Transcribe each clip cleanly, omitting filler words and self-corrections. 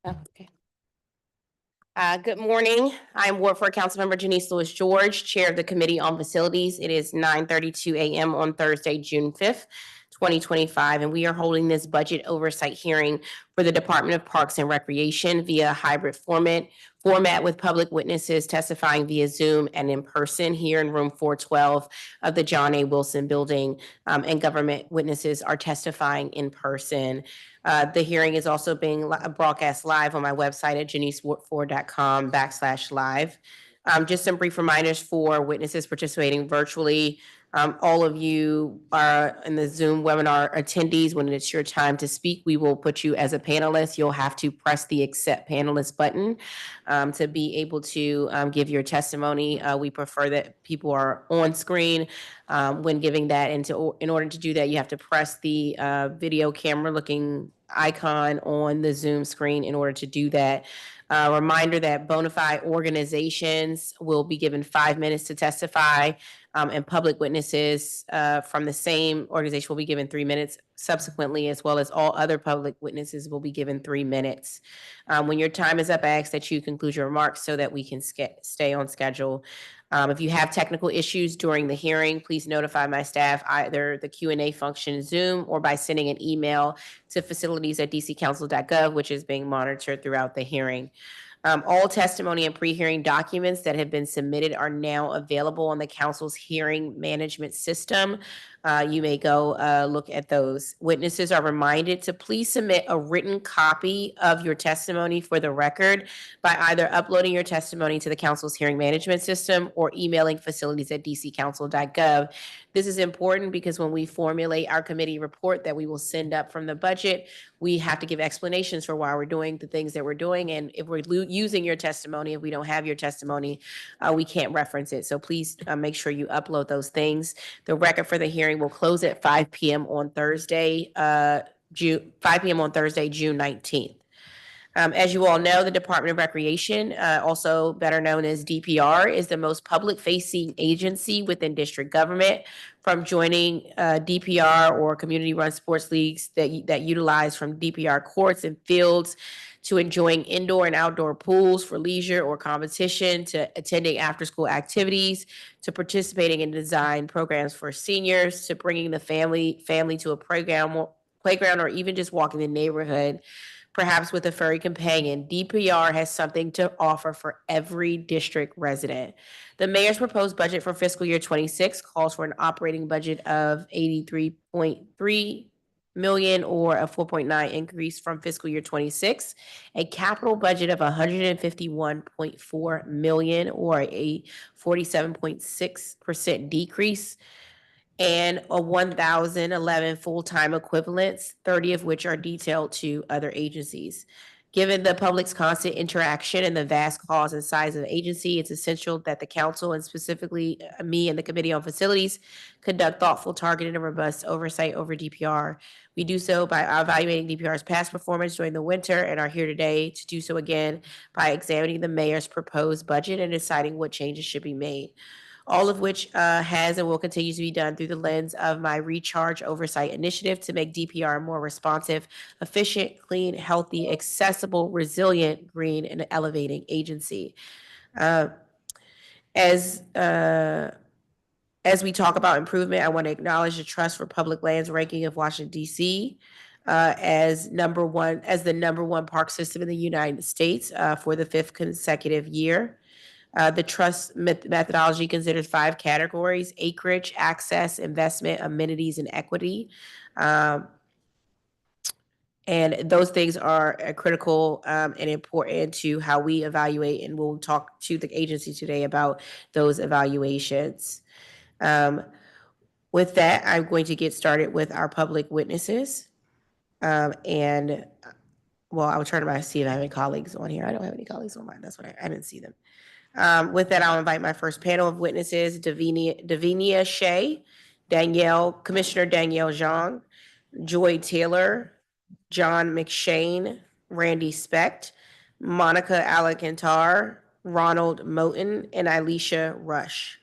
Okay. Good morning. I'm Ward 4 Councilmember Janeese Lewis George, Chair of the Committee on Facilities. It is 9:32 a.m. on Thursday, June 5th, 2025, and we are holding this budget oversight hearing for the Department of Parks and Recreation via hybrid format with public witnesses testifying via Zoom and in person here in room 412 of the John A. Wilson Building, and government witnesses are testifying in person. The hearing is also being broadcast live on my website at janeeseward4.com/live. Just some brief reminders for witnesses participating virtually. All of you are in the Zoom webinar attendees. When it's your time to speak, we will put you as a panelist. You'll have to press the accept panelist button to be able to give your testimony. We prefer that people are on screen when giving that. And in order to do that, you have to press the video camera looking icon on the Zoom screen in order to do that. Reminder that bona fide organizations will be given 5 minutes to testify, and public witnesses from the same organization will be given 3 minutes subsequently, as well as all other public witnesses will be given 3 minutes. When your time is up, I ask that you conclude your remarks so that we can stay on schedule. If you have technical issues during the hearing, please notify my staff either the Q&A function in Zoom or by sending an email to facilities@dccouncil.gov, which is being monitored throughout the hearing. All testimony and pre-hearing documents that have been submitted are now available on the council's hearing management system. You may go look at those. Witnesses are reminded to please submit a written copy of your testimony for the record by either uploading your testimony to the council's hearing management system or emailing facilities@dccouncil.gov. This is important because when we formulate our committee report that we will send up from the budget, we have to give explanations for why we're doing the things that we're doing. And if we're using your testimony, if we don't have your testimony, we can't reference it. So please make sure you upload those things. The record for the hearing will close at 5 p.m. on Thursday, June 19th. As you all know, the Department of Recreation, also better known as DPR, is the most public-facing agency within district government. From joining DPR or community-run sports leagues that utilize from DPR courts and fields, to enjoying indoor and outdoor pools for leisure or competition, to attending after-school activities, to participating in design programs for seniors, to bringing the family to a playground, or even just walking the neighborhood, perhaps with a furry companion. DPR has something to offer for every district resident. The mayor's proposed budget for fiscal year 26 calls for an operating budget of $83.3 million, or a 4.9 increase from fiscal year 26, a capital budget of $151.4 million, or a 47.6% decrease, and a 1,011 full-time equivalents, 30 of which are detailed to other agencies. Given the public's constant interaction and the vast cost and size of the agency, it's essential that the council, and specifically me and the Committee on Facilities, conduct thoughtful, targeted, and robust oversight over DPR. We do so by evaluating DPR's past performance during the winter, and are here today to do so again by examining the mayor's proposed budget and deciding what changes should be made. All of which has and will continue to be done through the lens of my Recharge Oversight initiative to make DPR a more responsive, efficient, clean, healthy, accessible, resilient, green, and elevating agency. As we talk about improvement, I want to acknowledge the Trust for Public Lands ranking of Washington, D.C. As the number one park system in the United States for the 5th consecutive year. The trust methodology considers 5 categories: acreage, access, investment, amenities, and equity. And those things are critical and important to how we evaluate, and we'll talk to the agency today about those evaluations. With that, I'm going to get started with our public witnesses. Well, I will try to see if I have any colleagues on here. I don't have any colleagues on mine. That's what I didn't see them. With that, I'll invite my first panel of witnesses: Davinia Shea, Commissioner Danielle Zhang, Joy Taylor, John McShane, Randy Specht, Monica Alacantar, Ronald Moten, and Elisha Rush.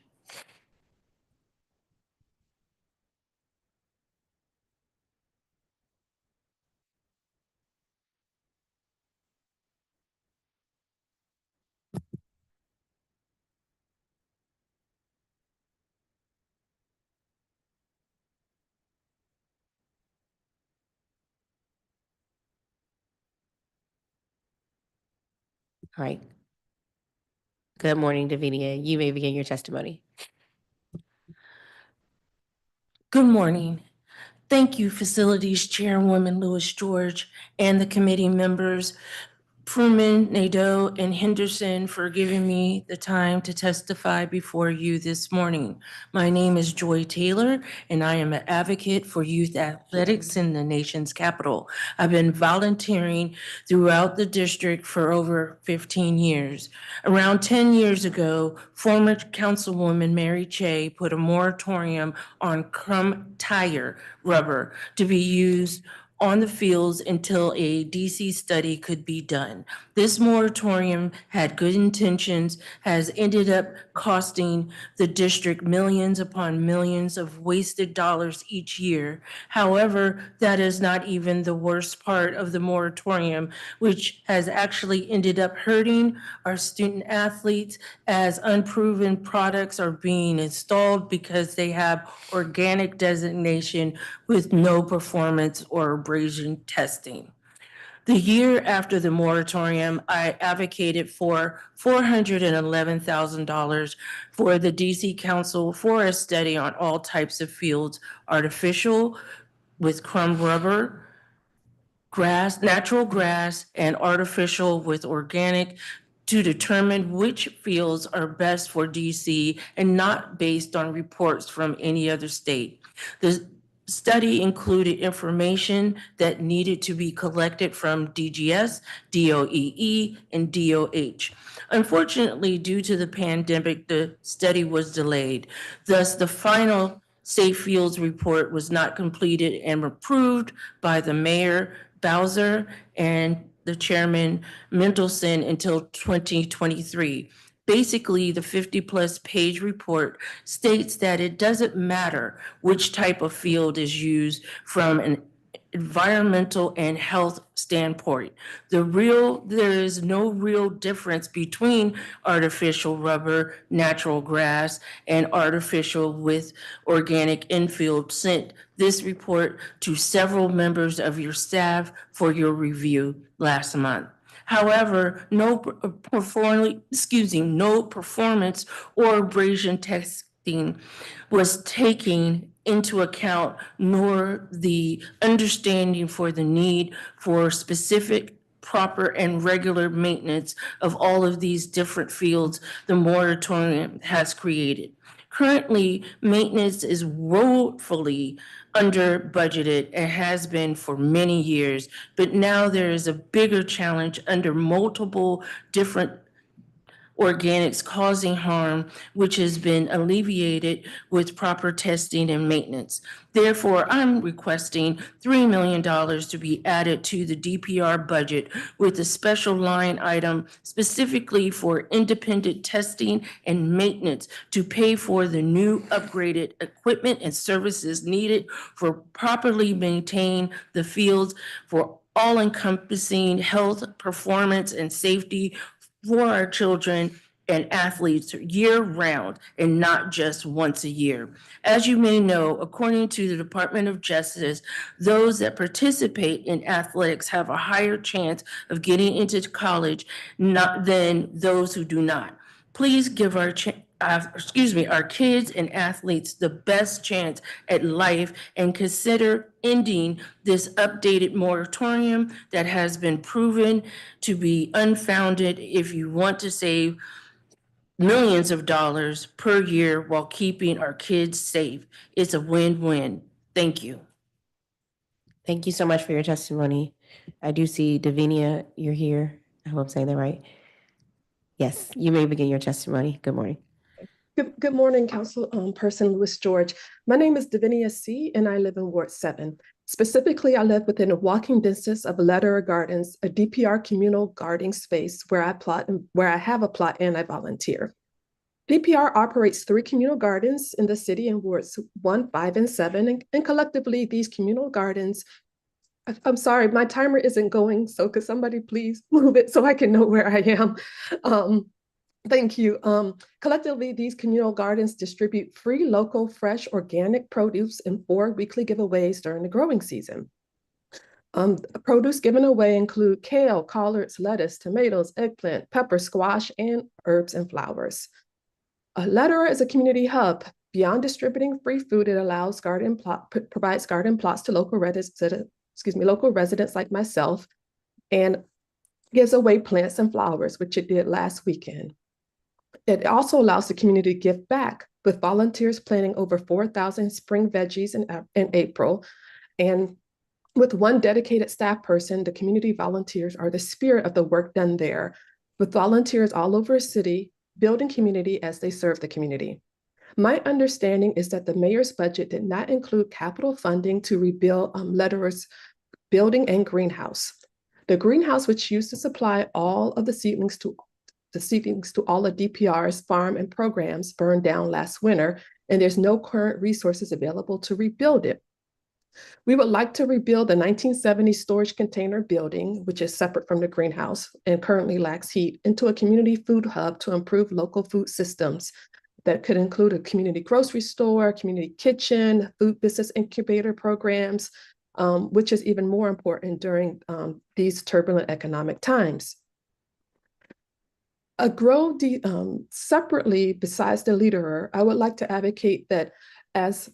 All right. Good morning, Davinia. You may begin your testimony. Good morning. Thank you, Facilities Chairwoman Lewis George and the committee members, Pruman, Nadeau, and Henderson, for giving me the time to testify before you this morning. My name is Joy Taylor, and I am an advocate for youth athletics in the nation's capital. I've been volunteering throughout the district for over 15 years. Around 10 years ago, former Councilwoman Mary Chey put a moratorium on crumb tire rubber to be used on the fields until a DC study could be done. This moratorium had good intentions, has ended up costing the district millions upon millions of wasted dollars each year. However, that is not even the worst part of the moratorium, which has actually ended up hurting our student athletes as unproven products are being installed because they have organic designation with no performance or abrasion testing. The year after the moratorium, I advocated for $411,000 for the DC Council for a study on all types of fields, artificial with crumb rubber, grass, natural grass, and artificial with organic, to determine which fields are best for DC and not based on reports from any other state. The study included information that needed to be collected from DGS, DOEE, and DOH. Unfortunately, due to the pandemic, the study was delayed. Thus, the final Safe Fields report was not completed and approved by the mayor, Bowser, and the chairman, Mendelson, until 2023. Basically, the 50-plus page report states that it doesn't matter which type of field is used from an environmental and health standpoint. There is no real difference between artificial rubber, natural grass, and artificial with organic infield. Sent this report to several members of your staff for your review last month. However, no performance or abrasion testing was taken into account, nor the understanding for the need for specific, proper, and regular maintenance of all of these different fields the moratorium has created. Currently, maintenance is woefully under budgeted and has been for many years, but now there is a bigger challenge under multiple different organics causing harm, which has been alleviated with proper testing and maintenance. Therefore, I'm requesting $3 million to be added to the DPR budget with a special line item specifically for independent testing and maintenance to pay for the new upgraded equipment and services needed for properly maintain the fields for all-encompassing health, performance, and safety for our children and athletes year-round and not just once a year. As you may know, according to the Department of Justice, those that participate in athletics have a higher chance of getting into college than those who do not. Please give our kids and athletes the best chance at life and consider ending this updated moratorium that has been proven to be unfounded if you want to save millions of dollars per year while keeping our kids safe. It's a win-win. Thank you. Thank you so much for your testimony. I do see Davinia, you're here. I hope I'm saying that right. Yes, you may begin your testimony. Good morning. Good morning, Councilperson Lewis George. My name is Davinia C., and I live in Ward 7. Specifically, I live within a walking distance of Lederer Gardens, a DPR communal gardening space where I have a plot and I volunteer. DPR operates 3 communal gardens in the city in Wards 1, 5, and 7, and collectively these communal gardens, I'm sorry, my timer isn't going, so could somebody please move it so I can know where I am? Thank you. Collectively, these communal gardens distribute free, local, fresh, organic produce in 4 weekly giveaways during the growing season. Produce given away include kale, collards, lettuce, tomatoes, eggplant, pepper, squash, and herbs and flowers. Letterer is a community hub. Beyond distributing free food, it allows provides garden plots to local residents like myself, and gives away plants and flowers, which it did last weekend. It also allows the community to give back, with volunteers planting over 4,000 spring veggies in April. And with one dedicated staff person, the community volunteers are the spirit of the work done there, with volunteers all over the city building community as they serve the community. My understanding is that the mayor's budget did not include capital funding to rebuild Letterer's building and greenhouse. The greenhouse, which used to supply all of the seedlings to all of DPR's farm and programs, burned down last winter, and there's no current resources available to rebuild it. We would like to rebuild the 1970 storage container building, which is separate from the greenhouse and currently lacks heat, into a community food hub to improve local food systems. That could include a community grocery store, community kitchen, food business incubator programs, which is even more important during these turbulent economic times. Separately, besides the leader, I would like to advocate that as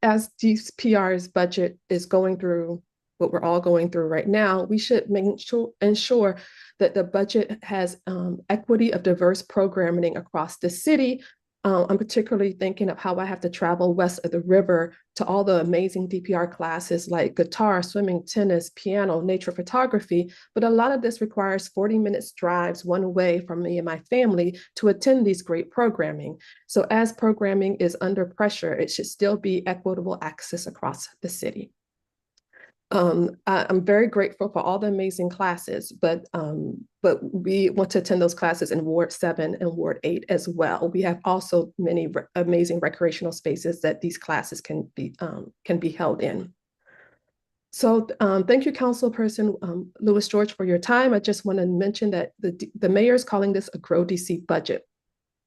DPR's budget is going through what we're all going through right now, we should ensure that the budget has equity of diverse programming across the city. I'm particularly thinking of how I have to travel west of the river to all the amazing DPR classes like guitar, swimming, tennis, piano, nature photography. But a lot of this requires 40 minutes drives one way from me and my family to attend these great programming. So as programming is under pressure, it should still be equitable access across the city. I'm very grateful for all the amazing classes, but we want to attend those classes in Ward 7 and Ward 8 as well. We have also many amazing recreational spaces that these classes can be held in. So thank you, Councilperson Lewis George, for your time. I just want to mention that the mayor is calling this a Grow DC budget.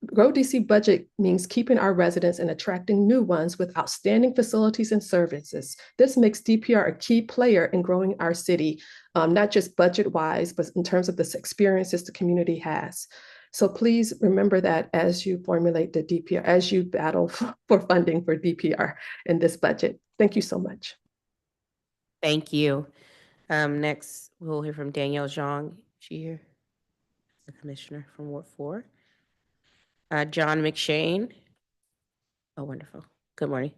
Grow DC budget means keeping our residents and attracting new ones with outstanding facilities and services. This makes DPR a key player in growing our city, not just budget-wise, but in terms of the experiences the community has. So please remember that as you formulate the DPR, as you battle for funding for DPR in this budget. Thank you so much. Thank you. Next, we'll hear from Danielle Zhang. She here, the commissioner from Ward 4. John McShane. Oh, wonderful. Good morning.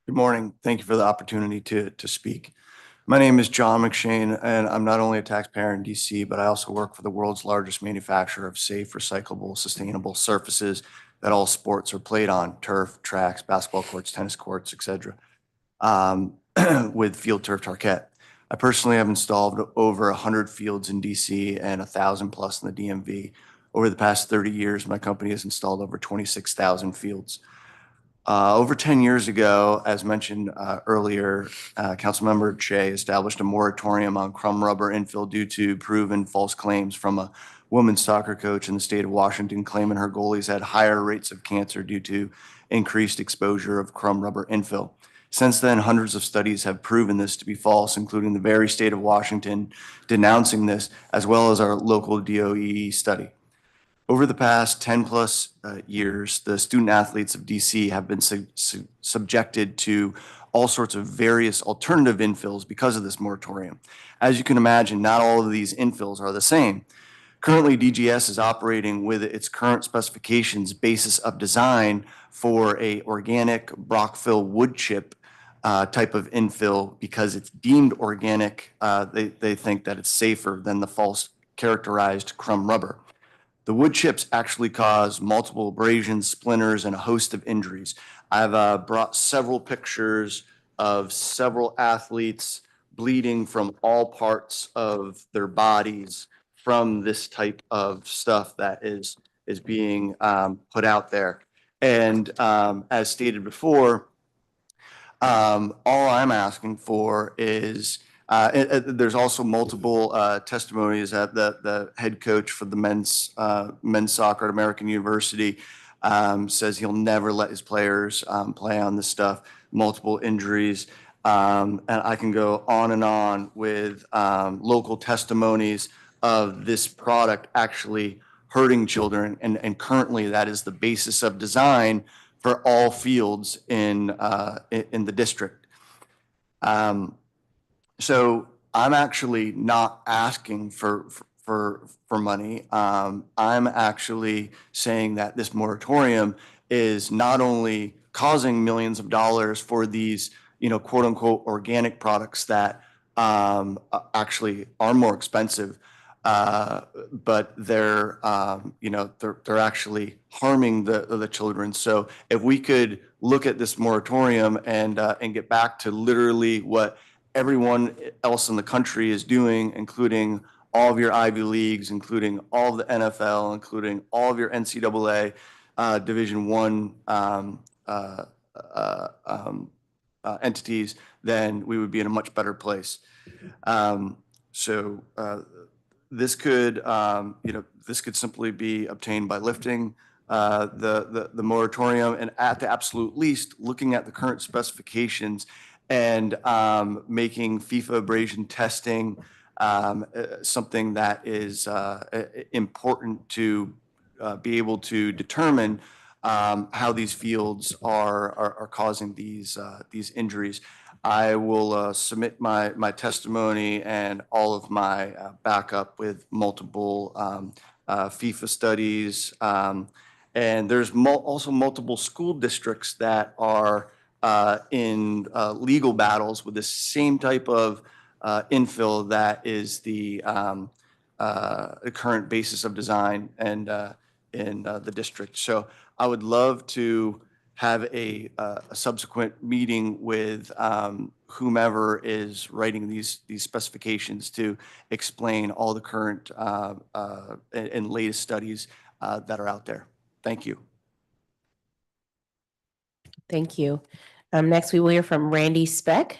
Good morning. Thank you for the opportunity to speak. My name is John McShane, and I'm not only a taxpayer in DC, but I also work for the world's largest manufacturer of safe, recyclable, sustainable surfaces that all sports are played on: turf, tracks, basketball courts, tennis courts, etc. With Field Turf Tarkett. I personally have installed over 100 fields in DC and 1,000 plus in the DMV. Over the past 30 years, my company has installed over 26,000 fields. Over 10 years ago, as mentioned earlier, Councilmember Shea established a moratorium on crumb rubber infill due to proven false claims from a women's soccer coach in the state of Washington claiming her goalies had higher rates of cancer due to increased exposure of crumb rubber infill. Since then, hundreds of studies have proven this to be false, including the very state of Washington denouncing this, as well as our local DOE study. Over the past 10 plus years, the student athletes of DC have been subjected to all sorts of various alternative infills because of this moratorium. As you can imagine, not all of these infills are the same. Currently, DGS is operating with its current specifications basis of design for a organic Brockville wood chip type of infill because it's deemed organic. They think that it's safer than the false characterized crumb rubber. The wood chips actually cause multiple abrasions, splinters, and a host of injuries. I've brought several pictures of several athletes bleeding from all parts of their bodies from this type of stuff that is being put out there. And as stated before, all I'm asking for is there's also multiple testimonies that the head coach for the men's soccer at American University says he'll never let his players play on this stuff. Multiple injuries. And I can go on and on with local testimonies of this product actually hurting children. And currently, that is the basis of design for all fields in the district. So I'm actually not asking for money. I'm actually saying that this moratorium is not only causing millions of dollars for these, quote unquote, organic products that actually are more expensive, but they're actually harming the children. So if we could look at this moratorium and get back to literally what everyone else in the country is doing, including all of your Ivy Leagues, including all of the NFL, including all of your NCAA Division I entities, then we would be in a much better place. So this could, this could simply be obtained by lifting the moratorium, and at the absolute least, looking at the current specifications and making FIFA abrasion testing something that is important to be able to determine how these fields are causing these injuries. I will submit my testimony and all of my backup with multiple FIFA studies. And there's also multiple school districts that are in legal battles with the same type of infill that is the current basis of design and in the district. So I would love to have a subsequent meeting with whomever is writing these specifications to explain all the current and latest studies that are out there. Thank you. Thank you. Next, we will hear from Randy Speck.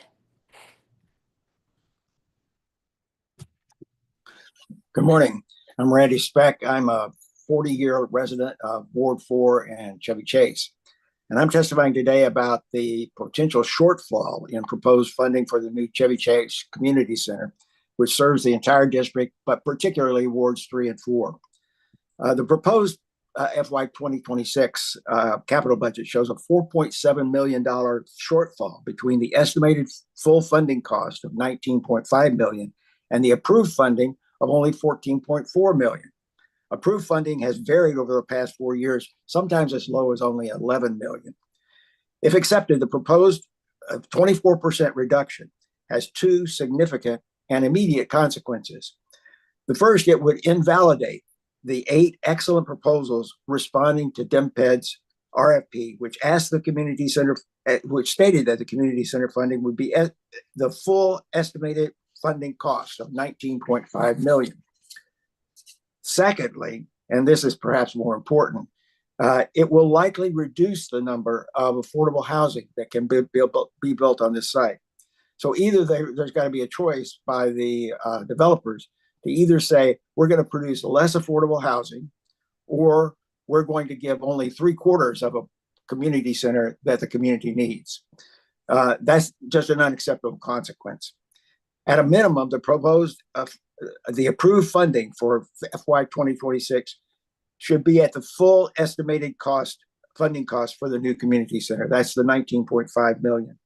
Good morning. I'm Randy Speck. I'm a 40-year resident of Ward 4 and Chevy Chase. And I'm testifying today about the potential shortfall in proposed funding for the new Chevy Chase Community Center, which serves the entire district, but particularly Wards 3 and 4. The proposed FY26 capital budget shows a $4.7 million shortfall between the estimated full funding cost of $19.5 million and the approved funding of only $14.4 million. Approved funding has varied over the past 4 years, sometimes as low as only $11 million. If accepted, the proposed 24% reduction has two significant and immediate consequences. The first, it would invalidate the 8 excellent proposals responding to DMPED's RFP, which asked the community center, which stated that the community center funding would be at the full estimated funding cost of $19.5 million. Secondly, and this is perhaps more important, it will likely reduce the number of affordable housing that can be built on this site. So either there's got to be a choice by the developers to either say, we're going to produce less affordable housing, or we're going to give only 3/4 of a community center that the community needs. That's just an unacceptable consequence. At a minimum, the approved funding for FY 2026 should be at the full estimated funding cost for the new community center. That's the $19.5 million.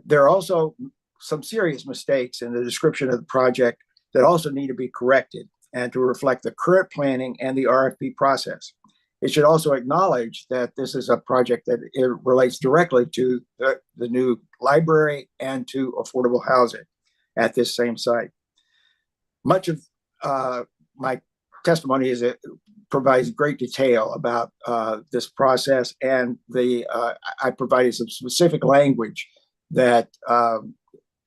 There are also some serious mistakes in the description of the project that also need to be corrected and to reflect the current planning and the RFP process. It should also acknowledge that this is a project that it relates directly to the new library and to affordable housing at this same site. Much of my testimony provides great detail about this process, and I provided some specific language that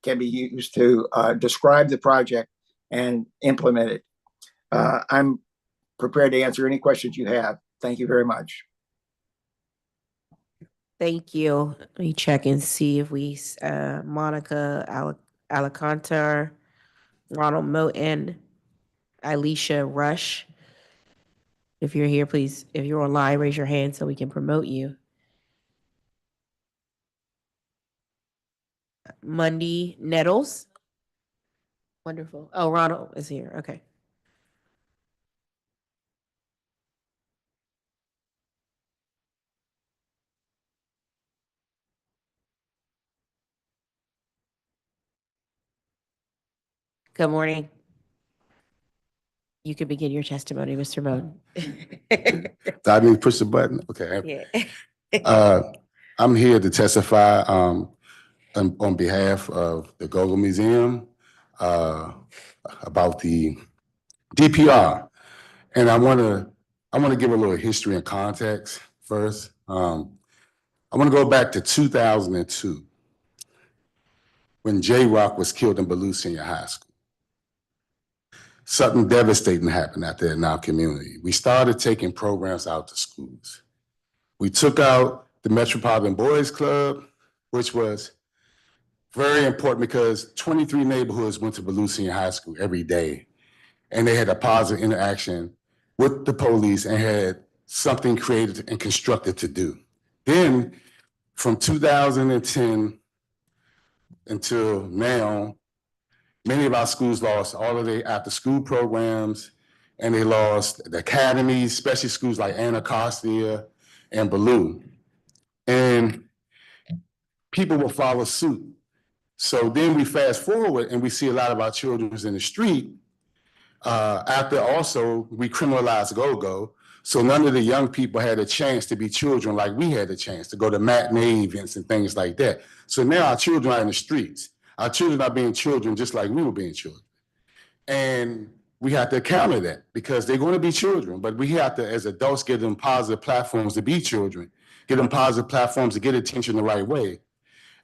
can be used to describe the project and implement it. I'm prepared to answer any questions you have. Thank you very much. Thank you. Let me check and see if Monica Alacantar, Ronald Moten, Alicia Rush. If you're here, please, if you're online, raise your hand so we can promote you. Mundy Nettles. Wonderful. Oh, Ronald is here. Okay. Good morning. You can begin your testimony, Mr. Bowden. Do I need to push the button? Okay. Yeah. I'm here to testify on behalf of the Gogol Museum about the DPR. And I want to give a little history and context first. I want to go back to 2002 when J-Rock was killed in Ballou Senior High School. Something devastating happened out there in our community. We started taking programs out to schools. We took out the Metropolitan Boys Club, which was very important because 23 neighborhoods went to Ballou Senior High School every day, and they had a positive interaction with the police and had something created and constructed to do. Then from 2010 until now, many of our schools lost all of their after-school programs, and they lost the academies, especially schools like Anacostia and Ballou. And people will follow suit. So then we fast forward and we see a lot of our children in the street after also we criminalized go-go. So none of the young people had a chance to be children like we had a chance to go to matinee events and things like that. So now our children are in the streets. Our children are being children just like we were being children. And we have to counter that because they're going to be children, but we have to, as adults, give them positive platforms to be children, give them positive platforms to get attention the right way.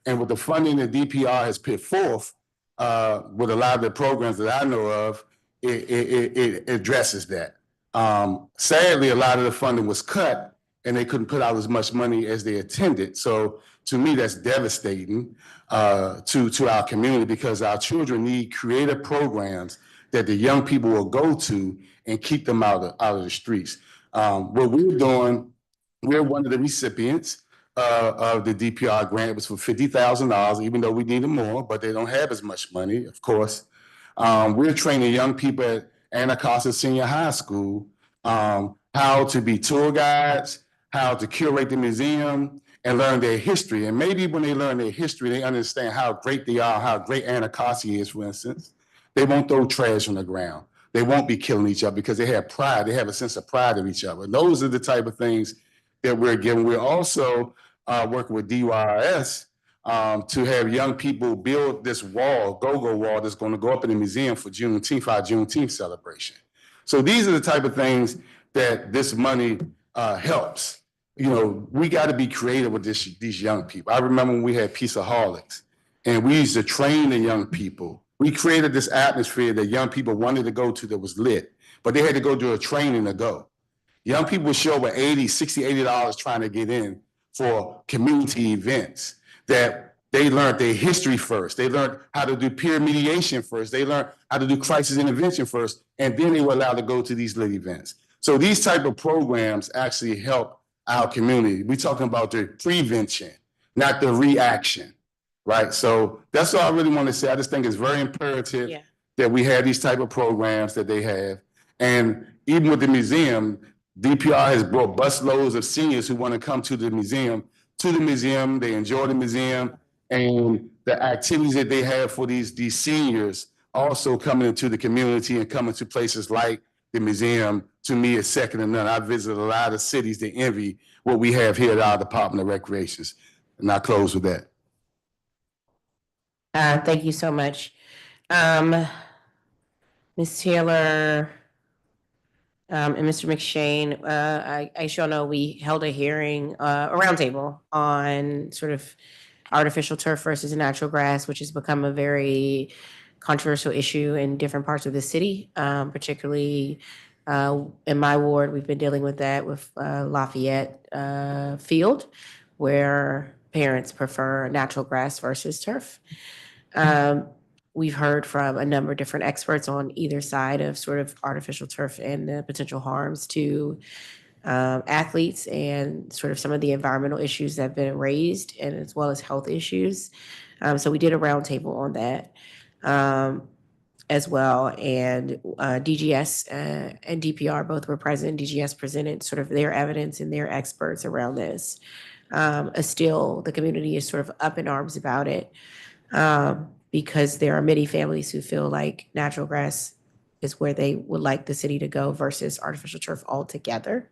And with the funding that DPR has put forth, with a lot of the programs that I know of, it addresses that. Sadly, a lot of the funding was cut and they couldn't put out as much money as they intended. So to me, that's devastating to our community because our children need creative programs that the young people will go to and keep them out of the streets. What we're doing, we're one of the recipients of the DPR grant. It was for $50,000, even though we needed more, but they don't have as much money, of course. We're training young people at Anacostia Senior High School how to be tour guides, how to curate the museum, and learn their history. And maybe when they learn their history, they understand how great they are, how great Anacostia is, for instance. They won't throw trash on the ground. They won't be killing each other because they have pride. They have a sense of pride of each other. And those are the type of things that we're giving. We're also working with DYRS to have young people build this wall, go-go wall, that's going to go up in the museum for Juneteenth, our Juneteenth celebration. So these are the type of things that this money helps. You know, we got to be creative with these young people. I remember when we had Peaceaholics, and we used to train the young people. We created this atmosphere that young people wanted to go to that was lit, but they had to go do a training to go. Young people would show up with $80, $60, $80 trying to get in for community events that they learned their history first. They learned how to do peer mediation first. They learned how to do crisis intervention first, and then they were allowed to go to these lit events. So these type of programs actually help our community. We're talking about the prevention, not the reaction, right? So that's all I really want to say. I just think it's very imperative that we have these type of programs that they have. And even with the museum, DPR has brought busloads of seniors who want to come to the museum. They enjoy the museum, and the activities that they have for these seniors also coming into the community and coming to places like the museum, to me, is second to none. I visited a lot of cities that envy what we have here at our Department of Recreations. And I close with that. Thank you so much. Ms. Taylor and Mr. McShane, I shall know we held a hearing, a roundtable on sort of artificial turf versus natural grass, which has become a very controversial issue in different parts of the city, particularly in my ward. We've been dealing with that with Lafayette Field, where parents prefer natural grass versus turf. We've heard from a number of different experts on either side of sort of artificial turf and the potential harms to athletes and sort of some of the environmental issues that have been raised, and as well as health issues. So we did a roundtable on that as well. And DGS and DPR both were present. DGS presented sort of their evidence and their experts around this. Still, the community is sort of up in arms about it because there are many families who feel like natural grass is where they would like the city to go versus artificial turf altogether.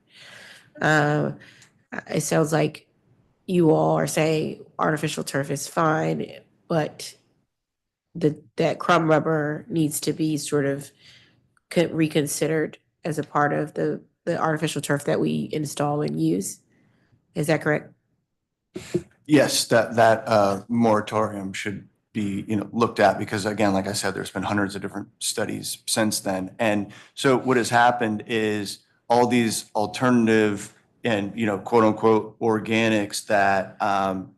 It sounds like you all are saying artificial turf is fine, but that crumb rubber needs to be sort of reconsidered as a part of the artificial turf that we install and use. Is that correct? Yes, that moratorium should be, looked at because again, like I said, there's been hundreds of different studies since then. And so what has happened is all these alternative and, quote unquote, organics that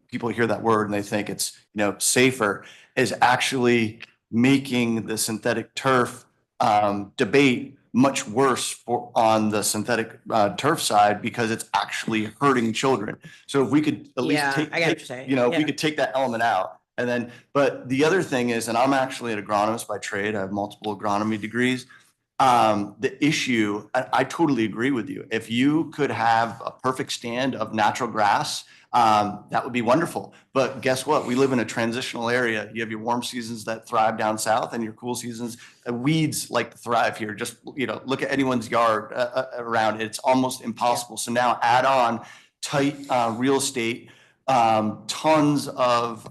people hear that word and they think it's, safer is actually making the synthetic turf debate much worse on the synthetic turf side because it's actually hurting children. So if we could at least I get what you're saying. if we could take that element out and then, but the other thing is, and I'm actually an agronomist by trade, I have multiple agronomy degrees. The issue, I totally agree with you. If you could have a perfect stand of natural grass, that would be wonderful. But guess what? We live in a transitional area. You have your warm seasons that thrive down south and your cool seasons. Weeds like to thrive here. Just, look at anyone's yard around it. It's almost impossible. So now add on tight real estate, tons of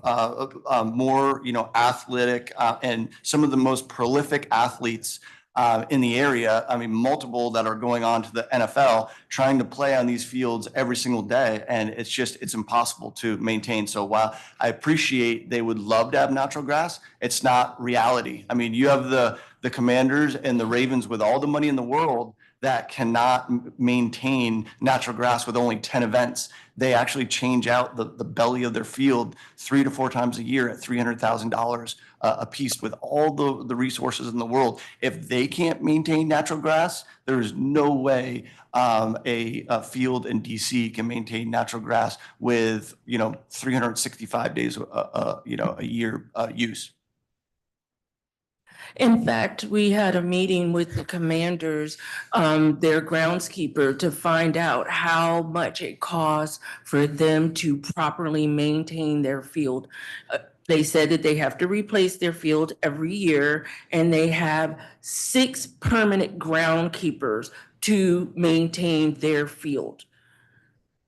more, athletic and some of the most prolific athletes in the area. I mean, multiple that are going on to the NFL, trying to play on these fields every single day. And it's impossible to maintain. So while I appreciate they would love to have natural grass, it's not reality. I mean, you have the Commanders and the Ravens with all the money in the world that cannot maintain natural grass with only 10 events. They actually change out the belly of their field 3 to 4 times a year at $300,000 a piece with all the resources in the world. If they can't maintain natural grass, there is no way a field in DC can maintain natural grass with 365 days a year use. In fact, we had a meeting with the Commanders, their groundskeeper, to find out how much it costs for them to properly maintain their field. They said that they have to replace their field every year, and they have 6 permanent groundkeepers to maintain their field.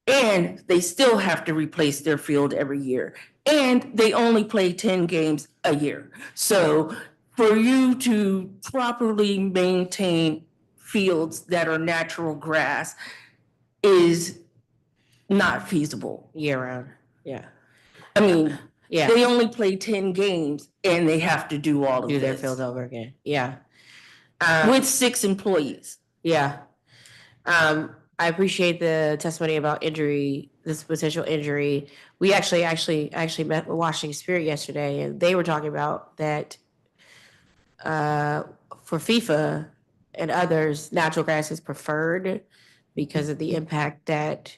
And they still have to replace their field every year. And they only play 10 games a year. So for you to properly maintain fields that are natural grass is not feasible. Year round. Yeah. I mean, Yeah. they only play 10 games and they have to do all of Do their this field over again. Yeah. with 6 employees. Yeah. I appreciate the testimony about injury, this potential injury. We actually met with Washington Spirit yesterday, and they were talking about that for FIFA and others, natural grass is preferred because of the impact that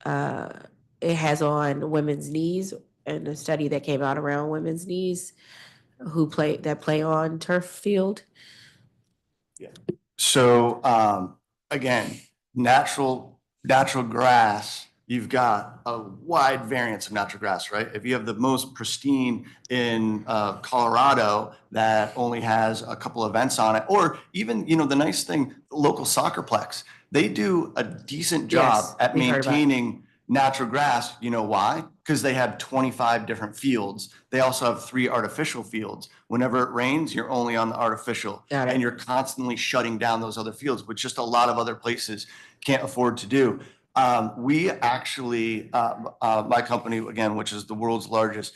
it has on women's knees, and a study that came out around women's knees that play on turf field. Yeah. So again, natural grass, you've got a wide variance of natural grass, right? If you have the most pristine in Colorado that only has a couple events on it, or even, the nice thing, local soccerplex, they do a decent job at maintaining natural grass. You know why? Because they have 25 different fields. They also have 3 artificial fields. Whenever it rains, you're only on the artificial, and you're constantly shutting down those other fields, which just a lot of other places can't afford to do. We actually, my company, again, which is the world's largest,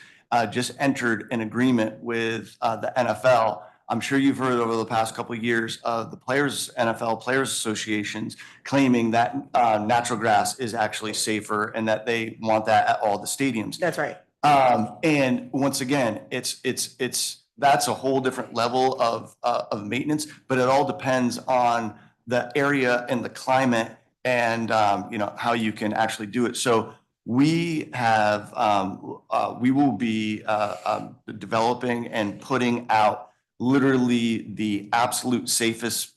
just entered an agreement with the NFL. I'm sure you've heard over the past couple of years of the NFL Players Associations claiming that natural grass is actually safer and that they want that at all the stadiums. That's right. And once again, that's a whole different level of maintenance, but it all depends on the area and the climate and how you can actually do it. So we have, we will be developing and putting out literally the absolute safest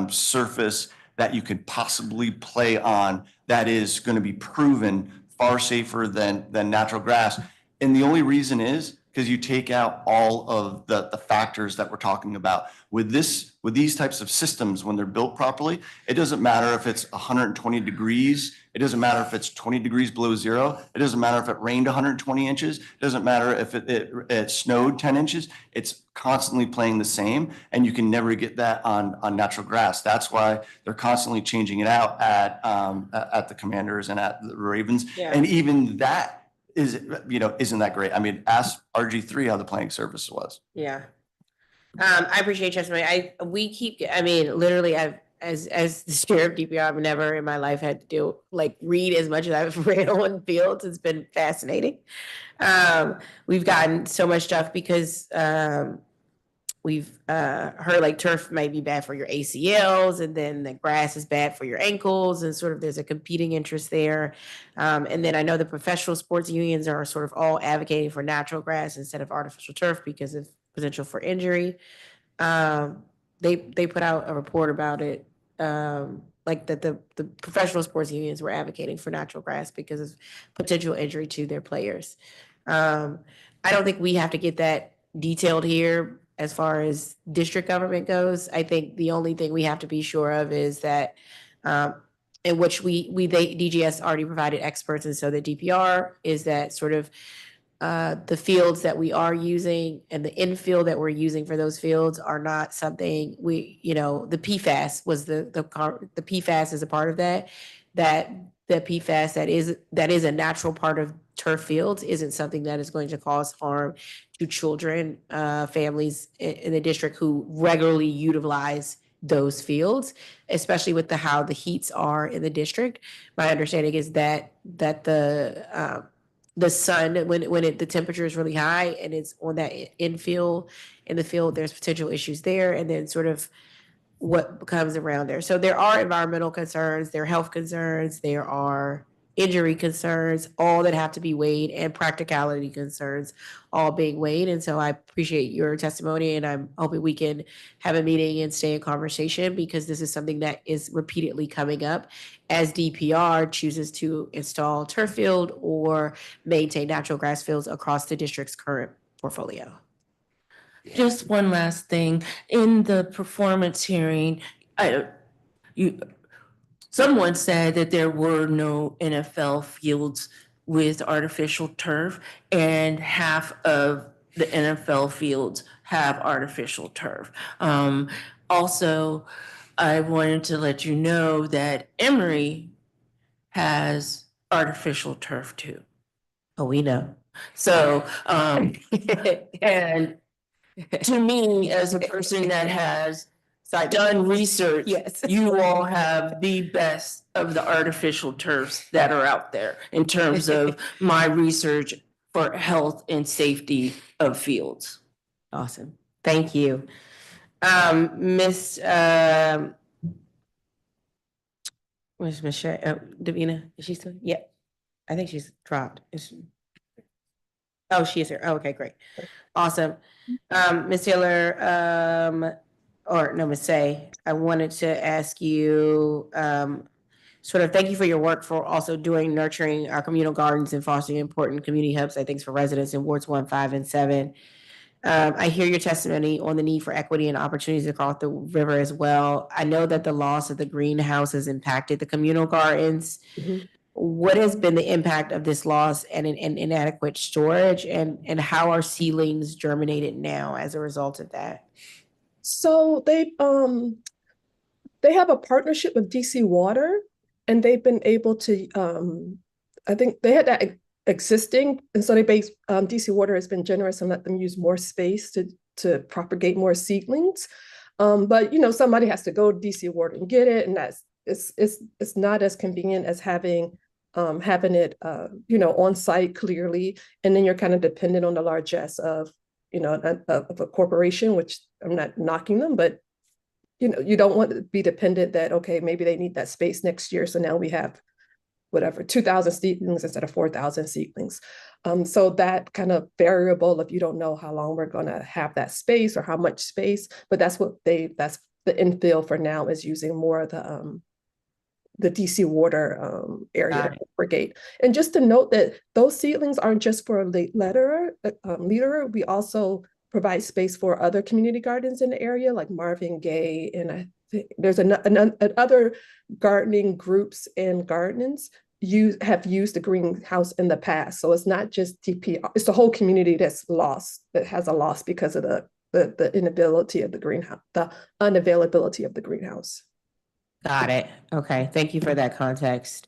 surface that you could possibly play on that is going to be proven far safer than natural grass. And the only reason is because you take out all of the factors that we're talking about. With these types of systems, when they're built properly, it doesn't matter if it's 120 degrees. It doesn't matter if it's 20 degrees below zero. It doesn't matter if it rained 120 inches. It doesn't matter if it snowed 10 inches. It's constantly playing the same, and you can never get that on natural grass. That's why they're constantly changing it out at the Commanders and at the Ravens. Yeah. And even that isn't that great. I mean, ask RG3 how the playing surface was. Yeah. I appreciate your testimony. Literally, as the chair of DPR, I've never in my life had to read as much as I've read on fields. It's been fascinating. We've gotten so much stuff because we've heard turf might be bad for your ACLs, and then the grass is bad for your ankles, and sort of there's a competing interest there. And then I know the professional sports unions are sort of all advocating for natural grass instead of artificial turf because of potential for injury. They put out a report about it, that the professional sports unions were advocating for natural grass because of potential injury to their players. I don't think we have to get that detailed here as far as district government goes. I think the only thing we have to be sure of is that, in which DGS already provided experts, and so the DPR is that sort of the fields that we are using and the infill that we're using for those fields are not something the PFAS was the PFAS is a part of that the PFAS that is a natural part of turf fields isn't something that is going to cause harm to children, families in the district who regularly utilize those fields, especially with how the heats are in the district. My understanding is that the sun, when the temperature is really high and it's on that infill in the field, there's potential issues there, and then sort of what comes around there. So there are environmental concerns, there are health concerns, there are injury concerns, all that have to be weighed, and practicality concerns all being weighed. And so I appreciate your testimony, and I'm hoping we can have a meeting and stay in conversation, because this is something that is repeatedly coming up as DPR chooses to install turf field or maintain natural grass fields across the district's current portfolio. Just one last thing. In the performance hearing, someone said that there were no NFL fields with artificial turf, and half of the NFL fields have artificial turf. Also, I wanted to let you know that Emory has artificial turf too. Oh, we know. So, and to me, as a person that has done research, Yes. you all have the best of the artificial turfs that are out there in terms of my research for health and safety of fields. Awesome. Thank you. Miss where's Miss Davina? Is she still? Yeah. I think she's dropped. Oh, she is here. Oh, okay, great. Awesome. Ms. Taylor, or no, Ms. Say, I wanted to ask you, sort of thank you for your work for also nurturing our communal gardens and fostering important community hubs, I think, for residents in wards 1, 5, and 7. I hear your testimony on the need for equity and opportunities across the river as well. I know that the loss of the greenhouse has impacted the communal gardens. Mhm. What has been the impact of this loss and inadequate storage, and how are seedlings germinated now as a result of that? So they have a partnership with DC Water, and they've been able to, I think they had that existing, and so DC Water has been generous and let them use more space to propagate more seedlings. But somebody has to go to DC Water and get it, and it's not as convenient as having it on site clearly, and then you're kind of dependent on the largesse of a corporation, which I'm not knocking them, but you don't want to be dependent that, okay, maybe they need that space next year, so now we have whatever, 2,000 seedlings instead of 4,000 seedlings. So that kind of variable, if you don't know how long we're gonna have that space or how much space, but that's the infill for now, is using more of the DC water area to propagate. And just to note that those seedlings aren't just for letterer. We also provide space for other community gardens in the area, like Marvin Gaye, and I think there's other gardening groups and gardens have used the greenhouse in the past. So it's not just DPR, it's the whole community that has a loss because of the inability of the greenhouse, the unavailability of the greenhouse. Got it. Okay, thank you for that context.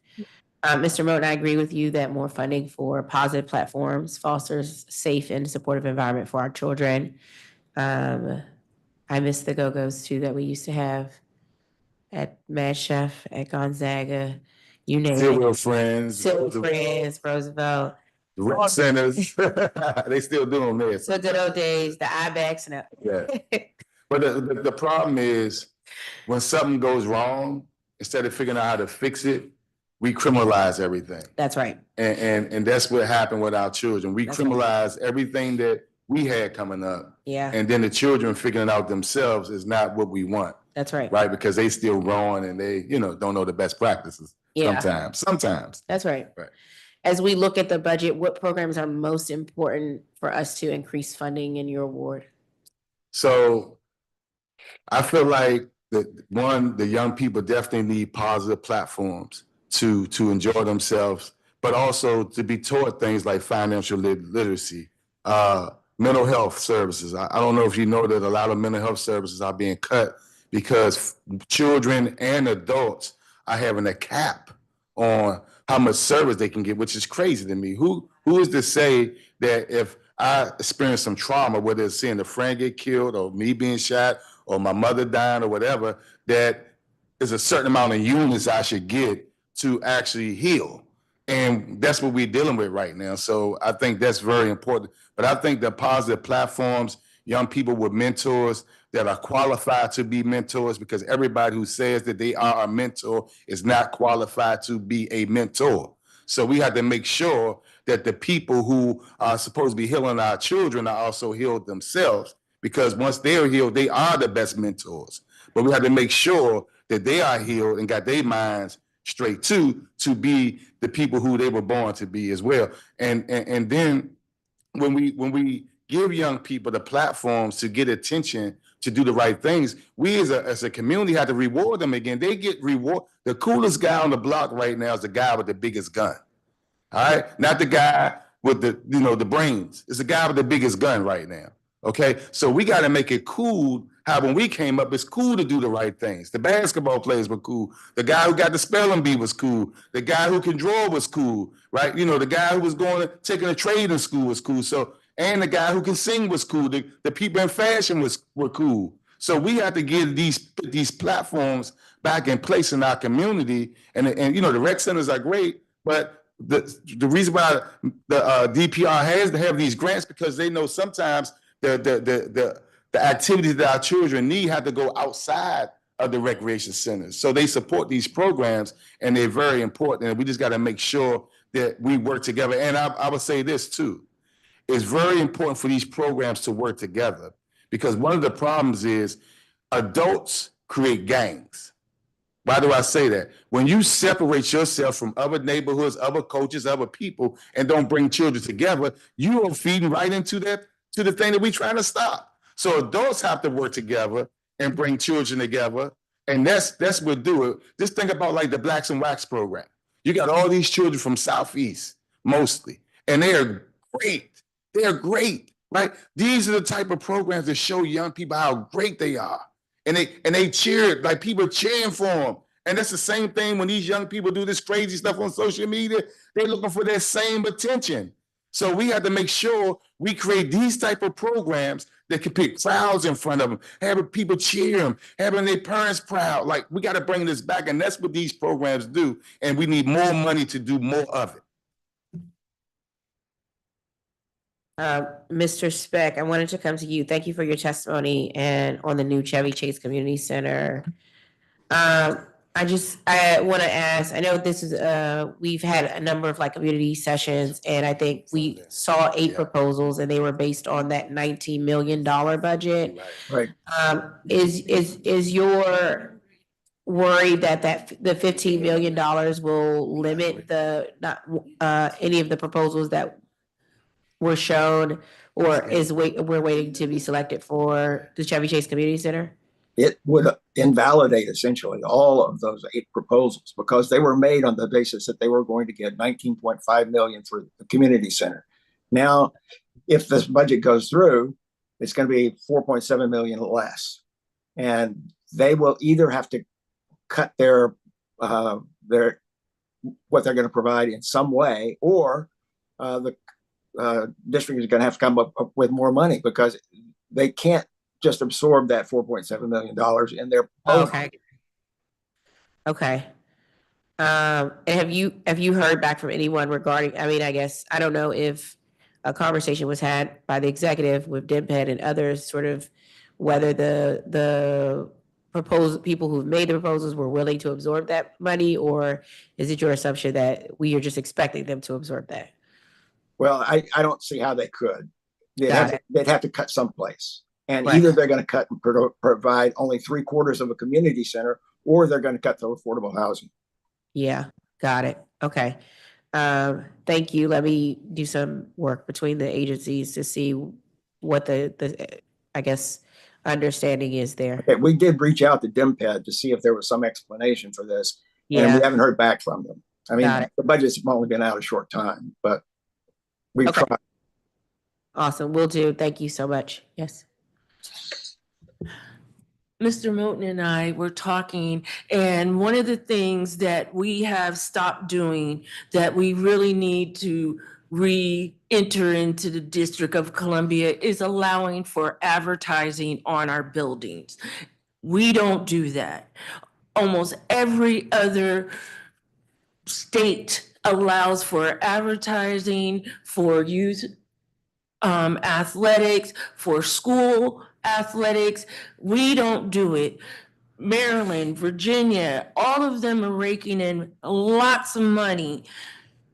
Mr. Moten, I agree with you that more funding for positive platforms fosters safe and supportive environment for our children. I miss the go-go's too that we used to have at Mad Chef, at Gonzaga, you name Silver it. Friends, Silver Friends, Roosevelt. the rec centers, they still do them there. So good old days, the IBEX and Yeah. But the problem is when something goes wrong, instead of figuring out how to fix it, we criminalize everything. That's right. And that's what happened with our children. We That's criminalize everything that we had coming up. Yeah, And then the children figuring it out themselves is not what we want, that's right. right? Because they still growing and they, don't know the best practices Yeah, sometimes. that's right. Right. As we look at the budget, what programs are most important for us to increase funding in your ward? So I feel like the young people definitely need positive platforms to enjoy themselves, but also to be taught things like financial literacy, mental health services. I don't know if you know that a lot of mental health services are being cut because children and adults are having a cap on how much service they can get, which is crazy to me. Who is to say that if I experience some trauma, whether it's seeing a friend get killed or me being shot or my mother dying or whatever, that there's a certain amount of units I should get to actually heal. And that's what we're dealing with right now. So I think that's very important. But I think the positive platforms, young people with mentors that are qualified to be mentors, because everybody who says that they are a mentor is not qualified to be a mentor. So we have to make sure that the people who are supposed to be healing our children are also healed themselves, because once they're healed, they are the best mentors. But we have to make sure that they are healed and got their minds straight to be the people who they were born to be as well. And then when we give young people the platforms to get attention to do the right things, we as a community have to reward them again. They get reward. The coolest guy on the block right now is the guy with the biggest gun. All right, not the guy with the brains. It's the guy with the biggest gun right now. Okay, so we got to make it cool. How when we came up, it's cool to do the right things. The basketball players were cool. The guy who got the spelling bee was cool. The guy who can draw was cool, right? The guy who was taking a trade in school was cool. So, and the guy who can sing was cool. The people in fashion were cool. So we have to get these platforms back in place in our community. And the rec centers are great, but the reason why the DPR has to have these grants, because they know sometimes the activities that our children need have to go outside of the recreation centers. So they support these programs and they're very important. And we just got to make sure that we work together. And I would say this too, it's very important for these programs to work together, because one of the problems is adults create gangs. Why do I say that? When you separate yourself from other neighborhoods, other coaches, other people, and don't bring children together, you are feeding right into the thing that we're trying to stop. So adults have to work together and bring children together, and that's what do it. Just think about like the Blacks and Wax program. You got all these children from Southeast, mostly, and they are great. They are great, right? These are the type of programs that show young people how great they are. And they cheer, like people cheering for them. And that's the same thing when these young people do this crazy stuff on social media. They're looking for that same attention. So we have to make sure we create these type of programs that can pick crowds in front of them, having people cheer them, having their parents proud. Like, we got to bring this back, and that's what these programs do. And we need more money to do more of it. Mr. Speck, I wanted to come to you. Thank you for your testimony and on the new Chevy Chase Community Center. I want to ask, I know this is, we've had a number of like community sessions, and I think we saw 8 proposals, and they were based on that $19 million budget. Right. Is your worry that the $15 million will limit the, not, any of the proposals that were shown, or we're waiting to be selected for the Chevy Chase Community Center? It would invalidate essentially all of those 8 proposals because they were made on the basis that they were going to get 19.5 million for the community center. Now, if this budget goes through, it's going to be 4.7 million less, and they will either have to cut their what they're going to provide in some way, or the district is going to have to come up with more money because they can't just absorb that $4.7 million in their proposal. Okay. Okay. And have you heard back from anyone regarding, I mean, I guess, I don't know if a conversation was had by the executive with DPED and others, sort of whether the proposed people who've made the proposals were willing to absorb that money, or is it your assumption that we are just expecting them to absorb that? Well, I don't see how they could. They'd have to cut someplace. And Right. either they're going to cut and provide only 3/4 of a community center, or they're going to cut the affordable housing. Yeah, got it. Okay. Thank you. Let me do some work between the agencies to see what the I guess, understanding is there. Okay, we did reach out to DPED to see if there was some explanation for this, and Yeah, we haven't heard back from them. I mean, got it. the budget's only been out a short time, but we've Okay. tried. Awesome. Will do. Thank you so much. Yes. Mr. Moten and I were talking, and one of the things that we have stopped doing that we really need to re-enter into the District of Columbia is allowing for advertising on our buildings. We don't do that. Almost every other state allows for advertising for youth athletics, for school athletics. We don't do it. Maryland, Virginia, all of them are raking in lots of money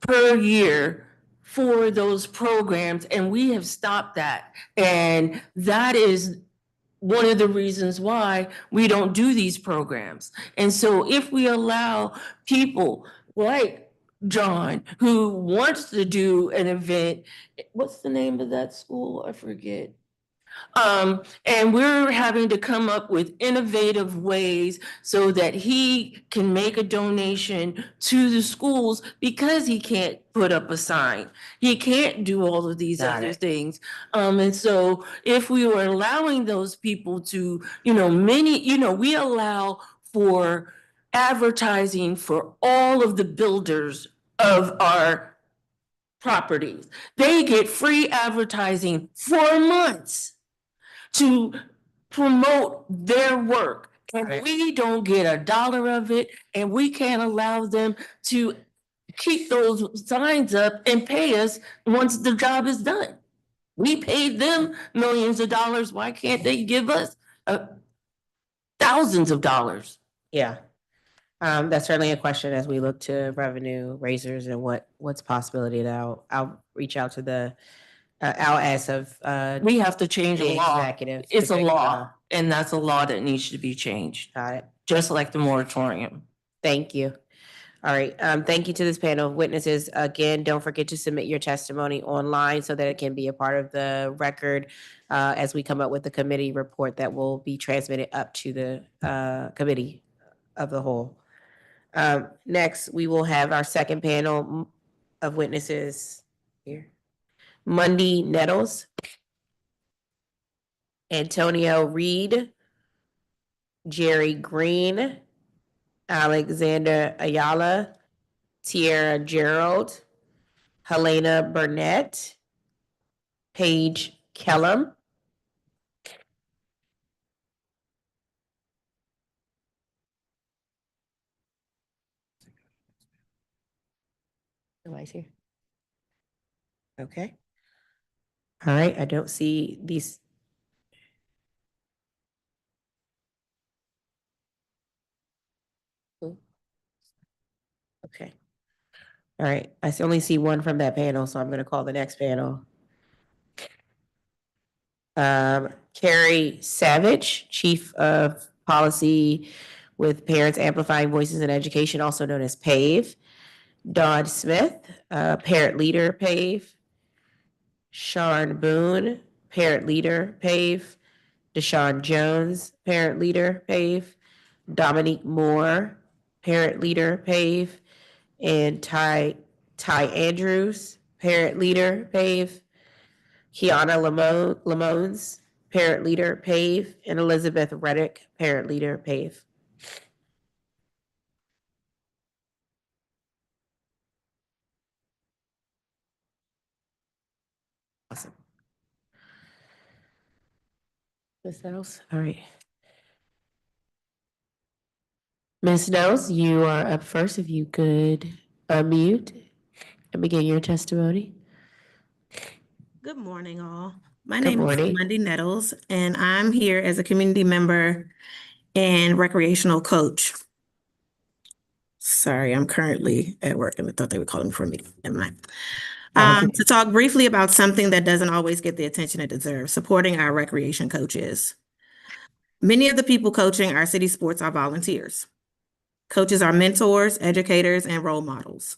per year for those programs, and we have stopped that. And that is one of the reasons why we don't do these programs. And so if we allow people like John, who wants to do an event, what's the name of that school? I forget. And we're having to come up with innovative ways so that he can make a donation to the schools because he can't put up a sign. He can't do all of these Got other it. things. And so if we were allowing those people to, we allow for advertising for all of the builders of our properties. They get free advertising for months to promote their work. And Right. we don't get $1 of it, and we can't allow them to keep those signs up and pay us once the job is done. We paid them millions of dollars. Why can't they give us thousands of dollars? Yeah. That's certainly a question as we look to revenue raisers and what's possibility that I'll reach out to the, I'll ask of, We have to change the the law. executive. It's a law, and that's a law that needs to be changed, Got it. just like the moratorium. Thank you. All right. Thank you to this panel of witnesses. Again, don't forget to submit your testimony online so that it can be a part of the record as we come up with the committee report that will be transmitted up to the committee of the whole. Next, we will have our second panel of witnesses here. Mundy Nettles, Antonio Reed, Jerry Green, Alexander Ayala, Tierra Gerald, Helena Burnett, Paige Kellum. Nobody's here. Okay. All right, I don't see these. Okay. All right, I only see one from that panel, so I'm gonna call the next panel. Carrie Savage, Chief of Policy with Parents Amplifying Voices in Education, also known as PAVE. Dawn Smith, Parent Leader, PAVE. Sean Boone, Parent Leader, PAVE. Deshaun Jones, Parent Leader, PAVE. Dominique Moore, Parent Leader, PAVE. And Ty Andrews, Parent Leader, PAVE. Kiana Lamones, Parent Leader, PAVE. And Elizabeth Reddick, Parent Leader, PAVE. Awesome. Ms. Nels, all right. Ms. Nels, you are up first. If you could unmute and begin your testimony. Good morning, all. My Good name is morning. Monday Nettles, and I'm here as a community member and recreational coach. Sorry, I'm currently at work and I thought they were calling for me. Never mind. To talk briefly about something that doesn't always get the attention it deserves, supporting our recreation coaches. Many of the people coaching our city sports are volunteers. Coaches are mentors, educators, and role models.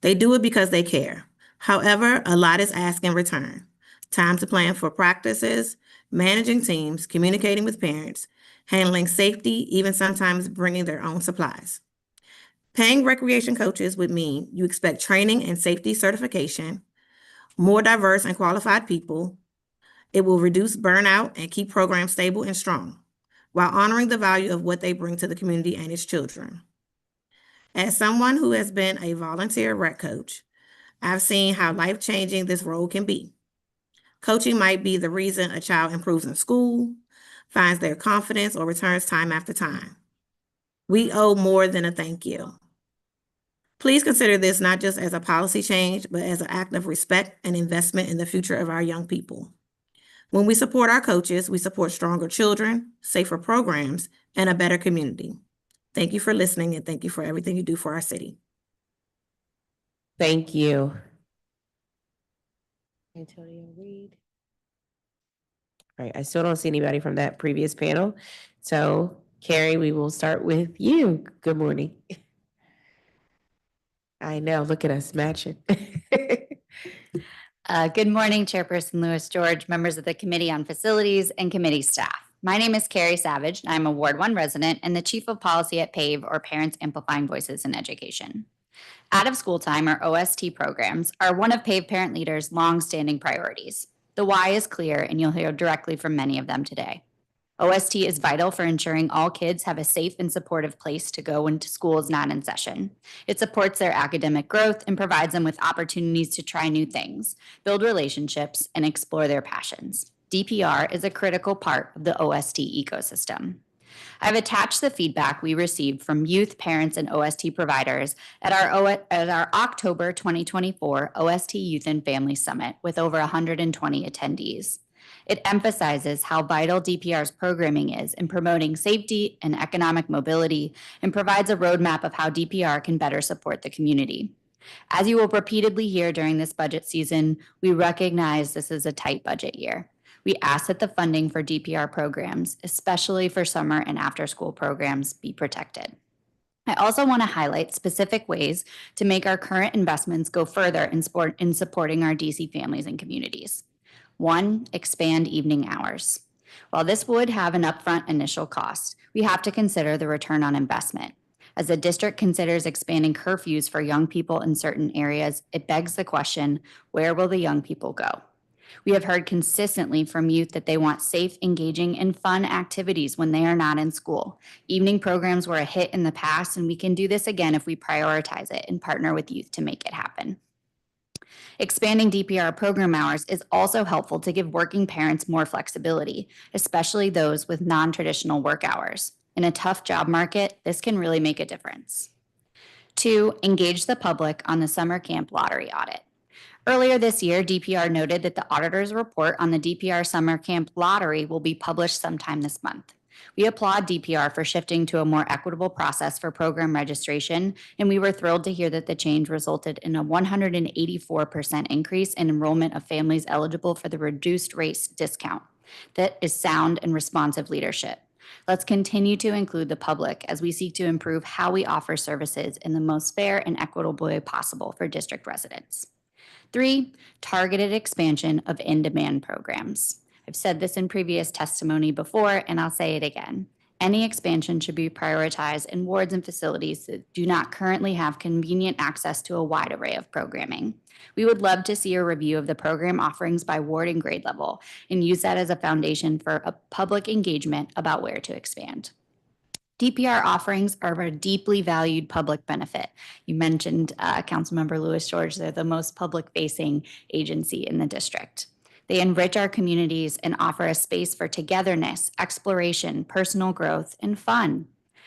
They do it because they care. However, a lot is asked in return. Time to plan for practices, managing teams, communicating with parents, handling safety, even sometimes bringing their own supplies. Paying recreation coaches would mean you expect training and safety certification, more diverse and qualified people. It will reduce burnout and keep programs stable and strong, while honoring the value of what they bring to the community and its children. As someone who has been a volunteer rec coach, I've seen how life-changing this role can be. Coaching might be the reason a child improves in school, finds their confidence, or returns time after time. We owe more than a thank you. Please consider this not just as a policy change, but as an act of respect and investment in the future of our young people. When we support our coaches, we support stronger children, safer programs, and a better community. Thank you for listening, and thank you for everything you do for our city. Thank you. Antonio Reed. All right, I still don't see anybody from that previous panel. So, Carrie, we will start with you. Good morning. I know, look at us matching. Good morning, Chairperson Lewis George, members of the Committee on Facilities, and committee staff. My name is Carrie Savage, and I'm a Ward 1 resident and the Chief of Policy at PAVE, or Parents Amplifying Voices in Education. Out of school time, or OST programs, are one of PAVE parent leaders' long-standing priorities. The why is clear, and you'll hear directly from many of them today. OST is vital for ensuring all kids have a safe and supportive place to go when school is not in session. It supports their academic growth and provides them with opportunities to try new things, build relationships, and explore their passions. DPR is a critical part of the OST ecosystem. I've attached the feedback we received from youth, parents, and OST providers at our October 2024 OST Youth and Family Summit with over 120 attendees. It emphasizes how vital DPR's programming is in promoting safety and economic mobility, and provides a roadmap of how DPR can better support the community. As you will repeatedly hear during this budget season, we recognize this is a tight budget year. We ask that the funding for DPR programs, especially for summer and after-school programs, be protected. I also want to highlight specific ways to make our current investments go further in supporting our DC families and communities. 1, expand evening hours. While this would have an upfront initial cost, we have to consider the return on investment. As the district considers expanding curfews for young people in certain areas, it begs the question, where will the young people go? We have heard consistently from youth that they want safe, engaging, and fun activities when they are not in school. Evening programs were a hit in the past, and we can do this again if we prioritize it and partner with youth to make it happen. Expanding DPR program hours is also helpful to give working parents more flexibility, especially those with non-traditional work hours. In a tough job market, this can really make a difference. 2, engage the public on the summer camp lottery audit. Earlier this year, DPR noted that the auditor's report on the DPR summer camp lottery will be published sometime this month. We applaud DPR for shifting to a more equitable process for program registration, and we were thrilled to hear that the change resulted in a 184% increase in enrollment of families eligible for the reduced rates discount. That is sound and responsive leadership. Let's continue to include the public as we seek to improve how we offer services in the most fair and equitable way possible for district residents. 3, targeted expansion of in-demand programs. I've said this in previous testimony before, and I'll say it again. Any expansion should be prioritized in wards and facilities that do not currently have convenient access to a wide array of programming. We would love to see a review of the program offerings by ward and grade level and use that as a foundation for a public engagement about where to expand. DPR offerings are a deeply valued public benefit. You mentioned Councilmember Lewis George, they're the most public-facing agency in the district. They enrich our communities and offer a space for togetherness, exploration, personal growth, and fun.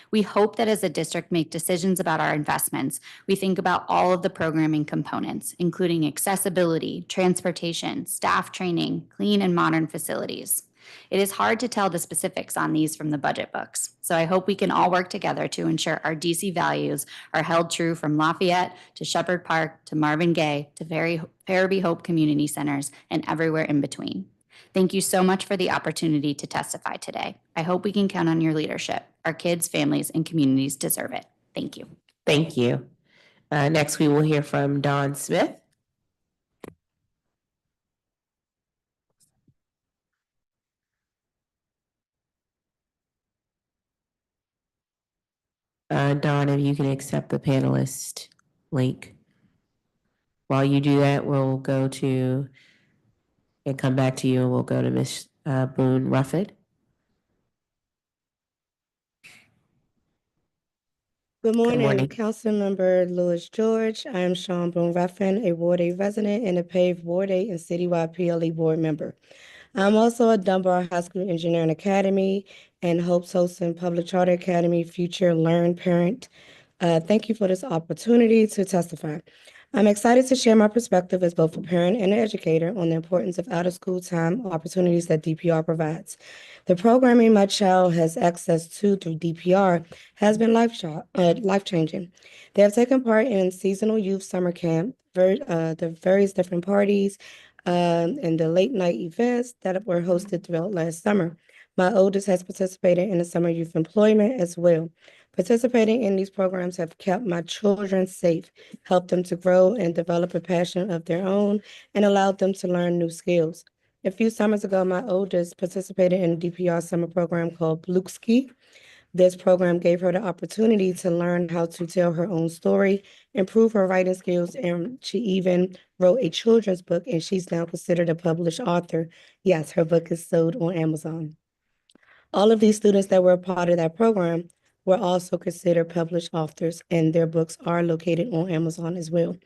We hope that as a district make decisions about our investments, we think about all of the programming components, including accessibility, transportation, staff training, clean and modern facilities. It is hard to tell the specifics on these from the budget books, so I hope we can all work together to ensure our DC values are held true from Lafayette to Shepherd Park to Marvin Gaye to Farabee Hope Community Centers and everywhere in between. Thank you so much for the opportunity to testify today. I hope we can count on your leadership. Our kids, families, and communities deserve it. Thank you. Thank you. Next, we will hear from Dawn Smith. Dawn, if you can accept the panelist link. While you do that, we'll go to and come back to you, and we'll go to Ms. Boone Ruffett. Good morning, morning. Councilmember Lewis George. I am Sean Boone Ruffin, a Ward 8 resident and a PAVE Ward 8 and citywide PLE board member. I'm also a Dunbar High School Engineering Academy and Hope's Hosting Public Charter Academy Future Learn Parent. Thank you for this opportunity to testify. I'm excited to share my perspective as both a parent and an educator on the importance of out-of-school time opportunities that DPR provides. The programming my child has access to through DPR has been life-changing. They have taken part in seasonal youth summer camp, the various different parties, and the late-night events that were hosted throughout last summer. My oldest has participated in the summer youth employment as well. Participating in these programs have kept my children safe, helped them to grow and develop a passion of their own, and allowed them to learn new skills. A few summers ago, my oldest participated in a DPR summer program called Blue Ski. This program gave her the opportunity to learn how to tell her own story, improve her writing skills, and she even wrote a children's book, and she's now considered a published author. Yes, her book is sold on Amazon. All of these students that were a part of that program were also considered published authors, and their books are located on Amazon as well.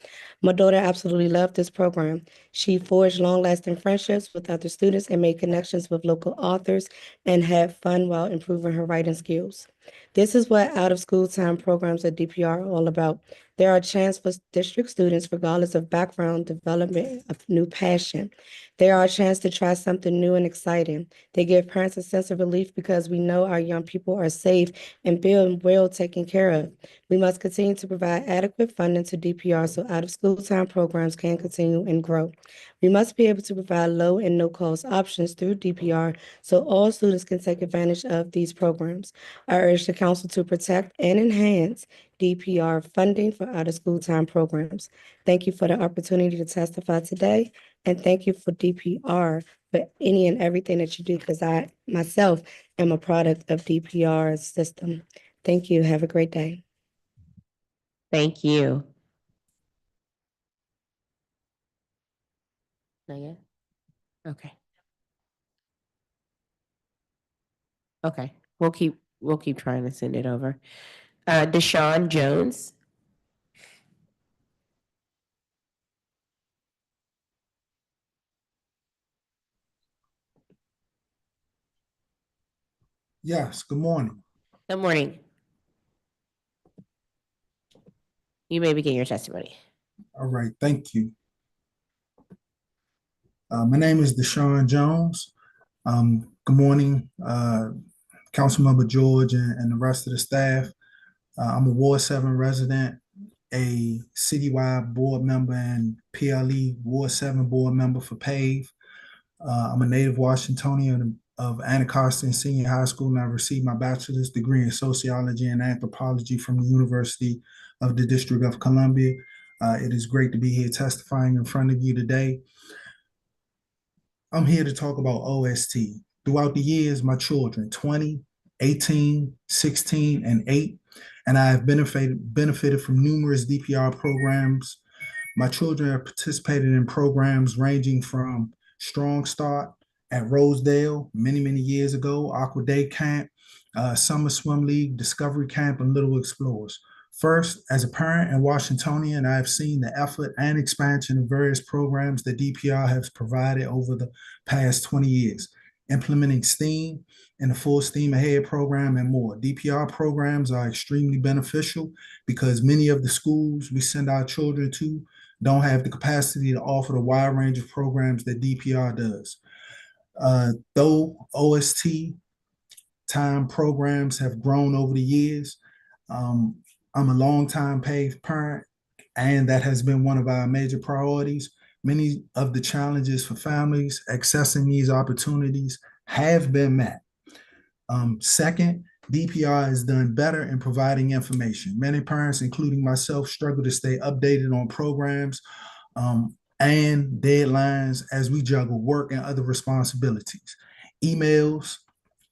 My daughter absolutely loved this program. She forged long-lasting friendships with other students and made connections with local authors and had fun while improving her writing skills. This is what out-of-school time programs at DPR are all about. There are chances for district students, regardless of background, development of new passion. They are a chance to try something new and exciting. They give parents a sense of relief because we know our young people are safe and being well taken care of. We must continue to provide adequate funding to DPR so out-of-school time programs can continue and grow. We must be able to provide low and no-cost options through DPR so all students can take advantage of these programs. I urge the council to protect and enhance DPR funding for out-of-school time programs. Thank you for the opportunity to testify today, and thank you for DPR for any and everything that you do, because I myself am a product of DPR's system. Thank you. Have a great day. Thank you. Not yet? Okay. Okay, we'll keep trying to send it over. Deshaun Jones. Yes, good morning. Good morning. You may begin your testimony. All right, thank you. My name is Deshaun Jones. Good morning, Councilmember George and the rest of the staff. I'm a Ward 7 resident, a citywide board member and PLE Ward 7 board member for PAVE. I'm a native Washingtonian of Anacostia Senior High School, and I received my bachelor's degree in sociology and anthropology from the University of the District of Columbia. It is great to be here testifying in front of you today. I'm here to talk about OST. Throughout the years, my children, 20, 18, 16, and 8, and I have benefited from numerous DPR programs. My children have participated in programs ranging from Strong Start at Rosedale many, many years ago, Aquatic Camp, Summer Swim League, Discovery Camp, and Little Explorers. First, as a parent and Washingtonian, I have seen the effort and expansion of various programs that DPR has provided over the past 20 years, implementing STEAM and the Full Steam Ahead program and more. DPR programs are extremely beneficial because many of the schools we send our children to don't have the capacity to offer the wide range of programs that DPR does. Though OST time programs have grown over the years, I'm a longtime PAVE parent, and that has been one of our major priorities. Many of the challenges for families accessing these opportunities have been met. Second, DPR has done better in providing information. Many parents, including myself, struggle to stay updated on programs and deadlines as we juggle work and other responsibilities. Emails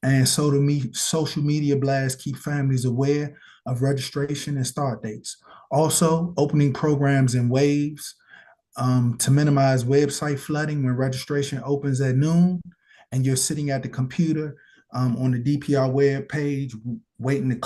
and social media blasts keep families aware of registration and start dates. Also, opening programs in waves to minimize website flooding when registration opens at noon and you're sitting at the computer on the DPR web page, waiting to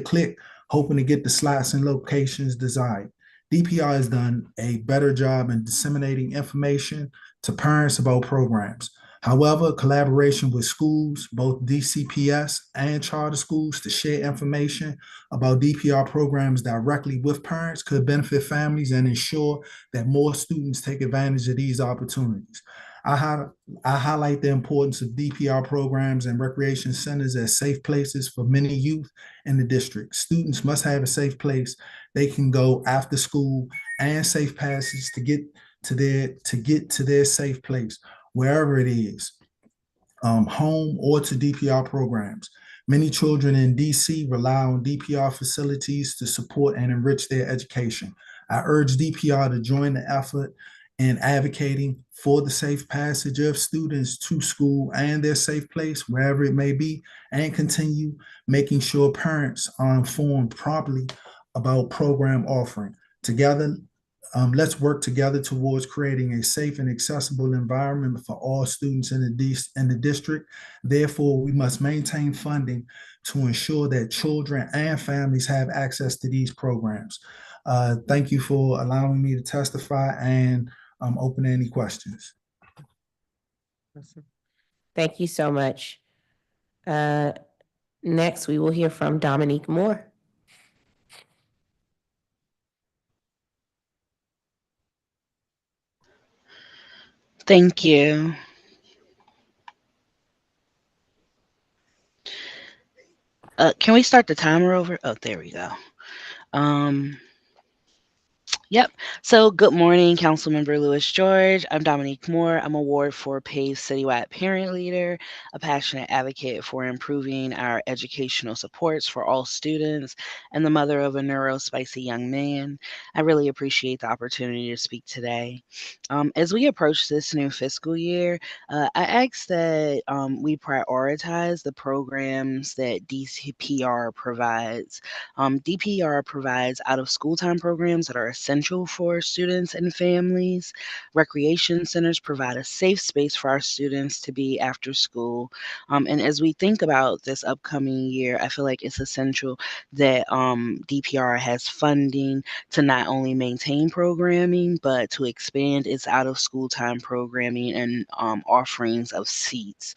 click, hoping to get the slots and locations desired. DPR has done a better job in disseminating information to parents about programs. However, collaboration with schools, both DCPS and charter schools, to share information about DPR programs directly with parents could benefit families and ensure that more students take advantage of these opportunities. I highlight the importance of DPR programs and recreation centers as safe places for many youth in the district. Students must have a safe place they can go after school and safe passages to get to their safe place, wherever it is, home or to DPR programs. Many children in DC rely on DPR facilities to support and enrich their education. I urge DPR to join the effort in advocating for the safe passage of students to school and their safe place, wherever it may be, and continue making sure parents are informed properly about program offering. Together, let's work together towards creating a safe and accessible environment for all students in the district. Therefore, we must maintain funding to ensure that children and families have access to these programs. Thank you for allowing me to testify, and I'm open to any questions. Thank you so much. Next, we will hear from Dominique Moore. Thank you. Can we start the timer over? Oh, there we go. Yep. So good morning, Councilmember Lewis George. I'm Dominique Moore. I'm a Ward 4 PAVE citywide parent leader, a passionate advocate for improving our educational supports for all students, and the mother of a neurospicy young man. I really appreciate the opportunity to speak today. As we approach this new fiscal year, I ask that we prioritize the programs that DPR provides. DPR provides out-of-school time programs that are essential for students and families. Recreation centers provide a safe space for our students to be after school. And as we think about this upcoming year, I feel like it's essential that DPR has funding to not only maintain programming, but to expand its out-of-school time programming and offerings of seats.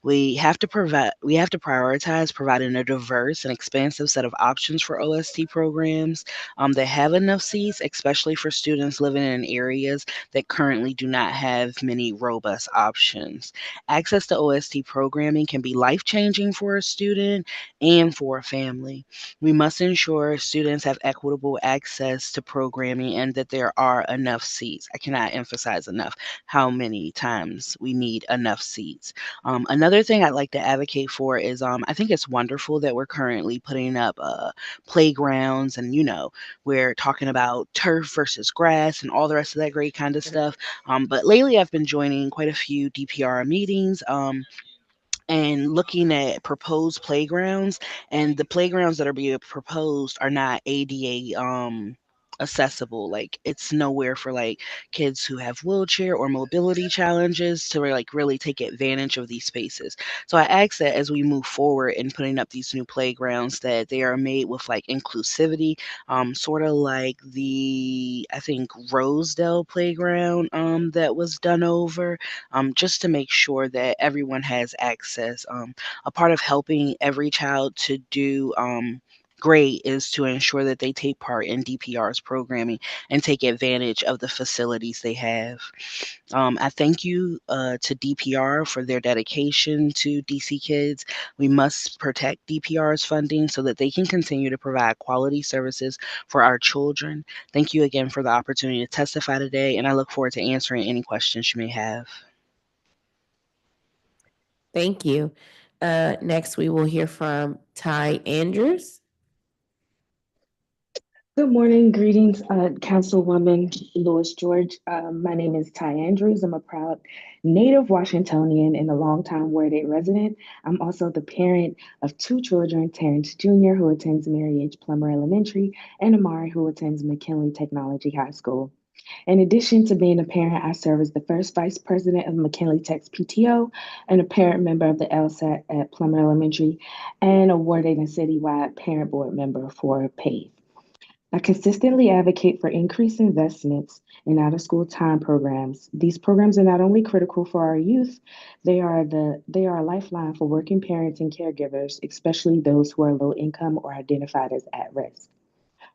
We have to prioritize providing a diverse and expansive set of options for OST programs that have a enough seats, especially for students living in areas that currently do not have many robust options. Access to OST programming can be life-changing for a student and for a family. We must ensure students have equitable access to programming and that there are enough seats. I cannot emphasize enough how many times we need enough seats. Another thing I'd like to advocate for is I think it's wonderful that we're currently putting up playgrounds and, we're talking about turf versus grass and all the rest of that great kind of stuff. But lately I've been joining quite a few DPR meetings. And looking at proposed playgrounds, and the playgrounds that are being proposed are not ADA accessible. Like, it's nowhere for like kids who have wheelchair or mobility challenges to like really take advantage of these spaces. So I ask that as we move forward in putting up these new playgrounds, that they are made with like inclusivity, sort of like the, I think, Rosedale playground that was done over, just to make sure that everyone has access. A part of helping every child to do great is to ensure that they take part in DPR's programming and take advantage of the facilities they have. I thank you to DPR for their dedication to DC kids. We must protect DPR's funding so that they can continue to provide quality services for our children. Thank you again for the opportunity to testify today, and I look forward to answering any questions you may have. Thank you. Next, we will hear from Ty Andrews. Good morning, greetings, Councilwoman Lewis George. My name is Ty Andrews. I'm a proud native Washingtonian and a longtime Ward 8 resident. I'm also the parent of two children, Terrence Jr., who attends Mary H. Plummer Elementary, and Amari, who attends McKinley Technology High School. In addition to being a parent, I serve as the first vice president of McKinley Tech's PTO and a parent member of the LSAT at Plummer Elementary and a Ward 8 and citywide parent board member for PAVE. I consistently advocate for increased investments in out-of-school time programs. These programs are not only critical for our youth, they are a lifeline for working parents and caregivers, especially those who are low income or identified as at risk.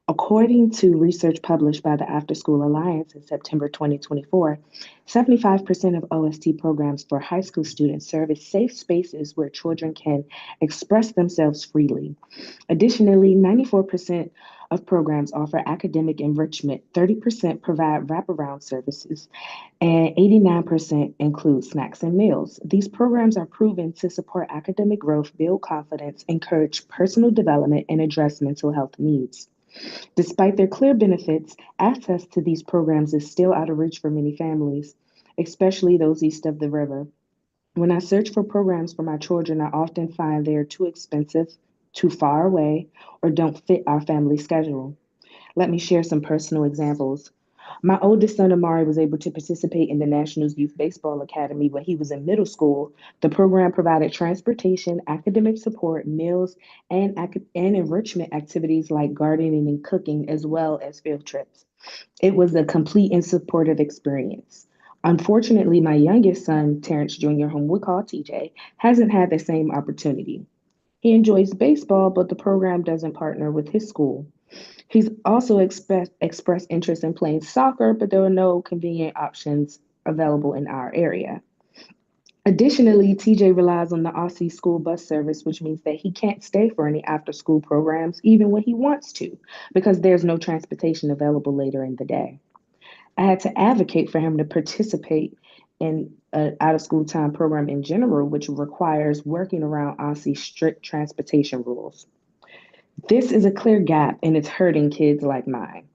According to research published by the After School Alliance in September 2024, 75% of OST programs for high school students serve as safe spaces where children can express themselves freely. Additionally, 94% of programs offer academic enrichment, 30% provide wraparound services, and 89% include snacks and meals. These programs are proven to support academic growth, build confidence, encourage personal development, and address mental health needs. Despite their clear benefits, access to these programs is still out of reach for many families, especially those east of the river. When I search for programs for my children, I often find they are too expensive, too far away, or don't fit our family schedule. Let me share some personal examples. My oldest son, Amari, was able to participate in the Nationals Youth Baseball Academy when he was in middle school. The program provided transportation, academic support, meals, and enrichment activities like gardening and cooking, as well as field trips. It was a complete and supportive experience. Unfortunately, my youngest son, Terrence Jr., whom we call TJ, hasn't had the same opportunity. He enjoys baseball, but the program doesn't partner with his school. He's also expressed interest in playing soccer, but there are no convenient options available in our area. Additionally, TJ relies on the Aussie school bus service, which means that he can't stay for any after school programs, even when he wants to, because there's no transportation available later in the day. I had to advocate for him to participate in an out of school time program in general, which requires working around Aussie's strict transportation rules. This is a clear gap and it's hurting kids like mine.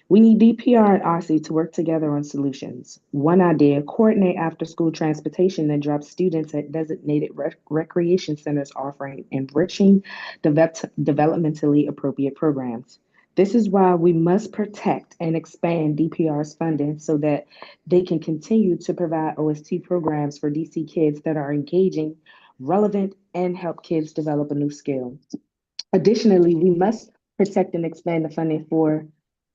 We need DPR and Aussie to work together on solutions. One idea, coordinate after school transportation that drops students at designated recreation centers offering enriching, developmentally appropriate programs. This is why we must protect and expand DPR's funding so that they can continue to provide OST programs for DC kids that are engaging, relevant, and help kids develop a new skill. Additionally, we must protect and expand the funding for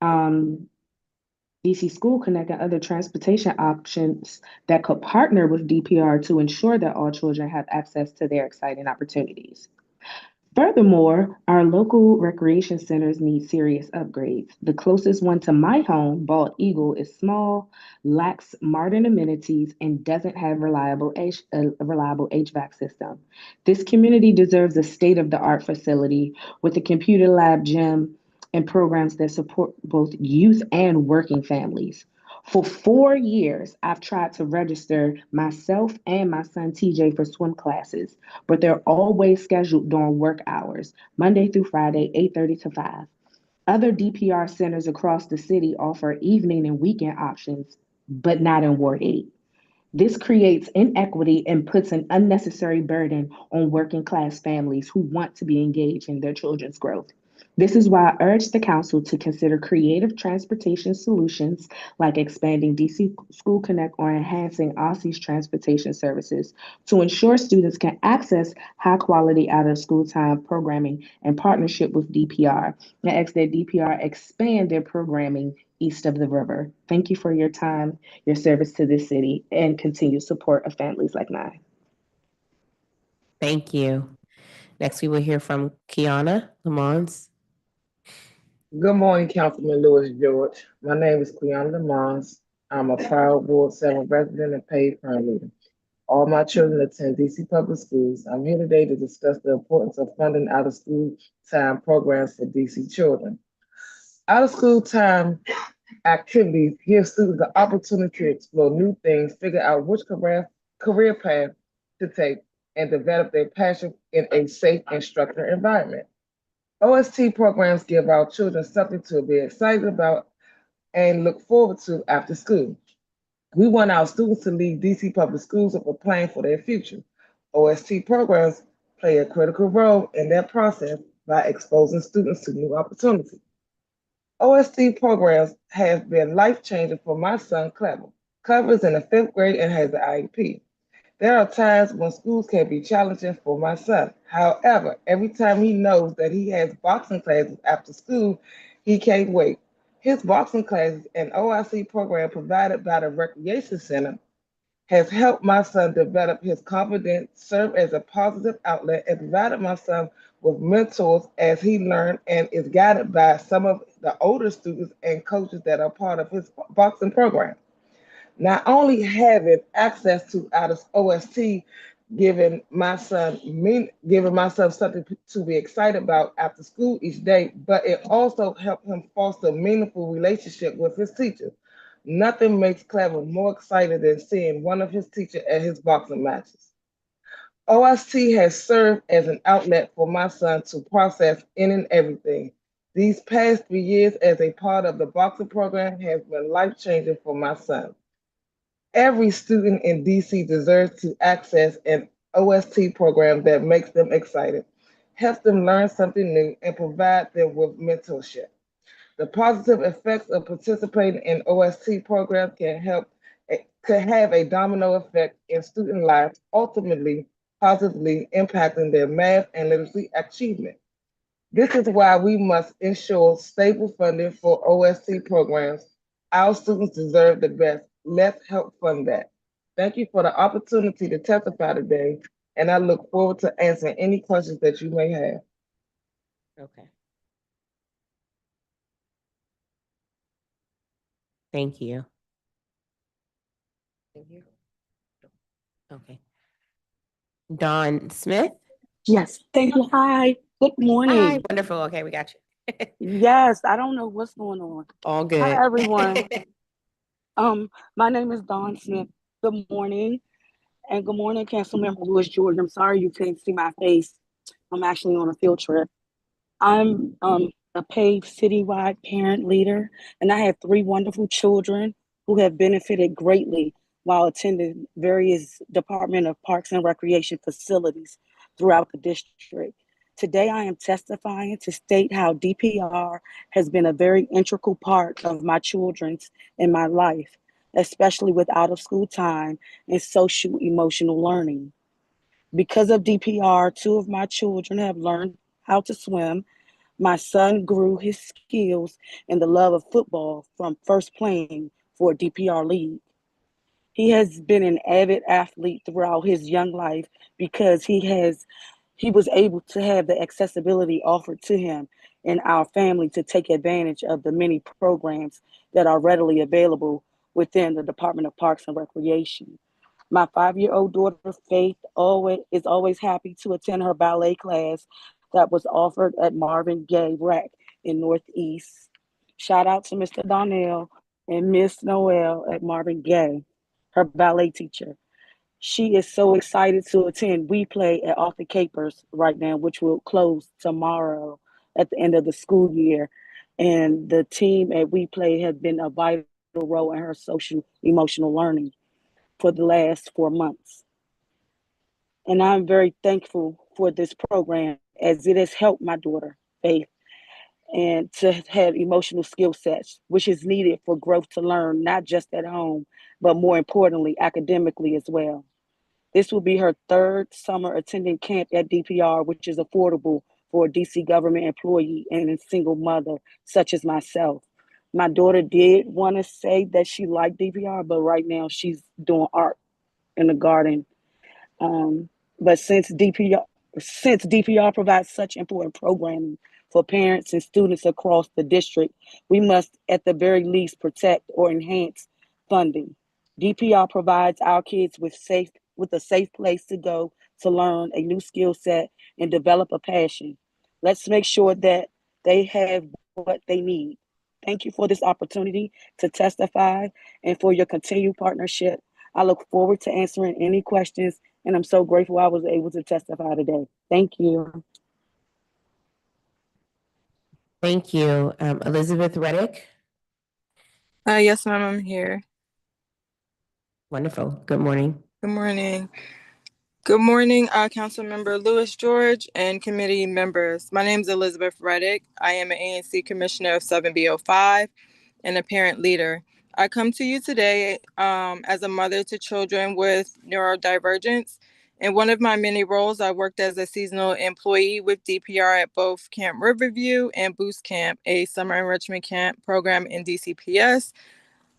DC School Connect and other transportation options that could partner with DPR to ensure that all children have access to their exciting opportunities. Furthermore, our local recreation centers need serious upgrades. The closest one to my home, Bald Eagle, is small, lacks modern amenities, and doesn't have a reliable HVAC system. This community deserves a state-of-the-art facility with a computer lab, gym, and programs that support both youth and working families. For 4 years, I've tried to register myself and my son TJ for swim classes, but they're always scheduled during work hours, Monday through Friday, 8:30 to 5. Other DPR centers across the city offer evening and weekend options, but not in Ward 8. This creates inequity and puts an unnecessary burden on working class families who want to be engaged in their children's growth. This is why I urge the council to consider creative transportation solutions like expanding DC School Connect or enhancing OSSI's transportation services to ensure students can access high quality out of school time programming in partnership with DPR. I ask that DPR expand their programming east of the river. Thank you for your time, your service to this city, and continued support of families like mine. Thank you. Next, we will hear from Kiana Lamons. Good morning, Councilman Lewis George. My name is Cleon Lamons. I'm a proud Ward 7 resident and paid parent leader. All my children attend DC Public Schools. I'm here today to discuss the importance of funding out-of-school time programs for DC children. Out-of-school time activities give students the opportunity to explore new things, figure out which career path to take, and develop their passion in a safe and structured environment. OST programs give our children something to be excited about and look forward to after school. We want our students to leave DC Public Schools with a plan for their future. OST programs play a critical role in that process by exposing students to new opportunities. OST programs have been life-changing for my son, Clever. Clever is in the 5th grade and has an IEP. There are times when schools can be challenging for my son. However, every time he knows that he has boxing classes after school, he can't wait. His boxing classes and OIC program provided by the Recreation Center has helped my son develop his confidence, serve as a positive outlet, and provided my son with mentors as he learned and is guided by some of the older students and coaches that are part of his boxing program. Not only having access to out of OST, giving my son something to be excited about after school each day, but it also helped him foster a meaningful relationship with his teacher. Nothing makes Clever more excited than seeing one of his teachers at his boxing matches. OST has served as an outlet for my son to process any and everything. These past 3 years as a part of the boxing program has been life-changing for my son. Every student in DC deserves to access an OST program that makes them excited, helps them learn something new, and provide them with mentorship. The positive effects of participating in OST programs could have a domino effect in student lives, ultimately positively impacting their math and literacy achievement. This is why we must ensure stable funding for OST programs. Our students deserve the best. Let's help fund that. Thank you for the opportunity to testify today, and I look forward to answering any questions that you may have. Okay. Thank you. Okay. Dawn Smith? Yes, thank you. Hi, good morning. Hi, wonderful. Okay, we got you. Yes, I don't know what's going on. All good. Hi, everyone. My name is Dawn Smith. Good morning, and good morning, Councilmember Lewis George. I'm sorry you can't see my face. I'm actually on a field trip. I'm a paid citywide parent leader, and I have 3 wonderful children who have benefited greatly while attending various Department of Parks and Recreation facilities throughout the district. Today, I am testifying to state how DPR has been a very integral part of my children's and my life, especially with out of school time and social emotional learning. Because of DPR, 2 of my children have learned how to swim. My son grew his skills and the love of football from first playing for a DPR league. He has been an avid athlete throughout his young life because he has he was able to have the accessibility offered to him and our family to take advantage of the many programs that are readily available within the Department of Parks and Recreation. My 5-year-old daughter, Faith, is always happy to attend her ballet class that was offered at Marvin Gaye Rec in Northeast. Shout out to Mr. Donnell and Miss Noel at Marvin Gaye, her ballet teacher. She is so excited to attend We Play at Off the Capers right now, which will close tomorrow at the end of the school year. And the team at We Play has been a vital role in her social emotional learning for the last 4 months. And I'm very thankful for this program as it has helped my daughter, Faith, and to have emotional skill sets, which is needed for growth to learn, not just at home, but more importantly, academically as well. This will be her 3rd summer attending camp at DPR, which is affordable for a DC government employee and a single mother such as myself. My daughter did want to say that she liked DPR, but right now she's doing art in the garden. But since DPR provides such important programming for parents and students across the district, we must at the very least protect or enhance funding. DPR provides our kids with a safe place to go to learn a new skill set and develop a passion. Let's make sure that they have what they need. Thank you for this opportunity to testify and for your continued partnership. I look forward to answering any questions, and I'm so grateful I was able to testify today. Thank you. Thank you. Elizabeth Reddick. Yes, ma'am, I'm here. Wonderful. Good morning. Good morning. Good morning, Councilmember Lewis George and committee members. My name is Elizabeth Reddick. I am an ANC Commissioner of 7B05 and a parent leader. I come to you today as a mother to children with neurodivergence. In one of my many roles, I worked as a seasonal employee with DPR at both Camp Riverview and Boost Camp, a summer enrichment camp program in DCPS.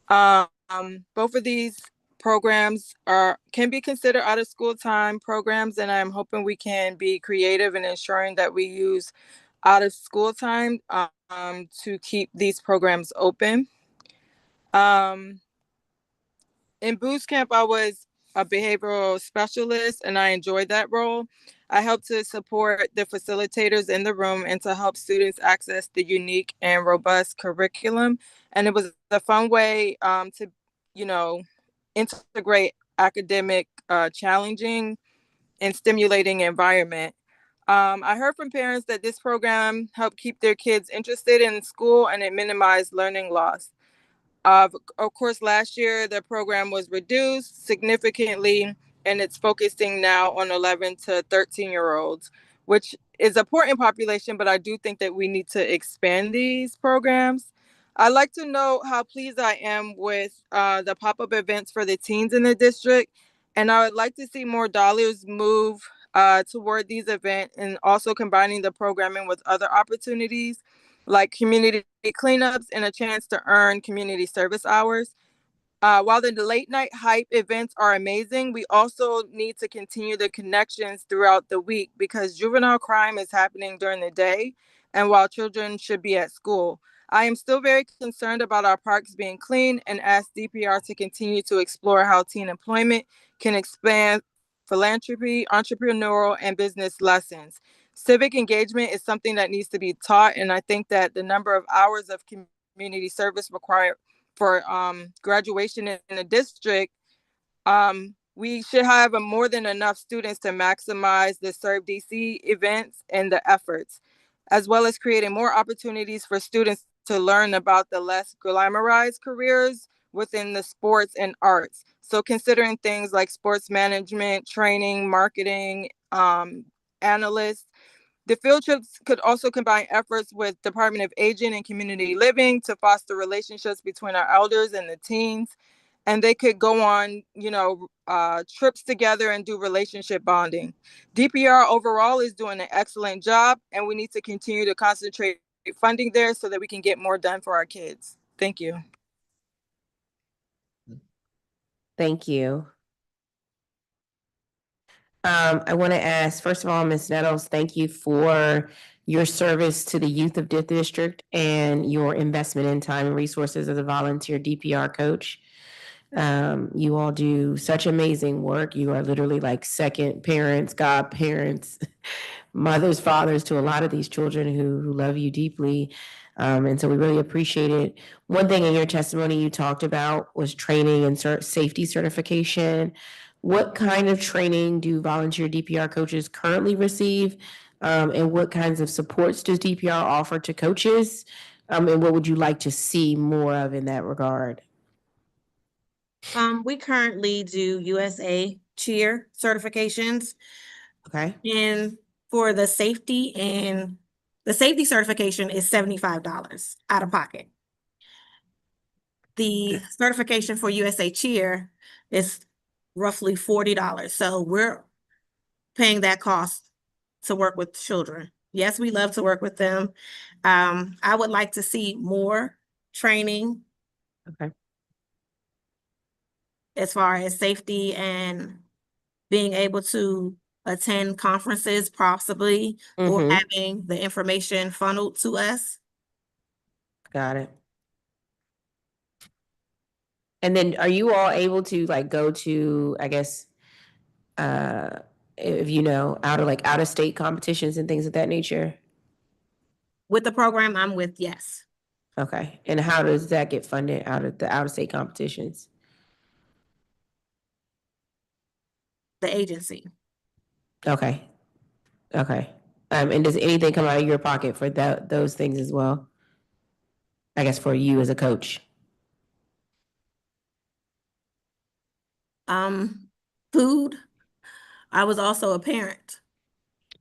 Both of these programs can be considered out of school time programs, and I'm hoping we can be creative in ensuring that we use out of school time to keep these programs open. In Boost Camp, I was a behavioral specialist and I enjoyed that role. I helped to support the facilitators in the room and to help students access the unique and robust curriculum. And it was a fun way to, integrate academic, challenging and stimulating environment. I heard from parents that this program helped keep their kids interested in school and it minimized learning loss. Of course, last year the program was reduced significantly and it's focusing now on 11 to 13-year-olds, which is an important population, but I do think that we need to expand these programs. I'd like to know how pleased I am with the pop-up events for the teens in the district, and I would like to see more dollars move toward these events and also combining the programming with other opportunities like community cleanups and a chance to earn community service hours. While the late night hype events are amazing, we also need to continue the connections throughout the week because juvenile crime is happening during the day and while children should be at school. I am still very concerned about our parks being clean and ask DPR to continue to explore how teen employment can expand philanthropy, entrepreneurial, and business lessons. Civic engagement is something that needs to be taught, and I think that the number of hours of community service required for graduation in the district, we should have more than enough students to maximize the Serve DC events and the efforts, as well as creating more opportunities for students to learn about the less glamorized careers within the sports and arts. So considering things like sports management, training, marketing, analysts. The field trips could also combine efforts with Department of Aging and Community Living to foster relationships between our elders and the teens. And they could go on, trips together and do relationship bonding. DPR overall is doing an excellent job, and we need to continue to concentrate funding there so that we can get more done for our kids. Thank you. Thank you. I want to ask, first of all, Ms. Nettles, thank you for your service to the youth of the district and your investment in time and resources as a volunteer DPR coach. You all do such amazing work. You are literally like second parents, godparents, mothers, fathers to a lot of these children who love you deeply. And so we really appreciate it. One thing in your testimony you talked about was training and safety certification. What kind of training do volunteer DPR coaches currently receive? And what kinds of supports does DPR offer to coaches? And what would you like to see more of in that regard? We currently do USA cheer certifications. Okay. And for the safety certification is $75 out of pocket. The certification for USA Cheer is roughly $40. So we're paying that cost to work with children. Yes, we love to work with them. I would like to see more training. Okay. As far as safety and being able to attend conferences possibly, or having the information funneled to us. Got it. And then are you all able to like go to, I guess, if you know, out of state competitions and things of that nature? With the program I'm with, yes. Okay. And how does that get funded out of state competitions? The agency. Okay. Okay. And does anything come out of your pocket for those things as well? I guess for you as a coach. Food. I was also a parent.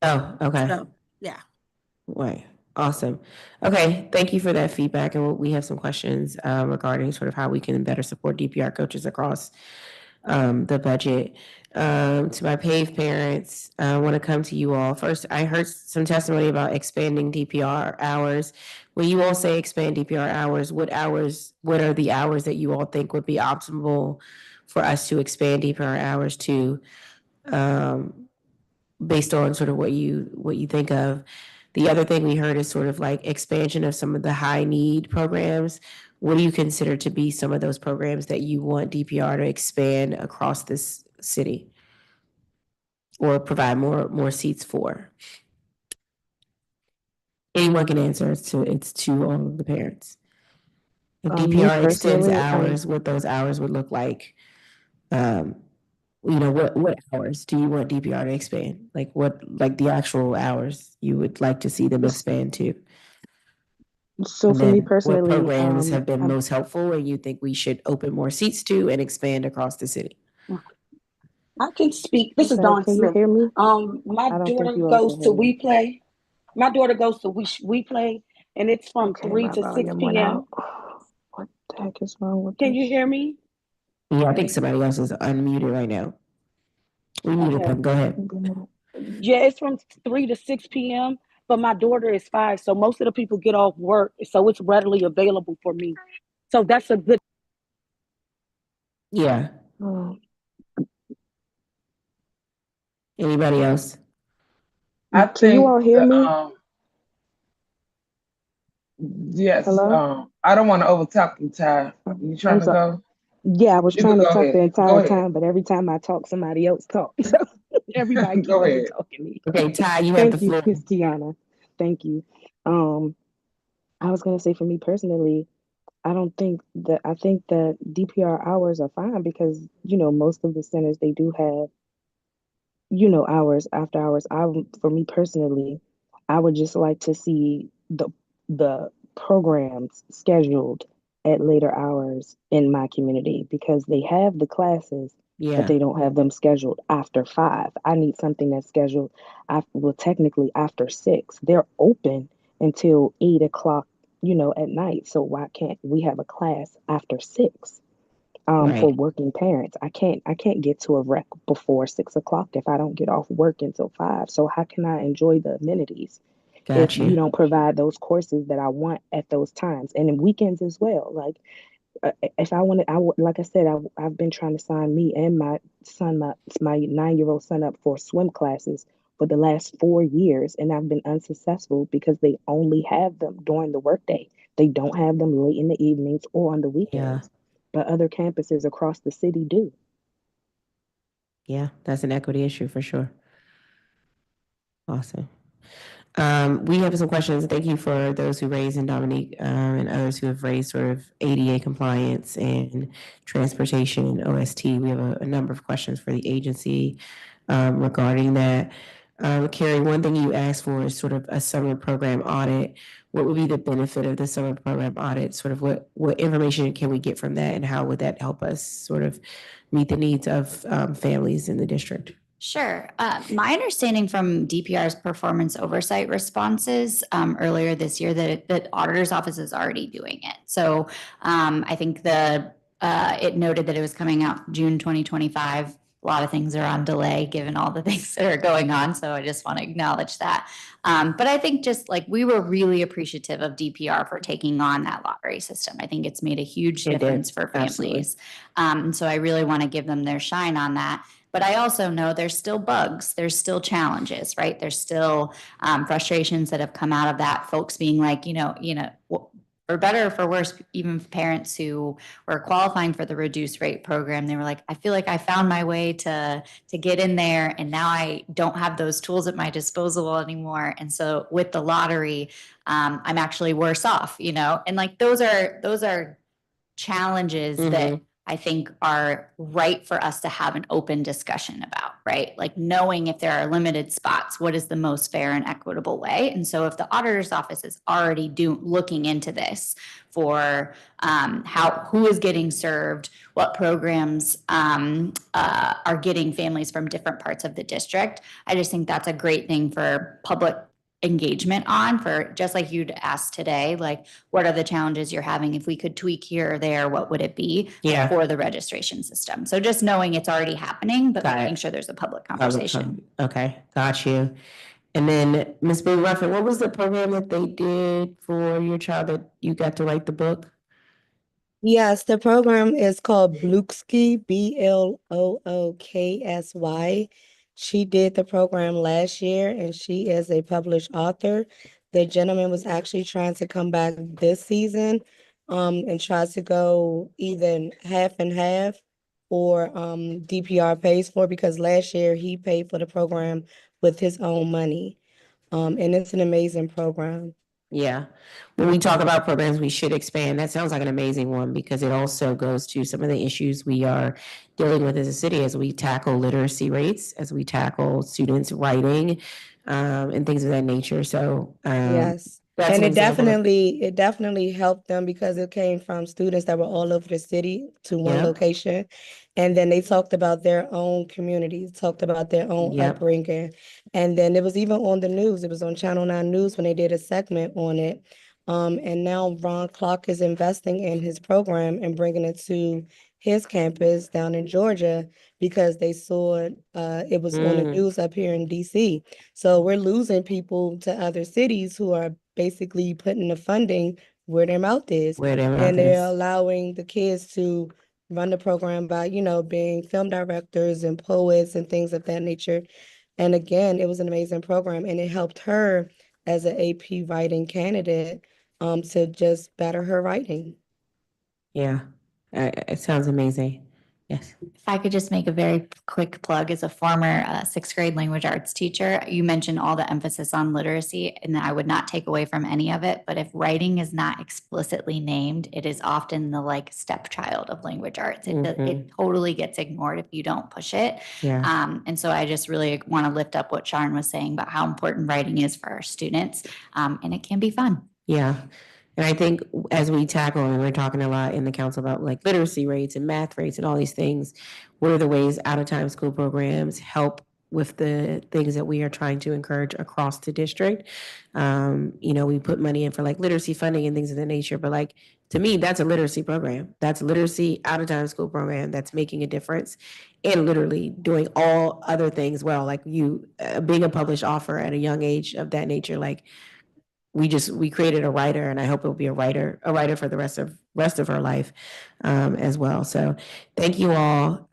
Oh, okay. So, yeah. Right. Awesome. Okay. Thank you for that feedback. And we have some questions regarding sort of how we can better support DPR coaches across the budget. To my PAVE parents, I want to come to you all. First, I heard some testimony about expanding DPR hours. When you all say expand DPR hours, what are the hours that you all think would be optimal for us to expand DPR hours to, based on sort of what you think of? The other thing we heard is sort of like expansion of some of the high need programs. What do you consider to be some of those programs that you want DPR to expand across this city or provide more seats for? Anyone can answer. It's to all of the parents. If Me DPR extends personally, hours, what those hours would look like. What hours do you want DPR to expand? Like the actual hours you would like to see them expand to? so And for me then what personally, programs have been most helpful and you think we should open more seats to and expand across the city? I can speak. This is sorry, Dawn can you Smith. hear me? My I don't think daughter you all goes can to hear me. We Play. My daughter goes to We Play, and it's from Okay, 3 my to 6 volume went p.m. out. What the heck is wrong with Can this? you hear me? Yeah, I think somebody else is unmuted right now. We muted Okay. them. Go ahead. Yeah, it's from 3 to 6 p.m., but my daughter is 5, so most of the people get off work, so it's readily available for me. So that's a good. Yeah. Oh. Anybody else? Can you all hear me? Yes. Hello? I don't want to overtalk you, Ty. You trying to go? Yeah, I was You can trying to go talk ahead. the Go entire ahead. time, but every time I talk, somebody else talks. So everybody keep Go over ahead. talking me. Okay, Ty, you have the Thank you, floor. Miss Tiana. Thank you. I was gonna say for me personally, I think that DPR hours are fine because, most of the centers they do have, hours after hours. For me personally, I would just like to see the programs scheduled at later hours in my community because they have the classes, but Yeah. they don't have them scheduled after 5. I need something that's scheduled technically after 6. They're open until 8 o'clock, at night. So why can't we have a class after 6? For Right. working parents. I can't get to a rec before 6 o'clock if I don't get off work until 5. So how can I enjoy the amenities if you Gotcha. don't provide those courses that I want at those times and in weekends as well? Like if I wanted, I would, like I said, I've been trying to sign me and my son, my 9-year-old son up for swim classes for the last 4 years, and I've been unsuccessful because they only have them during the workday. They don't have them late in the evenings or on the weekends. But other campuses across the city do. Yeah, that's an equity issue for sure. Awesome. We have some questions. Thank you for those who raised, and Dominique, and others who have raised sort of ADA compliance and transportation and OST. We have a number of questions for the agency regarding that. Carrie, one thing you asked for is sort of a summer program audit. What would be the benefit of the summer program audit? Sort of what information can we get from that, and how would that help us sort of meet the needs of families in the district? Sure. My understanding from DPR's performance oversight responses earlier this year that auditor's office is already doing it. So I think it noted that it was coming out June 2025. A lot of things are on delay given all the things that are going on. So I just want to acknowledge that. But I think just like we were really appreciative of DPR for taking on that lottery system. I think it's made a huge difference for families. So I really want to give them their shine on that. But I also know there's still bugs, there's still challenges, right? There's still frustrations that have come out of that. Folks being like, for better or for worse, even parents who were qualifying for the reduced rate program, they were like, I feel like I found my way to get in there, and now I don't have those tools at my disposal anymore. And so with the lottery, I'm actually worse off, and like those are challenges that I think are right for us to have an open discussion about, right? Like knowing if there are limited spots, what is the most fair and equitable way? And so if the auditor's office is already looking into this for who is getting served, what programs are getting families from different parts of the district, I just think that's a great thing for public engagement on, for just like you'd asked today, like what are the challenges you're having? If we could tweak here or there, what would it be for the registration system? So just knowing it's already happening, but making sure there's a public conversation. Okay, got you. And then Ms. Boo Ruffin, what was the program that they did for your child that you got to write the book? Yes, the program is called Blooksky, Blooksy. She did the program last year, and she is a published author. The gentleman was actually trying to come back this season and try to go either half and half or DPR pays for, because last year he paid for the program with his own money. And it's an amazing program. Yeah. When we talk about programs, we should expand. That sounds like an amazing one, because it also goes to some of the issues we are dealing with as a city as we tackle literacy rates, as we tackle students writing, and things of that nature. So yes. And it definitely helped them, because it came from students that were all over the city to one location. And then they talked about their own communities, talked about their own upbringing. And then it was even on the news. It was on Channel 9 News when they did a segment on it. And now Ron Clark is investing in his program and bringing it to his campus down in Georgia, because they saw it was on the news up here in DC. So we're losing people to other cities who are basically putting the funding where their mouth is. And they're allowing the kids to run the program by, being film directors and poets and things of that nature. And again, it was an amazing program, and it helped her as an AP writing candidate to just better her writing. Yeah, it sounds amazing. Yes. If I could just make a very quick plug, as a former sixth grade language arts teacher, you mentioned all the emphasis on literacy, and I would not take away from any of it. But if writing is not explicitly named, it is often the stepchild of language arts. It totally gets ignored if you don't push it. Yeah. And so I just really want to lift up what Sharon was saying about how important writing is for our students, and it can be fun. Yeah. And I think as we tackle, and we're talking a lot in the council about literacy rates and math rates and all these things, what are the ways out-of-time school programs help with the things that we are trying to encourage across the district? We put money in for literacy funding and things of that nature, but to me, that's a literacy program. That's literacy out-of-time school program that's making a difference and literally doing all other things well, being a published author at a young age of that nature, we created a writer, and I hope it'll be a writer for the rest of her life as well. So thank you all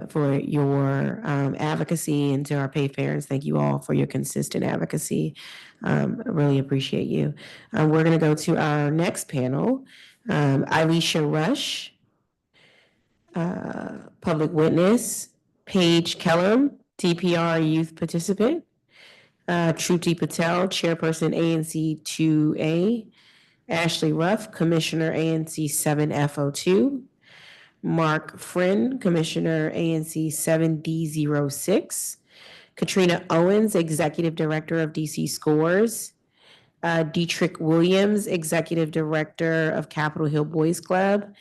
for your advocacy, and to our paid parents, thank you all for your consistent advocacy. I really appreciate you. We're going to go to our next panel. Alicia Rush, public witness, Paige Kellum, DPR youth participant, Shruti Patel, Chairperson ANC 2A, Ashley Ruff, Commissioner ANC 7F02, Mark Friend, Commissioner ANC 7D06, Katrina Owens, Executive Director of DC Scores, Dietrich Williams, Executive Director of Capitol Hill Boys Club,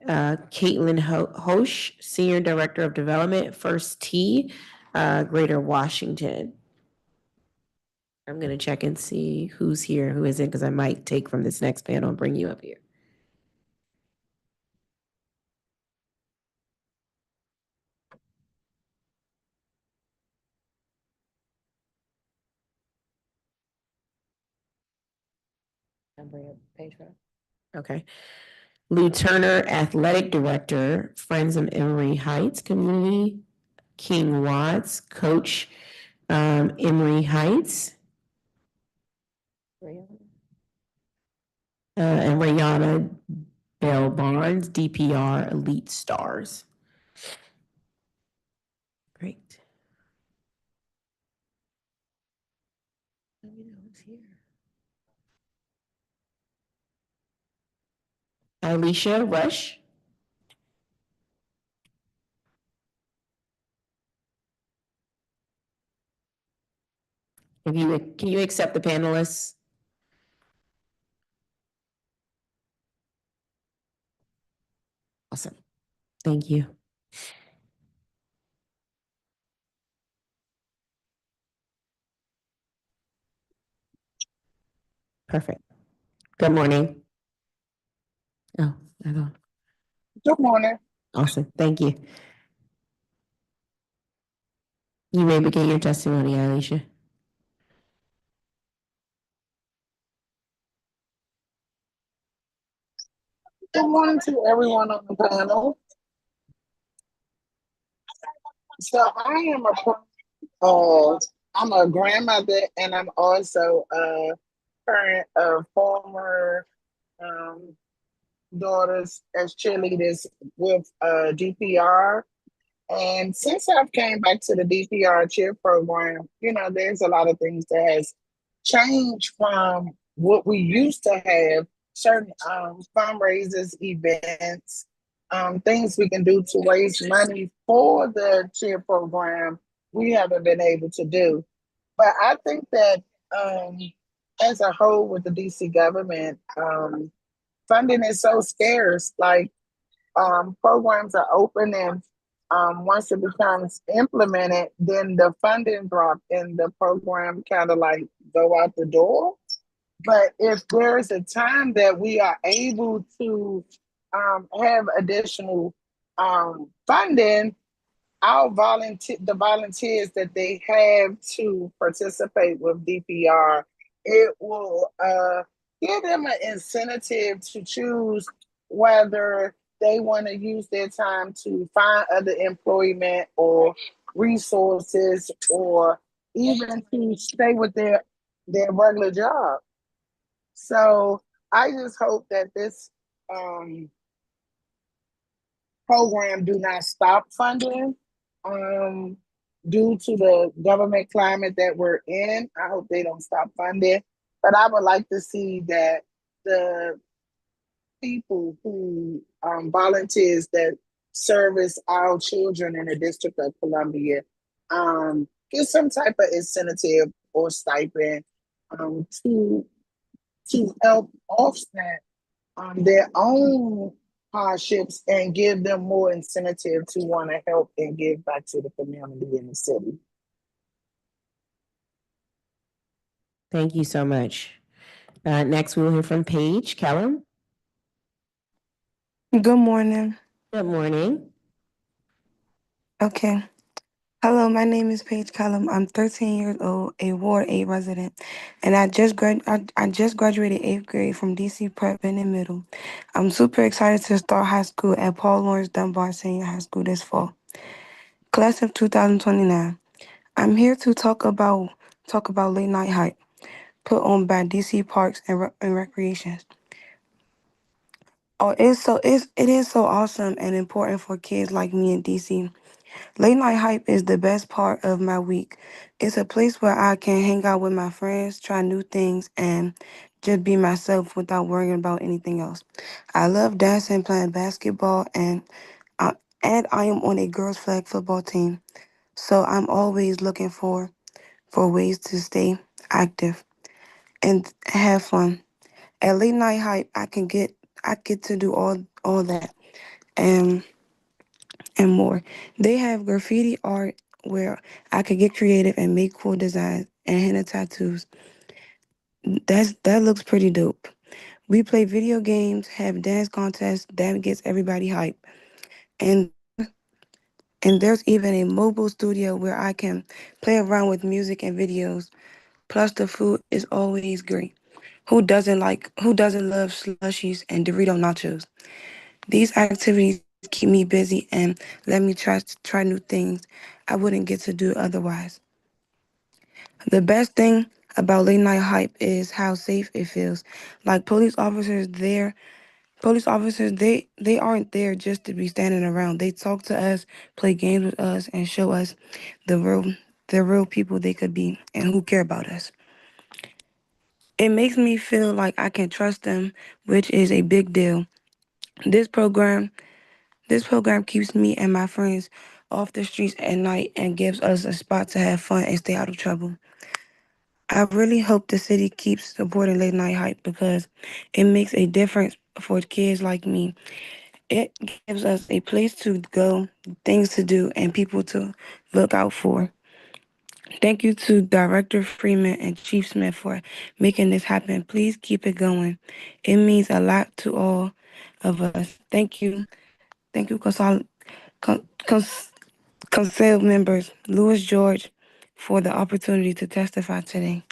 Caitlin Hosch, Senior Director of Development, First T, Greater Washington. I'm going to check and see who's here, who isn't, because I might take from this next panel and bring you up here. Okay. Lou Turner, Athletic Director, Friends of Emory Heights Community. King Watts, Coach, Emory Heights. And Rayana Bell Barnes, DPR Elite Stars. Great. Let me know who's here. Alicia Rush. Can you accept the panelists? Awesome. Thank you. Perfect. Good morning. Oh, I don't. Good morning. Awesome. Thank you. You may begin your testimony, Alicia. Good morning to everyone on the panel. So I'm a grandmother, and I'm also a parent of former daughters as cheerleaders with DPR. And since I've came back to the DPR cheer program, there's a lot of things that has changed from what we used to have, certain fundraisers, events, things we can do to raise money for the cheer program we haven't been able to do. But I think that as a whole with the DC government, funding is so scarce. Like programs are open, and once it becomes implemented, then the funding drop and the program kind of like go out the door. But if there's a time that we are able to have additional funding, the volunteers that they have to participate with DPR, it will give them an incentive to choose whether they want to use their time to find other employment or resources, or even to stay with their regular job. So I just hope that this program do not stop funding due to the government climate that we're in. I hope they don't stop funding, but I would like to see that the people who volunteers that service our children in the District of Columbia get some type of incentive or stipend to help offset their own hardships and give them more incentive to want to help and give back to the community in the city. Thank you so much. Next, we will hear from Paige Kellum. Good morning. Good morning. Okay. Hello, my name is Paige Cullum. I'm 13 years old, a Ward 8 resident, and I just graduated 8th grade from DC Prep Benton Middle. I'm super excited to start high school at Paul Lawrence Dunbar Senior High School this fall. Class of 2029. I'm here to talk about late night hype put on by DC Parks and Recreations. It is so awesome and important for kids like me in DC. Late night hype is the best part of my week. It's a place where I can hang out with my friends, try new things, and just be myself without worrying about anything else. I love dancing, playing basketball, uh, and I am on a girls' flag football team. So I'm always looking for ways to stay active and have fun. At late night hype, I get to do all that and and more. They have graffiti art where I could get creative and make cool designs and henna tattoos. That looks pretty dope. We play video games, have dance contests that gets everybody hype. And and there's even a mobile studio where I can play around with music and videos. Plus the food is always great. Who doesn't love slushies and Dorito nachos? These activities keep me busy and let me try new things I wouldn't get to do otherwise. The best thing about late night hype is how safe it feels. Like police officers they aren't there just to be standing around. They talk to us, play games with us, and show us the real the real people they could be and who care about us. It makes me feel like I can trust them, which is a big deal. This program This program keeps me and my friends off the streets at night and gives us a spot to have fun and stay out of trouble. I really hope the city keeps supporting late night hype because it makes a difference for kids like me. It gives us a place to go, things to do, and people to look out for. Thank you to Director Freeman and Chief Smith for making this happen. Please keep it going. It means a lot to all of us. Thank you. Thank you, Con- Cons- Council members Lewis George for the opportunity to testify today.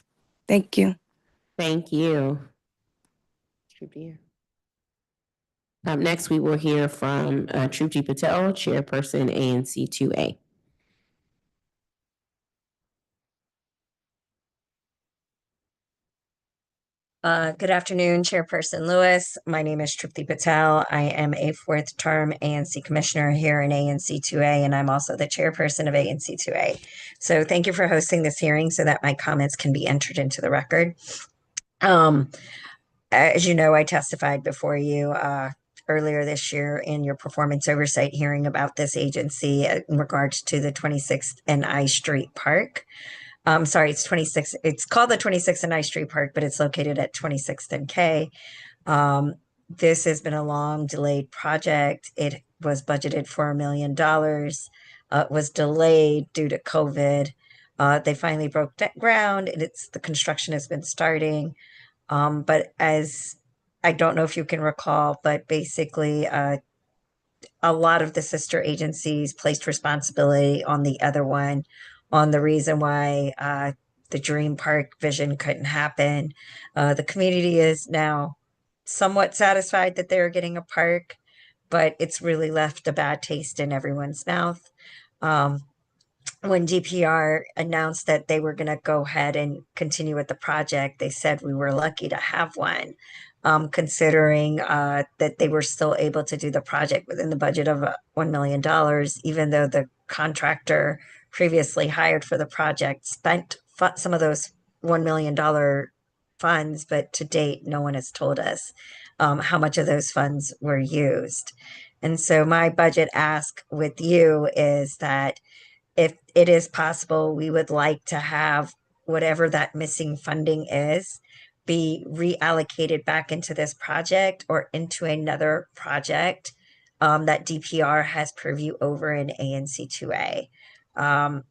Thank you. Thank you. Next, we will hear from Trupti Patel, Chairperson ANC 2A. Good afternoon, Chairperson Lewis. My name is Trupti Patel. I am a fourth term ANC Commissioner here in ANC 2A, and I'm also the Chairperson of ANC 2A. So thank you for hosting this hearing so that my comments can be entered into the record. As you know, I testified before you earlier this year in your performance oversight hearing about this agency in regards to the 26th and I Street Park. Sorry, it's 26. It's called the 26th and I Street Park, but it's located at 26th and K. This has been a long delayed project. It was budgeted for $1 million. It was delayed due to COVID. They finally broke ground, and the construction has been starting. But as I don't know if you can recall, but basically, a lot of the sister agencies placed responsibility on the other one on the reason why the Dream Park vision couldn't happen. The community is now somewhat satisfied that they're getting a park, but it's really left a bad taste in everyone's mouth. When DPR announced that they were going to go ahead and continue with the project, they said we were lucky to have one, considering that they were still able to do the project within the budget of $1 million, even though the contractor previously hired for the project spent some of those $1 million funds, but to date, no one has told us how much of those funds were used. And so my budget ask with you is that if it is possible, we would like to have whatever that missing funding is be reallocated back into this project or into another project that DPR has purview over in ANC 2A. I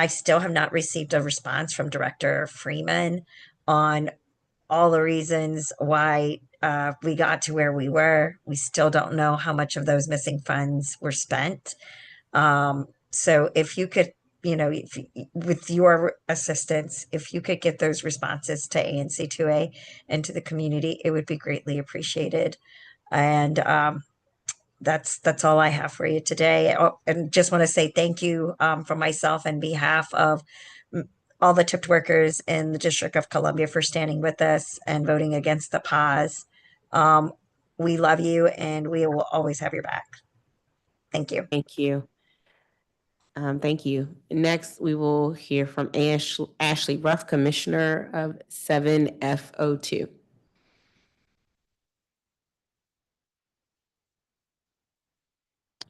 still have not received a response from Director Freeman on all the reasons why we got to where we were. We still don't know how much of those missing funds were spent. So if you could, with your assistance, if you could get those responses to ANC2A and to the community, it would be greatly appreciated. And that's all I have for you today. Oh, and just want to say thank you for myself and behalf of all the tipped workers in the District of Columbia for standing with us and voting against the pause. We love you and we will always have your back. Thank you. Thank you. Thank you. Next, we will hear from Ashley Ruff, Commissioner of 7F02.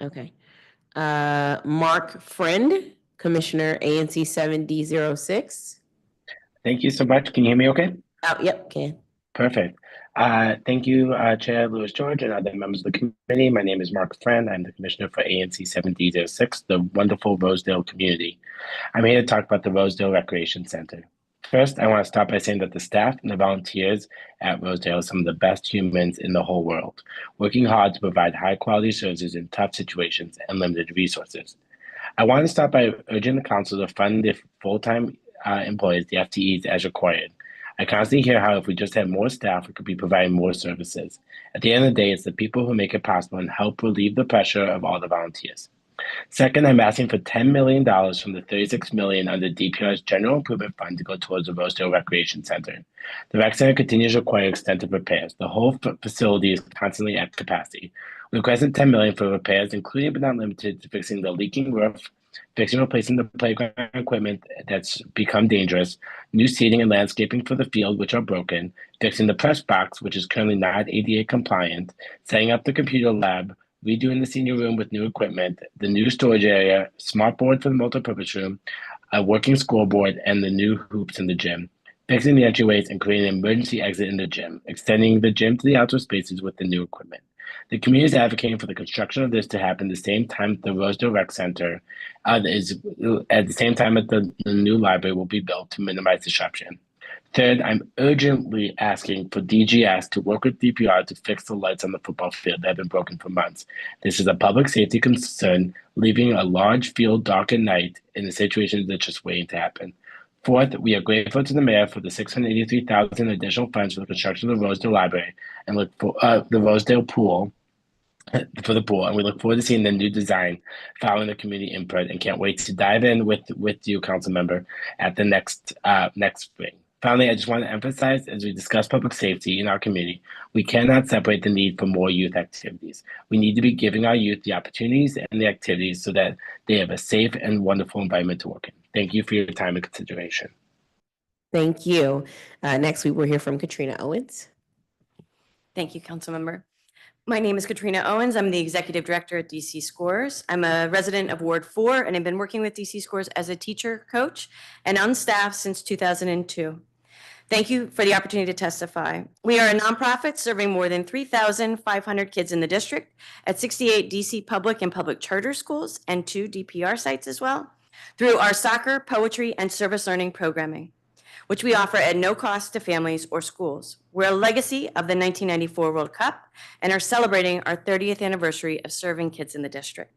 Okay. Mark Friend, Commissioner ANC 7D06. Thank you so much. Can you hear me okay? Oh, yep, can. Perfect. Thank you, Chair Lewis George and other members of the committee. My name is Mark Friend. I'm the Commissioner for ANC 7D06, the wonderful Rosedale community. I'm here to talk about the Rosedale Recreation Center. First, I want to start by saying that the staff and the volunteers at Rosedale are some of the best humans in the whole world, working hard to provide high-quality services in tough situations and limited resources. I want to start by urging the council to fund the full-time employees, the FTEs, as required. I constantly hear how if we just had more staff, we could be providing more services. At the end of the day, it's the people who make it possible and help relieve the pressure of all the volunteers. Second, I'm asking for $10 million from the $36 million under DPR's General Improvement Fund to go towards the Rosedale Recreation Center. The rec center continues to require extensive repairs. The whole facility is constantly at capacity. We requested $10 million for repairs, including but not limited to fixing the leaking roof, fixing and replacing the playground equipment that's become dangerous, new seating and landscaping for the field, which are broken, fixing the press box, which is currently not ADA compliant, setting up the computer lab, redoing the senior room with new equipment, the new storage area, smart board for the multipurpose room, a working scoreboard, and the new hoops in the gym, fixing the entryways and creating an emergency exit in the gym, extending the gym to the outdoor spaces with the new equipment. The community is advocating for the construction of this to happen the same time the Rosedale Rec Center is at the same time that the new library will be built to minimize disruption. Third, I'm urgently asking for DGS to work with DPR to fix the lights on the football field that have been broken for months. This is a public safety concern, leaving a large field dark at night in a situation that's just waiting to happen. Fourth, we are grateful to the mayor for the $683,000 additional funds for the construction of the Rosedale Library and look for the Rosedale pool. For the pool, and we look forward to seeing the new design following the community input, and can't wait to dive in with you, council member, at the next spring. Finally, I just want to emphasize, as we discuss public safety in our community, we cannot separate the need for more youth activities. We need to be giving our youth the opportunities and the activities so that they have a safe and wonderful environment to work in. Thank you for your time and consideration. Thank you. Next, we will hear from Katrina Owens. Thank you, council member. My name is Katrina Owens. I'm the executive director at DC Scores. I'm a resident of Ward 4, and I've been working with DC Scores as a teacher, coach, and on staff since 2002. Thank you for the opportunity to testify. We are a nonprofit serving more than 3,500 kids in the district at 68 DC public and public charter schools and 2 DPR sites as well, through our soccer, poetry, and service learning programming, which we offer at no cost to families or schools. We're a legacy of the 1994 World Cup and are celebrating our 30th anniversary of serving kids in the district.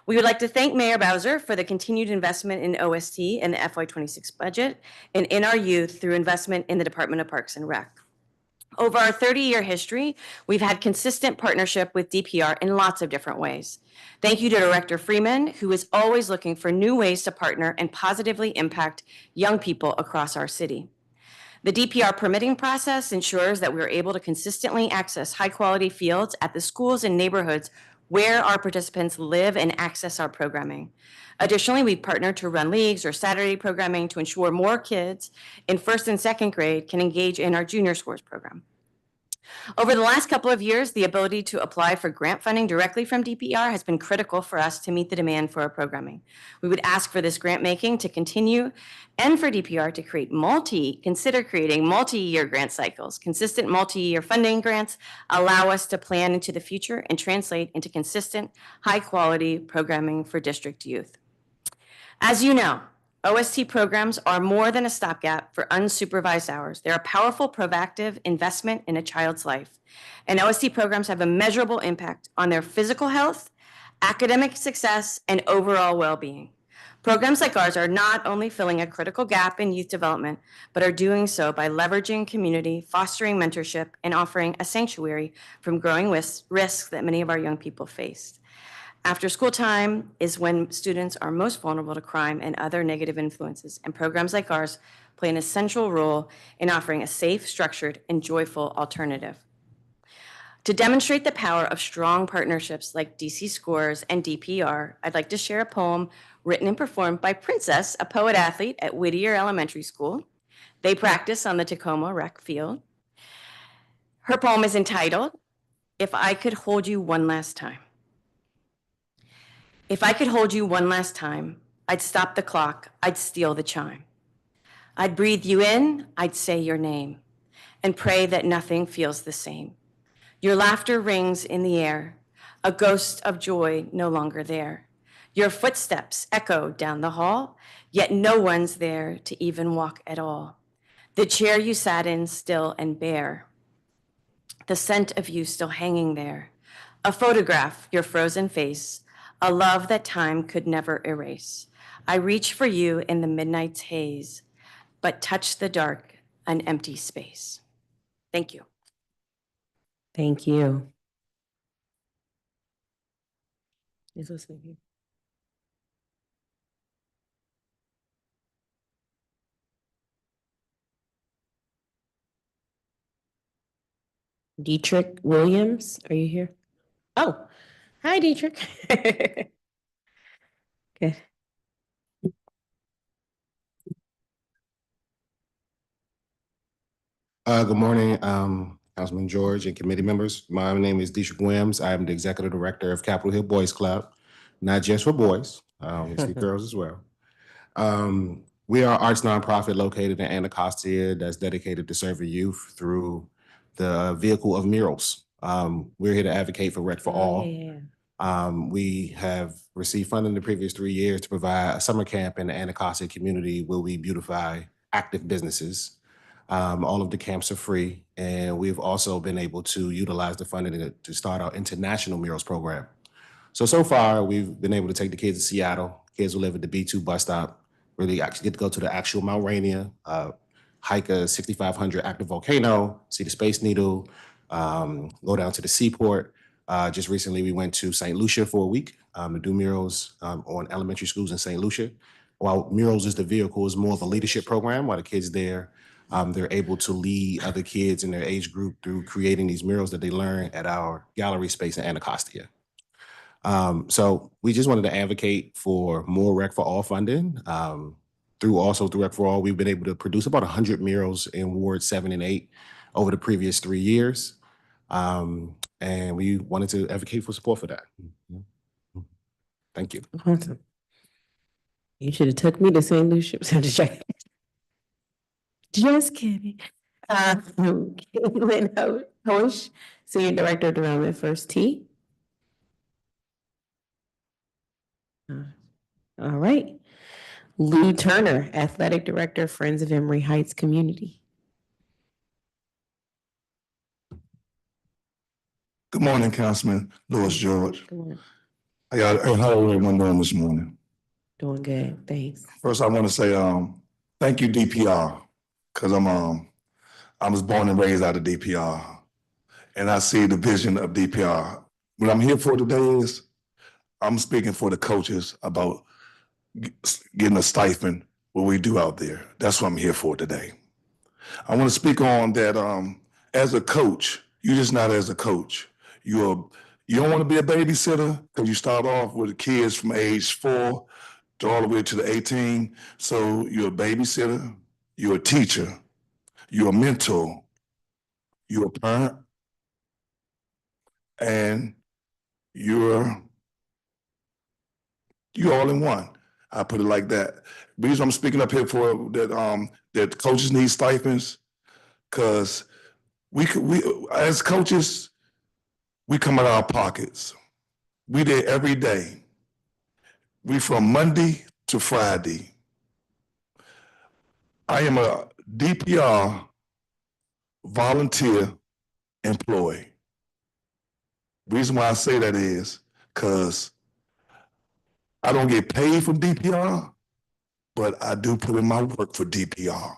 We would like to thank Mayor Bowser for the continued investment in OST and the FY26 budget and in our youth through investment in the Department of Parks and Rec. Over our 30-year history, we've had consistent partnership with DPR in lots of different ways. Thank you to Director Freeman, who is always looking for new ways to partner and positively impact young people across our city. The DPR permitting process ensures that we're able to consistently access high-quality fields at the schools and neighborhoods where our participants live and access our programming. Additionally, we partner to run leagues or Saturday programming to ensure more kids in 1st and 2nd grade can engage in our Junior Scores program. Over the last couple of years, the ability to apply for grant funding directly from DPR has been critical for us to meet the demand for our programming. We would ask for this grant making to continue and for DPR to consider creating multi-year grant cycles. Consistent multi-year funding grants allow us to plan into the future and translate into consistent, high-quality programming for district youth. As you know, OST programs are more than a stopgap for unsupervised hours. They're a powerful, proactive investment in a child's life. And OST programs have a measurable impact on their physical health, academic success, and overall well-being. Programs like ours are not only filling a critical gap in youth development, but are doing so by leveraging community, fostering mentorship, and offering a sanctuary from growing risks that many of our young people face. After school time is when students are most vulnerable to crime and other negative influences, and programs like ours play an essential role in offering a safe, structured, and joyful alternative. To demonstrate the power of strong partnerships like DC Scores and DPR, I'd like to share a poem written and performed by Princess, a poet athlete at Whittier Elementary School. They practice on the Tacoma rec field. Her poem is entitled, If I Could Hold You One Last Time. If I could hold you one last time, I'd stop the clock, I'd steal the chime. I'd breathe you in, I'd say your name, and pray that nothing feels the same. Your laughter rings in the air, a ghost of joy no longer there. Your footsteps echo down the hall, yet no one's there to even walk at all. The chair you sat in still and bare, the scent of you still hanging there. A photograph, your frozen face, a love that time could never erase. I reach for you in the midnight's haze, but touch the dark, an empty space. Thank you. Thank you. Is listening here. Dietrich Williams, are you here? Oh, hi, Dietrich. Good. Good morning, Councilman George and committee members. My name is Dietrich Williams. I am the executive director of Capitol Hill Boys Club, not just for boys, we see girls as well. We are an arts nonprofit located in Anacostia that's dedicated to serving youth through the vehicle of murals. We're here to advocate for Rec for All. We have received funding the previous 3 years to provide a summer camp in the Anacostia community where we beautify active businesses. All of the camps are free, and we've also been able to utilize the funding to start our international murals program. So far, we've been able to take the kids to Seattle. Kids will live at the B2 bus stop, really actually get to go to the actual Mount Rainier, hike a 6,500 active volcano, see the Space Needle, go down to the seaport. Just recently, we went to St. Lucia for a week to do murals on elementary schools in St. Lucia. While murals is the vehicle, is more of a leadership program. While the kids there, they're able to lead other kids in their age group through creating these murals that they learn at our gallery space in Anacostia. So we just wanted to advocate for more Rec for All funding. Through Rec for All, we've been able to produce about 100 murals in Ward 7 and 8 over the previous 3 years. And we wanted to advocate for support for that. Thank you. Awesome. You should have took me to St. Lucia. Just kidding. Caitlin Hoish, Senior Director of Development, First T. All right. Lou Turner, Athletic Director, Friends of Emory Heights Community. Good morning, Councilman Lewis George. Good morning. How everyone doing this morning? Doing good, thanks. First, I want to say thank you, DPR, because I was born and raised out of DPR, and I see the vision of DPR. What I'm here for today is I'm speaking for the coaches about getting a stipend, what we do out there. That's what I'm here for today. I want to speak on that as a coach, you're just not as a coach. You don't want to be a babysitter because you start off with the kids from age 4 to all the way to the 18. So you're a babysitter, you're a teacher, you're a mentor, you're a parent, and you're all in one. I put it like that. The reason I'm speaking up here for that coaches need stipends, because we as coaches, we come out of our pockets. We there every day. We from Monday to Friday. I am a DPR volunteer employee. The reason why I say that is because I don't get paid from DPR, but I do put in my work for DPR.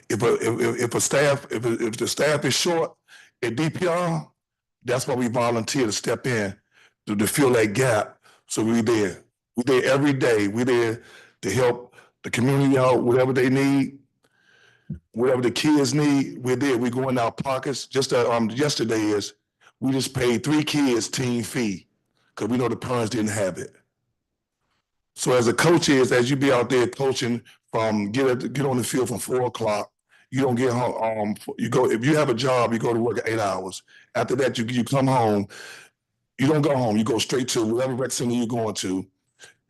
If the staff is short at DPR, that's why we volunteer to step in to fill that gap. So we there. We there every day. We there to help the community out, whatever they need, whatever the kids need. We're there. We go in our pockets. Just yesterday we just paid 3 kids team fee because we know the parents didn't have it. So as a coach as you be out there coaching from get on the field from 4 o'clock. You don't get home. You go if you have a job, you go to work 8 hours. After that, you come home. You don't go home. You go straight to whatever rec center you're going to,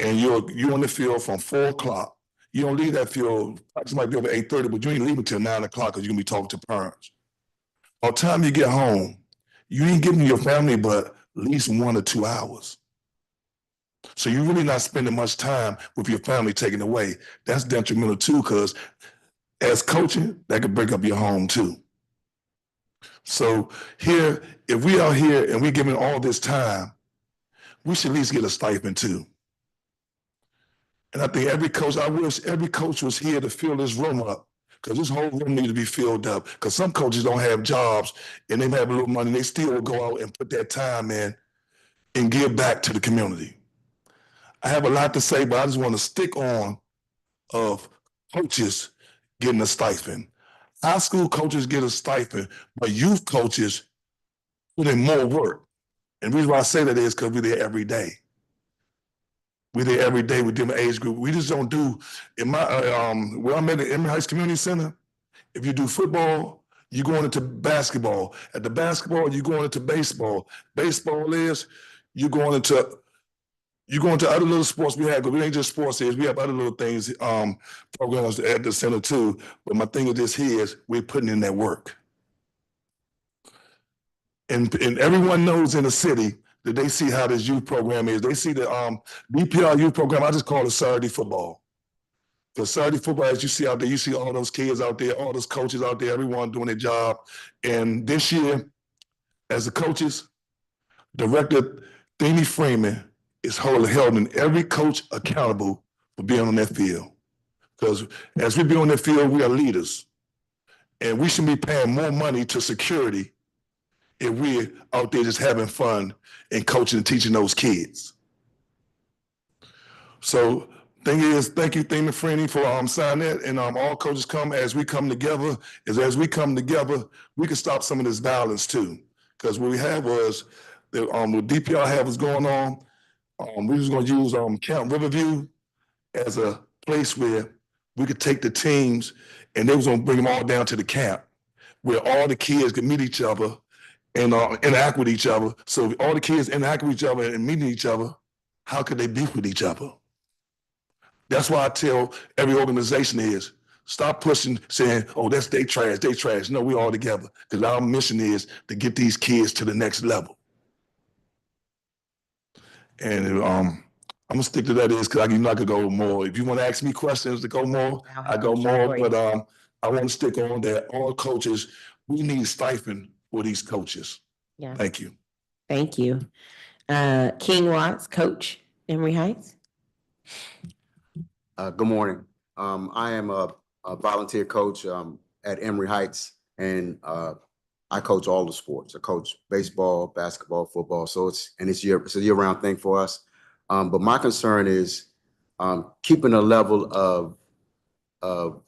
and you're on the field from 4 o'clock. You don't leave that field. Practice might be over 8:30, but you ain't leaving till 9 o'clock because you're gonna be talking to parents. By the time you get home, you ain't giving your family but at least 1 or 2 hours. So you're really not spending much time with your family taken away. That's detrimental too, because as coaching, that could break up your home too. So here, if we are here and we're giving all this time, we should at least get a stipend too. And I think I wish every coach was here to fill this room up, because this whole room needs to be filled up, because some coaches don't have jobs and they have a little money, they still will go out and put that time in and give back to the community. I have a lot to say, but I just want to stick on of coaches getting a stipend. High school coaches get a stipend, but youth coaches put in more work. And the reason why I say that is because we're there every day. We're there every day with different age group. We just don't do, in my, where I'm at the Emory Heights Community Center, if you do football, you're going into basketball. At the basketball, you're going into baseball. Baseball is, you're going into other little sports we have, because we ain't just sports here. We have other little things, programs at the center too. But my thing with this here is we're putting in that work. And everyone knows in the city that they see how this youth program is. They see the DPR youth program, I just call it Saturday football. Because Saturday football, as you see out there, you see all those kids out there, all those coaches out there, everyone doing their job. And this year, as the coaches, Director Thieme Freeman is holding every coach accountable for being on that field. Because as we be on that field, we are leaders. And we should be paying more money to security if we're out there just having fun and coaching and teaching those kids. So thing is, thank you, Thieme Freeman, for signing that. And all coaches come as we come together, as we come together, we can stop some of this violence too. Because what we had was, what DPR had was going on, we was gonna use Camp Riverview as a place where we could take the teams and they was gonna bring them all down to the camp where all the kids could meet each other and interact with each other. So if all the kids interact with each other and meeting each other, how could they beef with each other? That's why I tell every organization is, stop pushing, saying, oh, that's they trash. No, we all together. Because our mission is to get these kids to the next level. And I'm gonna stick to that is because I could go more. If you want to ask me questions to go more, I go more. But I want to stick on that all coaches, we need stipend for these coaches. Yeah. Thank you. Thank you. King Watts, coach, Emory Heights. Good morning. I am a volunteer coach at Emory Heights, and I coach all the sports. I coach baseball, basketball, football. So it's a year-round thing for us. But my concern is keeping a level of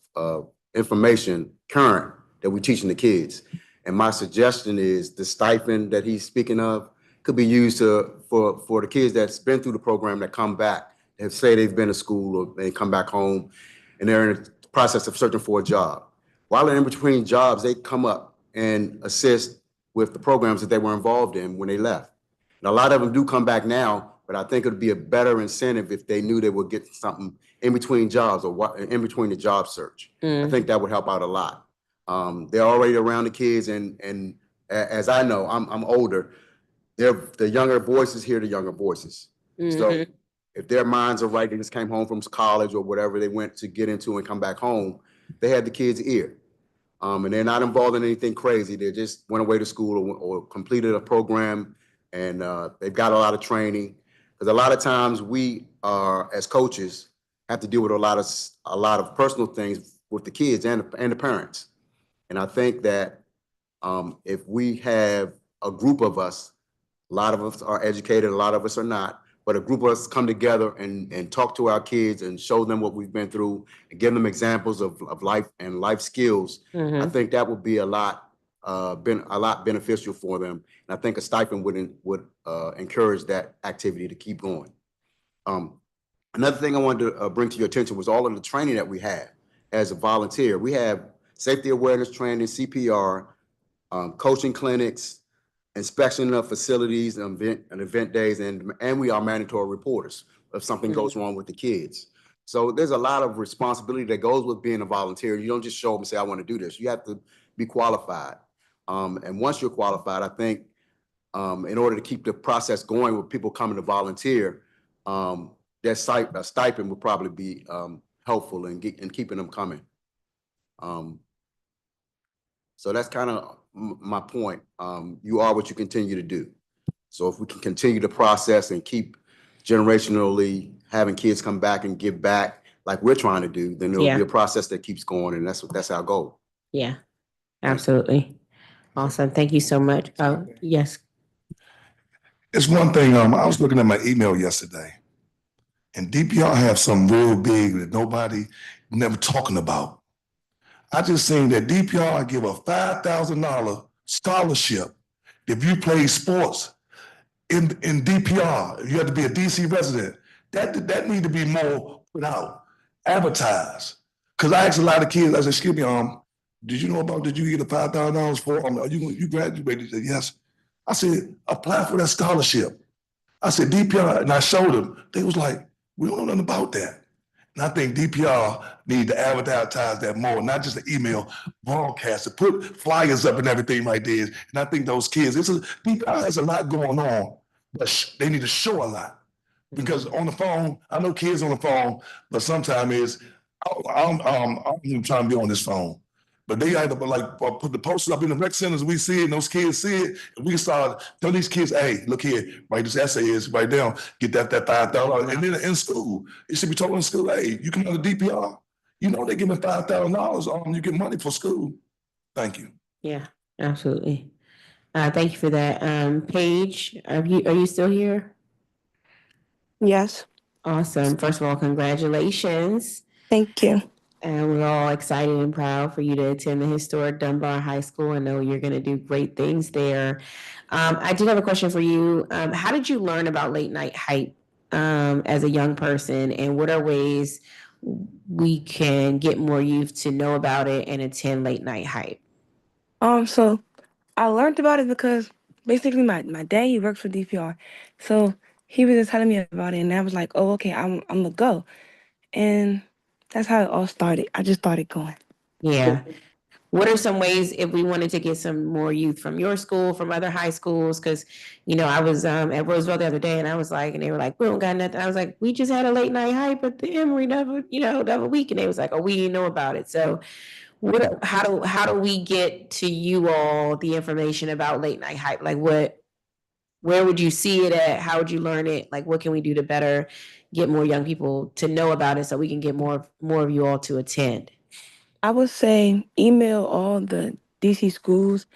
information current that we're teaching the kids. And my suggestion is the stipend that he's speaking of could be used for the kids that's been through the program that come back, and say they've been to school or they come back home and they're in the process of searching for a job. While they're in between jobs, they come up and assist with the programs that they were involved in when they left. And a lot of them do come back now, but I think it would be a better incentive if they knew they would get something in between jobs or in between the job search. I think that would help out a lot. They're already around the kids, and as I know, I'm older. The younger voices hear the younger voices. So if their minds are right, they just came home from college or whatever they went to get into and come back home, they had the kids' ear. And they're not involved in anything crazy. They just went away to school or completed a program, and they've got a lot of training. Because a lot of times we are, as coaches, have to deal with a lot of personal things with the kids and the parents. And I think that if we have a group of us, a lot of us are educated, a lot of us are not, but a group of us come together and talk to our kids and show them what we've been through and give them examples of life and life skills, I think that would be a lot beneficial for them. And I think a stipend would encourage that activity to keep going. Another thing I wanted to bring to your attention was all of the training that we have as a volunteer. We have safety awareness training, CPR, coaching clinics, inspection of facilities and event days, and we are mandatory reporters if something goes wrong with the kids. So there's a lot of responsibility that goes with being a volunteer. You don't just show up and say, I want to do this. You have to be qualified. And once you're qualified, I think in order to keep the process going with people coming to volunteer, a stipend would probably be helpful in keeping them coming. So that's kind of my point. You are what you continue to do. So if we can continue the process and keep generationally having kids come back and give back like we're trying to do, then there'll be a process that keeps going, and that's our goal. Yeah, absolutely. Awesome. Thank you so much. Yes. It's one thing, I was looking at my email yesterday, and DPR have something real big that nobody never talking about. I just seen that DPR give a $5,000 scholarship if you play sports in DPR. You have to be a DC resident. That need to be more put out, advertised. Because I asked a lot of kids, I said, excuse me, did you get a $5,000 for, you graduated? They said, yes. I said, apply for that scholarship. I said, DPR, and I showed them. They was like, we don't know nothing about that. And I think DPR need to advertise that more, not just an email broadcast, to put flyers up and everything like this. And I think those kids, DPR has a lot going on, but they need to show a lot. Because on the phone, I know kids on the phone, but sometimes I'm even trying to be on this phone. But they had to put the posters up in the rec centers, we see it, and those kids see it, and we start telling these kids, hey, look here, write this essay is right down, get that $5,000. And then in school, it should be told in school, hey, you come out of DPR, you know they give me $5,000, you get money for school. Thank you. Yeah, absolutely. Thank you for that. Paige, are you still here? Yes. Awesome. First of all, congratulations. Thank you. And we're all excited and proud for you to attend the historic Dunbar High School. I know you're going to do great things there. I did have a question for you. How did you learn about late night hype as a young person? And what are ways we can get more youth to know about it and attend late night hype? So I learned about it because basically my dad, he works for DPR. So he was just telling me about it, and I was like, oh, okay, I'm gonna go. And that's how it all started. I just started going. Yeah. What are some ways if we wanted to get some more youth from your school, from other high schools? Because, I was at Roosevelt the other day, and I was like, and they were like, we don't got nothing. I was like, we just had a late night hype at the Emory the other week, and they was like, oh, we didn't know about it. So how do we get to you all the information about late night hype? Like where would you see it at? How would you learn it? Like what can we do to better get more young people to know about it so we can get more of you all to attend? I would say email all the DC schools,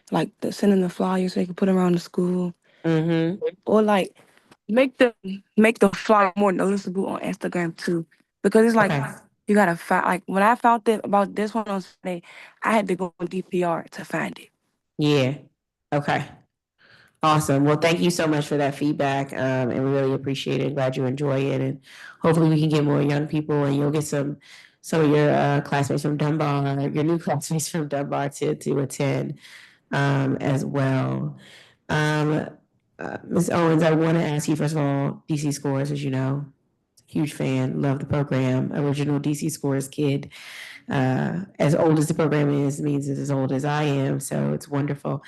like send them the flyers so they can put them around the school. Or like make the flyer more noticeable on Instagram too. Because it's like you gotta find, like when I found about this one on Sunday, I had to go on DPR to find it. Yeah. Okay. Awesome. Well, thank you so much for that feedback. And we really appreciate it. Glad you enjoy it. And hopefully we can get more young people, and you'll get some of your classmates from Dunbar, your new classmates from Dunbar to attend as well. Ms. Owens, I want to ask you, first of all, DC Scores, as you know, huge fan, love the program, original DC Scores kid. As old as the program is, means it's as old as I am, so it's wonderful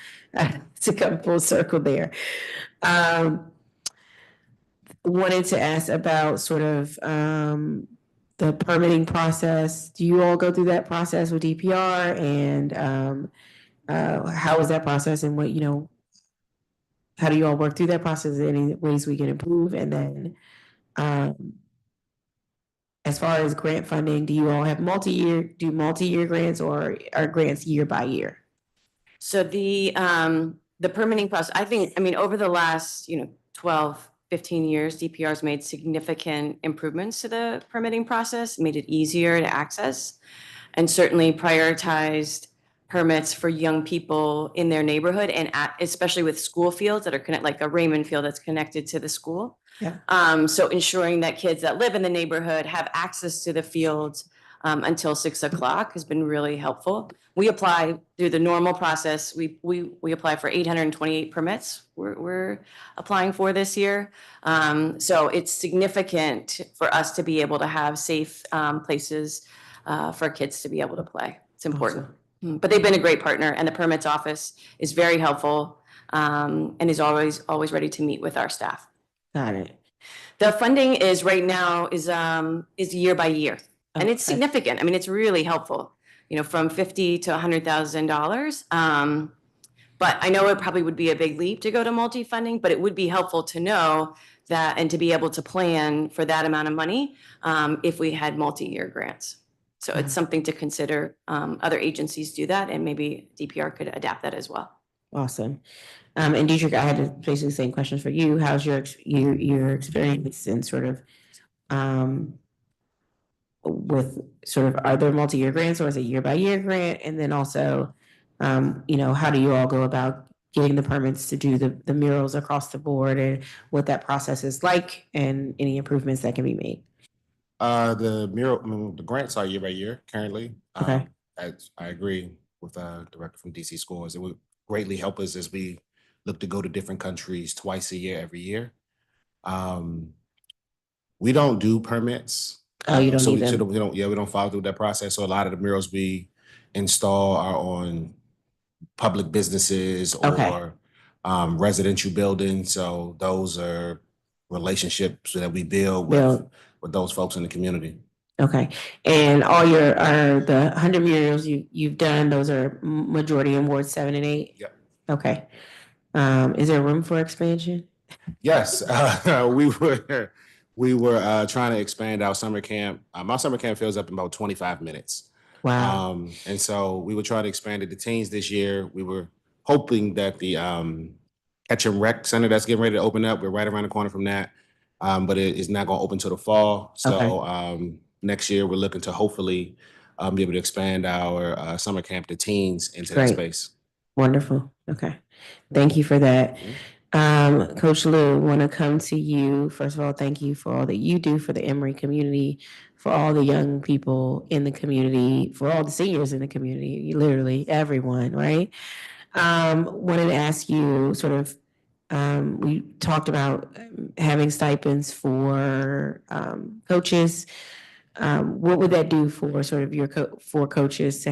to come full circle there. Wanted to ask about sort of the permitting process. Do you all go through that process with DPR, and how is that process, and how do you all work through that process? Is there any ways we can improve? And then as far as grant funding, do you all have multi-year grants, or are grants year by year? So the permitting process, I mean, over the last, 12, 15 years, DPR has made significant improvements to the permitting process, made it easier to access, and certainly prioritized permits for young people in their neighborhood, and especially with school fields that are connected, like a Raymond field that's connected to the school. Yeah. So ensuring that kids that live in the neighborhood have access to the fields until 6 o'clock has been really helpful. We apply through the normal process. We apply for 828 permits. We're applying for this year. So it's significant for us to be able to have safe places for kids to be able to play. It's important. Awesome. But they've been a great partner, and the permits office is very helpful and is always ready to meet with our staff. Got it. The funding is right now is year by year, and it's significant. I mean, it's really helpful. From $50,000 to $100,000. But I know it probably would be a big leap to go to multi-funding, but it would be helpful to know that and to be able to plan for that amount of money if we had multi-year grants. So it's something to consider. Other agencies do that, and maybe DPR could adapt that as well. Awesome. And Dietrich, I had basically the same questions for you. How's your experience in sort of with sort of, are there multi-year grants, or is it year by year grant? And then also, how do you all go about getting the permits to do the murals across the board, and what that process is like, and any improvements that can be made? The grants are year by year currently. Okay. I agree with Director from DC Schools. It would greatly help us as we look to go to different countries twice a year, every year. We don't do permits. Oh, you don't need them? We don't follow through that process. So a lot of the murals we install are on public businesses or residential buildings. So those are relationships that we build with those folks in the community. Okay. And all the 100 murals you've done, those are majority in Ward 7 and 8? Yep. Okay. Is there room for expansion? Yes. We were trying to expand our summer camp. Our summer camp fills up in about 25 minutes. Wow. And so we were trying to expand it to teens this year. We were hoping that the Catch and Rec Center that's getting ready to open up, we're right around the corner from that, but it is not going to open till the fall. So next year we're looking to hopefully be able to expand our summer camp to teens into that space. Wonderful. Okay. Thank you for that. Coach Lou, want to come to you. First of all, thank you for all that you do for the Emory community, for all the young people in the community, for all the seniors in the community, literally everyone, right? Wanted to ask you sort of, we talked about having stipends for coaches. What would that do for sort of for coaches to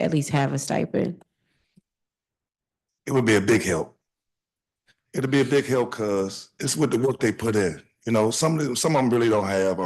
at least have a stipend? It would be a big help. It'll be a big help because it's with the work they put in. Some of them really don't have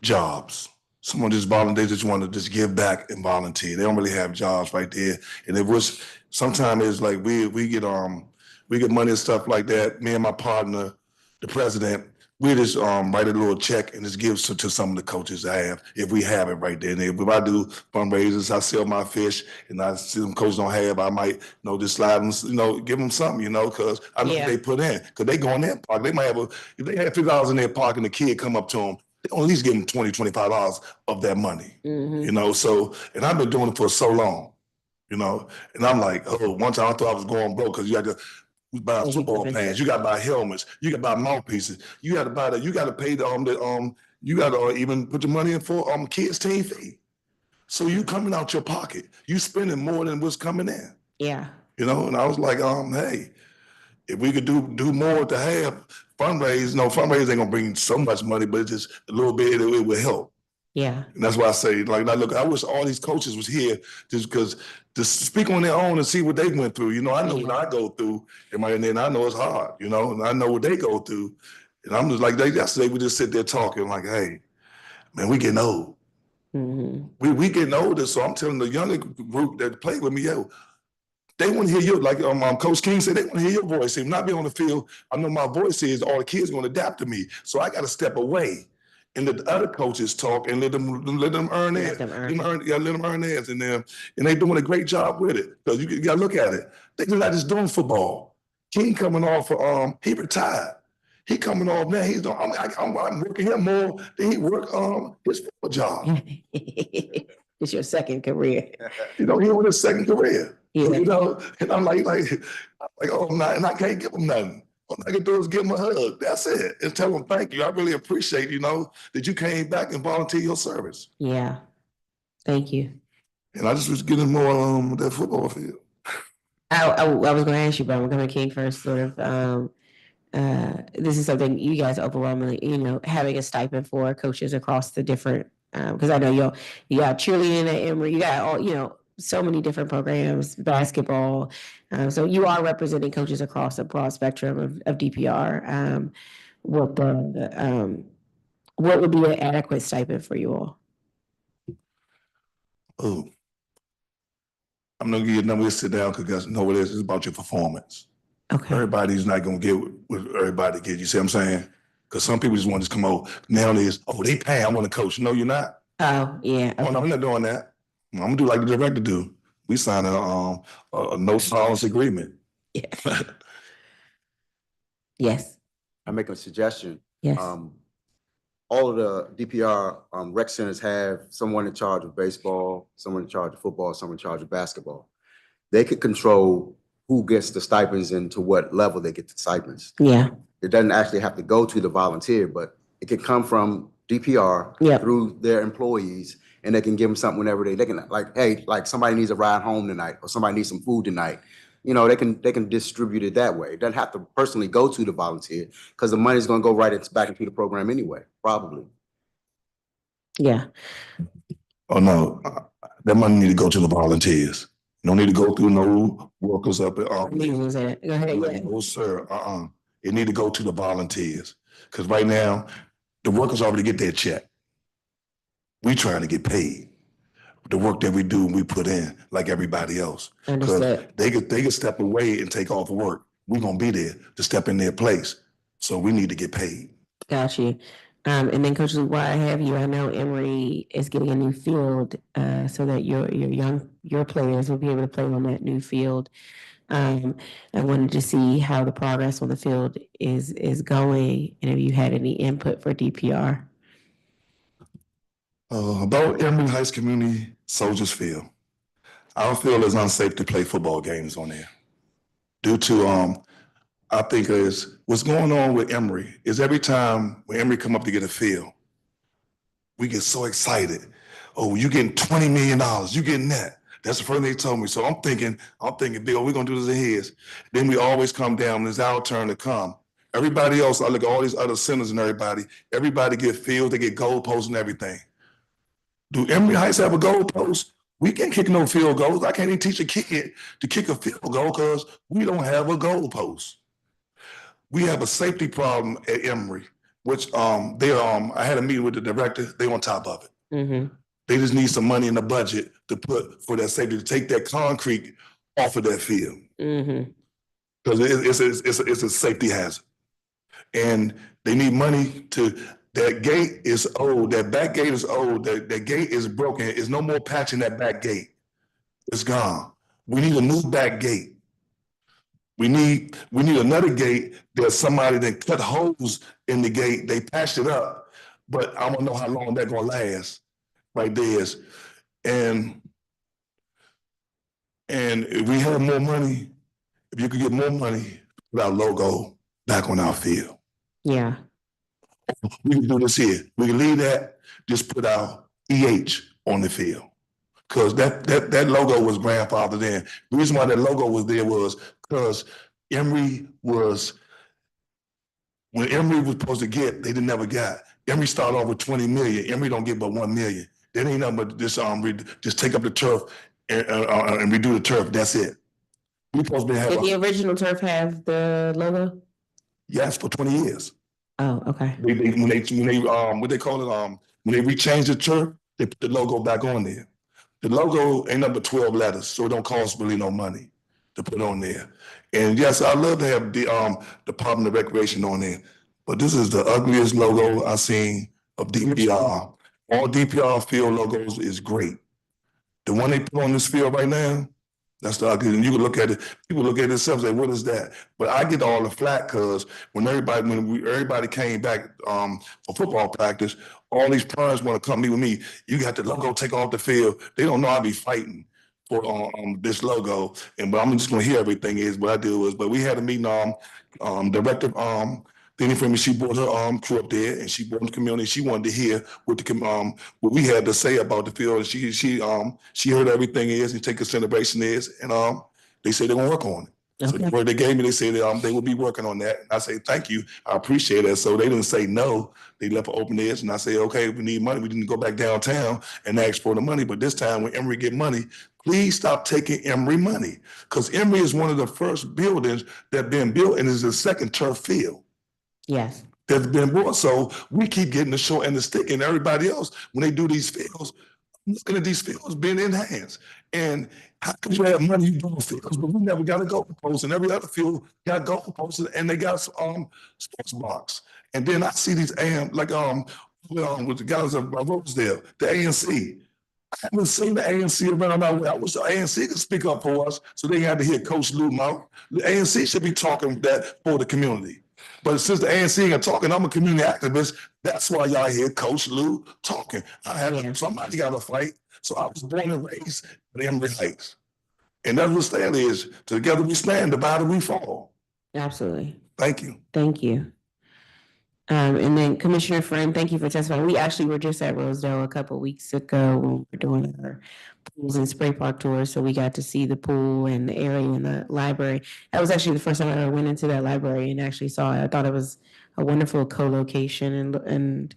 jobs. Someone just volunteer, they just want to just give back and volunteer. They don't really have jobs right there. And it was sometimes it's like we get money and stuff like that. Me and my partner, the president, we just write a little check and just give to some of the coaches I have, if we have it right there. And if I do fundraisers, I sell my fish, and I see them coaches don't have, I might, just slide them, give them something, because I know what they put in. Because they go in their park, they might have if they have $50 in their park and the kid come up to them, they at least give them $20, $25 of that money, So, and I've been doing it for so long, and I'm like, one time I thought I was going broke because you had to buy football pants, you got to buy helmets, you got to buy mouthpieces, you got to buy you got to pay you got to even put your money in for kids' team fee. So you coming out your pocket, you spending more than what's coming in. Yeah. And I was like, hey, if we could do more to have fundraise, fundraise ain't gonna bring so much money, but it's just a little bit, it will help. Yeah. And that's why I say, look, I wish all these coaches was here just because to speak on their own and see what they went through. I know what I go through, and then I know it's hard, and I know what they go through. And I'm just like, yesterday we just sit there talking like, hey, man, we getting old. We getting older, so I'm telling the younger group that play with me, They want to hear you, like Coach King said, they want to hear your voice. If not be on the field, I know my voice is all the kids going to adapt to me. So I got to step away and let the other coaches talk and let them earn theirs. Let them earn theirs, and they doing a great job with it. Because you got to look at it. They're not just doing football. King coming off, he retired. He coming off now. He's doing. I'm working him more than he work his football job. It's your second career. You know, he on his second career. Yeah. You know, and I'm like, oh, and I can't give him nothing. All I can do is give him a hug. That's it. And tell him thank you. I really appreciate, that you came back and volunteered your service. Yeah. Thank you. And I just was getting more that football field. I was going to ask you, but I'm going to King first. Sort of, this is something you guys overwhelmingly, having a stipend for coaches across the different. Because I know you got cheerleading at Emory, you got all so many different programs, basketball. So you are representing coaches across a broad spectrum of DPR. What would be an adequate stipend for you all? Oh, I'm gonna give you a number. Sit down because know what it is. It's about your performance. Okay. Everybody's not gonna get what everybody gets. You see what I'm saying? Because some people just want to come over. Now is, they pay. I want to coach. No, you're not. Oh, yeah. Okay. Oh, no, I'm not doing that. I'm gonna do like the director do. We signed a no tolerance agreement. Yeah. Yes. I make a suggestion. Yes. All of the DPR rec centers have someone in charge of baseball, someone in charge of football, someone in charge of basketball. They could control who gets the stipends and to what level they get the stipends. Yeah. It doesn't actually have to go to the volunteer, but it can come from DPR through their employees, and they can give them something whenever they can, like, hey, like somebody needs a ride home tonight, or somebody needs some food tonight. They can distribute it that way. It doesn't have to personally go to the volunteer because the money's going to go back into the program anyway, probably. Yeah. Oh no, that money need to go to the volunteers. You don't need to go through no workers up at Go ahead. Yeah. No, sir. It need to go to the volunteers because right now the workers already get their check. We trying to get paid the work that we do and we put in like everybody else. Because they could step away and take off work. We're gonna be there to step in their place. So we need to get paid. Got you. And then Coach Luke, while I have you, I know Emory is getting a new field so that your players will be able to play on that new field. I wanted to see how the progress on the field is going, and if you had any input for DPR. About Emory Heights Community Soldiers Field. Our field is unsafe to play football games on there. Due to I think is what's going on with Emory is every time when Emory come up to get a field, we get so excited. Oh, you getting $20 million, you getting that. That's the first thing they told me. So I'm thinking, Bill, we're gonna do this in his. Then we always come down, and it's our turn to come. Everybody else, I look at all these other centers and everybody get fields, they get goalposts and everything. Do Emory Heights have a goalpost? We can't kick no field goals. I can't even teach a kid to kick a field goal because we don't have a goalpost. We have a safety problem at Emory, which I had a meeting with the director. They on top of it. Mm-hmm. They just need some money in the budget to put for that safety, to take that concrete off of that field. Mm-hmm. Because it's a safety hazard. And they need money to, that gate is old, that back gate is old, that gate is broken. There's no more patching that back gate. It's gone. We need a new back gate. We need another gate. There's somebody that cut holes in the gate. They patched it up, but I don't know how long that's gonna last. Right there. And if we have more money, if you could get more money, put our logo back on our field. Yeah. We can do this here. We can leave that, just put our EH on the field. Because that logo was grandfathered in. The reason why that logo was there was because Emory was, when Emory was supposed to get, they never got. Emory started off with 20 million. Emory don't get but 1 million. That ain't nothing but just take up the turf and redo the turf. That's it. We supposed to have. Did the original turf have the logo? Yes, for 20 years. Oh, okay. When they what they call it, when they rechanged the turf, they put the logo back on there. The logo ain't number 12 letters, so it don't cost really no money. to put on there. And yes, I love to have the Department of Recreation on there, but this is the ugliest logo I've seen of DPR. All DPR field logos is great. The one they put on this field right now, that's the ugly. And you can look at it, people look at it themselves and say, what is that? But I get all the flack because when everybody came back for football practice, all these parents want to come meet with me. You got the logo take off the field. They don't know I be fighting for this logo. But I'm just gonna hear everything is what I do is, but we had a meeting, director Penny Freeman, she brought her crew up there and she brought the community. She wanted to hear what what we had to say about the field. And she heard everything is and take consideration is, and they say they're gonna work on it. So the word they gave me, they said they will be working on that. I say thank you, I appreciate it. So they didn't say no, they left an open edge, and I say okay, if we need money, we didn't go back downtown and ask for the money. But this time when Emory get money, please stop taking Emory money, because Emory is one of the first buildings that been built and is the second turf field. Yes. That's been bought. So we keep getting the short end of the stick, and everybody else, when they do these fields, I'm looking at these fields being enhanced. And how can you have money you doing fields, but we never got a goalpost, and every other field got goalposts, and they got sports box. And then I see these with the guys of Rosedale, the ANC. I haven't seen the ANC around our way. I wish the ANC could speak up for us, so they had to hear Coach Lou mouth. The ANC should be talking that for the community. But since the ANC ain't talking, I'm a community activist. That's why y'all hear Coach Lou talking. Somebody got to fight. So I was born and raised in Emory Heights. And that's what stand is. Together we stand, divided we fall. Absolutely. Thank you. Thank you. And then Commissioner Friend, thank you for testifying. We actually were just at Rosedale a couple of weeks ago when we were doing our pools and spray park tours. So we got to see the pool and the area in the library. That was actually the first time I ever went into that library and actually saw it. I thought it was a wonderful co-location. And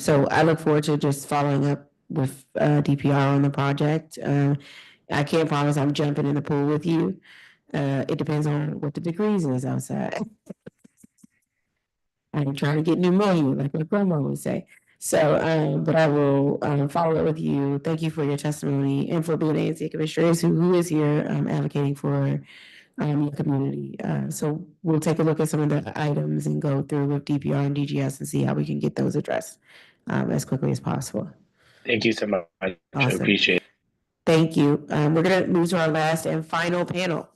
so I look forward to just following up with DPR on the project. I can't promise I'm jumping in the pool with you. It depends on what the degrees is outside. I'm trying to get pneumonia, like my grandma would say. So, but I will follow up with you. Thank you for your testimony and for being an ANC commissioner who is here advocating for your community. So we'll take a look at some of the items and go through with DPR and DGS and see how we can get those addressed as quickly as possible. Thank you so much. Awesome. I appreciate it. Thank you. We're going to move to our last and final panel.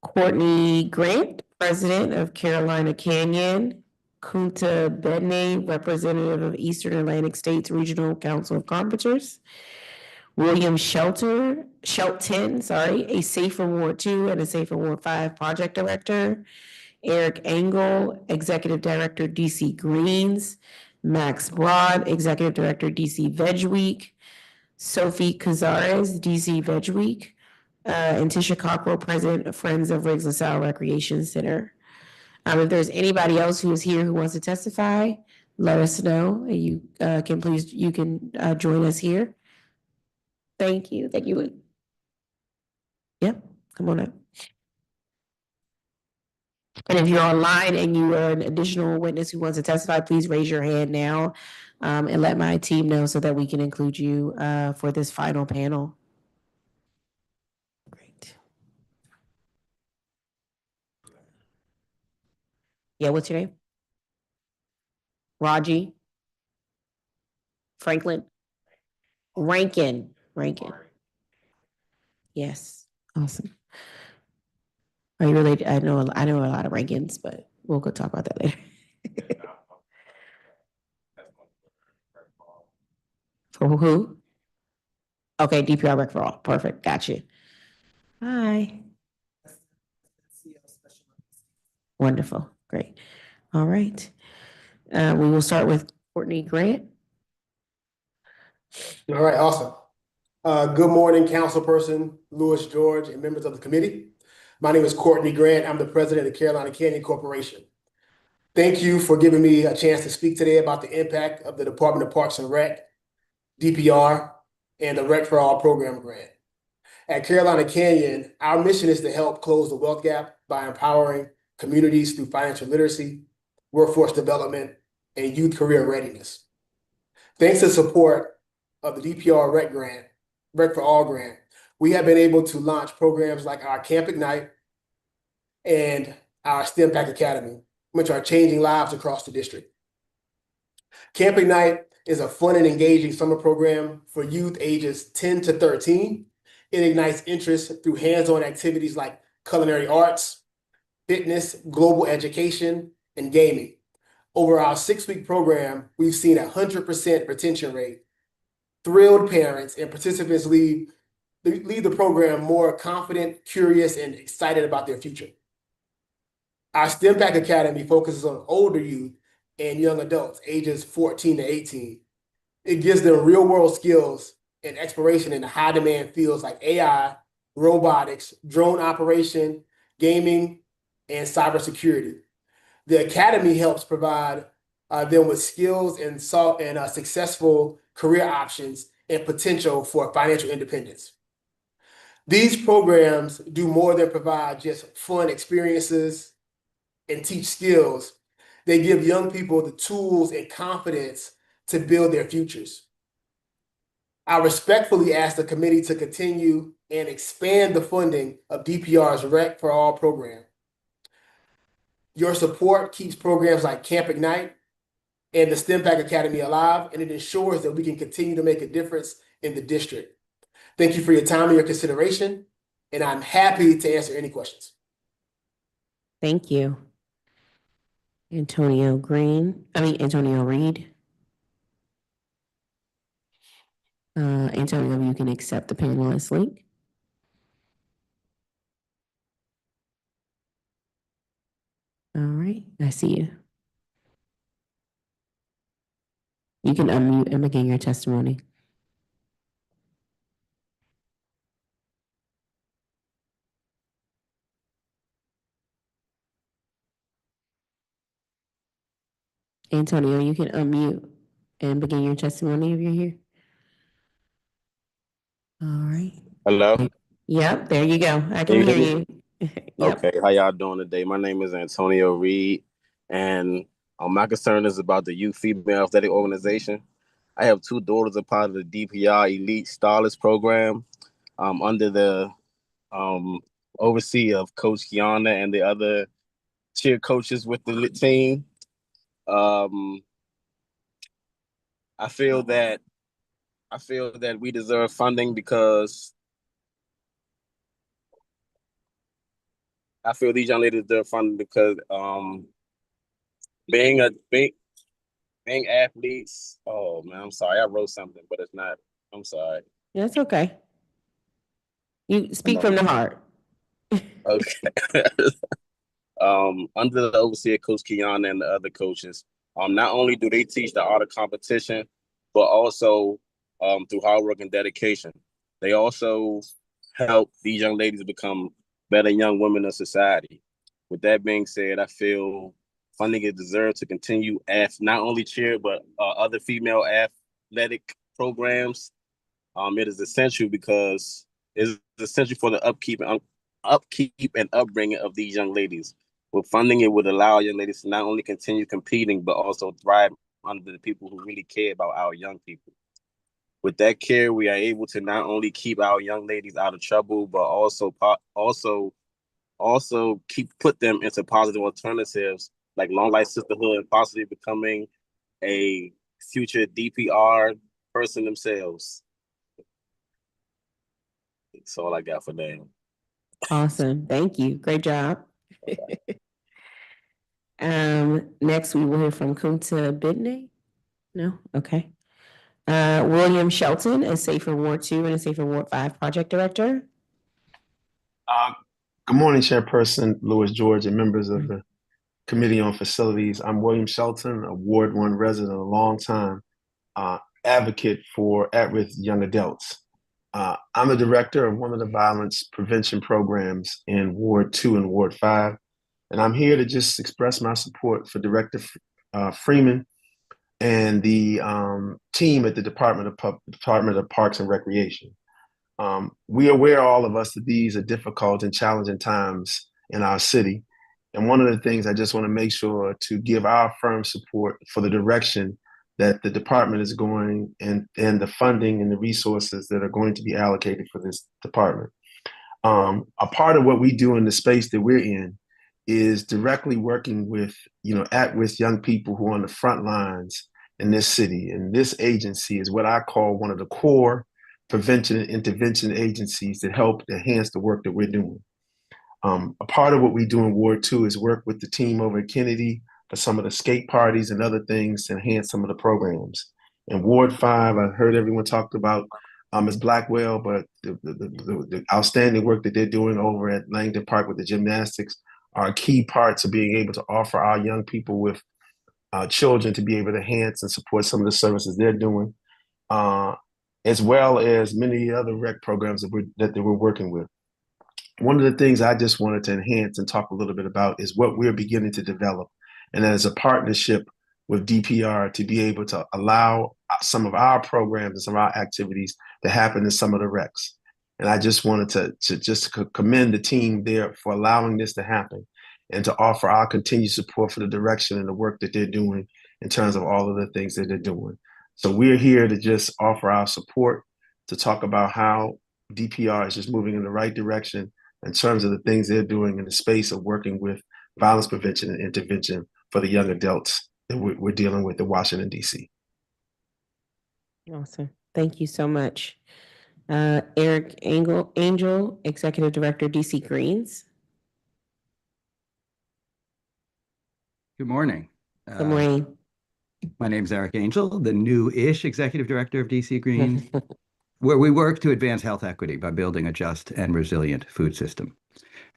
Courtney Grant, President of Carolina Canyon. Kunta Bedney, Representative of Eastern Atlantic States Regional Council of Carpenters. William Shelton, a Safer Ward 2 and a Safer Ward 5 Project Director. Eric Engel, Executive Director, DC Greens. Max Broad, Executive Director, DC Veg Week. Sophie Cazares, DC Veg Week. And Tisha Cockrell, President of Friends of Riggs LaSalle Recreation Center. If there's anybody else who is here who wants to testify, let us know. You can join us here. Thank you. Thank you. Yep, come on up. And if you're online and you are an additional witness who wants to testify, please raise your hand now and let my team know so that we can include you for this final panel. Yeah, what's your name? Raji? Franklin? Rankin. Yes, awesome. Are you related? I know a lot of Rankins, but we'll go talk about that later. For who? Okay, DPR Rec for All. Perfect, got you. Hi. Wonderful, great. All right. We will start with Courtney Grant. All right, awesome. Good morning, Councilperson Lewis George and members of the committee. My name is Courtney Grant. I'm the president of Carolina Canyon Corporation. Thank you for giving me a chance to speak today about the impact of the Department of Parks and Rec, DPR, and the Rec for All program grant. At Carolina Canyon, our mission is to help close the wealth gap by empowering communities through financial literacy, workforce development, and youth career readiness. Thanks to support of the DPR Rec for All grant, we have been able to launch programs like our Camp Ignite and our STEM Pack Academy, which are changing lives across the district. Camp Ignite is a fun and engaging summer program for youth ages 10 to 13. It ignites interest through hands-on activities like culinary arts, fitness, global education, and gaming. Over our 6-week program, we've seen 100% retention rate. Thrilled parents and participants leave the program more confident, curious, and excited about their future. Our STEM Pack Academy focuses on older youth and young adults, ages 14 to 18. It gives them real-world skills and exploration in high-demand fields like AI, robotics, drone operation, gaming, and cybersecurity. The academy helps provide them with skills and successful career options and potential for financial independence. These programs do more than provide just fun experiences and teach skills. They give young people the tools and confidence to build their futures. I respectfully ask the committee to continue and expand the funding of DPR's Rec for All program. Your support keeps programs like Camp Ignite and the STEM Pack Academy alive, and it ensures that we can continue to make a difference in the district. Thank you for your time and your consideration, and I'm happy to answer any questions. Thank you. Antonio Reed. Antonio, you can accept the panelist link. All right, I see you. You can unmute and begin your testimony. Antonio, you can unmute and begin your testimony if you're here. All right. Hello? Yep, there you go. I can hear you. Yep. Okay, how y'all doing today? My name is Antonio Reed, and my concern is about the Youth Female Athletic Organization. I have 2 daughters a part of the DPR Elite Starlets program under the oversee of Coach Kiana and the other cheer coaches with the team. I feel that we deserve funding because I feel these young ladies deserve funding because being athletes. Oh man, I'm sorry. I wrote something, but it's not. I'm sorry. That's okay. You speak from the heart. Okay. Under the overseer of Coach Kiana and the other coaches, not only do they teach the art of competition, but also through hard work and dedication, they also help these young ladies become better young women in society. With that being said, I feel funding is deserved to continue not only cheer, but other female athletic programs. It is essential because it's essential for the upkeep and upbringing of these young ladies. With funding, it would allow young ladies to not only continue competing, but also thrive under the people who really care about our young people. With that care, we are able to not only keep our young ladies out of trouble, but also put them into positive alternatives like Long Life Sisterhood and possibly becoming a future DPR person themselves. That's all I got for now. Awesome. Thank you. Great job. Next we will hear from Kunta Bidney. No? Okay. William Shelton, a Safer Ward 2 and a Safer Ward 5 project director. Good morning, Chairperson Lewis George and members of the Committee on Facilities. I'm William Shelton, a Ward 1 resident, a longtime advocate for at-risk young adults. I'm the director of one of the violence prevention programs in Ward 2 and Ward 5, and I'm here to just express my support for Director Freeman and the team at the Department of Parks and Recreation. We are aware, all of us, that these are difficult and challenging times in our city. And one of the things I just want to make sure to give our firm support for the direction that the department is going and the funding and the resources that are going to be allocated for this department. A part of what we do in the space that we're in is directly working with, at-risk young people who are on the front lines in this city. And this agency is what I call one of the core prevention and intervention agencies that help enhance the work that we're doing. A part of what we do in Ward 2 is work with the team over at Kennedy for some of the skate parties and other things to enhance some of the programs. In Ward 5, I heard everyone talked about Ms. Blackwell, but the outstanding work that they're doing over at Langdon Park with the gymnastics are key parts of being able to offer our young people with children to be able to enhance and support some of the services they're doing, as well as many other rec programs that we're working with. One of the things I just wanted to enhance and talk a little bit about is what we're beginning to develop, and that is a partnership with DPR to be able to allow some of our programs and some of our activities to happen in some of the recs. And I just wanted to just commend the team there for allowing this to happen and to offer our continued support for the direction and the work that they're doing in terms of all of the things that they're doing. So we're here to just offer our support, to talk about how DPR is just moving in the right direction in terms of the things they're doing in the space of working with violence prevention and intervention for the young adults that we're dealing with in Washington, D.C. Awesome. Thank you so much. Eric Angel, Executive Director, DC Greens. Good morning. Good morning. My name is Eric Angel, the new-ish Executive Director of DC Greens, where we work to advance health equity by building a just and resilient food system.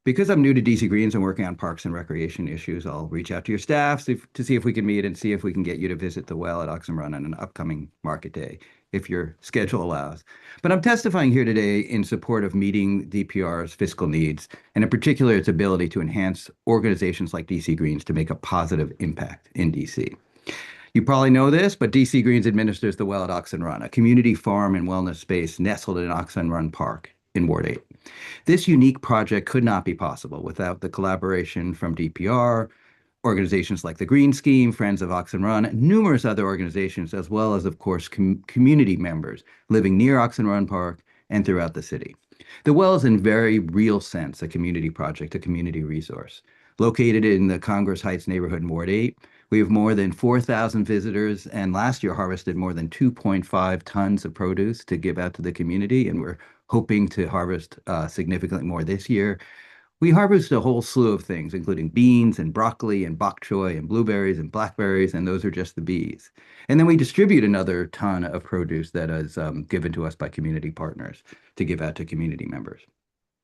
Because I'm new to DC Greens and working on parks and recreation issues, I'll reach out to your staff to see if we can meet and see if we can get you to visit the well at Oxen Run on an upcoming market day, if your schedule allows. But I'm testifying here today in support of meeting DPR's fiscal needs, and in particular, its ability to enhance organizations like DC Greens to make a positive impact in DC. You probably know this, but DC Greens administers the well at Oxen Run, a community farm and wellness space nestled in Oxen Run Park in Ward 8. This unique project could not be possible without the collaboration from DPR, organizations like the Green Scheme, Friends of Oxen Run, and numerous other organizations, as well as, of course, community members living near Oxen Run Park and throughout the city. The well is in very real sense a community project, a community resource. Located in the Congress Heights neighborhood in Ward 8, we have more than 4,000 visitors, and last year harvested more than 2.5 tons of produce to give out to the community, and we're hoping to harvest significantly more this year. We harvest a whole slew of things, including beans and broccoli and bok choy and blueberries and blackberries, and those are just the bees. And then we distribute another ton of produce that is given to us by community partners to give out to community members.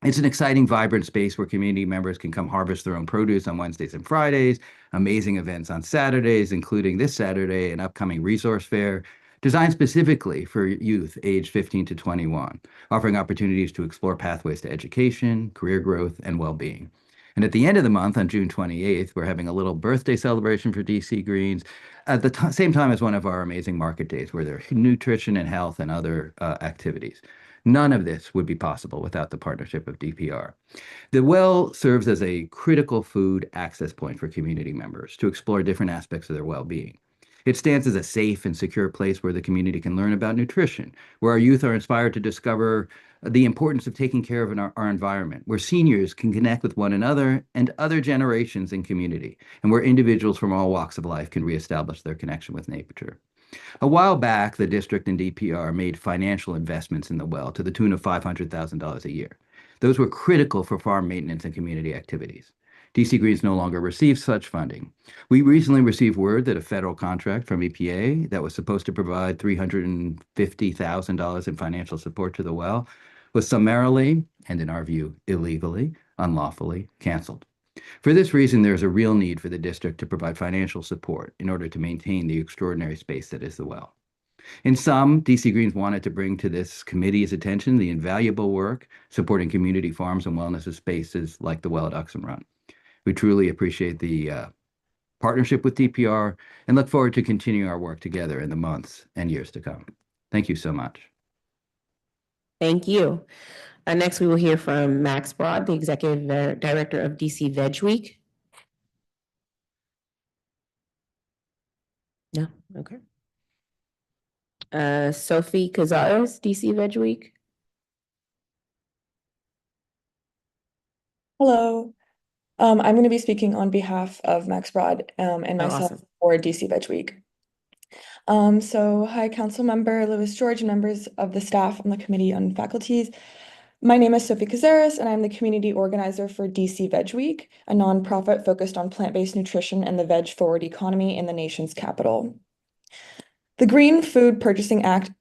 It's an exciting, vibrant space where community members can come harvest their own produce on Wednesdays and Fridays, amazing events on Saturdays, including this Saturday, an upcoming resource fair designed specifically for youth aged 15 to 21, offering opportunities to explore pathways to education, career growth, and well-being. And at the end of the month, on June 28th, we're having a little birthday celebration for DC Greens at the same time as one of our amazing market days where there are nutrition and health and other activities. None of this would be possible without the partnership of DPR. The well serves as a critical food access point for community members to explore different aspects of their well-being. It stands as a safe and secure place where the community can learn about nutrition, where our youth are inspired to discover the importance of taking care of our environment, where seniors can connect with one another and other generations in community, and where individuals from all walks of life can reestablish their connection with nature. A while back, the district and DPR made financial investments in the well to the tune of $500,000 a year. Those were critical for farm maintenance and community activities. DC Greens no longer receives such funding. We recently received word that a federal contract from EPA that was supposed to provide $350,000 in financial support to the well was summarily, and in our view, illegally, unlawfully canceled. For this reason, there is a real need for the district to provide financial support in order to maintain the extraordinary space that is the well. In sum, DC Greens wanted to bring to this committee's attention the invaluable work supporting community farms and wellness spaces like the well at Oxen Run. We truly appreciate the partnership with DPR and look forward to continuing our work together in the months and years to come. Thank you so much. Thank you. Next, we will hear from Max Broad, the Executive Director of DC Veg Week. No? Okay. Sophie Cazares, DC Veg Week. Hello. I'm going to be speaking on behalf of Max Broad and myself awesome. for DC Veg Week. So hi, Councilmember Lewis George and members of the staff on the Committee on Faculties. My name is Sophie Cazares, and I'm the community organizer for DC Veg Week, a nonprofit focused on plant-based nutrition and the veg-forward economy in the nation's capital. The Green Food Purchasing Act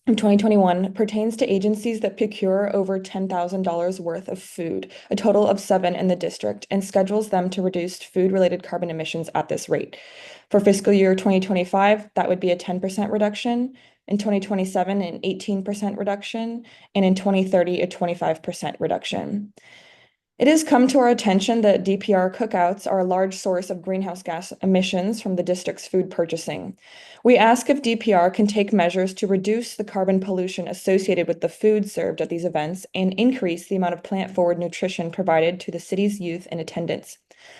of 2021 pertains to agencies that procure over $10,000 worth of food, a total of 7 in the district, and schedules them to reduce food-related carbon emissions at this rate. For fiscal year 2025, that would be a 10% reduction, in 2027, an 18% reduction, and in 2030, a 25% reduction. It has come to our attention that DPR cookouts are a large source of greenhouse gas emissions from the district's food purchasing. We ask if DPR can take measures to reduce the carbon pollution associated with the food served at these events and increase the amount of plant-forward nutrition provided to the city's youth in attendance.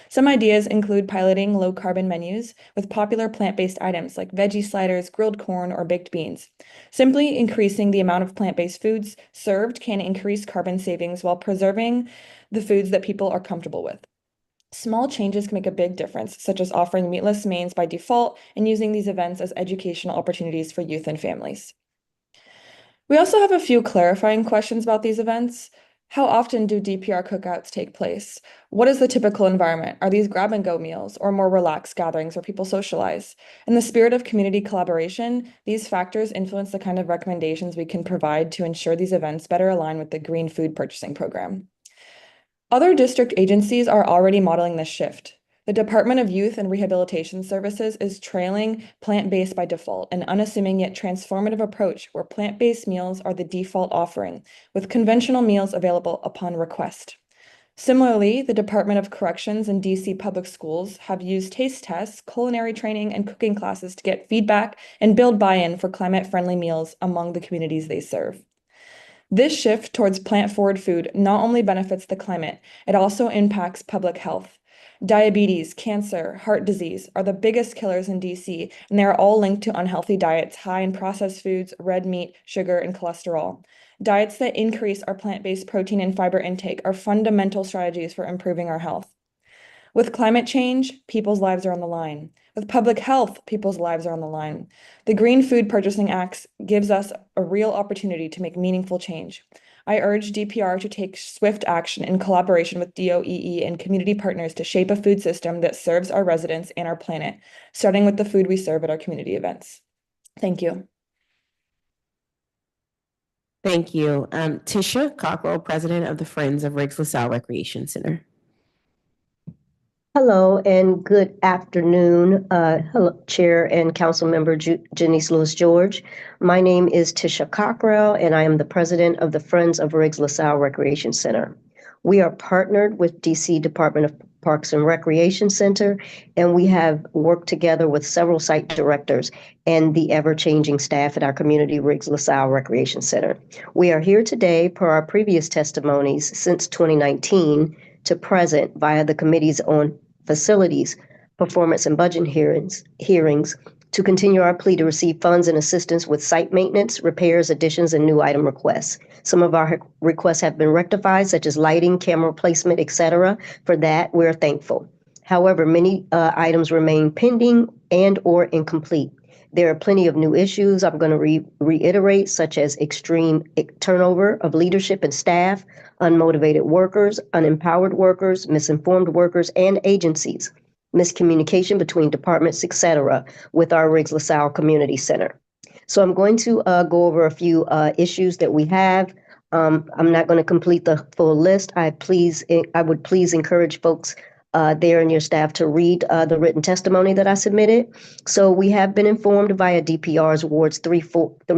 Some ideas include piloting low-carbon menus with popular plant-based items like veggie sliders, grilled corn, or baked beans. Simply increasing the amount of plant-based foods served can increase carbon savings while preserving the foods that people are comfortable with. Small changes can make a big difference, such as offering meatless mains by default and using these events as educational opportunities for youth and families. We also have a few clarifying questions about these events. How often do DPR cookouts take place? What is the typical environment? Are these grab-and-go meals or more relaxed gatherings where people socialize? In the spirit of community collaboration, these factors influence the kind of recommendations we can provide to ensure these events better align with the Green Food Purchasing Program. Other district agencies are already modeling this shift. The Department of Youth and Rehabilitation Services is trailing plant-based by default, an unassuming yet transformative approach where plant-based meals are the default offering, with conventional meals available upon request. Similarly, the Department of Corrections and DC Public Schools have used taste tests, culinary training, and cooking classes to get feedback and build buy-in for climate-friendly meals among the communities they serve. This shift towards plant-forward food not only benefits the climate, it also impacts public health. Diabetes, cancer, heart disease are the biggest killers in DC, and they are all linked to unhealthy diets high in processed foods, red meat, sugar, and cholesterol. Diets that increase our plant-based protein and fiber intake are fundamental strategies for improving our health. With climate change, people's lives are on the line. With public health, people's lives are on the line. The Green Food Purchasing Act gives us a real opportunity to make meaningful change. I urge DPR to take swift action in collaboration with DOEE and community partners to shape a food system that serves our residents and our planet, starting with the food we serve at our community events. Thank you. Thank you. Tisha Cockrell, President of the Friends of Riggs LaSalle Recreation Center. Hello and good afternoon, hello, Chair and Councilmember Janeese Lewis George. My name is Tisha Cockrell, and I am the president of the Friends of Riggs LaSalle Recreation Center. We are partnered with DC Department of Parks and Recreation Center, and we have worked together with several site directors and the ever-changing staff at our community Riggs LaSalle Recreation Center. We are here today per our previous testimonies since 2019 to present via the committees on facilities, performance and budget hearings to continue our plea to receive funds and assistance with site maintenance, repairs, additions, and new item requests. Some of our requests have been rectified, such as lighting, camera placement, etc. For that, we're thankful. However, many items remain pending and or incomplete. There are plenty of new issues I'm going to reiterate, such as extreme turnover of leadership and staff, unmotivated workers, unempowered workers, misinformed workers, and agencies, miscommunication between departments, etc., with our Riggs LaSalle Community Center. So I'm going to go over a few issues that we have. I'm not going to complete the full list. I would please encourage folks there and your staff to read the written testimony that I submitted. So we have been informed via DPR's Wards 3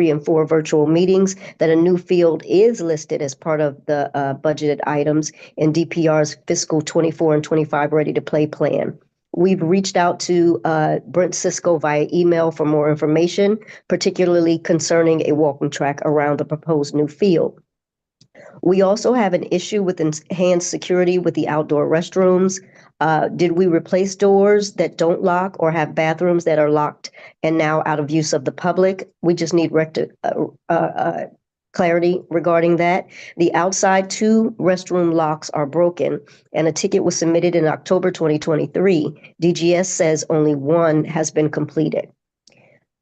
and 4 virtual meetings that a new field is listed as part of the budgeted items in DPR's fiscal 24 and 25 Ready to Play plan. We've reached out to Brent Cisco via email for more information, particularly concerning a walking track around the proposed new field. We also have an issue with enhanced security with the outdoor restrooms. Did we replace doors that don't lock or have bathrooms that are locked and now out of use of the public. We just need clarity regarding that. The outside 2 restroom locks are broken, and a ticket was submitted in October 2023. DGS says only 1 has been completed.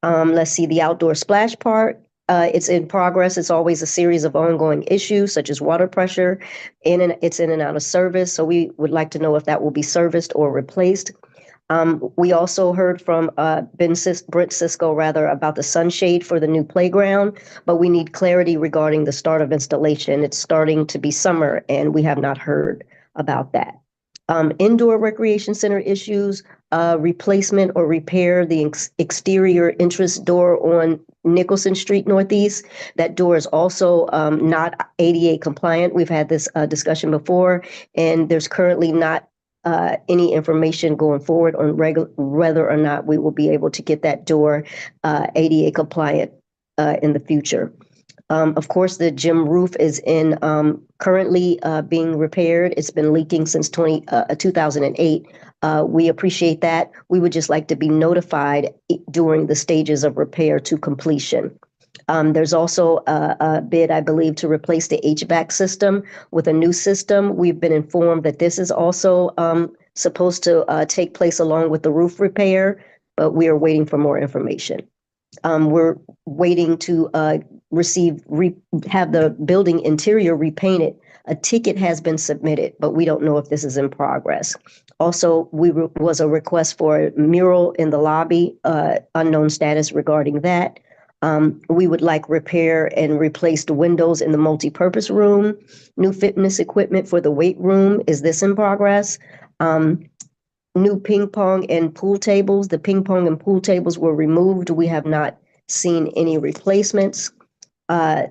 Let's see, the outdoor splash park. It's in progress. It's always a series of ongoing issues such as water pressure. It's in and out of service. So we would like to know if that will be serviced or replaced. We also heard from Brent Cisco about the sunshade for the new playground, but we need clarity regarding the start of installation. It's starting to be summer and we have not heard about that. Indoor recreation center issues, replacement or repair the exterior entrance door on Nicholson Street Northeast. That door is also not ADA compliant. We've had this discussion before, and there's currently not any information going forward on whether or not we will be able to get that door ADA compliant in the future. Of course, the gym roof is currently being repaired. It's been leaking since 2008. We appreciate that. We would just like to be notified during the stages of repair to completion. There's also a bid, I believe, to replace the HVAC system with a new system. We've been informed that this is also supposed to take place along with the roof repair, but we are waiting for more information. We're waiting to have the building interior repainted. A ticket has been submitted, but we don't know if this is in progress. Also, was a request for a mural in the lobby, unknown status regarding that. We would like repair and replace the windows in the multipurpose room. New fitness equipment for the weight room. Is this in progress? New ping pong and pool tables. The ping pong and pool tables were removed. We have not seen any replacements.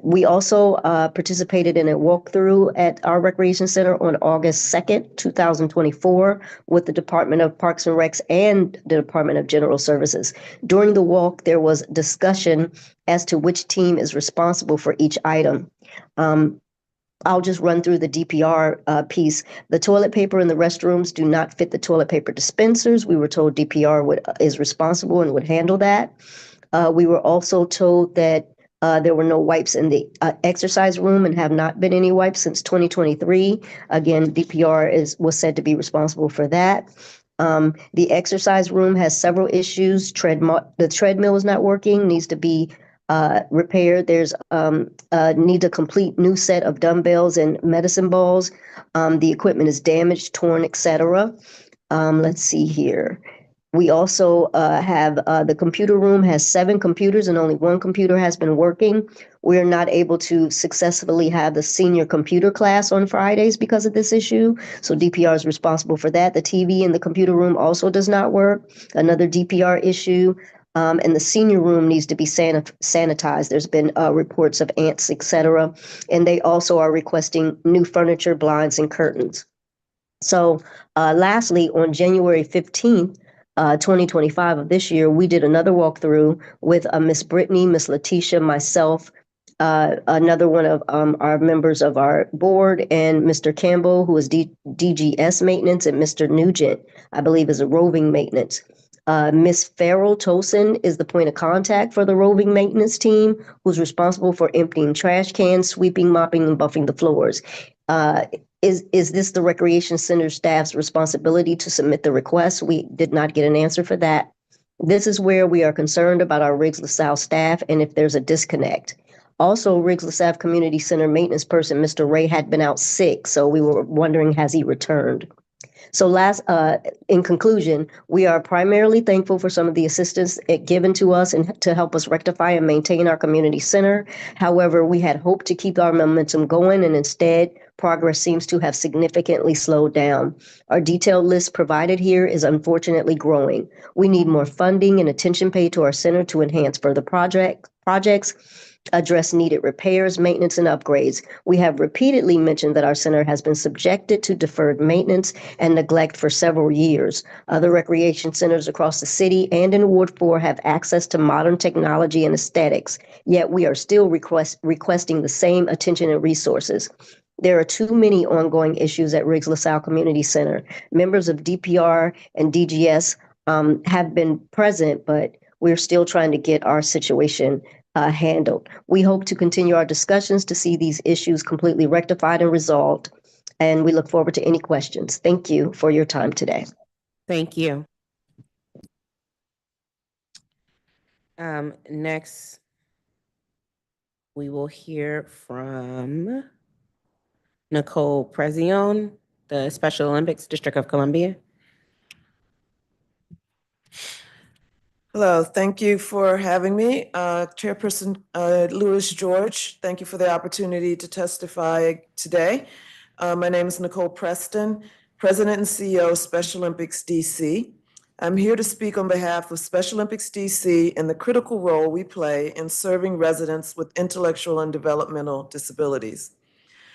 We also participated in a walkthrough at our recreation center on August 2nd, 2024 with the Department of Parks and Recs and the Department of General Services. During the walk, there was discussion as to which team is responsible for each item. I'll just run through the DPR piece. The toilet paper in the restrooms do not fit the toilet paper dispensers. We were told DPR is responsible and would handle that. We were also told that there were no wipes in the exercise room and have not been any wipes since 2023. Again, DPR was said to be responsible for that. The exercise room has several issues. The treadmill is not working, needs to be repaired. There's need a complete new set of dumbbells and medicine balls. The equipment is damaged, torn, etc. Let's see here. We also have the computer room has 7 computers and only 1 computer has been working. We are not able to successfully have the senior computer class on Fridays because of this issue. So DPR is responsible for that. The TV in the computer room also does not work. Another DPR issue. And the senior room needs to be sanitized. There's been reports of ants, etc. And they also are requesting new furniture, blinds, and curtains. So lastly, on January 15th, 2025 of this year, we did another walkthrough with Miss Brittany, Miss Letitia, myself, another one of our members of our board, and Mr. Campbell, who is DGS maintenance, and Mr. Nugent, I believe, is a roving maintenance. Miss Farrell Tosin is the point of contact for the roving maintenance team, who's responsible for emptying trash cans, sweeping, mopping, and buffing the floors. Is this the recreation center staff's responsibility to submit the request? We did not get an answer for that. This is where we are concerned about our Riggs LaSalle staff and if there's a disconnect. Also, Riggs LaSalle Community Center maintenance person, Mr. Ray, had been out sick, so we were wondering, has he returned? So in conclusion, we are primarily thankful for some of the assistance given to us and to help us rectify and maintain our community center. However, we had hoped to keep our momentum going, and instead, progress seems to have significantly slowed down. Our detailed list provided here is unfortunately growing. We need more funding and attention paid to our center to enhance further projects, address needed repairs, maintenance, and upgrades. We have repeatedly mentioned that our center has been subjected to deferred maintenance and neglect for several years. Other recreation centers across the city and in Ward 4 have access to modern technology and aesthetics, yet we are still requesting the same attention and resources. There are too many ongoing issues at Riggs LaSalle Community Center. Members of DPR and DGS have been present, but we're still trying to get our situation handled. We hope to continue our discussions to see these issues completely rectified and resolved. And we look forward to any questions. Thank you for your time today. Thank you. Next, we will hear from Nicole Prezion, the Special Olympics District of Columbia. Hello, thank you for having me. Chairperson Lewis George, thank you for the opportunity to testify today. My name is Nicole Preston, President and CEO of Special Olympics DC. I'm here to speak on behalf of Special Olympics DC and the critical role we play in serving residents with intellectual and developmental disabilities.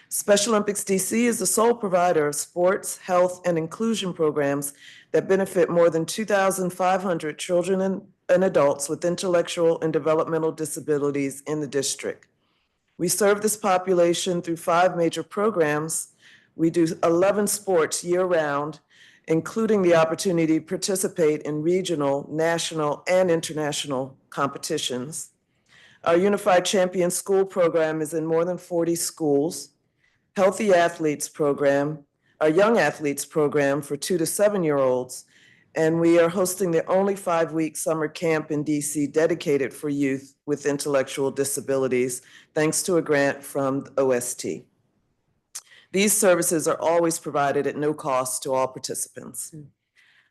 Special Olympics DC is the sole provider of sports, health, and inclusion programs that benefit more than 2,500 children and adults with intellectual and developmental disabilities in the district. We serve this population through 5 major programs. We do 11 sports year-round, including the opportunity to participate in regional, national, and international competitions. Our Unified Champion School program is in more than 40 schools. Healthy Athletes program, our Young Athletes program for 2 to 7-year-olds, and we are hosting the only 5-week summer camp in DC dedicated for youth with intellectual disabilities, thanks to a grant from OST. These services are always provided at no cost to all participants.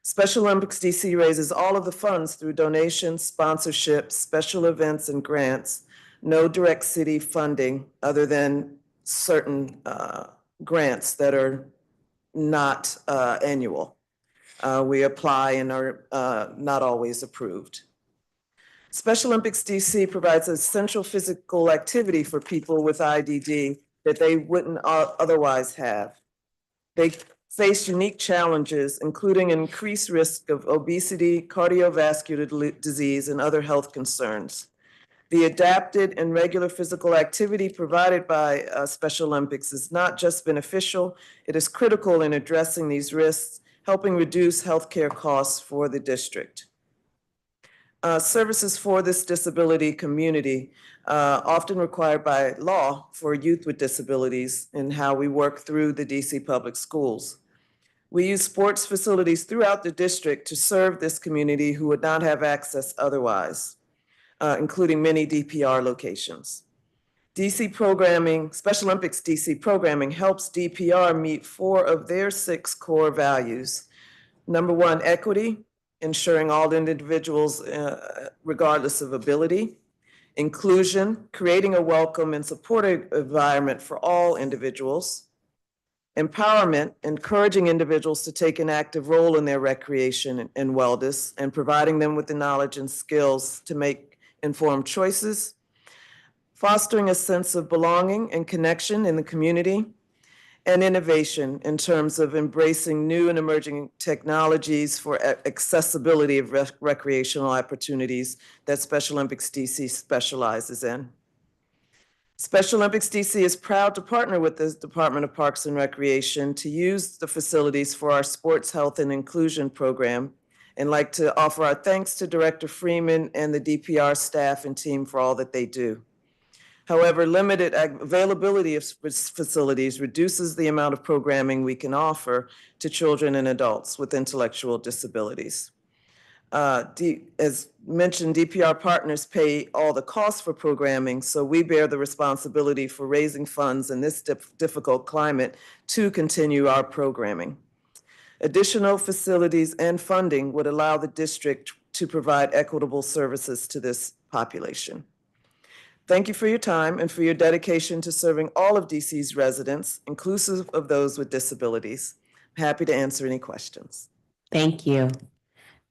Special Olympics DC raises all of the funds through donations, sponsorships, special events, and grants. No direct city funding other than certain grants that are not annual. We apply and are not always approved. Special Olympics DC provides essential physical activity for people with IDD that they wouldn't otherwise have. They face unique challenges, including increased risk of obesity, cardiovascular disease, and other health concerns. The adapted and regular physical activity provided by Special Olympics is not just beneficial, it is critical in addressing these risks, helping reduce healthcare costs for the district. Services for this disability community, often required by law for youth with disabilities, and how we work through the DC Public Schools. We use sports facilities throughout the district to serve this community who would not have access otherwise, including many DPR locations. DC programming, Special Olympics DC programming helps DPR meet 4 of their 6 core values. Number 1, equity, ensuring all individuals, regardless of ability. Inclusion, creating a welcome and supportive environment for all individuals. Empowerment, encouraging individuals to take an active role in their recreation and wellness, and providing them with the knowledge and skills to make informed choices. Fostering a sense of belonging and connection in the community. And innovation in terms of embracing new and emerging technologies for accessibility of recreational opportunities that Special Olympics DC specializes in. Special Olympics DC is proud to partner with the Department of Parks and Recreation to use the facilities for our Sports, Health, and Inclusion program, and like to offer our thanks to Director Freeman and the DPR staff and team for all that they do. However, limited availability of facilities reduces the amount of programming we can offer to children and adults with intellectual disabilities. As mentioned, DPR partners pay all the costs for programming, so we bear the responsibility for raising funds in this difficult climate to continue our programming. Additional facilities and funding would allow the district to provide equitable services to this population. Thank you for your time and for your dedication to serving all of DC's residents, inclusive of those with disabilities. I'm happy to answer any questions. Thank you.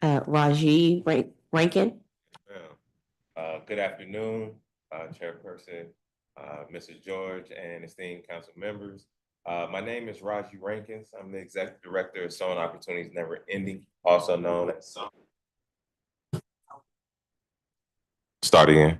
Raji Rankin. Good afternoon, Chairperson, Mrs. George, and esteemed council members. My name is Raji Rankins. I'm the Executive Director of Sewing Opportunities Never Ending, also known as Sewing. Start again.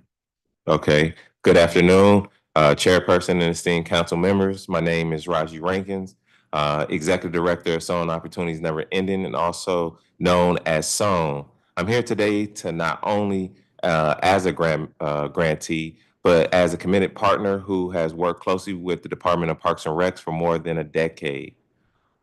Okay. Good afternoon, Chairperson and esteemed council members. My name is Raji Rankins, Executive Director of Sewing Opportunities Never Ending, and also known as Sewn. I'm here today to not only as a grantee, but as a committed partner who has worked closely with the Department of Parks and Recs for more than a decade.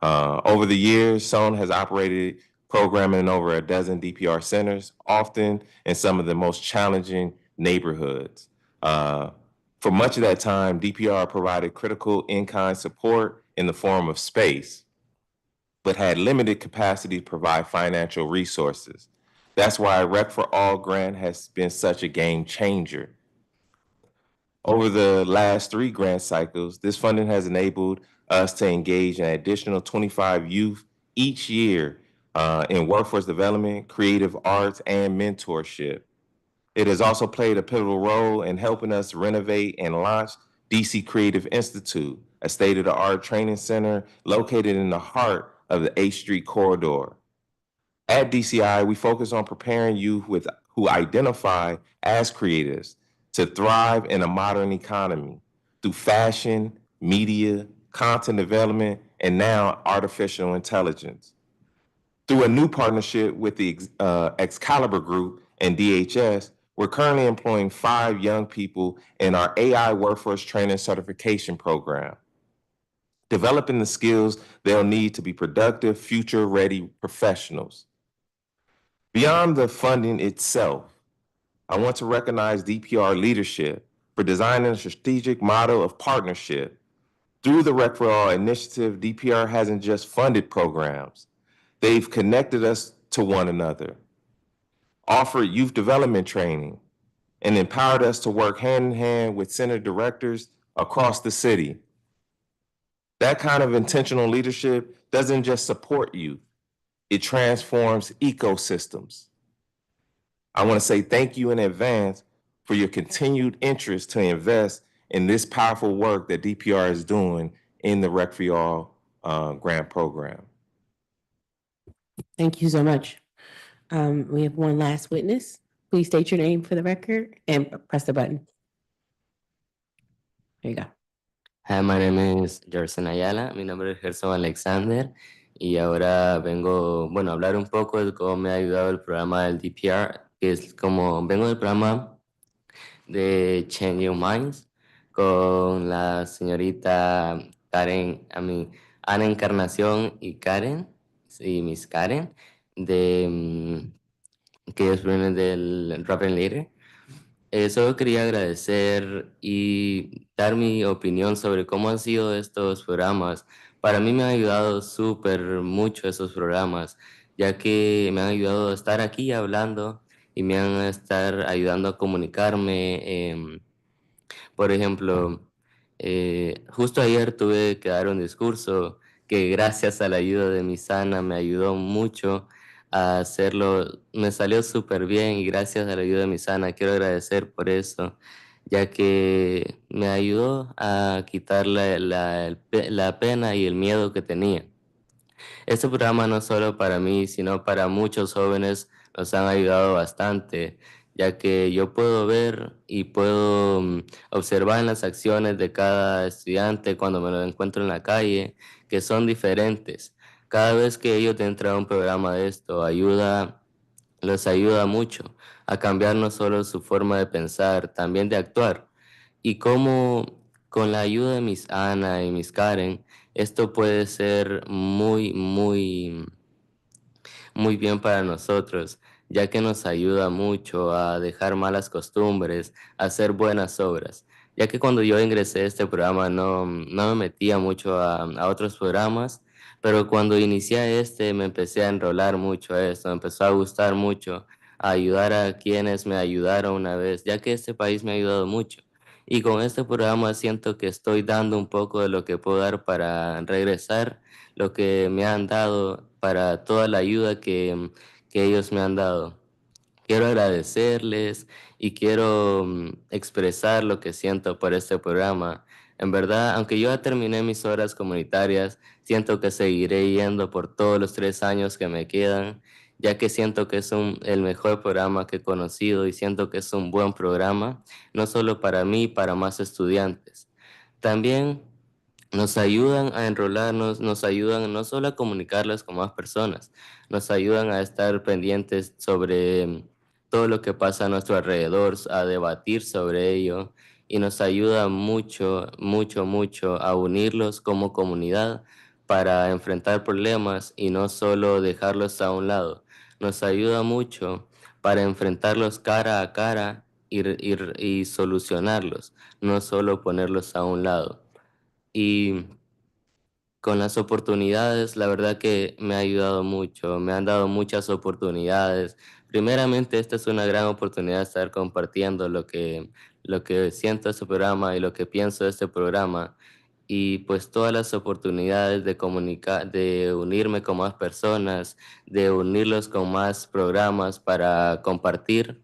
Over the years, SON has operated programming in over a dozen DPR centers, often in some of the most challenging neighborhoods. For much of that time, DPR provided critical in-kind support in the form of space, but had limited capacity to provide financial resources. That's why Rec for All grant has been such a game changer. Over the last 3 grant cycles, this funding has enabled us to engage an additional 25 youth each year in workforce development, creative arts, and mentorship. It has also played a pivotal role in helping us renovate and launch DC Creative Institute, a state-of-the-art training center located in the heart of the 8th Street corridor. At DCI, we focus on preparing youth who identify as creatives to thrive in a modern economy through fashion, media, content development, and now artificial intelligence. Through a new partnership with the Excalibur Group and DHS, we're currently employing 5 young people in our AI Workforce Training Certification Program, developing the skills they'll need to be productive, future-ready professionals. Beyond the funding itself, I want to recognize DPR leadership for designing a strategic model of partnership. Through the Rec for All initiative, DPR hasn't just funded programs. They've connected us to one another, offered youth development training, and empowered us to work hand in hand with center directors across the city. That kind of intentional leadership doesn't just support youth, it transforms ecosystems. I want to say thank you in advance for your continued interest to invest in this powerful work that DPR is doing in the Rec for All grant program. Thank you so much. We have one last witness. Please state your name for the record and press the button. There you go. Hi, my name is Gerson Ayala. Mi nombre es Gerson Alexander. Y ahora vengo, a hablar un poco de cómo me ha ayudado el programa del DPR, que es como vengo del programa de Change Your Minds con la señorita Karen, Ana Encarnación y Karen, y Miss Karen, que ellos vienen del Rap and Leader. Solo quería agradecer y dar mi opinión sobre cómo han sido estos programas. Para mí me han ayudado súper mucho esos programas, ya que me han ayudado a estar aquí hablando y me han estar ayudando a comunicarme. Por ejemplo, justo ayer tuve que dar un discurso que gracias a la ayuda de mi sana me ayudó mucho a hacerlo. Me salió súper bien y gracias a la ayuda de mi sana quiero agradecer por eso, ya que me ayudó a quitar la pena y el miedo que tenía. Este programa no solo para mí, sino para muchos jóvenes nos han ayudado bastante, ya que yo puedo ver y puedo observar en las acciones de cada estudiante cuando me lo encuentro en la calle, que son diferentes. Cada vez que ellos entran a un programa de esto, los ayuda mucho a cambiar no solo su forma de pensar, también de actuar. Y cómo con la ayuda de mis Ana y mis Karen, esto puede ser muy bien para nosotros, ya que nos ayuda mucho a dejar malas costumbres, a hacer buenas obras. Ya que cuando yo ingresé a este programa no me metía mucho a otros programas, pero cuando inicié me empecé a enrolar mucho a esto, me empezó a gustar mucho, a ayudar a quienes me ayudaron una vez, ya que este país me ha ayudado mucho. Y con este programa siento que estoy dando un poco de lo que puedo dar para regresar lo que me han dado, para toda la ayuda que ellos me han dado. Quiero agradecerles y quiero expresar lo que siento por este programa. En verdad, aunque yo ya terminé mis horas comunitarias, siento que seguiré yendo por todos los 3 años que me quedan, ya que siento que es el mejor programa que he conocido y siento que es un buen programa, no solo para mí, para más estudiantes. También Nos ayudan a enrolarnos, nos ayudan no solo a comunicarlas con más personas, nos ayudan a estar pendientes sobre todo lo que pasa a nuestro alrededor, a debatir sobre ello y nos ayuda mucho, mucho, mucho a unirlos como comunidad para enfrentar problemas y no solo dejarlos a un lado. Nos ayuda mucho para enfrentarlos cara a cara y solucionarlos, no solo ponerlos a un lado. Y con las oportunidades, la verdad que me ha ayudado mucho, me han dado muchas oportunidades. Primeramente, esta es una gran oportunidad de estar compartiendo lo que siento de este programa y lo que pienso de este programa. Y pues todas las oportunidades de comunicar, de unirme con más personas, de unirlos con más programas para compartir,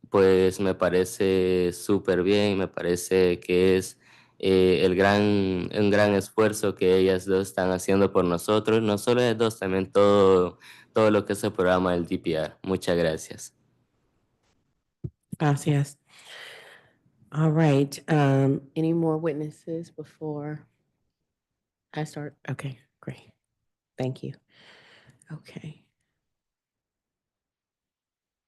pues me parece súper bien, me parece que es un gran esfuerzo que ellas dos están haciendo por nosotros, no solo ellas dos, también todo lo que es el programa del DPR. Muchas gracias. Gracias. All right. Any more witnesses before I start? Okay, great. Thank you. Okay.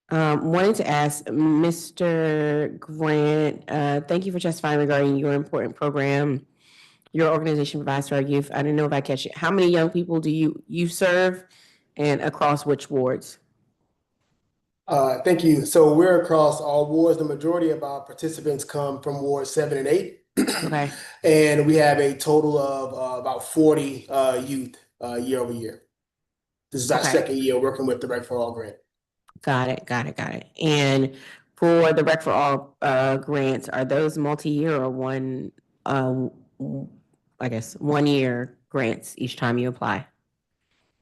Wanted to ask Mr. Grant, thank you for testifying regarding your important program your organization provides for our youth. I didn't know if I catch it. How many young people do you serve and across which wards? Thank you. So we're across all wards. The majority of our participants come from Ward 7 and 8. Okay. And we have a total of about 40 youth year over year. This is our second year working with the Rec for All grant. Got it. And for the Rec for All grants, are those multi-year or one, I guess, 1 year grants each time you apply?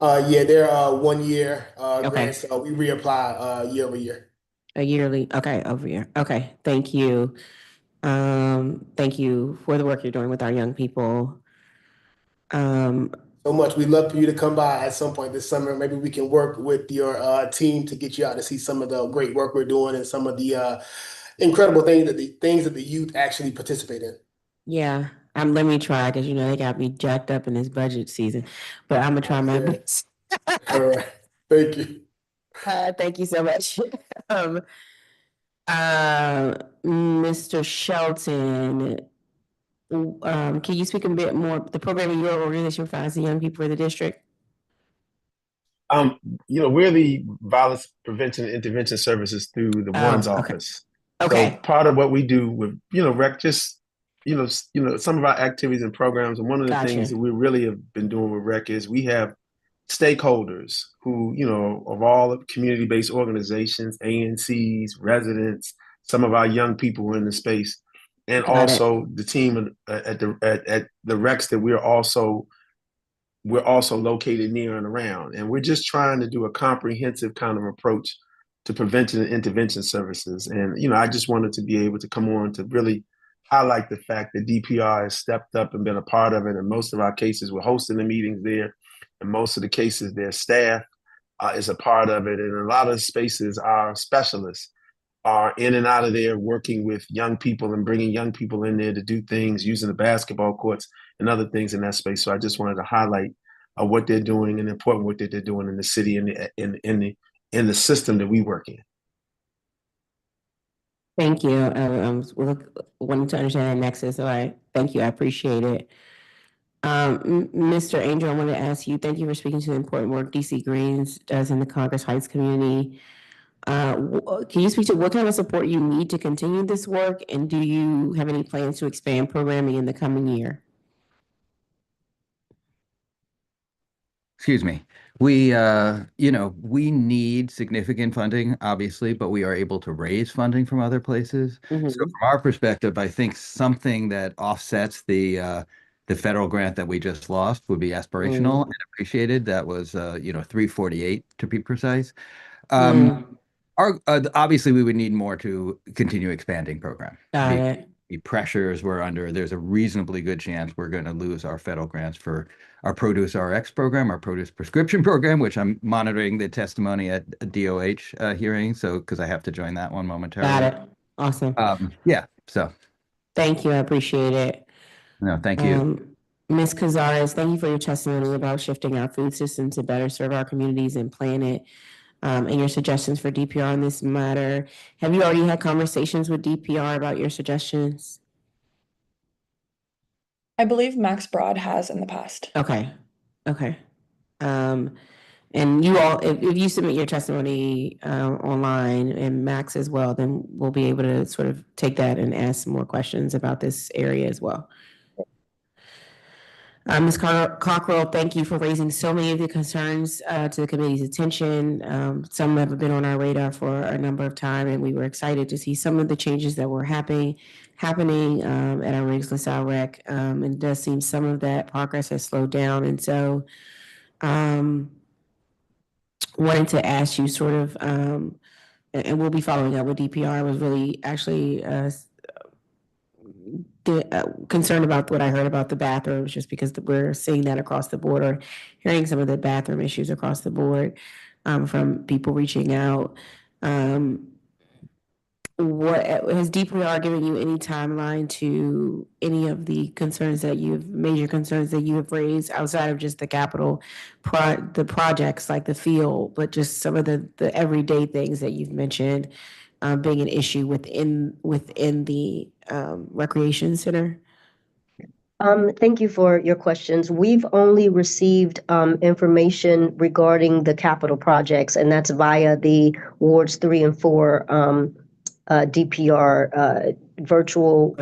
Yeah, they're 1 year Okay. grants. So we reapply year over year. A yearly, okay, over year. Okay, thank you. Thank you for the work you're doing with our young people. So much. We'd love for you to come by at some point this summer. Maybe we can work with your team to get you out to see some of the great work we're doing and some of the incredible things that the youth actually participate in. Yeah, let me try because they got me jacked up in this budget season, but I'm gonna try my best. All right. Thank you. Thank you so much. Mr. Shelton, can you speak a bit more? The program in your organization provides the young people in the district. We're the violence prevention and intervention services through the one's office. Okay. So part of what we do with, rec, just, some of our activities and programs. And one of the things that we really have been doing with rec is we have stakeholders who, of all of community-based organizations, ANCs, residents, some of our young people who are in the space, and also the team at the recs that we're also located near and around. And we're just trying to do a comprehensive kind of approach to prevention and intervention services. And, I just wanted to be able to come on to really highlight the fact that DPR has stepped up and been a part of it. In most of our cases, we're hosting the meetings there. In most of the cases, their staff is a part of it. And in a lot of spaces, our specialists are in and out of there working with young people and bringing young people in there to do things, using the basketball courts and other things in that space. So I just wanted to highlight what they're doing and important work that they're doing in the city and in the system that we work in. Thank you. We're wanting to understand the nexus. So thank you. I appreciate it. Mr. Angel, I want to ask you, thank you for speaking to the important work DC Greens does in the Congress Heights community. Can you speak to what kind of support you need to continue this work? And do you have any plans to expand programming in the coming year? Excuse me. We need significant funding, obviously, but we are able to raise funding from other places. So from our perspective, I think something that offsets the federal grant that we just lost would be aspirational and appreciated. That was, 348 to be precise. Obviously, we would need more to continue expanding program. Got it. The pressures we're under, there's a reasonably good chance we're going to lose our federal grants for our Produce RX program, our Produce Prescription program, which I'm monitoring the testimony at a DOH hearing. So, because I have to join that one momentarily. Got it. Awesome. Yeah. So. Thank you. I appreciate it. No, thank you. Ms. Cazares, thank you for your testimony about shifting our food system to better serve our communities and planet, and your suggestions for DPR on this matter. Have you already had conversations with DPR about your suggestions? I believe Max Broad has in the past. Okay, okay. And you all, if you submit your testimony online and Max as well, then we'll be able to sort of take that and ask some more questions about this area as well. Ms. Cockrell, thank you for raising so many of the concerns to the committee's attention. Some have been on our radar for a number of time, and we were excited to see some of the changes that were happening at our Riggs LaSalle Rec. And it does seem some of that progress has slowed down. And so wanted to ask you sort of, and we'll be following up with DPR. I was really actually concerned about what I heard about the bathrooms, just because we're seeing that across the board, or hearing some of the bathroom issues across the board from people reaching out. What has DPR given you any timeline to any of the concerns that major concerns that you have raised outside of just the capital, the projects like the field, but just some of the everyday things that you've mentioned being an issue within the recreation center? Thank you for your questions. We've only received information regarding the capital projects, and that's via the wards 3 and 4 DPR virtual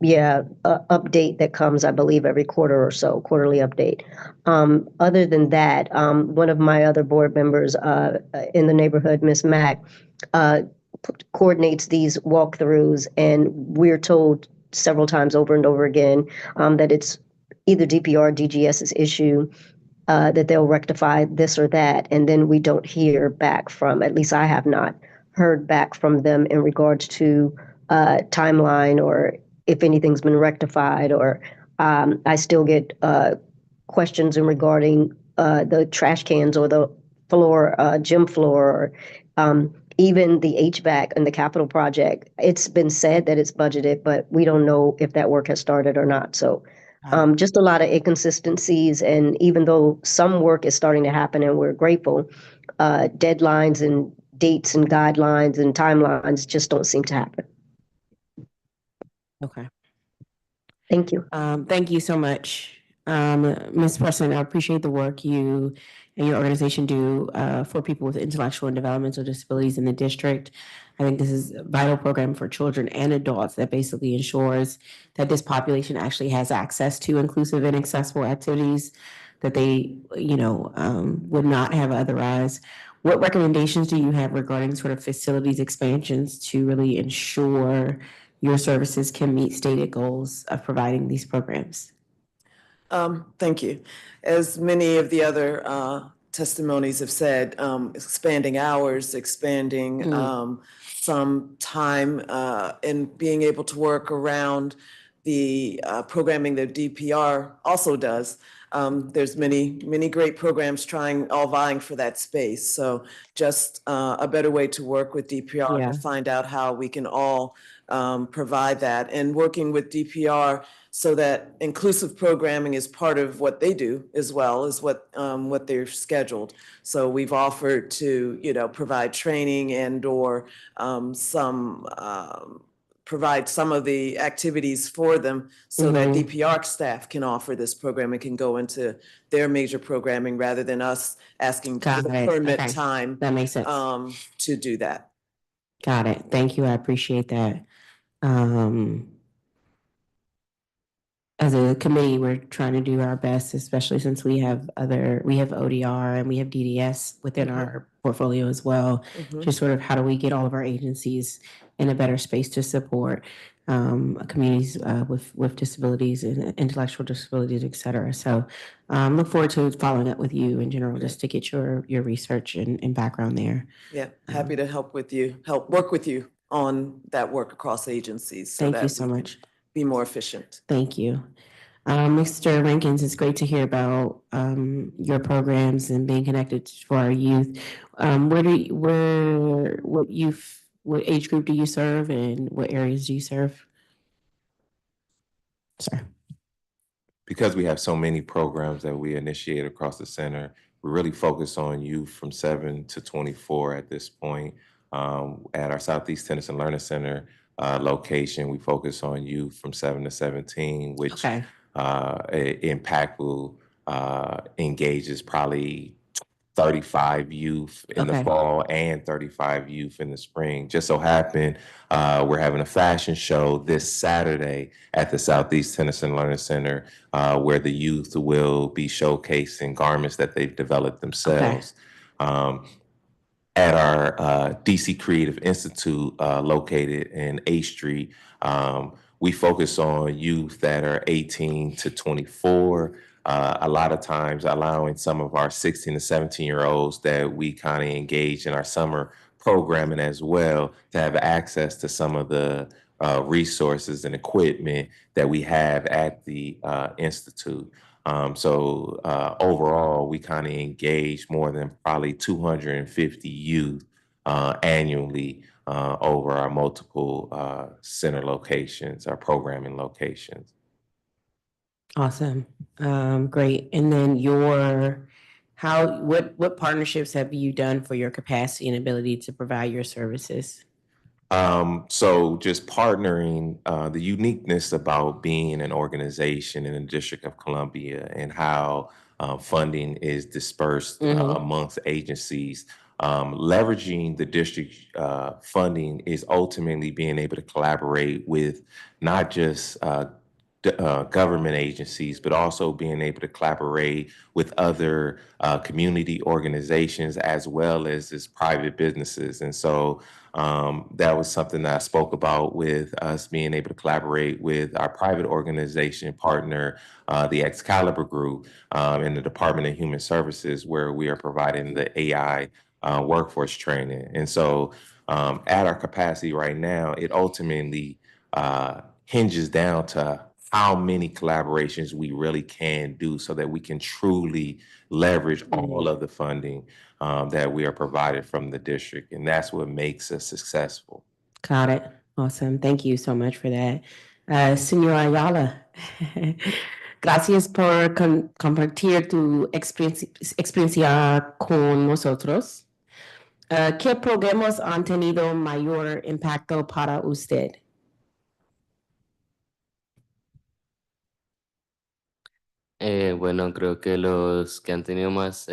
update that comes, I believe, every quarter or so, quarterly update. Other than that, one of my other board members in the neighborhood, Ms. Mack, coordinates these walkthroughs, and we're told several times over and over again that it's either DPR or DGS's issue, that they'll rectify this or that, and then we don't hear back from, at least I have not heard back from them in regards to timeline or if anything's been rectified, or I still get questions in regarding the trash cans or the floor, gym floor, or even the HVAC and the capital project. It's been said that it's budgeted, but we don't know if that work has started or not. So just a lot of inconsistencies. And even though some work is starting to happen and we're grateful, deadlines and dates and guidelines and timelines just don't seem to happen. Okay. Thank you. Thank you so much. Ms. Preston, I appreciate the work you and your organization do for people with intellectual and developmental disabilities in the district. I think this is a vital program for children and adults that basically ensures that this population actually has access to inclusive and accessible activities that they, would not have otherwise. What recommendations do you have regarding sort of facilities expansions to really ensure your services can meet stated goals of providing these programs? Thank you. As many of the other testimonies have said, expanding hours, expanding some time, and being able to work around the programming that DPR also does. There's many great programs all vying for that space. So just a better way to work with DPR to find out how we can all provide that, and working with DPR so that inclusive programming is part of what they do as well as what they're scheduled. So we've offered to, provide training and or provide some of the activities for them so that DPR staff can offer this program and can go into their major programming rather than us asking for the permit time. That makes sense. To do that. Got it. Thank you. I appreciate that. As a committee, we're trying to do our best, especially since we have ODR and we have DDS within our portfolio as well. Just sort of how do we get all of our agencies in a better space to support communities with disabilities and intellectual disabilities, et cetera. So look forward to following up with you in general, just to get your research and background there. Yeah, happy to help work with you on that work across agencies. So thank you so much. Be more efficient. Thank you. Mr. Rankins, it's great to hear about your programs and being connected for our youth. What age group do you serve, and what areas do you serve? Sorry. because we have so many programs that we initiate across the center, we really focus on youth from 7 to 24 at this point. At our Southeast Tennyson Learning Center location, we focus on youth from 7 to 17, which Impactful engages probably 35 youth in the fall and 35 youth in the spring. Just so happened, we're having a fashion show this Saturday at the Southeast Tennyson Learning Center, where the youth will be showcasing garments that they've developed themselves. At our DC Creative Institute, located in A Street, we focus on youth that are 18 to 24. A lot of times allowing some of our 16 to 17-year-olds that we kind of engage in our summer programming as well to have access to some of the resources and equipment that we have at the Institute. Overall, we kind of engage more than probably 250 youth annually over our multiple center locations, our programming locations. Awesome. Great. And then what partnerships have you done for your capacity and ability to provide your services? So just partnering, the uniqueness about being an organization in the District of Columbia and how funding is dispersed amongst agencies. Leveraging the district funding is ultimately being able to collaborate with not just government agencies, but also being able to collaborate with other community organizations as well as private businesses. And so that was something that I spoke about with us being able to collaborate with our private organization partner, the Excalibur Group, in the Department of Human Services, where we are providing the AI workforce training. And so at our capacity right now, it ultimately hinges down to how many collaborations we really can do so that we can truly leverage all of the funding that we are provided from the district. And that's what makes us successful. Got it. Awesome. Thank you so much for that. Señora Ayala, gracias por compartir tu experiencia con nosotros. ¿Qué programas han tenido mayor impacto para usted? Bueno, creo que los que han tenido más,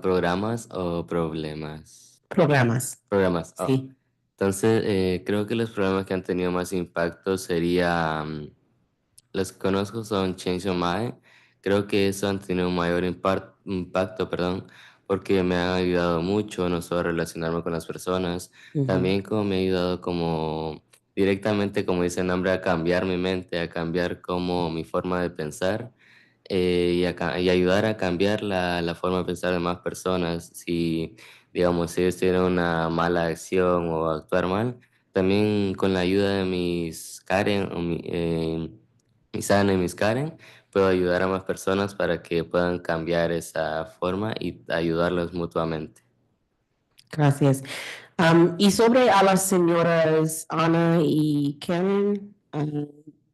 programas o problemas. Programas. Programas. Sí. Entonces, creo que los programas que han tenido más impacto sería, los que conozco son Change Your Mind. Creo que eso han tenido un mayor impacto, porque me han ayudado mucho, no solo a relacionarme con las personas, también como me ha ayudado como directamente, como dice el nombre, a cambiar mi mente, a cambiar como mi forma de pensar y ayudar a cambiar la forma de pensar de más personas. Si, digamos, si ellos tienen una mala acción o actuar mal, también con la ayuda de mis Karen o mis Ana y mis Karen, puedo ayudar a más personas para que puedan cambiar esa forma y ayudarlos mutuamente. Gracias. Y sobre a las señoras Ana y Karen,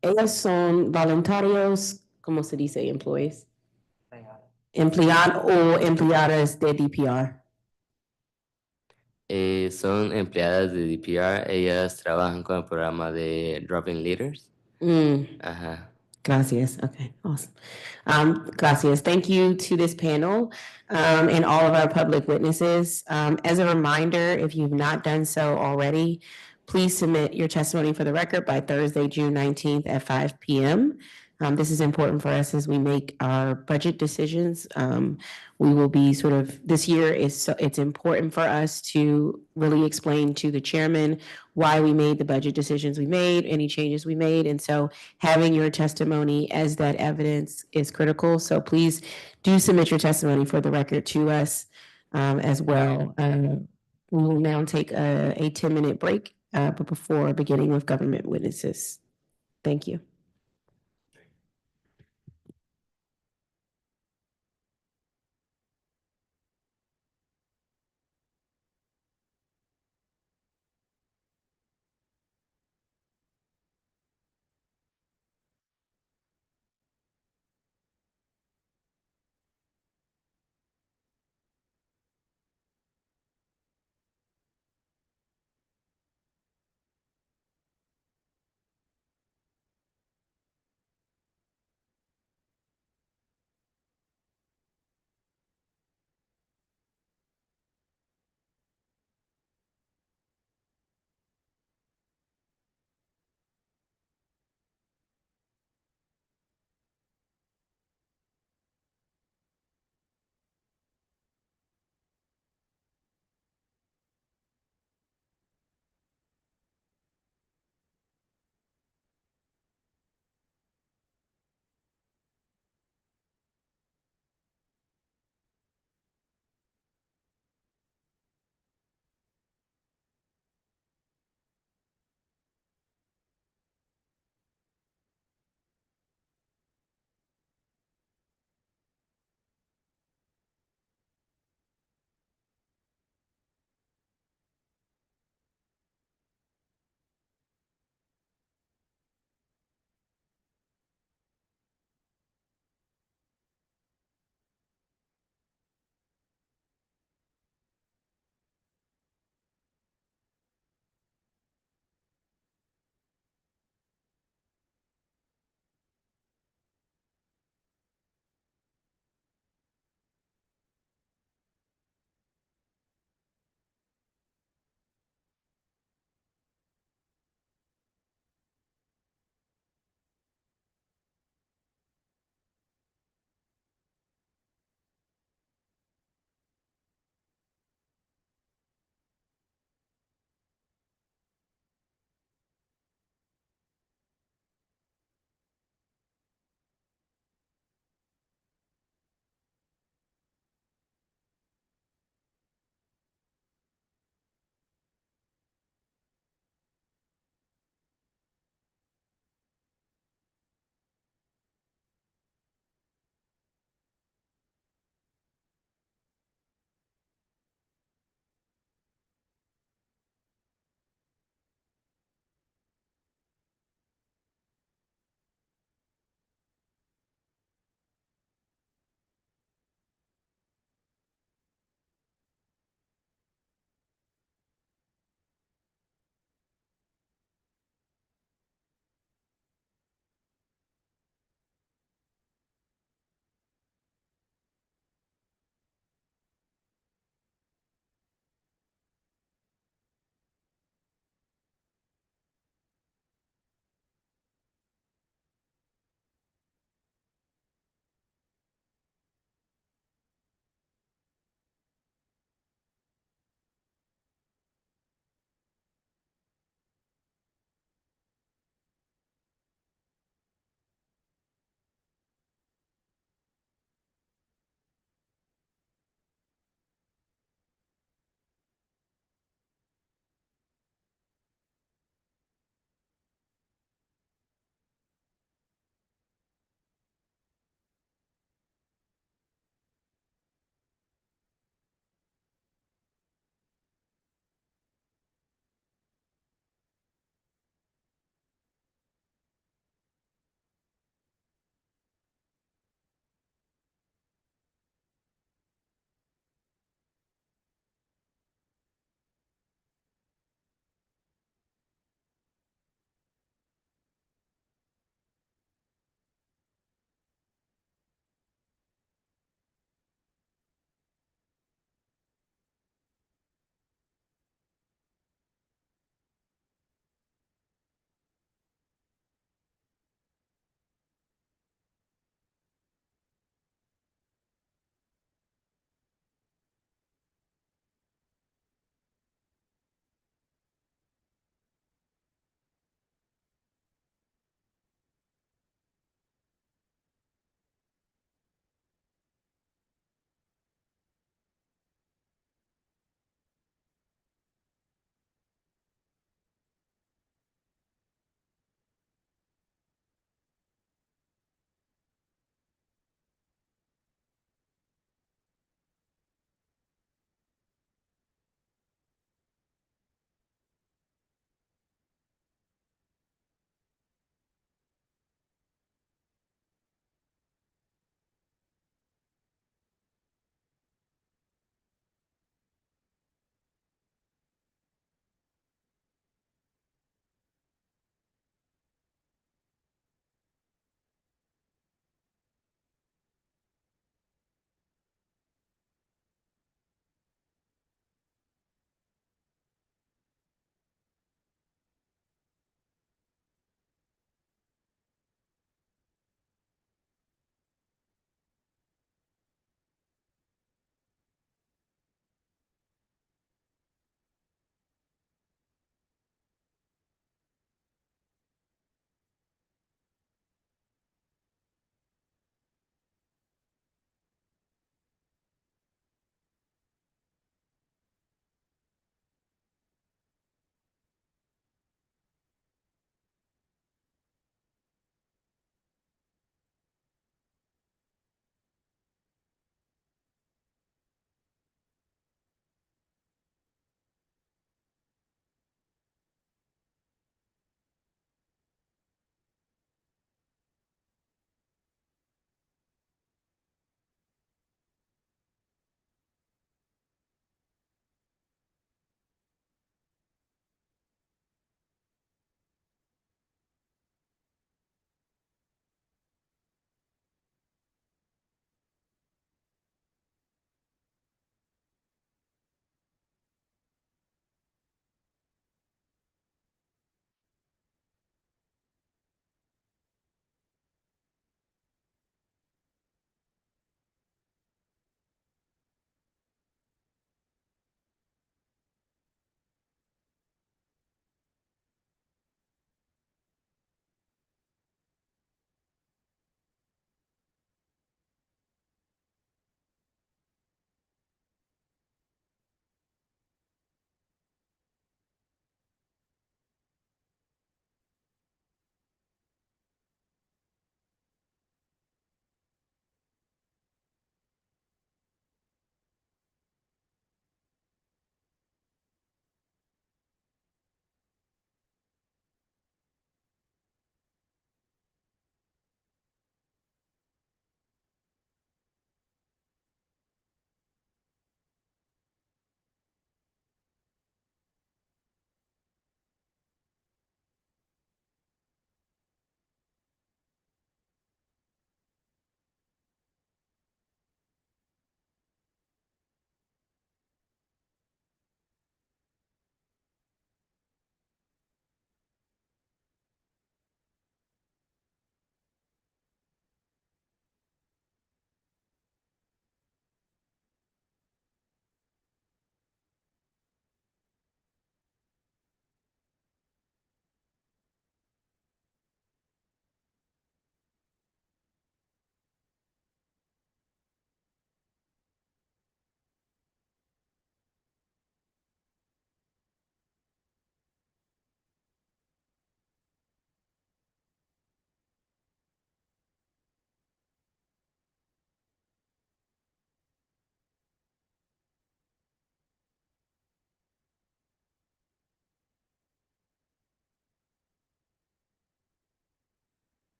ellas son voluntarios, ¿cómo se dice? Employees. Empleados o empleadas de DPR. Son empleadas de DPR, ellas trabajan con el programa de Dropping Leaders. Ajá. Gracias. Okay, awesome. Gracias. Thank you to this panel and all of our public witnesses. As a reminder, if you've not done so already, please submit your testimony for the record by Thursday, June 19th at 5 p.m. This is important for us as we make our budget decisions. We will be this year it's important for us to really explain to the chairman why we made the budget decisions we made, any changes we made. And so having your testimony as that evidence is critical. So please do submit your testimony for the record to us as well. We will now take a 10-minute break, but before beginning with government witnesses. Thank you.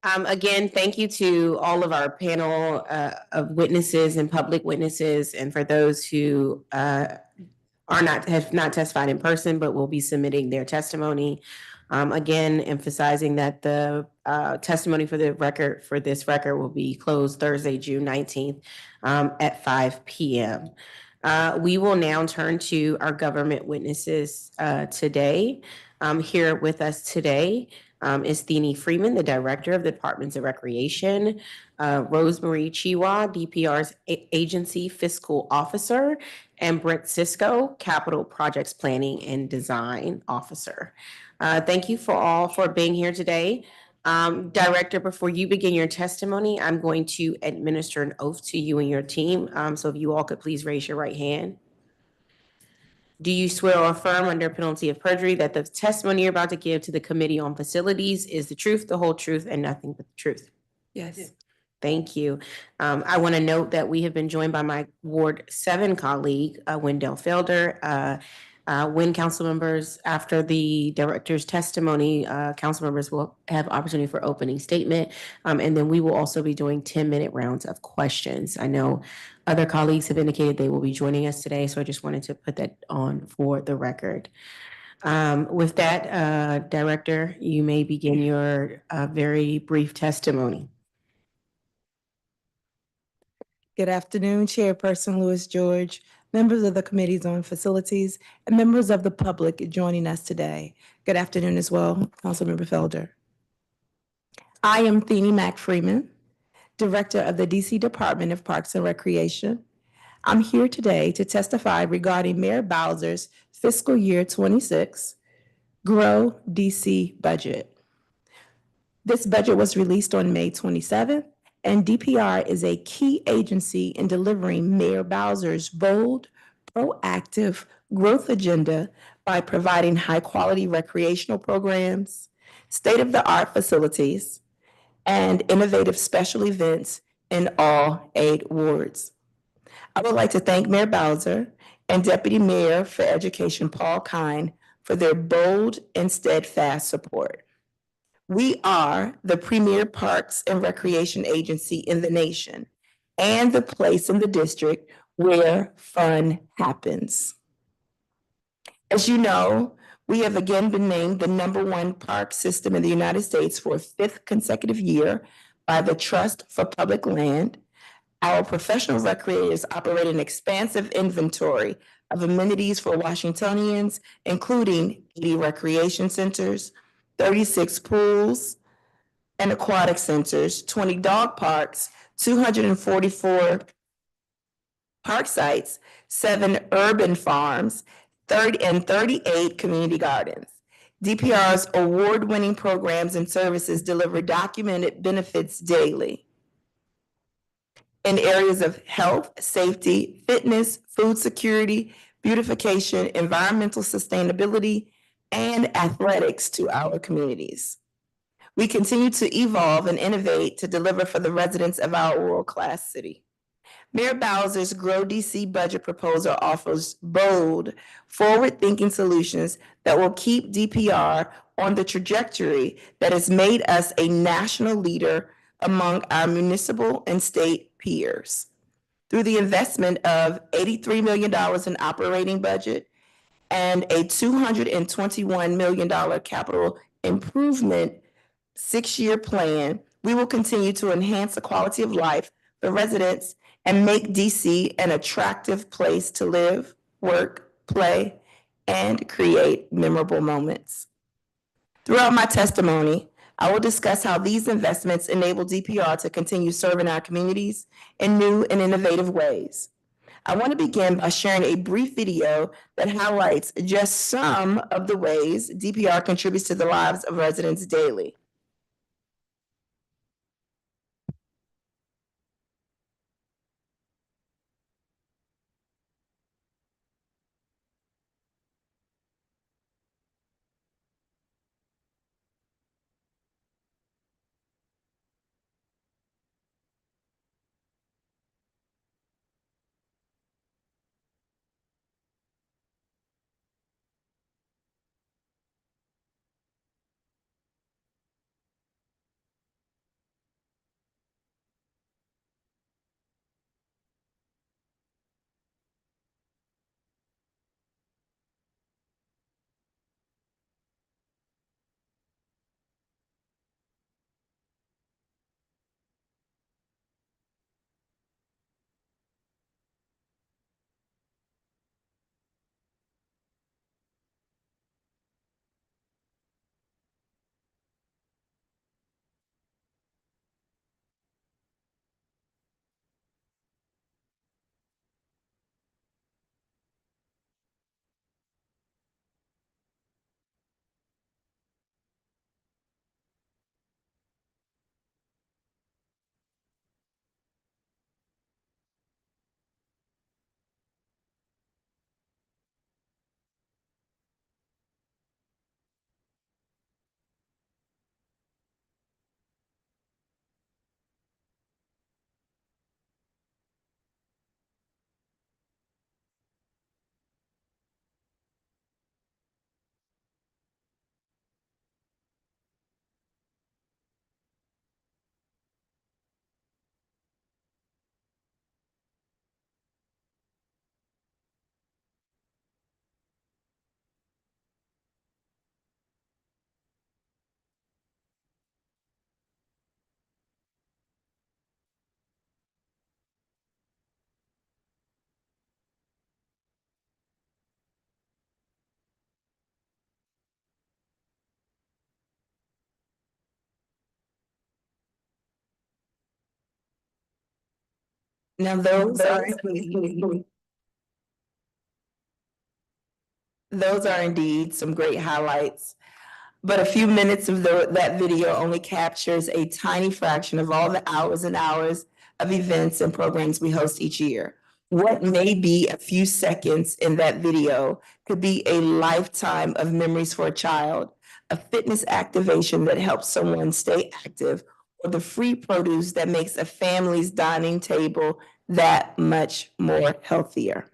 Again, thank you to all of our panel of witnesses and public witnesses, and for those who have not testified in person, but will be submitting their testimony. Again, emphasizing that the testimony for this record will be closed Thursday, June 19th at 5 p.m. We will now turn to our government witnesses today. Here with us today is Thene Freeman, the Director of the Departments of Recreation, Rosemarie Chiwa, DPR's Agency Fiscal Officer, and Brent Cisco, Capital Projects Planning and Design Officer. Thank you for being here today. Director, before you begin your testimony, I'm going to administer an oath to you and your team. So if you all could please raise your right hand. Do you swear or affirm under penalty of perjury that the testimony you're about to give to the Committee on Facilities is the truth, the whole truth, and nothing but the truth? Yes. Thank you. I want to note that we have been joined by my Ward 7 colleague, Wendell Felder. When council members, after the director's testimony, council members will have opportunity for opening statement. And then we will also be doing 10-minute rounds of questions. I know other colleagues have indicated they will be joining us today, so I just wanted to put that on for the record. With that, Director, you may begin your very brief testimony. Good afternoon, Chairperson Lewis George, members of the Committees on Facilities, and members of the public joining us today. Good afternoon as well, Councilmember Felder. I am Thene Mack Freeman, Director of the DC Department of Parks and Recreation. I'm here today to testify regarding Mayor Bowser's fiscal year 26 Grow DC budget. This budget was released on May 27th, and DPR is a key agency in delivering Mayor Bowser's bold, proactive growth agenda by providing high-quality recreational programs, state-of-the-art facilities, and innovative special events in all 8 wards. I would like to thank Mayor Bowser and Deputy Mayor for Education Paul Kine for their bold and steadfast support. We are the premier parks and recreation agency in the nation and the place in the district where fun happens. As you know, we have again been named the #1 park system in the United States for a 5th consecutive year by the Trust for Public Land. Our professional recreators operate an expansive inventory of amenities for Washingtonians, including 80 recreation centers, 36 pools and aquatic centers, 20 dog parks, 244 park sites, 7 urban farms, 38 community gardens. DPR's award-winning programs and services deliver documented benefits daily in areas of health, safety, fitness, food security, beautification, environmental sustainability, and athletics to our communities. We continue to evolve and innovate to deliver for the residents of our world-class city. Mayor Bowser's Grow DC budget proposal offers bold, forward-thinking solutions that will keep DPR on the trajectory that has made us a national leader among our municipal and state peers. Through the investment of $83 million in operating budget and a $221 million capital improvement 6-year plan, we will continue to enhance the quality of life for residents and make DC an attractive place to live, work, play, and create memorable moments. Throughout my testimony, I will discuss how these investments enable DPR to continue serving our communities in new and innovative ways. I want to begin by sharing a brief video that highlights just some of the ways DPR contributes to the lives of residents daily. Now, those are indeed some great highlights. But a few minutes of that video only captures a tiny fraction of all the hours and hours of events and programs we host each year. What may be a few seconds in that video could be a lifetime of memories for a child, a fitness activation that helps someone stay active, or the free produce that makes a family's dining table that much more healthier.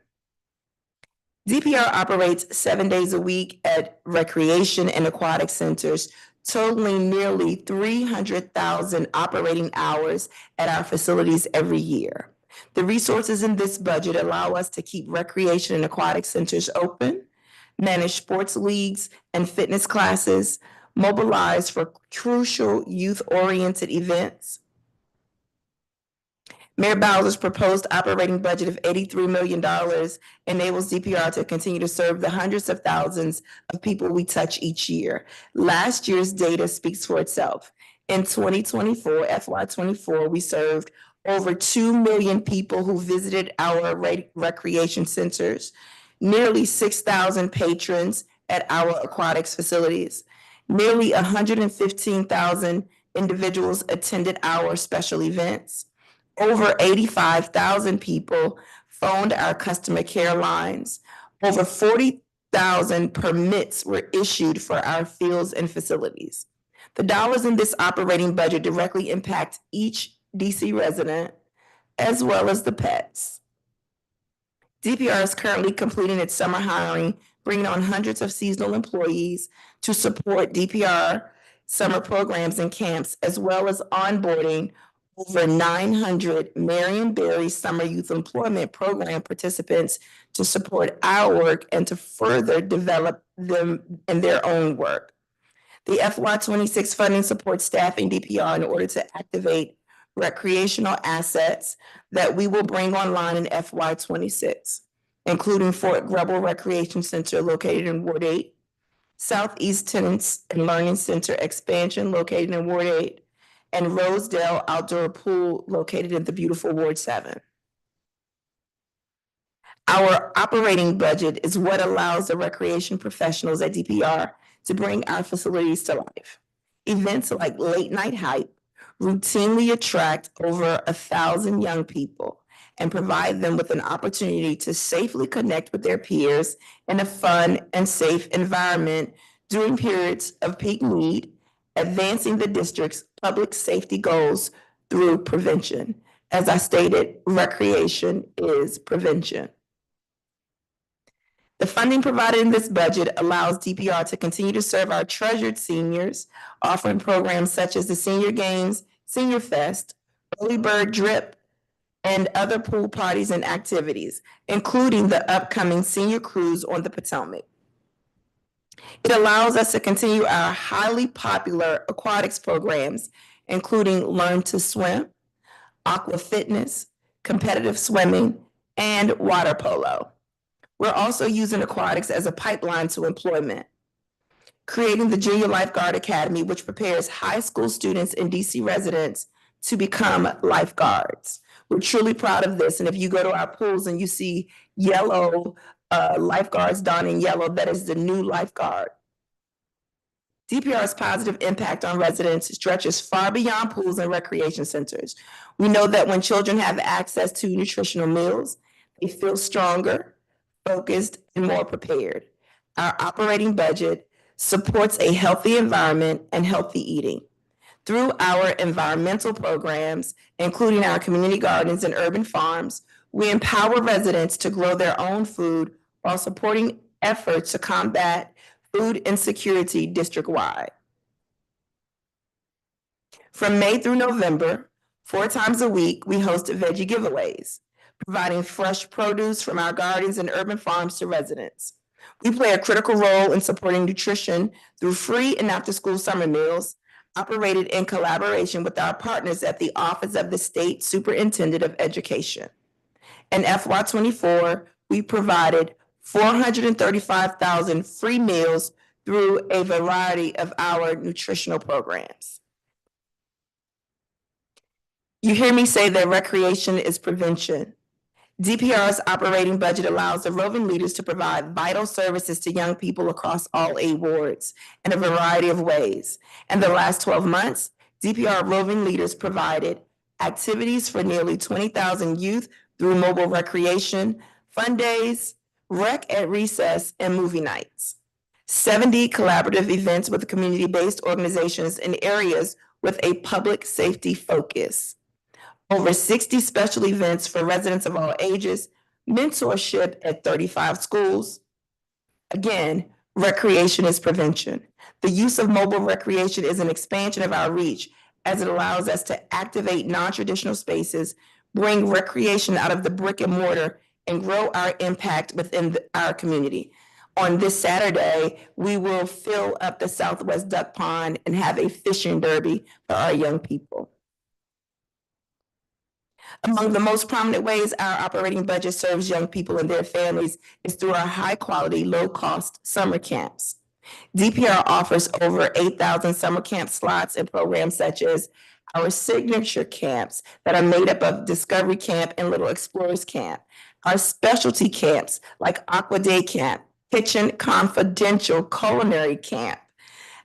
DPR operates 7 days a week at recreation and aquatic centers, totaling nearly 300,000 operating hours at our facilities every year. The resources in this budget allow us to keep recreation and aquatic centers open, manage sports leagues and fitness classes, mobilize for crucial youth-oriented events. Mayor Bowser's proposed operating budget of $83 million enables DPR to continue to serve the hundreds of thousands of people we touch each year. Last year's data speaks for itself. In 2024, FY24, we served over 2 million people who visited our recreation centers, nearly 6,000 patrons at our aquatics facilities, nearly 115,000 individuals attended our special events. Over 85,000 people phoned our customer care lines. Over 40,000 permits were issued for our fields and facilities. The dollars in this operating budget directly impact each DC resident, as well as the pets. DPR is currently completing its summer hiring, bringing on hundreds of seasonal employees to support DPR summer programs and camps, as well as onboarding over 900 Marion Barry Summer Youth Employment Program participants to support our work and to further develop them in their own work. The FY26 funding supports staffing DPR in order to activate recreational assets that we will bring online in FY26, including Fort Grubble Recreation Center located in Ward 8, Southeast Tenants and Learning Center expansion located in Ward 8, and Rosedale Outdoor Pool located in the beautiful Ward 7. Our operating budget is what allows the recreation professionals at DPR to bring our facilities to life. Events like Late Night Hype routinely attract over 1,000 young people and provide them with an opportunity to safely connect with their peers in a fun and safe environment during periods of peak need, advancing the district's public safety goals through prevention. As I stated, recreation is prevention. The funding provided in this budget allows DPR to continue to serve our treasured seniors, offering programs such as the Senior Games, Senior Fest, Early Bird Drip, and other pool parties and activities, including the upcoming Senior Cruise on the Potomac. It allows us to continue our highly popular aquatics programs, including Learn to Swim, Aqua Fitness, competitive swimming, and water polo. We're also using aquatics as a pipeline to employment, creating the Junior Lifeguard Academy, which prepares high school students and DC residents to become lifeguards. We're truly proud of this. And if you go to our pools and you see yellow lifeguards donning yellow, that is the new lifeguard. DPR's positive impact on residents stretches far beyond pools and recreation centers. We know that when children have access to nutritional meals, they feel stronger, focused, and more prepared. Our operating budget supports a healthy environment and healthy eating. Through our environmental programs, including our community gardens and urban farms, we empower residents to grow their own food while supporting efforts to combat food insecurity district-wide. From May through November, 4 times a week, we host veggie giveaways, providing fresh produce from our gardens and urban farms to residents. We play a critical role in supporting nutrition through free and after-school summer meals, operated in collaboration with our partners at the Office of the State Superintendent of Education. In FY24, we provided 435,000 free meals through a variety of our nutritional programs. You hear me say that recreation is prevention. DPR's operating budget allows the roving leaders to provide vital services to young people across all 8 wards in a variety of ways. In the last 12 months, DPR roving leaders provided activities for nearly 20,000 youth through mobile recreation, fun days, rec at recess, and movie nights. 70 collaborative events with community-based organizations in areas with a public safety focus. Over 60 special events for residents of all ages, mentorship at 35 schools. Again, recreation is prevention. The use of mobile recreation is an expansion of our reach as it allows us to activate non-traditional spaces, bring recreation out of the brick and mortar, and grow our impact within our community. On this Saturday, we will fill up the Southwest Duck Pond and have a fishing derby for our young people. Among the most prominent ways our operating budget serves young people and their families is through our high-quality, low-cost summer camps. DPR offers over 8,000 summer camp slots and programs such as our signature camps that are made up of Discovery Camp and Little Explorers Camp, our specialty camps like Aquatic Camp, Kitchen Confidential Culinary Camp,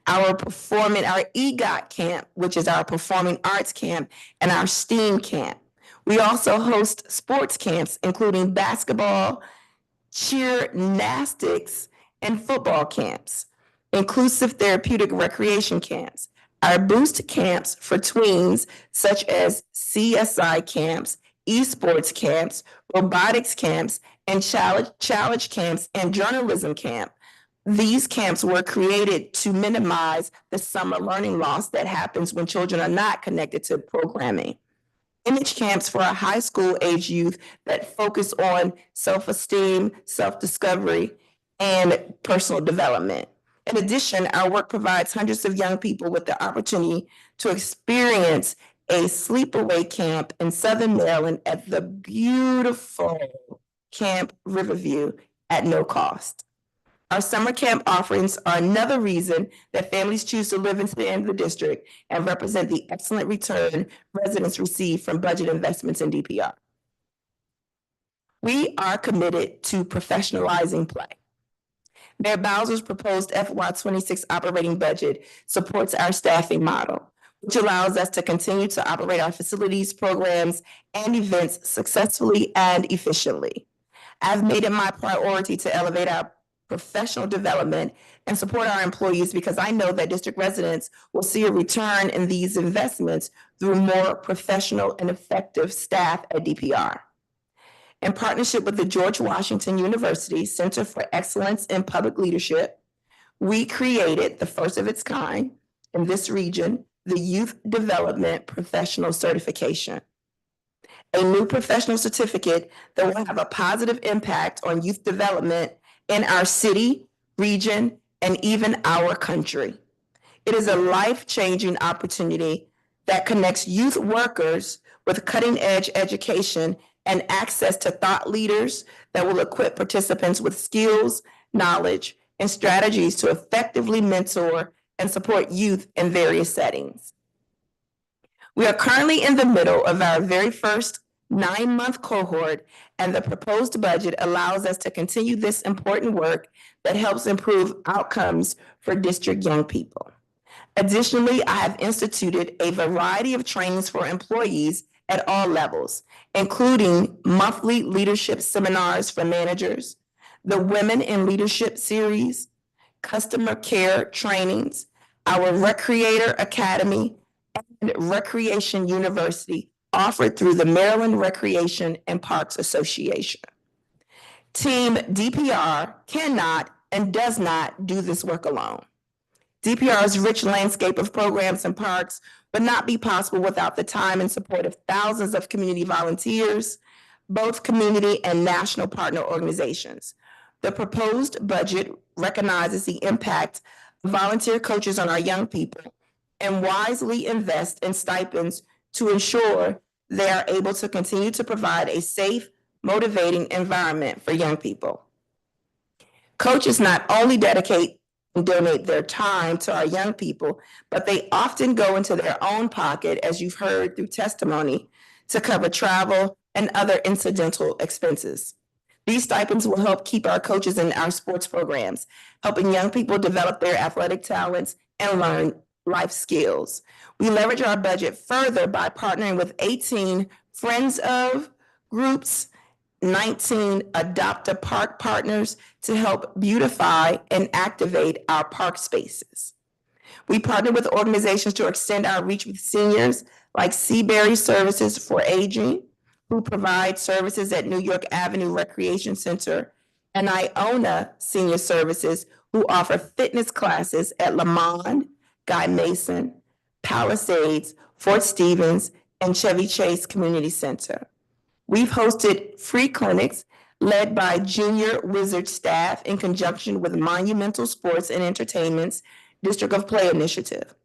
our EGOT Camp, which is our Performing Arts Camp, and our STEAM Camp. We also host sports camps, including basketball, cheernastics, and football camps, inclusive therapeutic recreation camps, our boost camps for tweens, such as CSI camps, esports camps, robotics camps, and challenge camps, and journalism camp. These camps were created to minimize the summer learning loss that happens when children are not connected to programming. Image camps for our high school age youth that focus on self-esteem, self-discovery, and personal development. In addition, our work provides hundreds of young people with the opportunity to experience a sleepaway camp in Southern Maryland at the beautiful Camp Riverview at no cost. Our summer camp offerings are another reason that families choose to live in the district and represent the excellent return residents receive from budget investments in DPR. We are committed to professionalizing play. Mayor Bowser's proposed FY26 operating budget supports our staffing model, which allows us to continue to operate our facilities, programs, and events successfully and efficiently. I've made it my priority to elevate our professional development and support our employees because I know that district residents will see a return in these investments through more professional and effective staff at DPR. In partnership with the George Washington University Center for Excellence in Public Leadership, we created the first of its kind in this region, the Youth Development Professional Certification, a new professional certificate that will have a positive impact on youth development in our city, region, and even our country. It is a life-changing opportunity that connects youth workers with cutting-edge education and access to thought leaders that will equip participants with skills, knowledge, and strategies to effectively mentor and support youth in various settings. We are currently in the middle of our very first 9-month cohort, and the proposed budget allows us to continue this important work that helps improve outcomes for district young people. Additionally, I have instituted a variety of trainings for employees at all levels, including monthly leadership seminars for managers, the Women in Leadership series, customer care trainings, our Recreator Academy, and Recreation University, offered through the Maryland Recreation and Parks Association. Team DPR cannot and does not do this work alone. DPR's rich landscape of programs and parks would not be possible without the time and support of thousands of community volunteers, both community and national partner organizations. The proposed budget recognizes the impact of volunteer coaches on our young people and wisely invests in stipends to ensure they are able to continue to provide a safe, motivating environment for young people. Coaches not only dedicate and donate their time to our young people, but they often go into their own pocket, as you've heard through testimony, to cover travel and other incidental expenses. These stipends will help keep our coaches in our sports programs, helping young people develop their athletic talents and learn life skills. We leverage our budget further by partnering with 18 Friends of groups, 19 Adopt a Park partners to help beautify and activate our park spaces. We partner with organizations to extend our reach with seniors like Seabury Services for Aging, who provide services at New York Avenue Recreation Center, and Iona Senior Services, who offer fitness classes at Lamond, Guy Mason, Palisades, Fort Stevens, and Chevy Chase Community Center. We've hosted free clinics led by Junior Wizard staff in conjunction with Monumental Sports and Entertainment's District of Play initiative.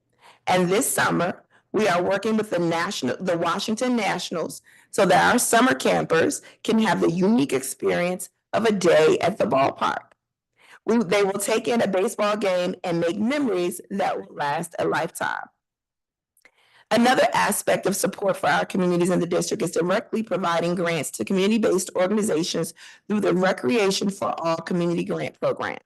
And this summer, we are working with the Washington Nationals so that our summer campers can have the unique experience of a day at the ballpark. They will take in a baseball game and make memories that will last a lifetime. Another aspect of support for our communities in the district is directly providing grants to community-based organizations through the Recreation for All Community Grant Program.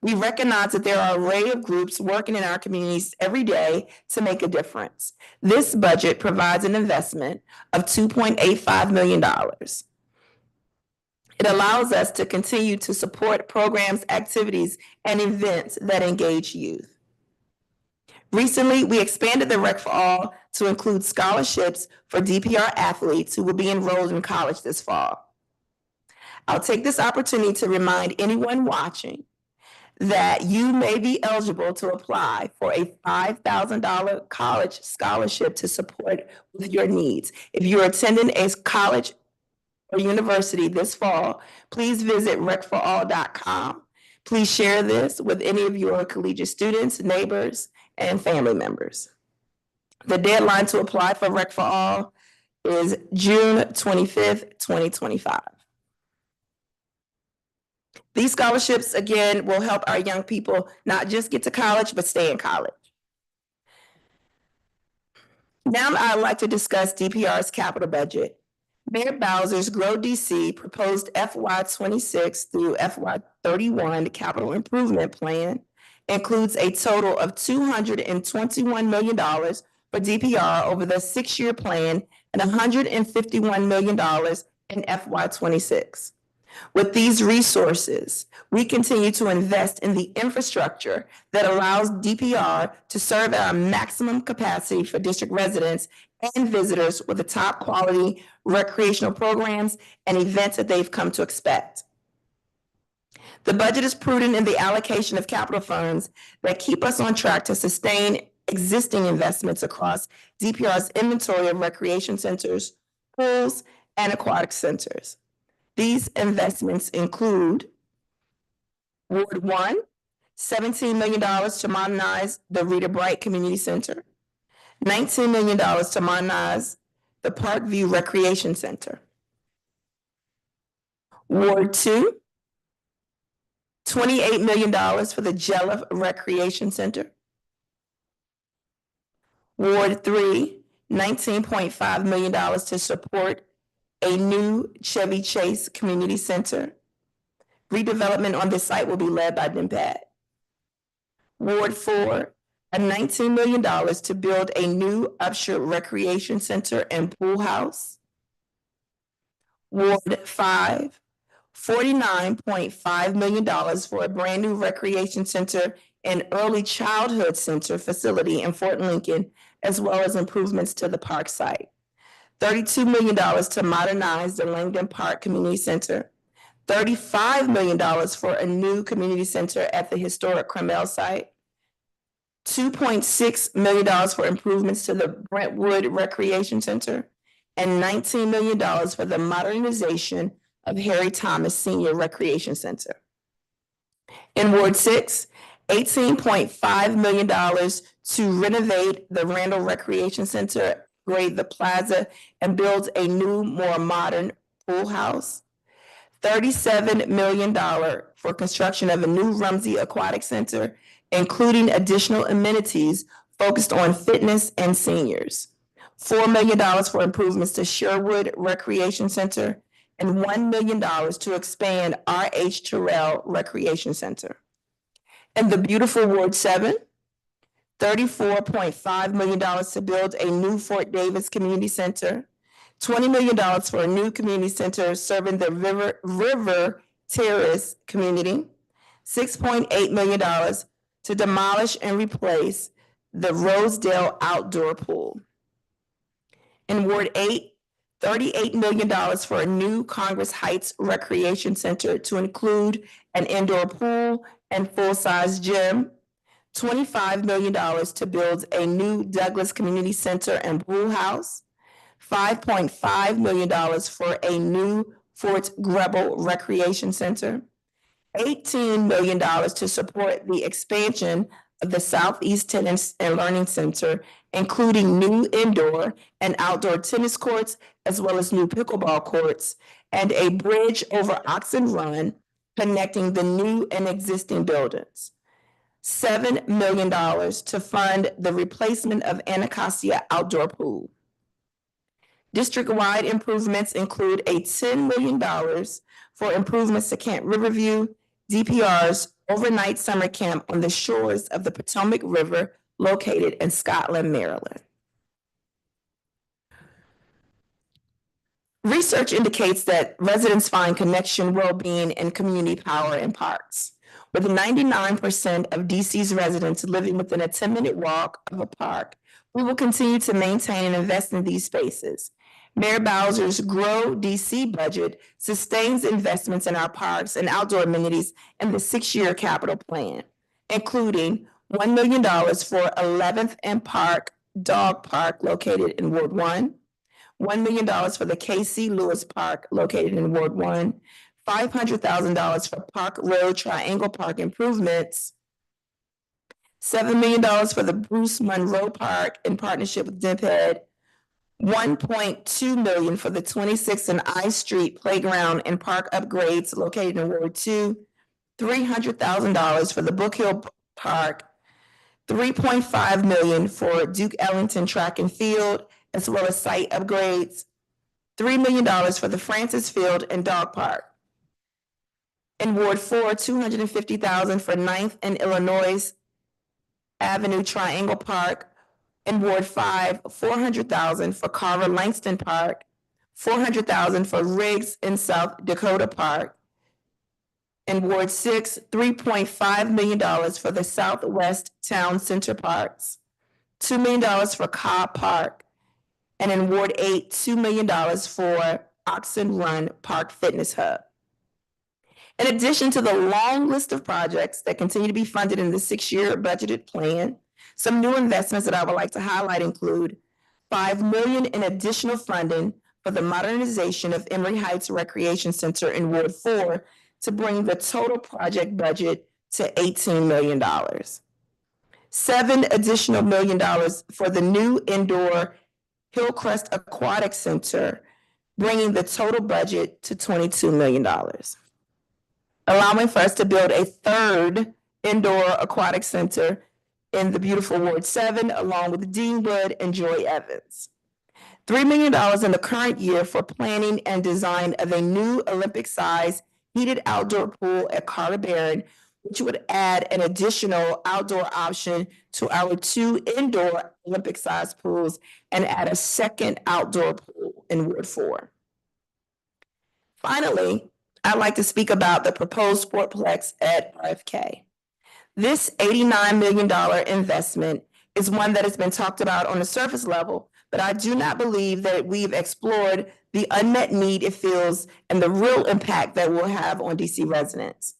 We recognize that there are an array of groups working in our communities every day to make a difference. This budget provides an investment of $2.85 million. It allows us to continue to support programs, activities, and events that engage youth. Recently, we expanded the Rec for All to include scholarships for DPR athletes who will be enrolled in college this fall. I'll take this opportunity to remind anyone watching that you may be eligible to apply for a $5,000 college scholarship to support with your needs. If you're attending a college or university this fall, please visit recforall.com. Please share this with any of your collegiate students, neighbors, and family members. The deadline to apply for Rec for All is June 25th, 2025. These scholarships, again, will help our young people not just get to college, but stay in college. Now I'd like to discuss DPR's capital budget. Mayor Bowser's Grow DC proposed FY26 through FY31 capital improvement plan includes a total of $221 million for DPR over the 6-year plan and $151 million in FY26. With these resources, we continue to invest in the infrastructure that allows DPR to serve at our maximum capacity for district residents and visitors with the top quality recreational programs and events that they've come to expect. The budget is prudent in the allocation of capital funds that keep us on track to sustain existing investments across DPR's inventory of recreation centers, pools, and aquatic centers. These investments include Ward 1, $17 million to modernize the Rita Bright Community Center, $19 million to modernize the Parkview Recreation Center. Ward 2, $28 million for the Jelliff Recreation Center. Ward 3, $19.5 million to support a new Chevy Chase Community Center. Redevelopment on this site will be led by DMPAD. Ward 4, $19 million to build a new Upshur Recreation Center and pool house. Ward 5, $49.5 million for a brand new recreation center and early childhood center facility in Fort Lincoln, as well as improvements to the park site. $32 million to modernize the Langdon Park Community Center. $35 million for a new community center at the historic Cromwell site. $2.6 million for improvements to the Brentwood Recreation Center, and $19 million for the modernization of Harry Thomas Senior Recreation Center. In Ward 6, $18.5 million to renovate the Randall Recreation Center, upgrade the plaza, and build a new, more modern pool house. $37 million for construction of a new Rumsey Aquatic Center including additional amenities focused on fitness and seniors. $4 million for improvements to Sherwood Recreation Center, and $1 million to expand R.H. Terrell Recreation Center. In the beautiful Ward 7, $34.5 million to build a new Fort Davis Community Center, $20 million for a new community center serving the River Terrace community, $6.8 million to demolish and replace the Rosedale outdoor pool. In Ward 8, $38 million for a new Congress Heights Recreation Center to include an indoor pool and full-size gym, $25 million to build a new Douglas Community Center and pool house, $5.5 million for a new Fort Greble Recreation Center, $18 million to support the expansion of the Southeast Tennis and Learning Center, including new indoor and outdoor tennis courts, as well as new pickleball courts, and a bridge over Oxen Run connecting the new and existing buildings. $7 million to fund the replacement of Anacostia Outdoor Pool. District-wide improvements include a $10 million for improvements to Camp Riverview, DPR's overnight summer camp on the shores of the Potomac River located in Scotland, Maryland. Research indicates that residents find connection, well-being, and community power in parks. With 99% of DC's residents living within a 10-minute walk of a park, we will continue to maintain and invest in these spaces. Mayor Bowser's Grow DC budget sustains investments in our parks and outdoor amenities in the 6-year capital plan, including $1 million for 11th and Park Dog Park located in Ward 1, $1 million for the KC Lewis Park located in Ward 1, $500,000 for Park Road Triangle Park improvements, $7 million for the Bruce Monroe Park in partnership with DPR, $1.2 million for the 26th and I Street Playground and Park upgrades located in Ward 2, $300,000 for the Book Hill Park, $3.5 million for Duke Ellington Track and Field, as well as site upgrades, $3 million for the Francis Field and Dog Park. In Ward 4, $250,000 for 9th and Illinois Avenue Triangle Park. In Ward 5, $400,000 for Carver Langston Park, $400,000 for Riggs in South Dakota Park. In Ward 6, $3.5 million for the Southwest Town Center Parks, $2 million for Cobb Park, and in Ward 8, $2 million for Oxen Run Park Fitness Hub. In addition to the long list of projects that continue to be funded in the 6-year budgeted plan, some new investments that I would like to highlight include $5 million in additional funding for the modernization of Emory Heights Recreation Center in Ward 4 to bring the total project budget to $18 million. $7 additional million for the new indoor Hillcrest Aquatic Center, bringing the total budget to $22 million. Allowing for us to build a third indoor aquatic center in the beautiful Ward 7, along with Deanwood and Joy Evans. $3 million in the current year for planning and design of a new Olympic-size heated outdoor pool at Carter Barron, which would add an additional outdoor option to our 2 indoor Olympic-sized pools and add a second outdoor pool in Ward 4. Finally, I'd like to speak about the proposed sportplex at RFK. This $89 million investment is one that has been talked about on the surface level, but I do not believe that we've explored the unmet need it feels and the real impact that we'll have on DC residents.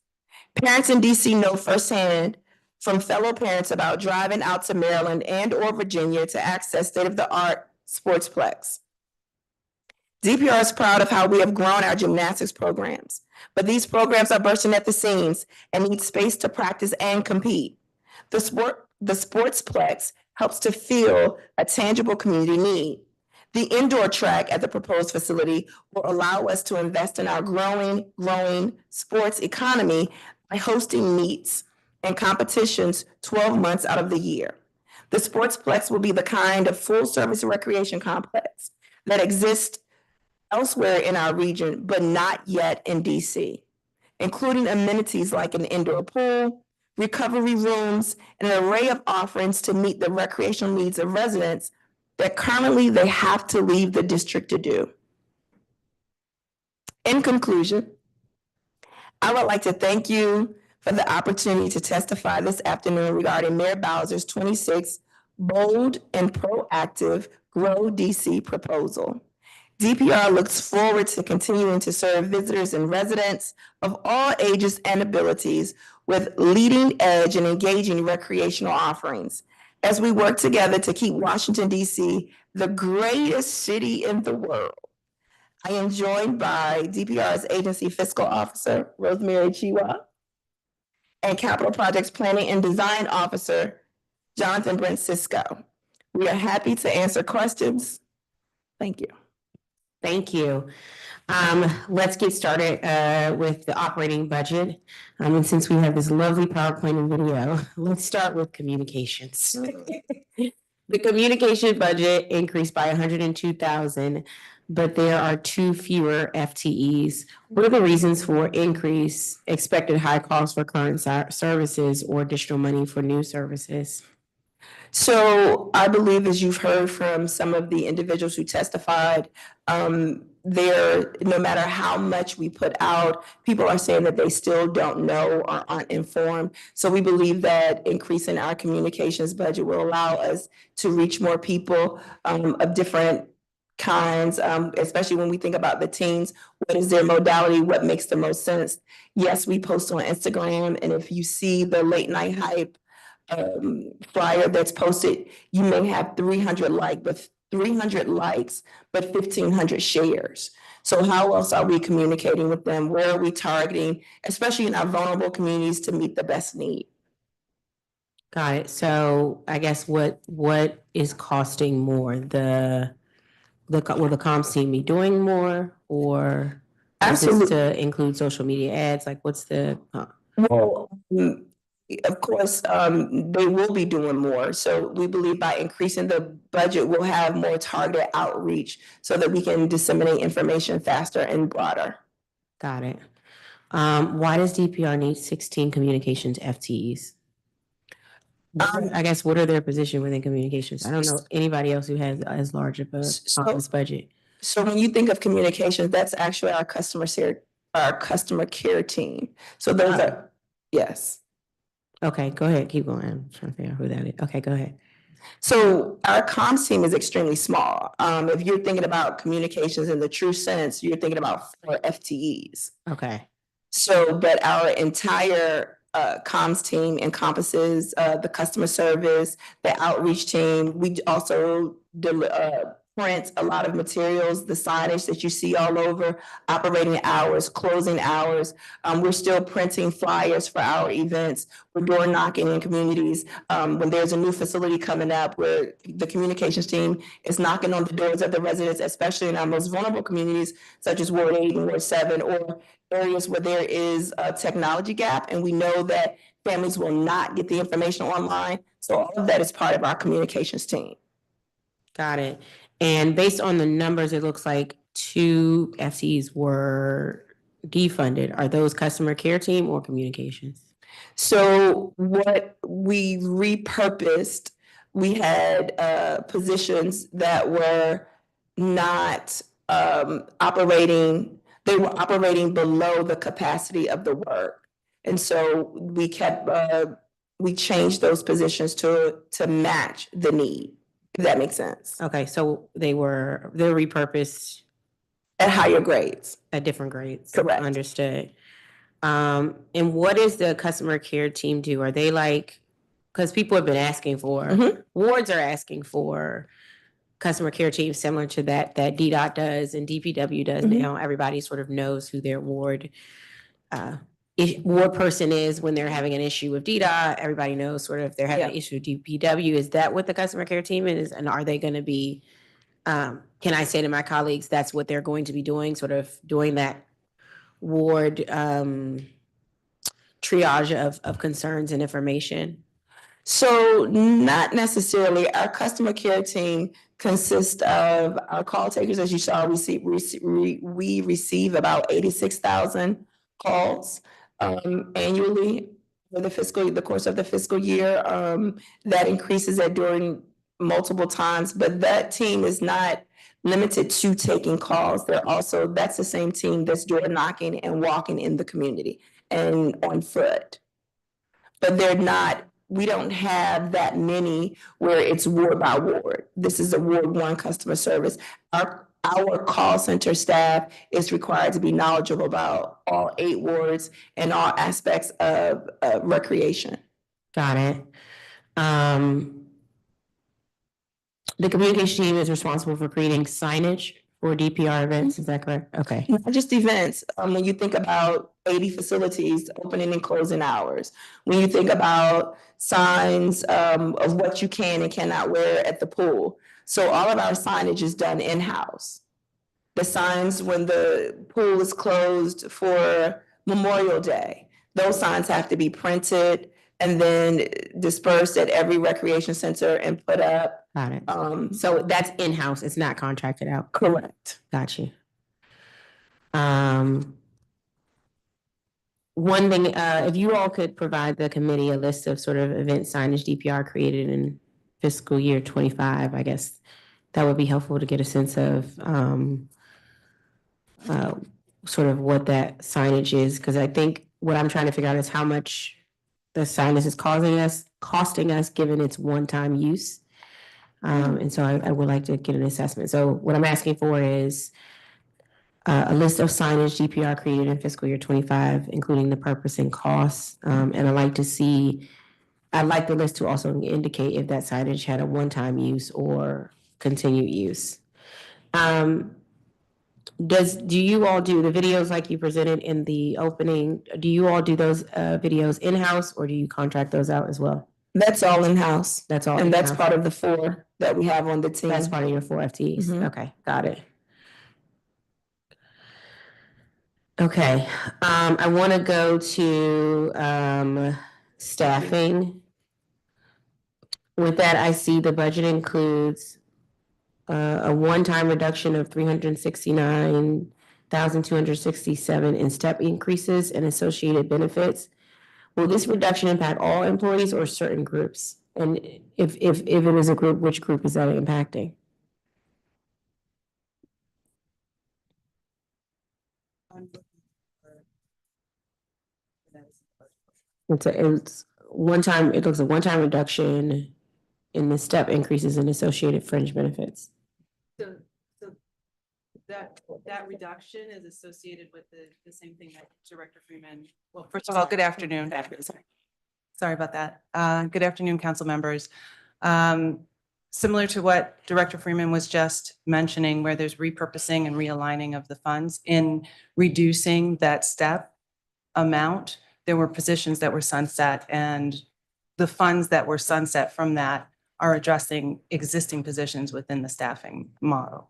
Parents in DC know firsthand from fellow parents about driving out to Maryland and or Virginia to access state-of-the-art sportsplex. DPR is proud of how we have grown our gymnastics programs, but these programs are bursting at the seams and need space to practice and compete. The sportsplex helps to fill a tangible community need. The indoor track at the proposed facility will allow us to invest in our growing sports economy by hosting meets and competitions 12 months out of the year. The Sportsplex will be the kind of full-service recreation complex that exists elsewhere in our region, but not yet in DC, including amenities like an indoor pool, recovery rooms, and an array of offerings to meet the recreational needs of residents that currently they have to leave the district to do. In conclusion, I would like to thank you for the opportunity to testify this afternoon regarding Mayor Bowser's 26 bold and proactive Grow DC proposal. DPR looks forward to continuing to serve visitors and residents of all ages and abilities with leading edge and engaging recreational offerings as we work together to keep Washington, D.C. the greatest city in the world. I am joined by DPR's Agency Fiscal Officer, Rosemary Chiwa, and Capital Projects Planning and Design Officer, Jonathan Francisco. We are happy to answer questions. Thank you. Thank you. Let's get started with the operating budget. And since we have this lovely PowerPoint and video, let's start with communications. The communication budget increased by 102,000, but there are 2 fewer FTEs. What are the reasons for increase, expected high costs for current services, or additional money for new services? So I believe, as you've heard from some of the individuals who testified, no matter how much we put out, people are saying that they still don't know or aren't informed. So we believe that increasing our communications budget will allow us to reach more people of different kinds, especially when we think about the teens. What is their modality? What makes the most sense? Yes, we post on Instagram, and if you see the late night hype flyer that's posted, you may have 300 likes, but 1,500 shares. So how else are we communicating with them? Where are we targeting, especially in our vulnerable communities, to meet the best need? Got it. So I guess what is costing more? Will the comms team be doing more, or is this to include social media ads? Like, what's the? Well, of course, they will be doing more. So we believe by increasing the budget, we'll have more targeted outreach so that we can disseminate information faster and broader. Got it. Why does DPR need 16 communications FTEs? I guess, what are their position within communications? I don't know anybody else who has as large of a office budget. So when you think of communications, that's actually our customer care team. So those are, yes. Okay, go ahead. Keep going. I'm trying to figure out who that is. Okay, go ahead. So our comms team is extremely small. If you're thinking about communications in the true sense, you're thinking about 4 FTEs. Okay. So, but our entire comms team encompasses the customer service, the outreach team. We also print a lot of materials, the signage that you see all over, operating hours, closing hours. We're still printing flyers for our events. We're door knocking in communities. When there's a new facility coming up, where the communications team is knocking on the doors of the residents, especially in our most vulnerable communities, such as Ward 8 and Ward 7, or areas where there is a technology gap, and we know that families will not get the information online. So all of that is part of our communications team. Got it. And based on the numbers, it looks like 2 FTEs were defunded. Are those customer care team or communications? So what we repurposed, we had positions that were not operating, they were operating below the capacity of the work. And so we changed those positions to match the need, if that makes sense. Okay, so they're repurposed at higher grades. At different grades. Correct. Understood. And what does the customer care team do? Are they like, because people have been asking for, wards are asking for customer care teams similar to that DDOT does and DPW does now. Everybody sort of knows who their ward person is when they're having an issue with DDOT. Everybody knows sort of if they're having an issue with DPW. Is that what the customer care team is? And are they going to be, can I say to my colleagues, that's what they're going to be doing, sort of doing that ward triage of concerns and information? So not necessarily. Our customer care team consists of our call takers. As you saw, we receive about 86,000 calls annually for the course of the fiscal year. That increases at during multiple times, but that team is not limited to taking calls. That's the same team that's door knocking and walking in the community and on foot. But we don't have that many where it's ward by ward. This is a Ward 1 customer service. Our call center staff is required to be knowledgeable about all 8 wards and all aspects of recreation. Got it. The communication team is responsible for creating signage for DPR events, is that correct? Okay. Not just events. When you think about 80 facilities, opening and closing hours, when you think about signs of what you can and cannot wear at the pool. So all of our signage is done in-house. The signs when the pool is closed for Memorial Day, those signs have to be printed and then dispersed at every recreation center and put up. Got it. So that's in-house, it's not contracted out? Correct. Got you. One thing, if you all could provide the committee a list of sort of event signage DPR created in fiscal year 25, I guess that would be helpful to get a sense of sort of what that signage is, because I think what I'm trying to figure out is how much the signage is costing us given its one-time use. And so I would like to get an assessment. So what I'm asking for is a list of signage DPR created in fiscal year 25, including the purpose and costs. And I'd like the list to also indicate if that signage had a one-time use or continued use. Do you all do the videos like you presented in the opening? Do you all do those videos in-house or do you contract those out as well? That's all in-house. That's all And in-house. that's part of the 4 that we have on the team. That's part of your 4 FTEs. Okay, got it. Okay, I want to go to staffing. With that, I see the budget includes a one-time reduction of $369,267 in step increases and associated benefits. Will this reduction impact all employees or certain groups? And if it is a group, which group is that impacting? It looks a one-time reduction in the step increases and associated fringe benefits. So that reduction is associated with the same thing that Director Freeman, well, first of all, good afternoon. Sorry about that. Good afternoon, council members. Similar to what Director Freeman was just mentioning, where there's repurposing and realigning of the funds in reducing that step amount, there were positions that were sunset, and the funds that were sunset from that are addressing existing positions within the staffing model.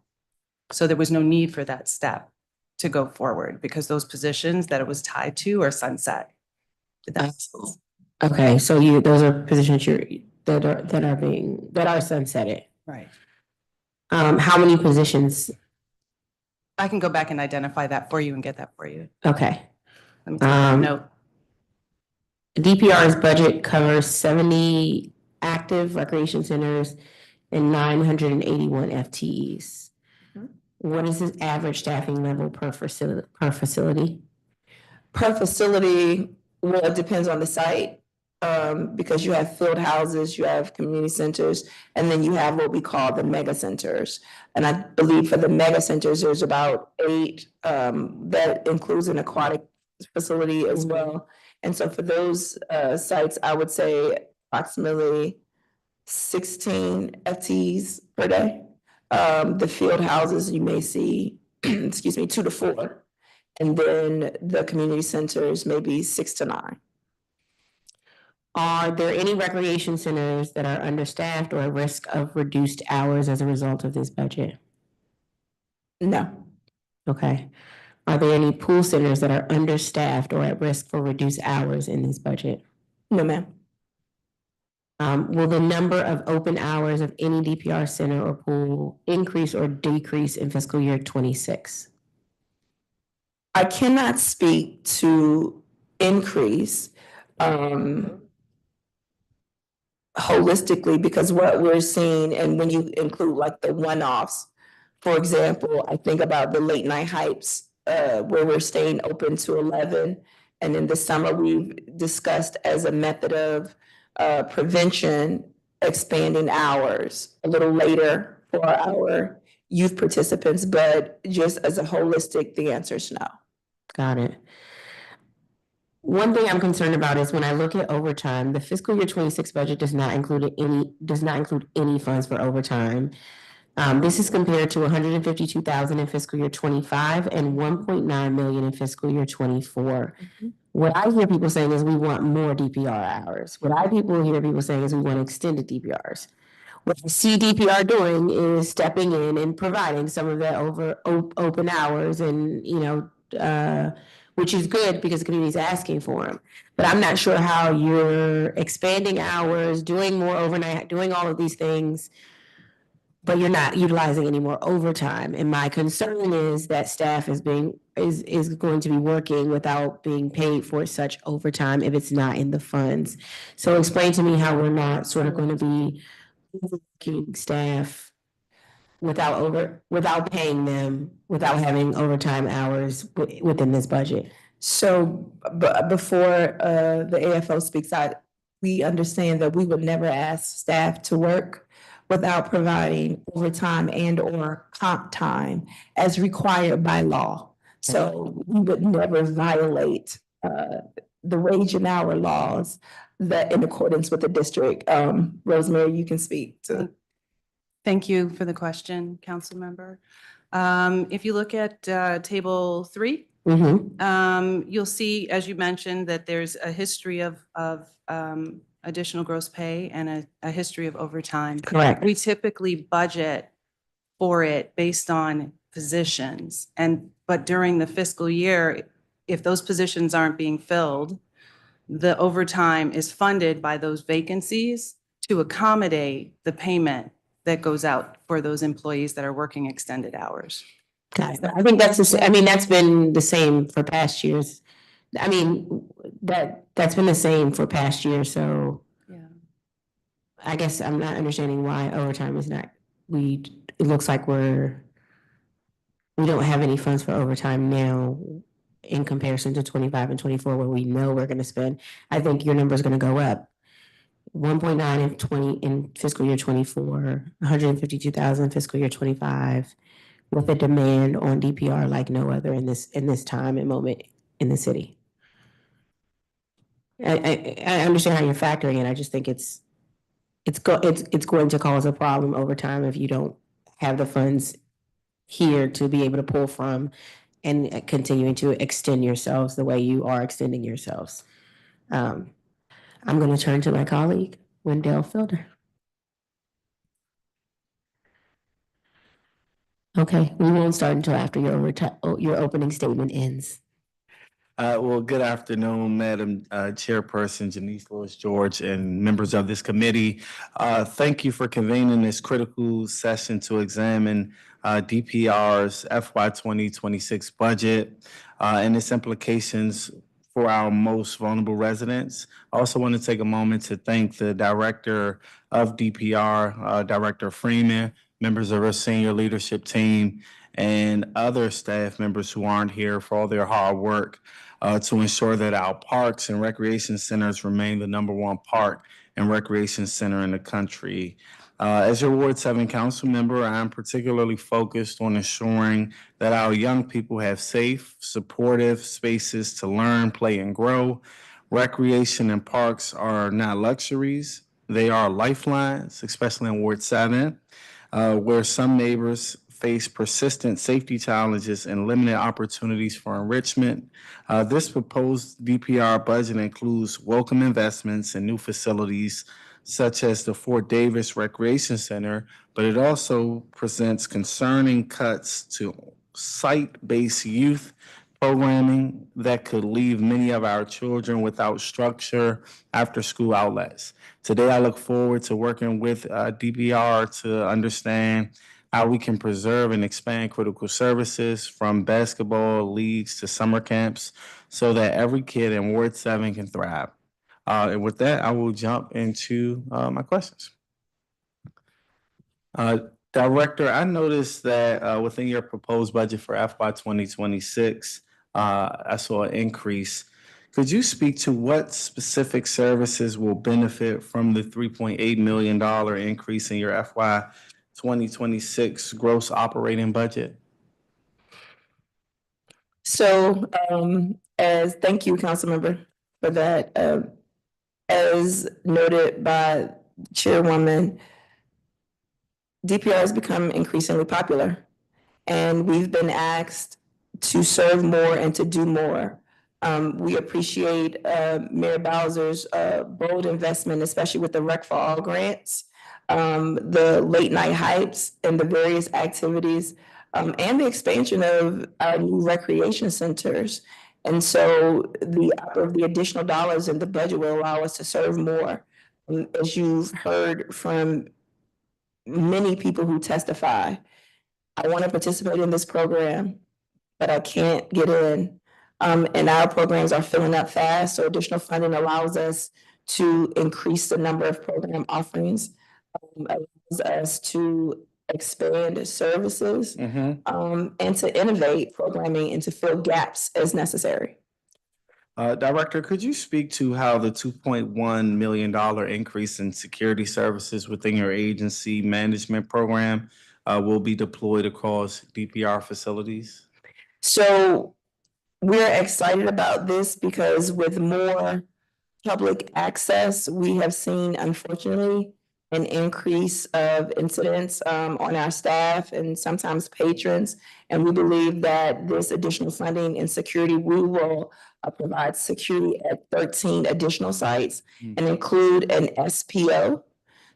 So there was no need for that step to go forward because those positions that it was tied to are sunset. Okay, so those are positions that are sunsetted. Right. How many positions? I can go back and identify that for you and get that for you. Okay. Let me take a note. DPR's budget covers 70 active recreation centers and 981 FTEs. What is the average staffing level per facility? Per facility, well, it depends on the site. Because you have field houses, you have community centers, and then you have what we call the mega centers. And I believe for the mega centers, there's about 8, that includes an aquatic facility as well. And so for those sites, I would say approximately 16 FTEs per day. The field houses, you may see, 2 to 4. And then the community centers, maybe 6 to 9. Are there any recreation centers that are understaffed or at risk of reduced hours as a result of this budget? No. Okay. Are there any pool centers that are understaffed or at risk for reduced hours in this budget? No, ma'am. Will the number of open hours of any DPR center or pool increase or decrease in fiscal year 26? I cannot speak to increase holistically, because what we're seeing, and when you include like the one-offs, for example, I think about the late night hypes, where we're staying open to 11. And in the summer, we've discussed as a method of prevention, expanding hours a little later for our youth participants, but just as a holistic, the answer is no. Got it. One thing I'm concerned about is when I look at overtime, the fiscal year 26 budget does not include any funds for overtime. This is compared to 152,000 in fiscal year 25 and 1.9 million in fiscal year 24. What I hear people saying is we want more DPR hours. What I hear people saying is we want extended DPRs. What I see DPR doing is stepping in and providing some of the open hours, and which is good because the community is asking for them. But I'm not sure how you're expanding hours, doing more overnight, doing all of these things, but you're not utilizing any more overtime. And my concern is that staff is going to be working without being paid for such overtime if it's not in the funds. So explain to me how we're not sort of going to be working staff without paying them, without having overtime hours within this budget. So before the AFO speaks out, we understand that we would never ask staff to work without providing overtime and or comp time as required by law. So we would never violate the wage and hour laws that in accordance with the district. Rosemary, you can speak to. Thank you for the question, council member. If you look at table 3, you'll see, as you mentioned, that there's a history of additional gross pay and a history of overtime. Correct. We typically budget for it based on positions, but during the fiscal year, if those positions aren't being filled, the overtime is funded by those vacancies to accommodate the payment that goes out for those employees that are working extended hours. Got it. I think that's been the same for past years. I mean, that's been the same for past years, so. Yeah. I guess I'm not understanding why overtime is not, it looks like we don't have any funds for overtime now in comparison to 25 and 24 where we know we're gonna spend. I think your number is gonna go up. 1.9 in fiscal year 24, 152,000 fiscal year 25, with a demand on DPR like no other in this time and moment in the city. I understand how you're factoring it. I just think it's going to cause a problem over time if you don't have the funds here to be able to pull from and continuing to extend yourselves the way you are extending yourselves. I'm going to turn to my colleague, Wendell Fielder. Okay, we won't start until after your opening statement ends. Well, good afternoon, Madam Chairperson Janeese Lewis George and members of this committee. Thank you for convening this critical session to examine DPR's FY26 budget and its implications for our most vulnerable residents. I also want to take a moment to thank the director of DPR, Director Freeman, members of our senior leadership team, and other staff members who aren't here for all their hard work to ensure that our parks and recreation centers remain the #1 park and recreation center in the country. As your Ward 7 council member, I'm particularly focused on ensuring that our young people have safe, supportive spaces to learn, play, and grow. Recreation and parks are not luxuries. They are lifelines, especially in Ward 7, where some neighbors face persistent safety challenges and limited opportunities for enrichment. This proposed DPR budget includes welcome investments in new facilities such as the Fort Davis Recreation Center, but it also presents concerning cuts to site-based youth programming that could leave many of our children without structure after school outlets. Today, I look forward to working with DPR to understand how we can preserve and expand critical services from basketball leagues to summer camps so that every kid in Ward 7 can thrive. And with that, I will jump into my questions. Director, I noticed that within your proposed budget for FY 2026, I saw an increase. Could you speak to what specific services will benefit from the $3.8 million increase in your FY 2026 gross operating budget? So, thank you, Councilmember, for that. As noted by Chairwoman, DPR has become increasingly popular, and we've been asked to serve more and to do more. We appreciate Mayor Bowser's bold investment, especially with the Rec for All grants, the late night hypes, and the various activities, and the expansion of our new recreation centers. And so the additional dollars in the budget will allow us to serve more. As you've heard from many people who testify, I want to participate in this program, but I can't get in. And our programs are filling up fast, so additional funding allows us to increase the number of program offerings, allows us to expand services, and to innovate programming and to fill gaps as necessary. Director, could you speak to how the $2.1 million increase in security services within your agency management program will be deployed across DPR facilities? So we're excited about this because with more public access, we have seen, unfortunately, an increase of incidents on our staff and sometimes patrons. And we believe that this additional funding and security, we will provide security at 13 additional sites and include an SPO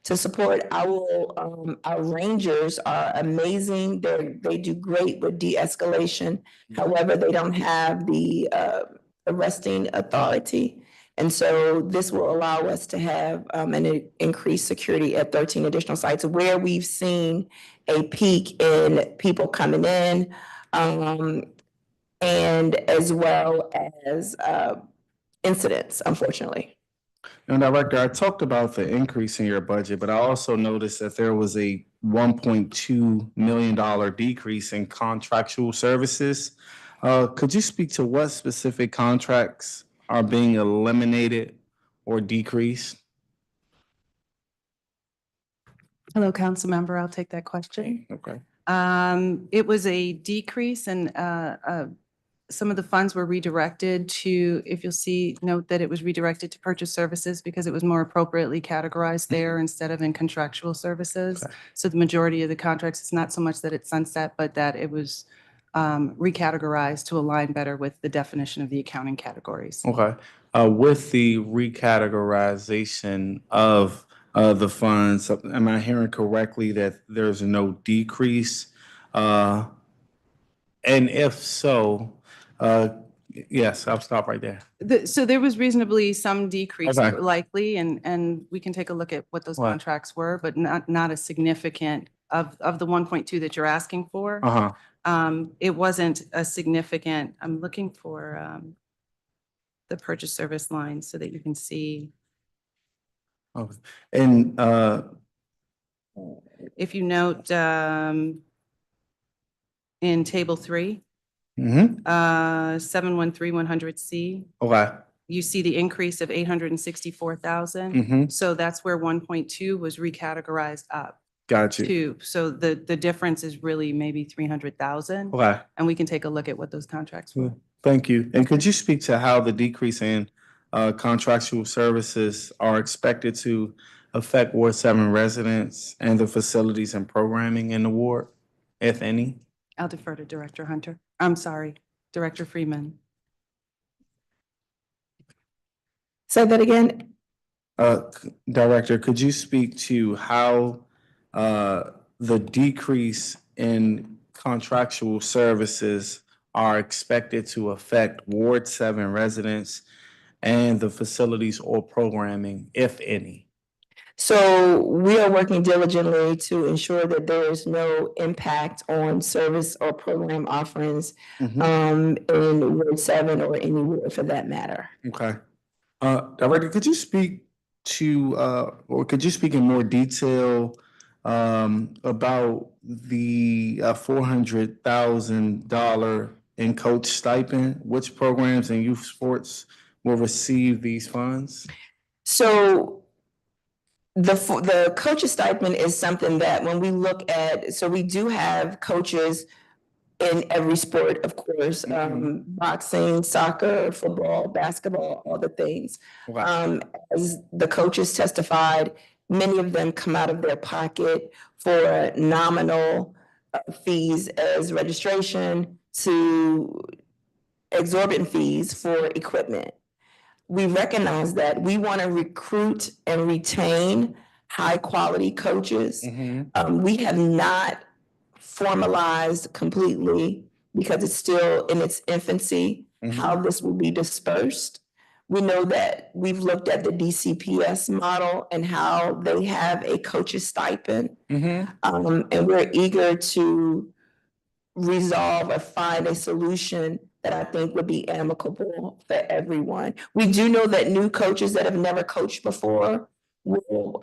to support. Our rangers are amazing. They do great with de-escalation. However, they don't have the arresting authority. And so this will allow us to have an increased security at 13 additional sites where we've seen a peak in people coming in, and as well as incidents, unfortunately. Now, Director, I talked about the increase in your budget, but I also noticed that there was a $1.2 million decrease in contractual services. Could you speak to what specific contracts are being eliminated or decreased? Hello, council member. I'll take that question. Okay. It was a decrease and some of the funds were redirected to, if you'll see, note that it was redirected to purchase services because it was more appropriately categorized there instead of in contractual services. Okay. So the majority of the contracts, it's not so much that it's sunset, but that it was recategorized to align better with the definition of the accounting categories. Okay. With the recategorization of the funds, am I hearing correctly that there's no decrease? And if so, yes, I'll stop right there. So there was reasonably some decrease Okay. likely, and we can take a look at what those What? contracts were, but not a significant of the 1.2 that you're asking for. It wasn't a significant. I'm looking for the purchase service line so that you can see. Okay. And If you note in table 3, 713-100C, okay. you see the increase of 864,000. So that's where 1.2 was recategorized up. Got you. To. So the difference is really maybe 300,000. Okay. And we can take a look at what those contracts were. Thank you. And could you speak to how the decrease in contractual services are expected to affect Ward 7 residents and the facilities and programming in the ward, if any? I'll defer to Director Hunter. I'm sorry, Director Freeman. Say that again. Director, could you speak to how the decrease in contractual services are expected to affect Ward 7 residents and the facilities or programming, if any? So we are working diligently to ensure that there is no impact on service or program offerings in Ward 7 or anywhere for that matter. Okay. Director, could you speak to, or could you speak in more detail about the $400,000 in coach stipend? Which programs and youth sports will receive these funds? So the coaches stipend is something that when we look at, so we do have coaches in every sport, of course, boxing, soccer, football, basketball, all the things. As the coaches testified, many of them come out of their pocket for nominal fees as registration to exorbitant fees for equipment. We recognize that we want to recruit and retain high quality coaches. We have not formalized completely because it's still in its infancy, how this will be dispersed. We know that we've looked at the DCPS model and how they have a coach's stipend. And we're eager to resolve or find a solution that I think would be amicable for everyone. We do know that new coaches that have never coached before will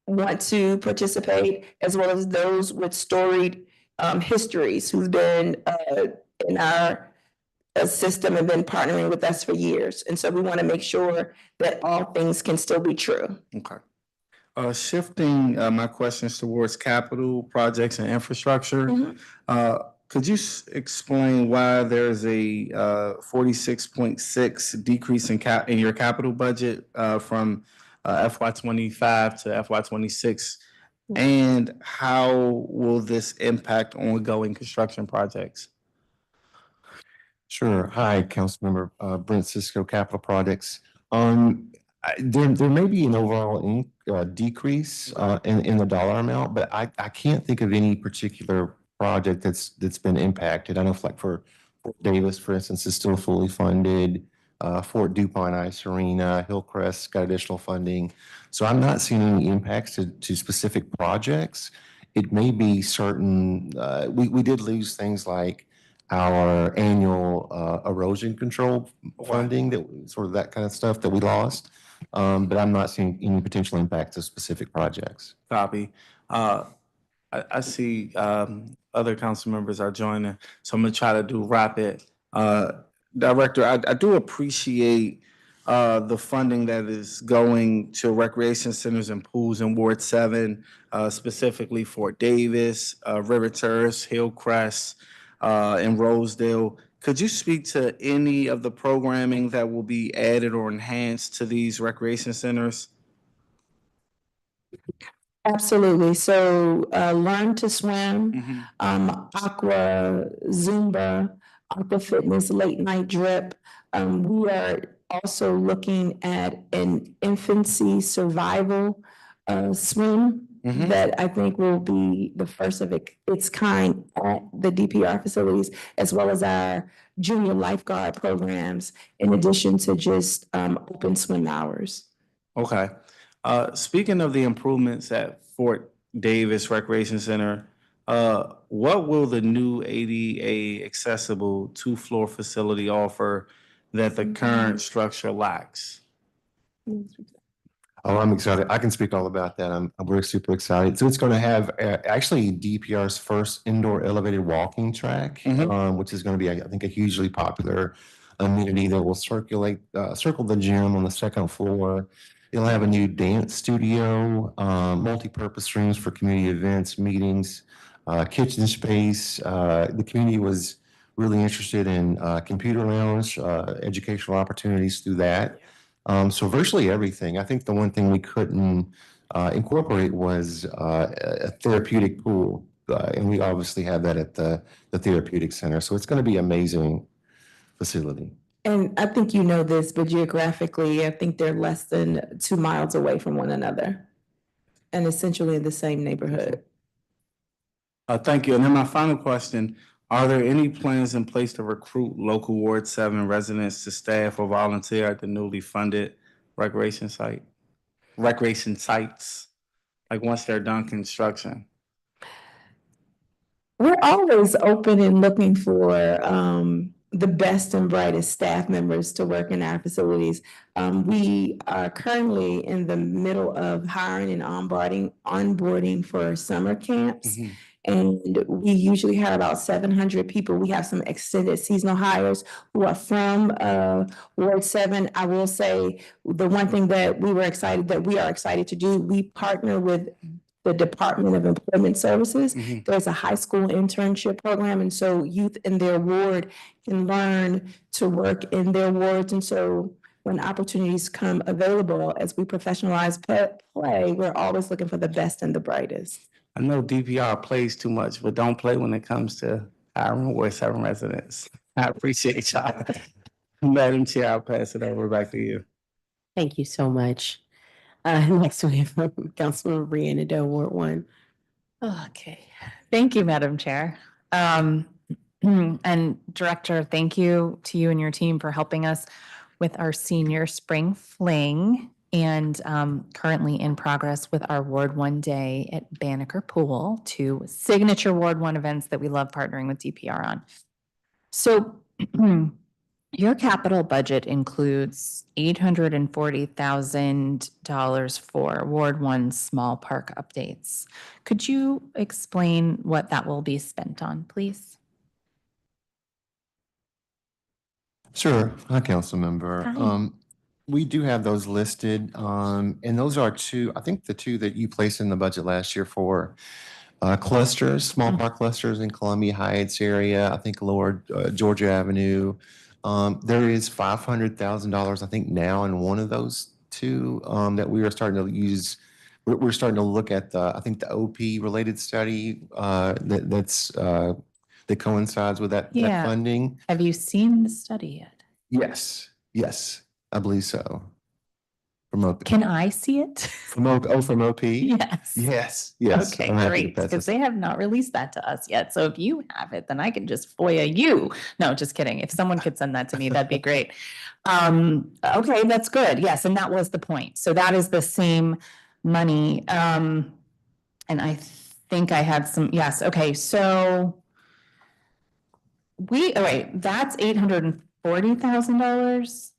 want to participate, as well as those with storied histories who've been in our system and been partnering with us for years. And so we want to make sure that all things can still be true. Okay. Shifting my questions towards capital projects and infrastructure, could you explain why there's a 46.6 decrease in your capital budget from FY25 to FY26, and how will this impact ongoing construction projects? Sure. Hi, Councilmember Brent Cisco, Capital Projects. There may be an overall decrease in the dollar amount, but I can't think of any particular project that's been impacted. I know, like for Fort Davis, for instance, is still fully funded. Fort DuPont, Ice Arena, Hillcrest got additional funding. So I'm not seeing any impacts to specific projects. It may be certain, we did lose things like our annual erosion control funding, that sort of that kind of stuff that we lost. But I'm not seeing any potential impact to specific projects. Copy. I see other council members are joining, so I'm gonna try to do rapid. Director, I do appreciate the funding that is going to recreation centers and pools in Ward 7, specifically Fort Davis, River Terrace, Hillcrest, and Rosedale. Could you speak to any of the programming that will be added or enhanced to these recreation centers? Absolutely. So learn to swim, aqua, Zumba, aqua fitness, late night drip. We are also looking at an infancy survival swim that I think will be the first of its kind at the DPR facilities, as well as our junior lifeguard programs, in addition to just open swim hours. Okay. Speaking of the improvements at Fort Davis Recreation Center, what will the new ADA accessible two-floor facility offer that the current structure lacks? Oh, I'm excited. I can speak all about that. We're super excited. So it's going to have actually DPR's first indoor elevated walking track, which is going to be, I think, a hugely popular amenity that will circle the gym on the second floor. It'll have a new dance studio, multi-purpose rooms for community events, meetings, kitchen space. The community was really interested in computer lounge, educational opportunities through that. So virtually everything. I think the one thing we couldn't incorporate was a therapeutic pool. And we obviously have that at the therapeutic center. So it's going to be an amazing facility. And I think you know this, but geographically, I think they're less than 2 miles away from one another and essentially in the same neighborhood. Thank you. And then my final question, are there any plans in place to recruit local Ward 7 residents to staff or volunteer at the newly funded recreation sites? Like once they're done construction? We're always open and looking for the best and brightest staff members to work in our facilities. We are currently in the middle of hiring and onboarding for summer camps. And we usually hire about 700 people. We have some extended seasonal hires who are from Ward 7. I will say the one thing that we are excited to do, we partner with the Department of Employment Services. There's a high school internship program, and so youth in their ward can learn to work in their wards. And so when opportunities come available, as we professionalize play, we're always looking for the best and the brightest. I know DPR plays too much, but don't play when it comes to hiring Ward 7 residents. I appreciate y'all. Madam Chair, I'll pass it over back to you. Thank you so much. Next we have Councilmember Brianna Doe, Ward 1. Okay, thank you, Madam Chair. And Director, thank you to you and your team for helping us with our senior spring fling and currently in progress with our Ward 1 Day at Banneker Pool, two signature Ward 1 events that we love partnering with DPR on. So your capital budget includes $840,000 for Ward 1 small park updates. Could you explain what that will be spent on, please? Sure. Hi, Councilmember. Hi. We do have those listed, and those are two, I think the two that you placed in the budget last year for clusters, small park clusters in Columbia Heights area, I think Lower Georgia Avenue. There is $500,000, I think, now in one of those two that we are starting to use. We're starting to look at I think the OP related study that coincides with that funding. Have you seen the study yet? Yes, I believe so. From OP. Can I see it? From OP? Yes. Yes. Okay, I'm happy to great, pass because this. they have not released that to us yet. So if you have it, then I can just FOIA you. No, just kidding. If someone could send that to me, that'd be great. Okay, that's good. Yes, and that was the point. So that is the same money. And I think I had some, yes, okay, so that's $840,000.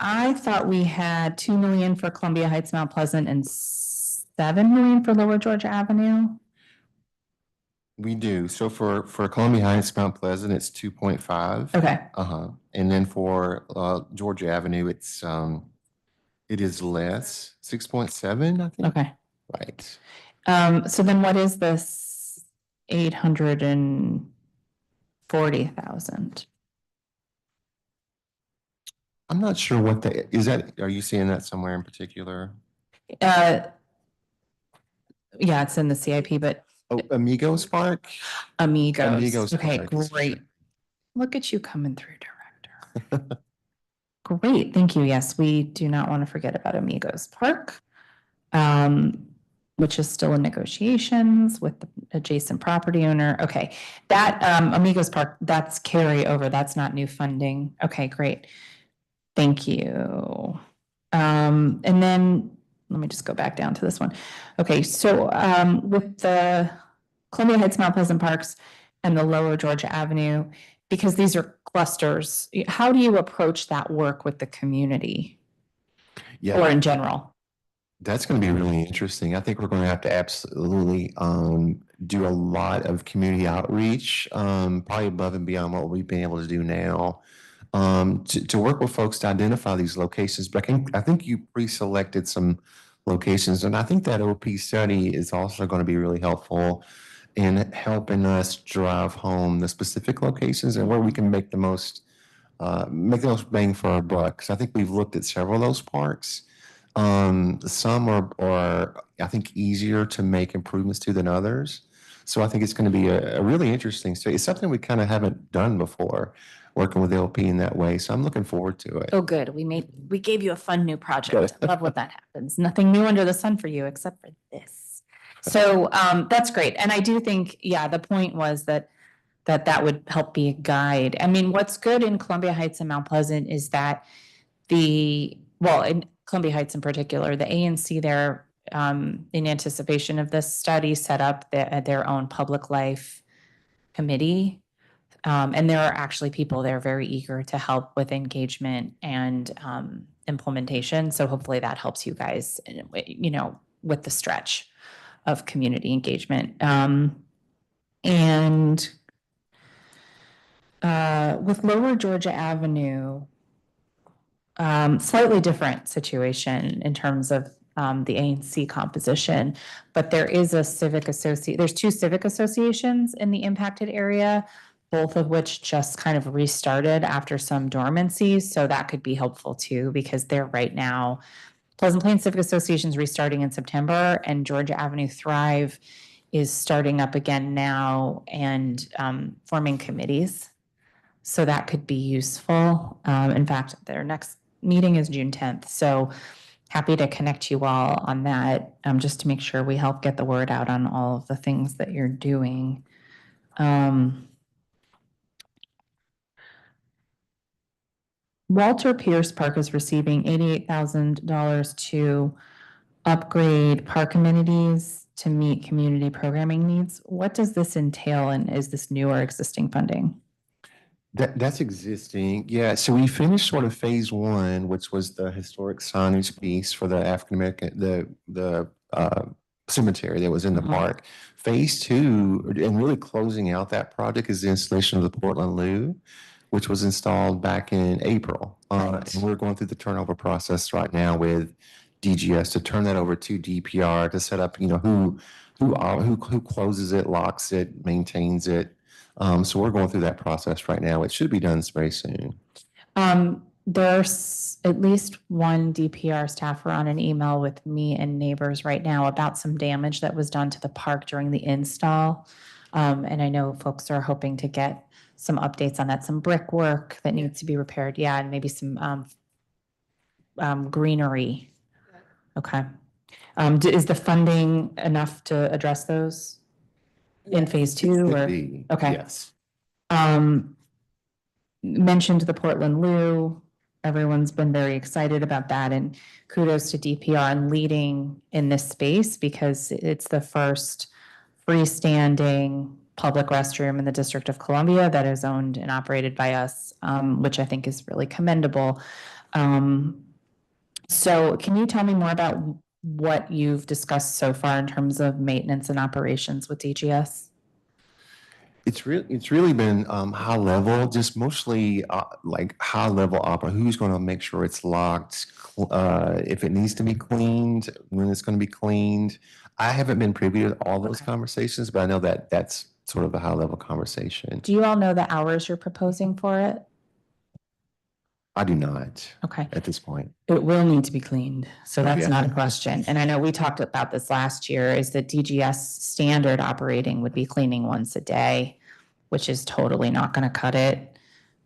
I thought we had 2 million for Columbia Heights, Mount Pleasant, and 7 million for Lower Georgia Avenue. We do. So for Columbia Heights, Mount Pleasant, it's 2.5. Okay. And then for Georgia Avenue, it is less, 6.7, I think. Okay. Right. So then what is this 840,000? I'm not sure what that is. Are you seeing that somewhere in particular? Yeah, it's in the CIP, but. Oh, Amigos Park? Amigos. Okay, Park. great. Look at you coming through, Director. Great, thank you. Yes, we do not want to forget about Amigos Park, which is still in negotiations with the adjacent property owner. Okay, that Amigos Park, that's carryover. That's not new funding. Okay, great. Thank you. And then let me just go back down to this one. Okay, so with the Columbia Heights, Mount Pleasant Parks and the Lower Georgia Avenue, because these are clusters, how do you approach that work with the community? Yeah. Or in general? That's going to be really interesting. I think we're going to have to absolutely do a lot of community outreach, probably above and beyond what we've been able to do now. To work with folks to identify these locations. But I think you pre-selected some locations, and I think that OP study is also going to be really helpful in helping us drive home the specific locations and where we can make the most bang for our buck. So I think we've looked at several of those parks. Some are I think easier to make improvements to than others. So I think it's going to be a really interesting study. It's something we kind of haven't done before, working with LP in that way. So I'm looking forward to it. Oh, good. We gave you a fun new project. I love when that happens. Nothing new under the sun for you except for this. So that's great. And I do think, yeah, the point was that would help be a guide. I mean, what's good in Columbia Heights and Mount Pleasant is that in Columbia Heights in particular, the ANC there, in anticipation of this study, set up their own public life committee. And there are actually people there very eager to help with engagement and implementation. So hopefully that helps you guys, with the stretch of community engagement. And with Lower Georgia Avenue, slightly different situation in terms of the ANC composition, but there is there's two civic associations in the impacted area, both of which just kind of restarted after some dormancy. So that could be helpful too, because they're right now, Pleasant Plains Civic Association is restarting in September, and Georgia Avenue Thrive is starting up again now and forming committees. So that could be useful. In fact, their next meeting is June 10th. So happy to connect you all on that, just to make sure we help get the word out on all of the things that you're doing. Walter Pierce Park is receiving $88,000 to upgrade park amenities to meet community programming needs. What does this entail, and is this new or existing funding? That's existing. Yeah. So we finished sort of phase one, which was the historic signage piece for the African American, the cemetery that was in the park. Phase two, and really closing out that project, is the installation of the Portland Loo, which was installed back in April. And we're going through the turnover process right now with DGS to turn that over to DPR to set up, who closes it, locks it, maintains it. So we're going through that process right now. It should be done very soon. There's at least one DPR staffer on an email with me and neighbors right now about some damage that was done to the park during the install. And I know folks are hoping to get some updates on that, some brickwork that needs to be repaired. Yeah, and maybe some greenery. Okay. Is the funding enough to address those in phase two? Okay. Yes. Mentioned the Portland Loo. Everyone's been very excited about that, and kudos to DPR on leading in this space, because it's the first freestanding public restroom in the District of Columbia that is owned and operated by us, which I think is really commendable. So can you tell me more about what you've discussed so far in terms of maintenance and operations with DGS? It's really been high level, just mostly like high level opera. Who's going to make sure it's locked? If it needs to be cleaned, when it's going to be cleaned. I haven't been privy to all those conversations, but I know that that's sort of the high level conversation. Do you all know the hours you're proposing for it? I do not. Okay. At this point. It will need to be cleaned, so that's not a question. And I know we talked about this last year, is that DGS standard operating would be cleaning once a day, which is totally not going to cut it.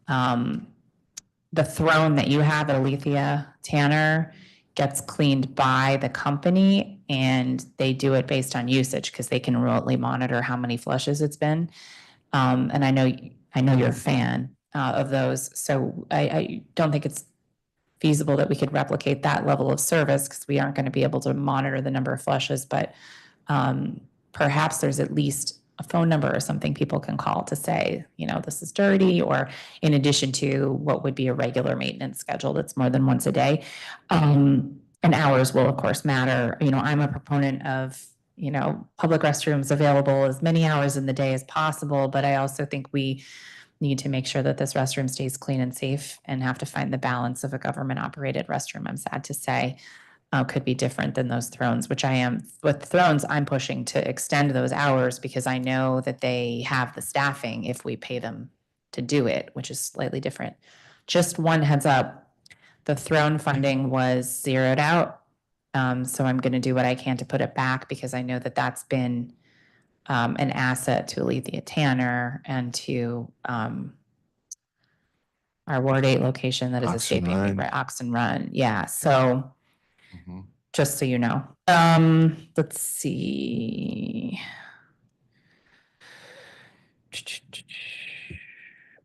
The throne that you have at Alethea Tanner gets cleaned by the company, and they do it based on usage because they can remotely monitor how many flushes it's been. And I know you're a fan of those, so I don't think it's feasible that we could replicate that level of service, because we aren't going to be able to monitor the number of flushes, but perhaps there's at least a phone number or something people can call to say, this is dirty, or in addition to what would be a regular maintenance schedule that's more than once a day. And hours will of course matter. I'm a proponent of, public restrooms available as many hours in the day as possible, but I also think we need to make sure that this restroom stays clean and safe, and have to find the balance of a government operated restroom, I'm sad to say, could be different than those thrones, which I am. With thrones, I'm pushing to extend those hours because I know that they have the staffing if we pay them to do it, which is slightly different. Just one heads up, the throne funding was zeroed out. So I'm going to do what I can to put it back, because I know that that's been an asset to Alethea Tanner and to our Ward 8 location that is escaping me, right? Oxen Run. Yeah. So just so you know. Let's see.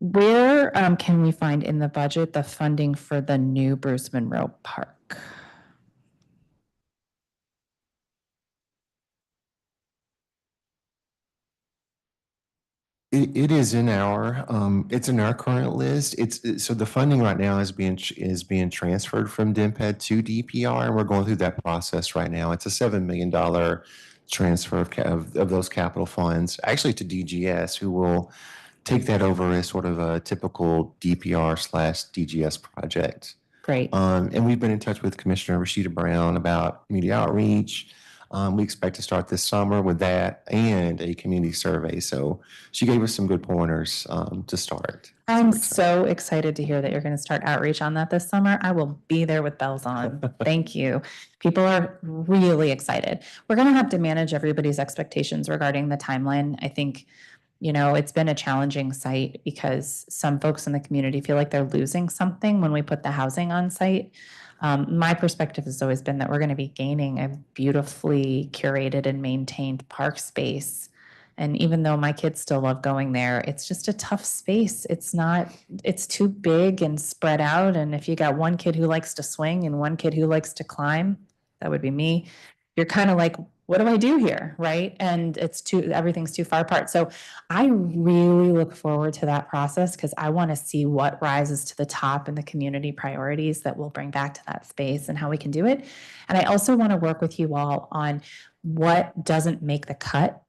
Where can we find in the budget the funding for the new Bruce Monroe Park? It is in our it's in our current list. So the funding right now is being transferred from DMPED to DPR, and we're going through that process right now. It's a $7 million transfer of those capital funds, actually to DGS, who will take that over as sort of a typical DPR/DGS project. Great. And we've been in touch with Commissioner Rashida Brown about community outreach. We expect to start this summer with that and a community survey. So she gave us some good pointers to start. I'm so excited to hear that you're going to start outreach on that this summer. I will be there with bells on. Thank you. People are really excited. We're going to have to manage everybody's expectations regarding the timeline. I think, you know, it's been a challenging site because some folks in the community feel like they're losing something when we put the housing on site. My perspective has always been that we're going to be gaining a beautifully curated and maintained park space. And even though my kids still love going there, it's just a tough space. It's too big and spread out. And if you got one kid who likes to swing and one kid who likes to climb, that would be me. You're kind of like, what do I do here, right? And everything's too far apart. So I really look forward to that process because I want to see what rises to the top in the community priorities that we'll bring back to that space and how we can do it. And I also want to work with you all on what doesn't make the cut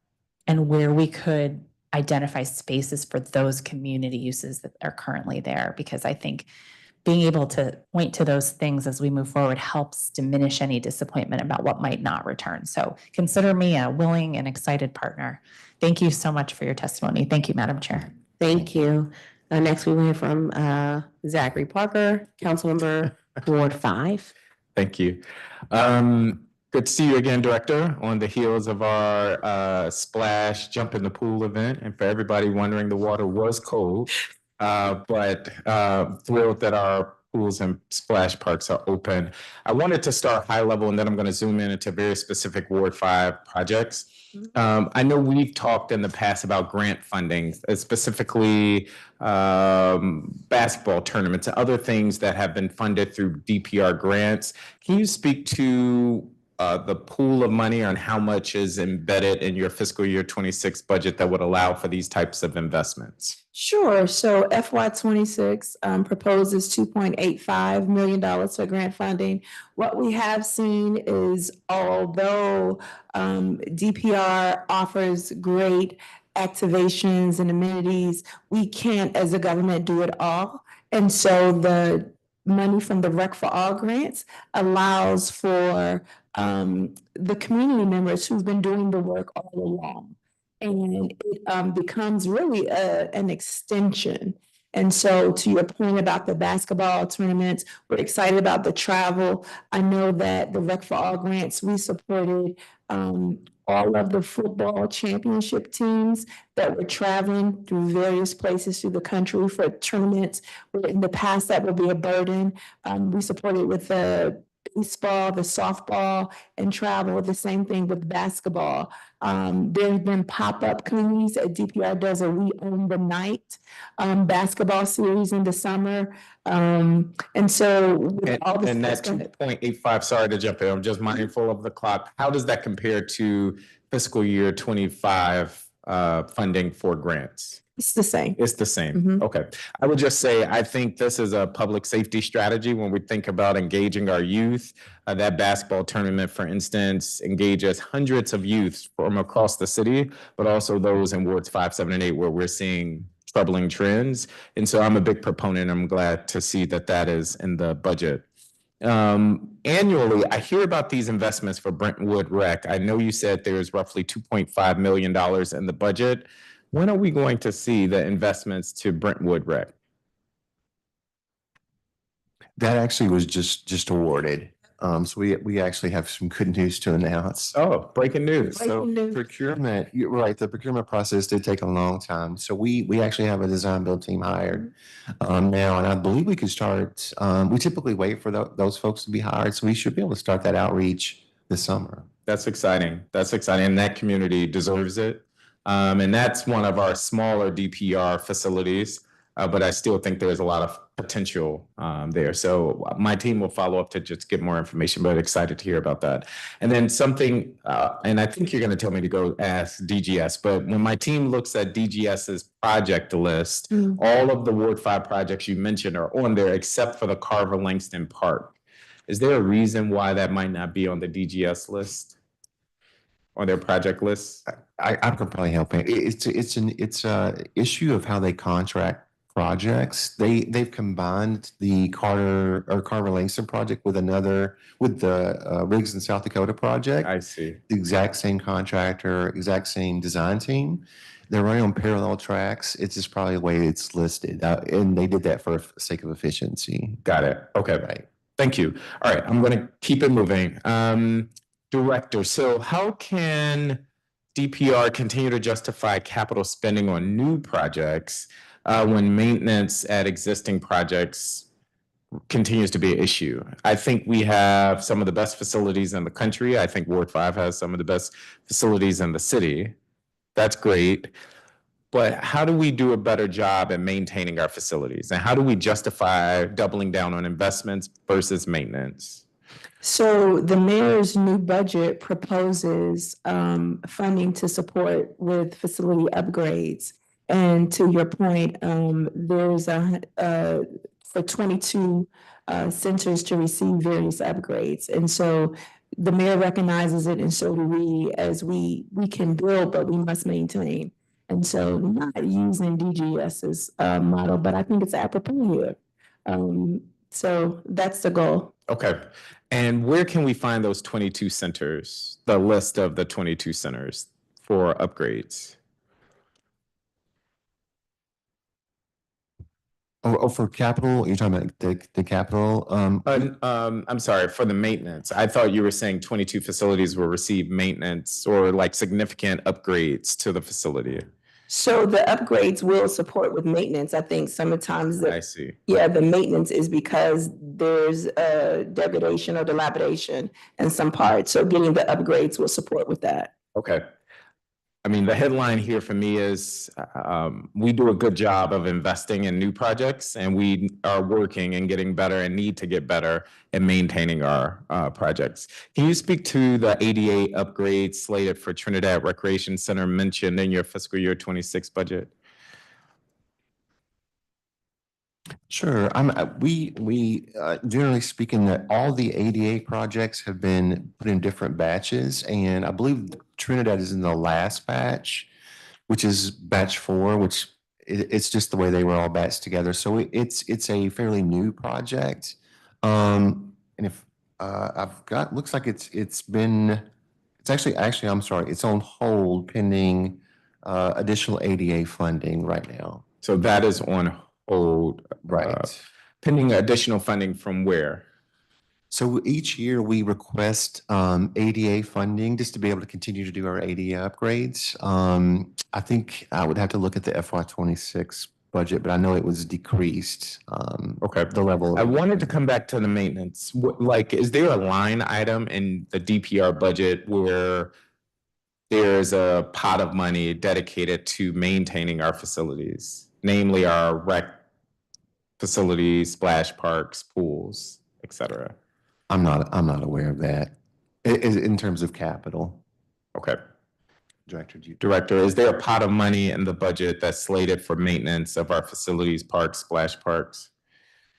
and where we could identify spaces for those community uses that are currently there, because I think being able to point to those things as we move forward helps diminish any disappointment about what might not return. So consider me a willing and excited partner. Thank you so much for your testimony. Thank you, Madam Chair. Thank you. Next, we will hear from Zachary Parker, Councilmember Ward 5. Thank you. Good to see you again, Director, on the heels of our splash jump in the pool event. And for everybody wondering, the water was cold, but thrilled that our pools and splash parks are open. I wanted to start high level, and then I'm going to zoom in into very specific Ward 5 projects. I know we've talked in the past about grant funding, specifically basketball tournaments and other things that have been funded through DPR grants. Can you speak to the pool of money and how much is embedded in your fiscal year 26 budget that would allow for these types of investments? Sure. So FY26 proposes $2.85 million for grant funding. What we have seen is, although DPR offers great activations and amenities, we can't, as a government, do it all. And so the money from the Rec for All grants allows for the community members who've been doing the work all along. And it becomes really an extension. And so to your point about the basketball tournaments, we're excited about the travel. I know that the Rec for All grants, we supported all of the football championship teams that were traveling through various places through the country for tournaments. In the past, that would be a burden. We supported with the baseball, the softball, and travel. The same thing with basketball. There have been pop-up communities that DPR does a We Own the Night basketball series in the summer. And so with all the and that 2.85, sorry to jump in, I'm just mindful of the clock. How does that compare to fiscal year 25 funding for grants? It's the same. It's the same. Okay. I would just say, I think this is a public safety strategy when we think about engaging our youth. That basketball tournament, for instance, engages hundreds of youth from across the city, but also those in wards 5, 7, and 8, where we're seeing troubling trends. And so I'm a big proponent. I'm glad to see that that is in the budget. Annually, I hear about these investments for Brentwood Rec. I know you said there's roughly $2.5 million in the budget. When are we going to see the investments to Brentwood Rec? That actually was just awarded. So we actually have some good news to announce. Oh, breaking news. So Breaking news. Procurement, you're right, the procurement process did take a long time. So we actually have a design build team hired now, and I believe we could start, we typically wait for those folks to be hired, so we should be able to start that outreach this summer. That's exciting. That's exciting. And that community deserves it. And that's one of our smaller DPR facilities, but I still think there's a lot of potential there. So my team will follow up to just get more information, but excited to hear about that. And then something, and I think you're going to tell me to go ask DGS, but when my team looks at DGS's project list, all of the Ward 5 projects you mentioned are on there except for the Carver Langston Park. Is there a reason why that might not be on the DGS list? On their project list? I can probably help it. It's a issue of how they contract projects. They've combined the Carver Langston project with the Riggs in South Dakota project. I see. The exact same contractor, exact same design team. They're running on parallel tracks. It's just probably the way it's listed, and they did that for the sake of efficiency. Got it. Okay. Right. Thank you. All right, I'm going to keep it moving. Director, so how can DPR continue to justify capital spending on new projects when maintenance at existing projects continues to be an issue? I think we have some of the best facilities in the country. I think Ward 5 has some of the best facilities in the city. That's great. But how do we do a better job at maintaining our facilities? And how do we justify doubling down on investments versus maintenance? So the mayor's new budget proposes funding to support with facility upgrades. And to your point, there's for 22 centers to receive various upgrades. And so the mayor recognizes it, and so do we, as we can build, but we must maintain. And so not using DGS's model, but I think it's apropos here. So that's the goal. Okay. And where can we find those 22 centers, the list of the 22 centers for upgrades? Oh, for capital, you're talking about the capital? I'm sorry, for the maintenance. I thought you were saying 22 facilities will receive maintenance or like significant upgrades to the facility. So the upgrades will support with maintenance. I think sometimes I see. Yeah, the maintenance is because there's degradation or dilapidation in some parts. So getting the upgrades will support with that. Okay. I mean, the headline here for me is we do a good job of investing in new projects, and we are working and getting better and need to get better at maintaining our projects. Can you speak to the ADA upgrades slated for Trinidad Recreation Center mentioned in your fiscal year 26 budget? Sure. We generally speaking, that all the ADA projects have been put in different batches, and I believe Trinidad is in the last batch, which is batch 4, which it's just the way they were all batched together. So it's a fairly new project. And if looks like it's actually I'm sorry, it's on hold pending additional ADA funding right now. So that is on hold. Right. Pending additional funding from where? So each year we request ADA funding just to be able to continue to do our ADA upgrades. I think I would have to look at the FY26 budget, but I know it was decreased. Okay. The level. I wanted to come back to the maintenance. Like, is there a line item in the DPR budget where there's a pot of money dedicated to maintaining our facilities, namely our rec facilities, splash parks, pools, et cetera? I'm not aware of that in terms of capital. Okay. Director, is there a pot of money in the budget that's slated for maintenance of our facilities, parks, splash parks?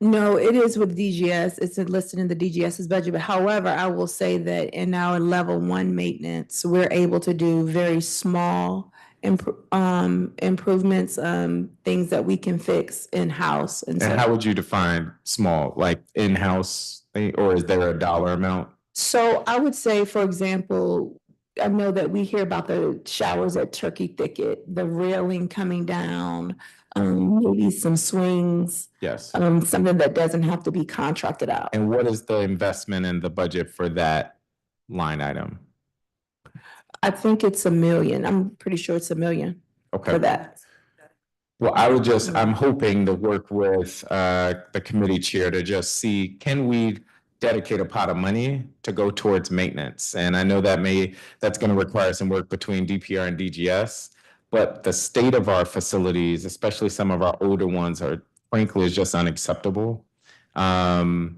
No, it is with DGS. It's listed in the DGS's budget. But however, I will say that in our level 1 maintenance, we're able to do very small improvements, things that we can fix in-house. And how would you define small, like in-house, or is there a dollar amount? So I would say, for example, I know that we hear about the showers at Turkey Thicket, the railing coming down, maybe some swings, Yes. something that doesn't have to be contracted out. And what is the investment in the budget for that line item? I think it's $1 million. I'm pretty sure it's $1 million Okay. for that. Well, I'm hoping to work with the committee chair to just see, can we dedicate a pot of money to go towards maintenance? And I know that's going to require some work between DPR and DGS, but the state of our facilities, especially some of our older ones, are frankly is just unacceptable. And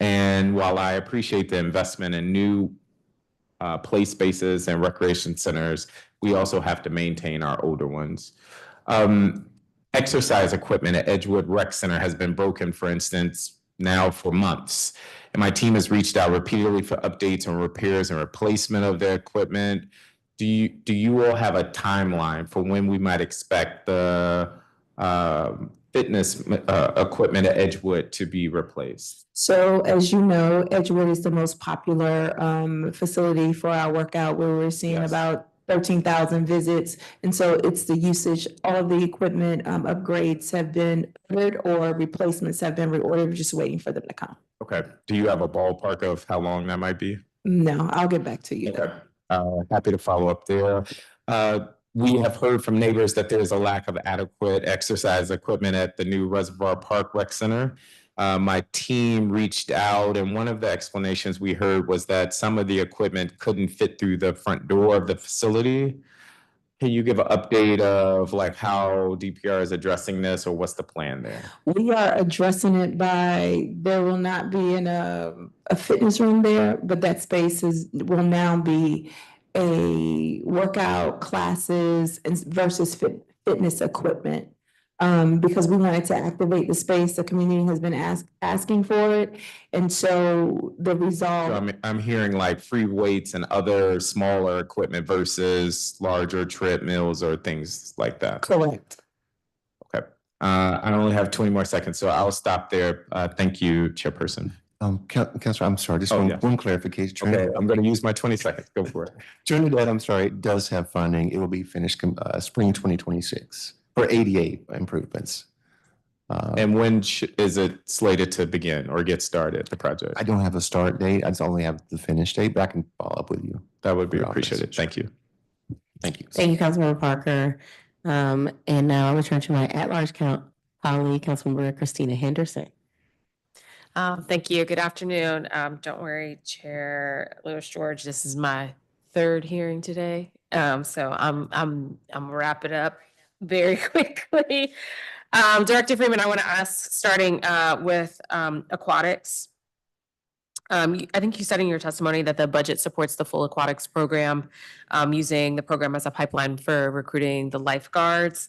while I appreciate the investment in new play spaces and recreation centers, we also have to maintain our older ones. Exercise equipment at Edgewood Rec Center has been broken, for instance, now for months. And my team has reached out repeatedly for updates on repairs and replacement of their equipment. Do you all have a timeline for when we might expect the fitness equipment at Edgewood to be replaced? So as you know, Edgewood is the most popular facility for our workout, where we're seeing about 13,000 visits. And so it's the usage, all of the equipment upgrades have been ordered or replacements have been reordered, we're just waiting for them to come. Okay. Do you have a ballpark of how long that might be? No, I'll get back to you. Okay. Happy to follow up there. We have heard from neighbors that there's a lack of adequate exercise equipment at the new Reservoir Park Rec Center. My team reached out, and one of the explanations we heard was that some of the equipment couldn't fit through the front door of the facility. Can you give an update of like how DPR is addressing this, or what's the plan there? We are addressing it by, there will not be a fitness room there, but that space will now be a workout classes versus fitness equipment. Because we wanted to activate the space, the community has been asking for it. And so the result. So I'm hearing like free weights and other smaller equipment versus larger treadmills or things like that. Correct. Okay. I only have 20 more seconds, so I'll stop there. Thank you, Chairperson. Councilor, I'm sorry, just one clarification. Okay, I'm going to use my 20 seconds. Go for it. Trinidad, I'm sorry, does have funding. It will be finished spring 2026 for ADA improvements. And when is it slated to begin or get started, the project? I don't have a start date. I just only have the finish date, but I can follow up with you. That would be appreciated. Thank you. Thank you. Thank you, Councilmember Parker. And now I'll return to my at-large colleague, Councilmember Christina Henderson. Thank you. Good afternoon. Don't worry, Chair Lewis George. This is my third hearing today, so I'm wrap it up very quickly. Director Freeman, I want to ask, starting with aquatics. I think you said in your testimony that the budget supports the full aquatics program, using the program as a pipeline for recruiting the lifeguards.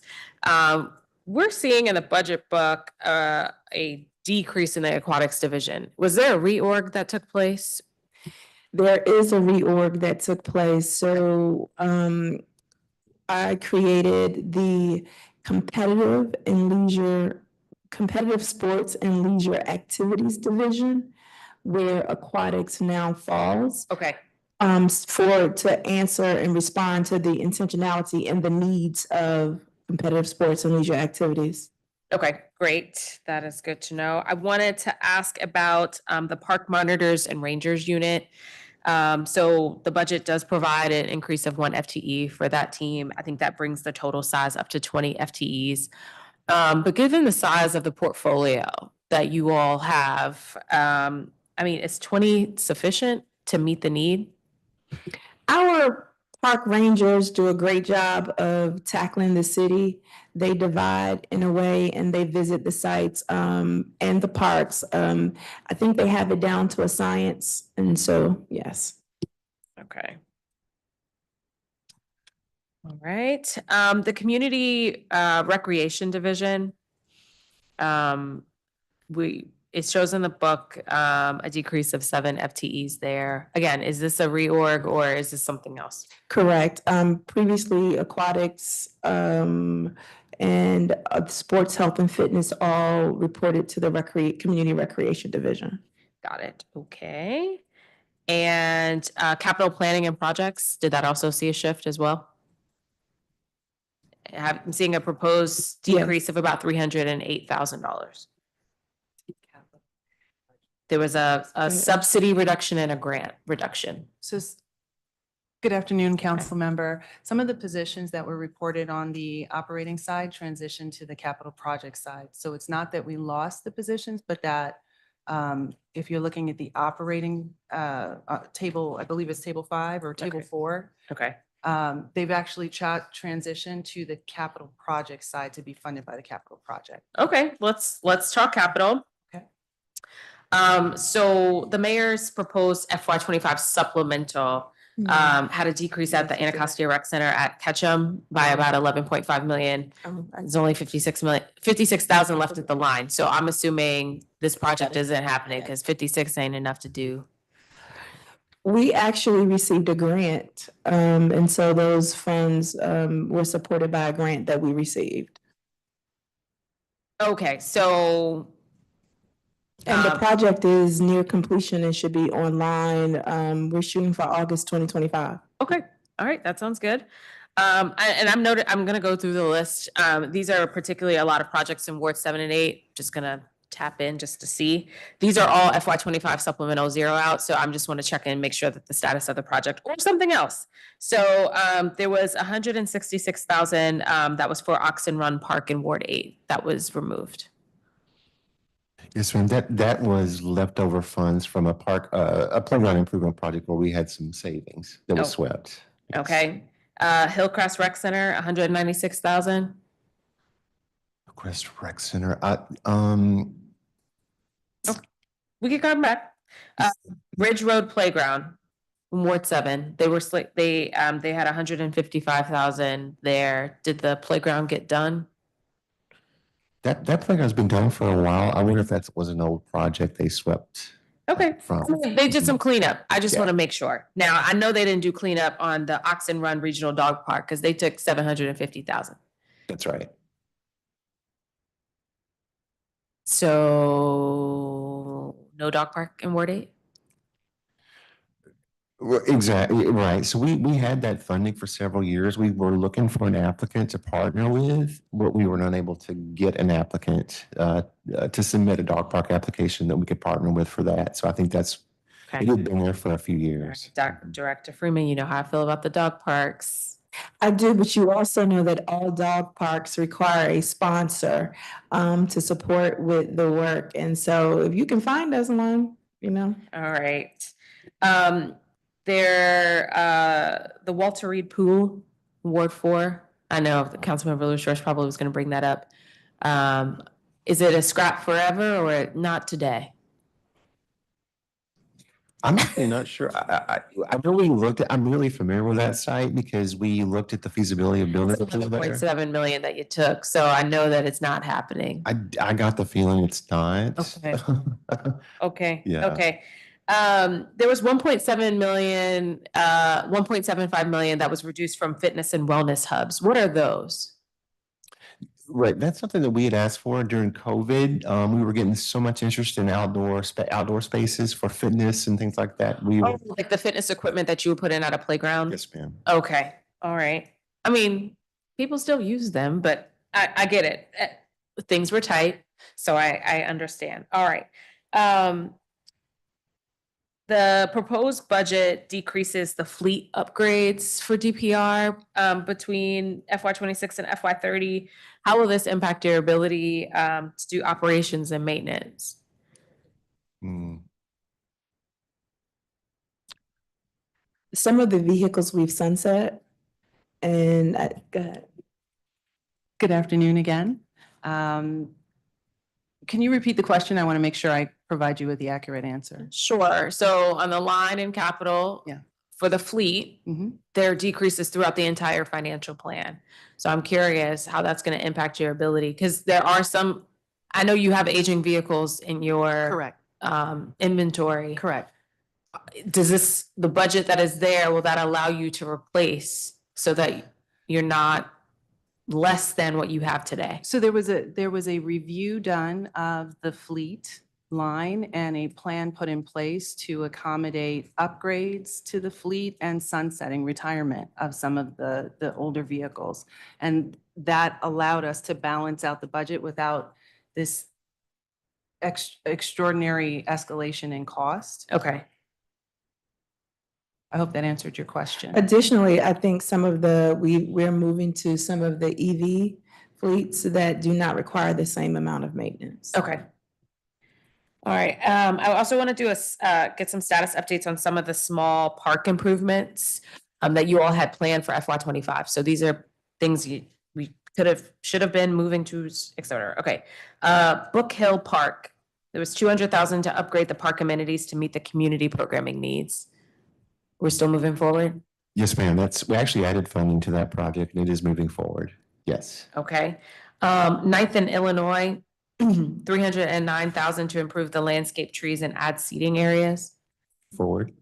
We're seeing in the budget book a decrease in the aquatics division. Was there a reorg that took place? There is a reorg that took place. So I created the competitive sports and leisure activities division, where aquatics now falls. Okay. To answer and respond to the intentionality and the needs of competitive sports and leisure activities. Okay, great. That is good to know. I wanted to ask about the park monitors and rangers unit. So the budget does provide an increase of 1 FTE for that team. I think that brings the total size up to 20 FTEs. But given the size of the portfolio that you all have, I mean, is 20 sufficient to meet the need? Our park rangers do a great job of tackling the city. They divide in a way and they visit the sites and the parks. I think they have it down to a science. And so, yes. Okay. All right. The community recreation division, it shows in the book a decrease of 7 FTEs there. Again, is this a reorg or is this something else? Correct. Previously, aquatics and sports, health, and fitness all reported to the community recreation division. Got it. Okay. And capital planning and projects, did that also see a shift as well? I'm seeing a proposed decrease of about $308,000. There was a subsidy reduction and a grant reduction. So good afternoon, council member. Some of the positions that were reported on the operating side transitioned to the capital project side. So it's not that we lost the positions, but that if you're looking at the operating table, I believe it's table 5 or table 4. Okay. They've actually transitioned to the capital project side to be funded by the capital project. Okay, let's talk capital. Okay. So the mayor's proposed FY25 supplemental had a decrease at the Anacostia Rec Center at Ketchum by about 11.5 million. There's only 56,000 left at the line. So I'm assuming this project isn't happening because 56 ain't enough to do. We actually received a grant, and so those funds were supported by a grant that we received. Okay, so. And the project is near completion and should be online. We're shooting for August 2025. Okay, all right, that sounds good. And I'm gonna go through the list. These are particularly a lot of projects in Ward 7 and 8. Just gonna tap in just to see. These are all FY25 supplemental zero out. So I'm just want to check in, make sure that the status of the project or something else. So there was 166,000 that was for Oxen Run Park in Ward 8 that was removed. Yes, ma'am. That was leftover funds from a playground improvement project where we had some savings that was swept. Okay. Hillcrest Rec Center, 196,000. Hillcrest Rec Center. We can come back. Ridge Road Playground, Ward 7. They were they had 155,000 there. Did the playground get done? That playground's been done for a while. I wonder if that was an old project they swept. Okay. From. They did some cleanup. I just want to make sure. Now, I know they didn't do cleanup on the Oxen Run Regional Dog Park because they took 750,000. That's right. So no dog park in Ward 8? Well, exactly, right. So we had that funding for several years. We were looking for an applicant to partner with, but we were unable to get an applicant to submit a dog park application that we could partner with for that. So I think it had been there for a few years. Director Freeman, you know how I feel about the dog parks. I do, but you also know that all dog parks require a sponsor to support with the work. And so if you can find us one, All right. The Walter Reed Pool, Ward 4. I know Councilmember Lewis George probably was going to bring that up. Is it a scrap forever or not today? I'm actually not sure. I know we looked at, I'm really familiar with that site because we looked at the feasibility of building. It's 1.7 million that you took. So I know that it's not happening. I got the feeling it's not. Okay. Okay. Yeah. Okay. There was 1.7 million, 1.75 million that was reduced from fitness and wellness hubs. What are those? Right. That's something that we had asked for during COVID. We were getting so much interest in outdoor spaces for fitness and things like that. Like the fitness equipment that you would put in at a playground? Yes, ma'am. Okay. All right. I mean, people still use them, but I get it. Things were tight, so I understand. All right. The proposed budget decreases the fleet upgrades for DPR between FY26 and FY30. How will this impact your ability to do operations and maintenance? Some of the vehicles we've sunset, and go ahead. Good afternoon again. Can you repeat the question? I want to make sure I provide you with the accurate answer. Sure. So on the line in capital, for the fleet, there are decreases throughout the entire financial plan. So I'm curious how that's going to impact your ability, because there are some, I know you have aging vehicles in your inventory. Correct. Does the budget that is there, will that allow you to replace so that you're not less than what you have today? So there was a review done of the fleet line and a plan put in place to accommodate upgrades to the fleet and sunsetting retirement of some of the older vehicles. And that allowed us to balance out the budget without this extraordinary escalation in cost. Okay. I hope that answered your question. Additionally, I think some of we're moving to some of the EV fleets that do not require the same amount of maintenance. Okay. All right. I also want to do get some status updates on some of the small park improvements that you all had planned for FY25. So these are things we should have been moving to, et cetera. Okay. Book Hill Park. There was $200,000 to upgrade the park amenities to meet the community programming needs. We're still moving forward? Yes, ma'am. We actually added funding to that project and it is moving forward. Yes. Okay. 9th in Illinois, $309,000 to improve the landscape trees and add seating areas. Forward.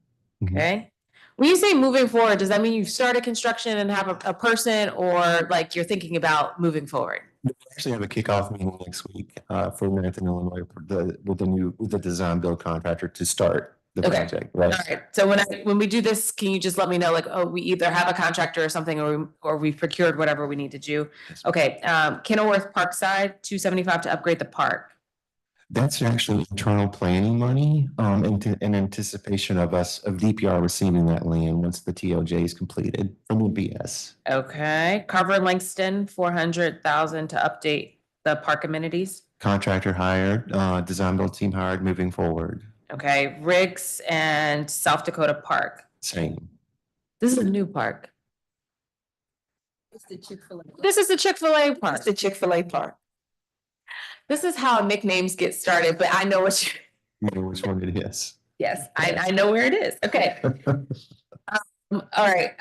Okay. When you say moving forward, does that mean you've started construction and have a person, or like you're thinking about moving forward? We actually have a kickoff meeting next week for 9th in Illinois with the design build contractor to start the project. Right. All right. So when we do this, can you just let me know, like, oh, we either have a contractor or something, or we've procured whatever we need to do. Okay. Kenilworth Parkside, $275 to upgrade the park. That's actually internal planning money in anticipation of DPR receiving that land once the TOJ is completed from UBS. Okay. Carver Langston, $400,000 to update the park amenities. Contractor hired, design build team hired, moving forward. Okay. Riggs and South Dakota Park. Same. This is a new park. It's the Chick-fil-A. This is the Chick-fil-A park. It's the Chick-fil-A park. This is how nicknames get started, but I know what you. You know which one it is. Yes, I know where it is. Okay. All right.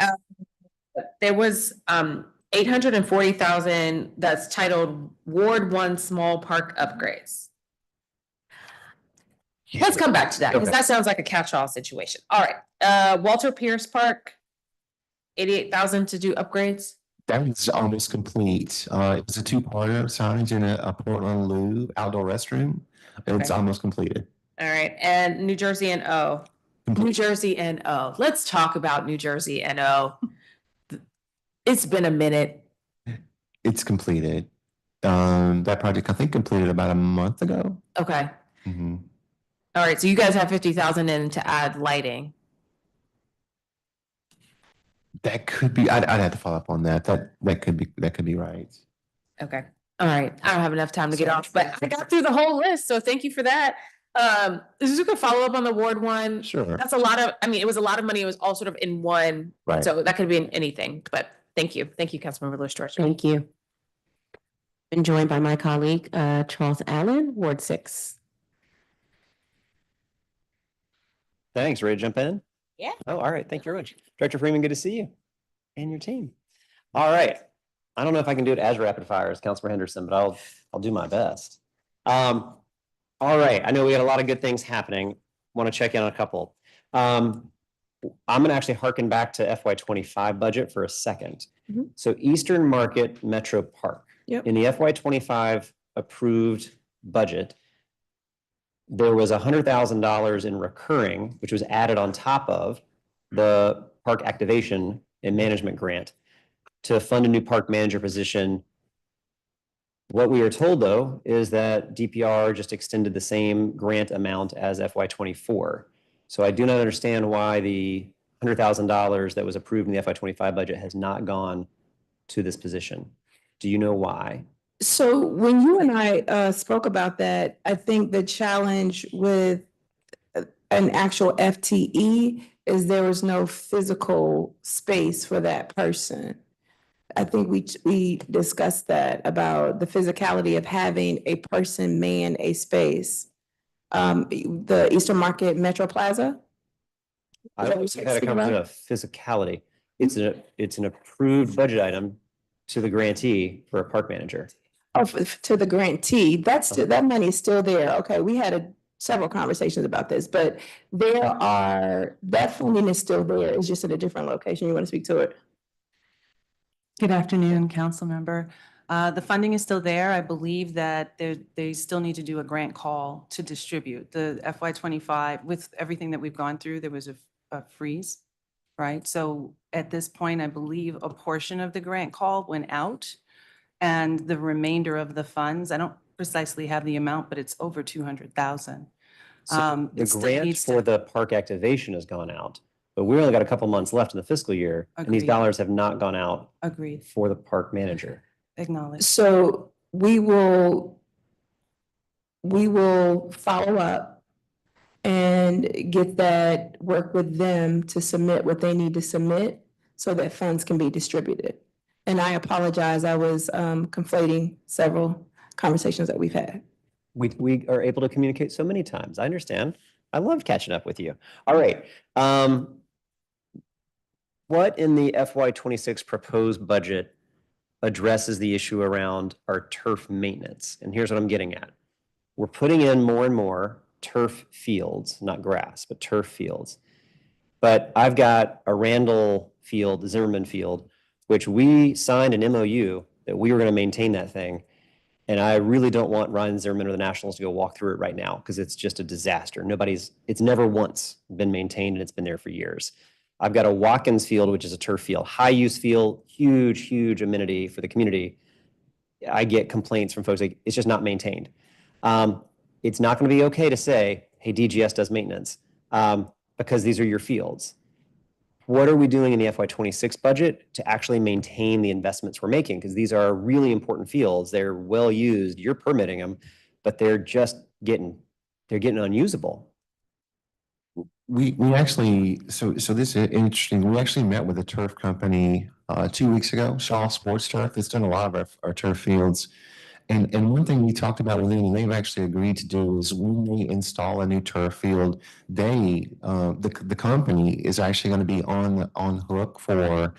There was $840,000 that's titled Ward 1 Small Park Upgrades. Let's come back to that because that sounds like a catch-all situation. All right. Walter Pierce Park, $88,000 to do upgrades. That was almost complete. It was a two-parter, signage and a Portland Loo outdoor restroom. It's almost completed. All right. And New Jersey and O. New Jersey and O. Let's talk about New Jersey and O. It's been a minute. It's completed. That project, I think, completed about a month ago. Okay. All right. So you guys have $50,000 in to add lighting. That could be. I'd have to follow up on that. That could be right. Okay. All right. I don't have enough time to get off, but I got through the whole list. So thank you for that. Is this a follow up on the Ward 1? Sure. That's a lot of, it was a lot of money. It was all sort of in one. Right. So that could be in anything, but thank you. Thank you, Councilmember Lewis George. Thank you. Been joined by my colleague, Charles Allen, Ward 6. Thanks. Ready to jump in? Yeah. Oh, all right. Thank you very much. Director Freeman, good to see you and your team. All right. I don't know if I can do it as rapid fire as Councilmember Henderson, but I'll do my best. All right. I know we got a lot of good things happening. Want to check in on a couple. I'm going to actually harken back to FY25 budget for a second. So Eastern Market Metro Park. In the FY25 approved budget, there was $100,000 in recurring, which was added on top of the park activation and management grant to fund a new park manager position. What we are told, though, is that DPR just extended the same grant amount as FY24. So I do not understand why the $100,000 that was approved in the FY25 budget has not gone to this position. Do you know why? So when you and I spoke about that, I think the challenge with an actual FTE is there was no physical space for that person. I think we discussed that about the physicality of having a person man a space. The Eastern Market Metro Plaza. I always had a conversation of physicality. It's an approved budget item to the grantee for a park manager. Oh, to the grantee, that money is still there. Okay, we had several conversations about this, but that funding is still there. It's just in a different location. You want to speak to it? Good afternoon, council member. The funding is still there. I believe that they still need to do a grant call to distribute. The FY25, with everything that we've gone through, there was a freeze, right? So at this point, I believe a portion of the grant call went out And the remainder of the funds, I don't precisely have the amount, but it's over 200,000. So the It still grant needs for to- the park activation has gone out, but we only got a couple months left in the fiscal year, and these Agreed. dollars have not gone out Agreed. for the park manager. Acknowledged. So we will follow up and get that, work with them to submit what they need to submit so that funds can be distributed. And I apologize, I was conflating several conversations that we've had. We are able to communicate so many times. I understand. I love catching up with you. All right. What in the FY26 proposed budget addresses the issue around our turf maintenance? And here's what I'm getting at. We're putting in more and more turf fields, not grass, but turf fields. But I've got a Randall Field, Zimmerman Field, which we signed an MOU that we were going to maintain that thing. And I really don't want Ryan Zimmerman or the Nationals to go walk through it right now because it's just a disaster. It's never once been maintained and it's been there for years. I've got a Watkins Field, which is a turf field, high use field, huge amenity for the community. I get complaints from folks like it's just not maintained. It's not going to be okay to say, hey, DGS does maintenance because these are your fields. What are we doing in the FY26 budget to actually maintain the investments we're making? Because these are really important fields. They're well used. You're permitting them, but they're just getting unusable. We actually, so this is interesting. We actually met with a turf company 2 weeks ago, Shaw Sports Turf. That's done a lot of our turf fields. And one thing we talked about with them, and they've actually agreed to do, is when they install a new turf field, they the company is actually going to be on hook for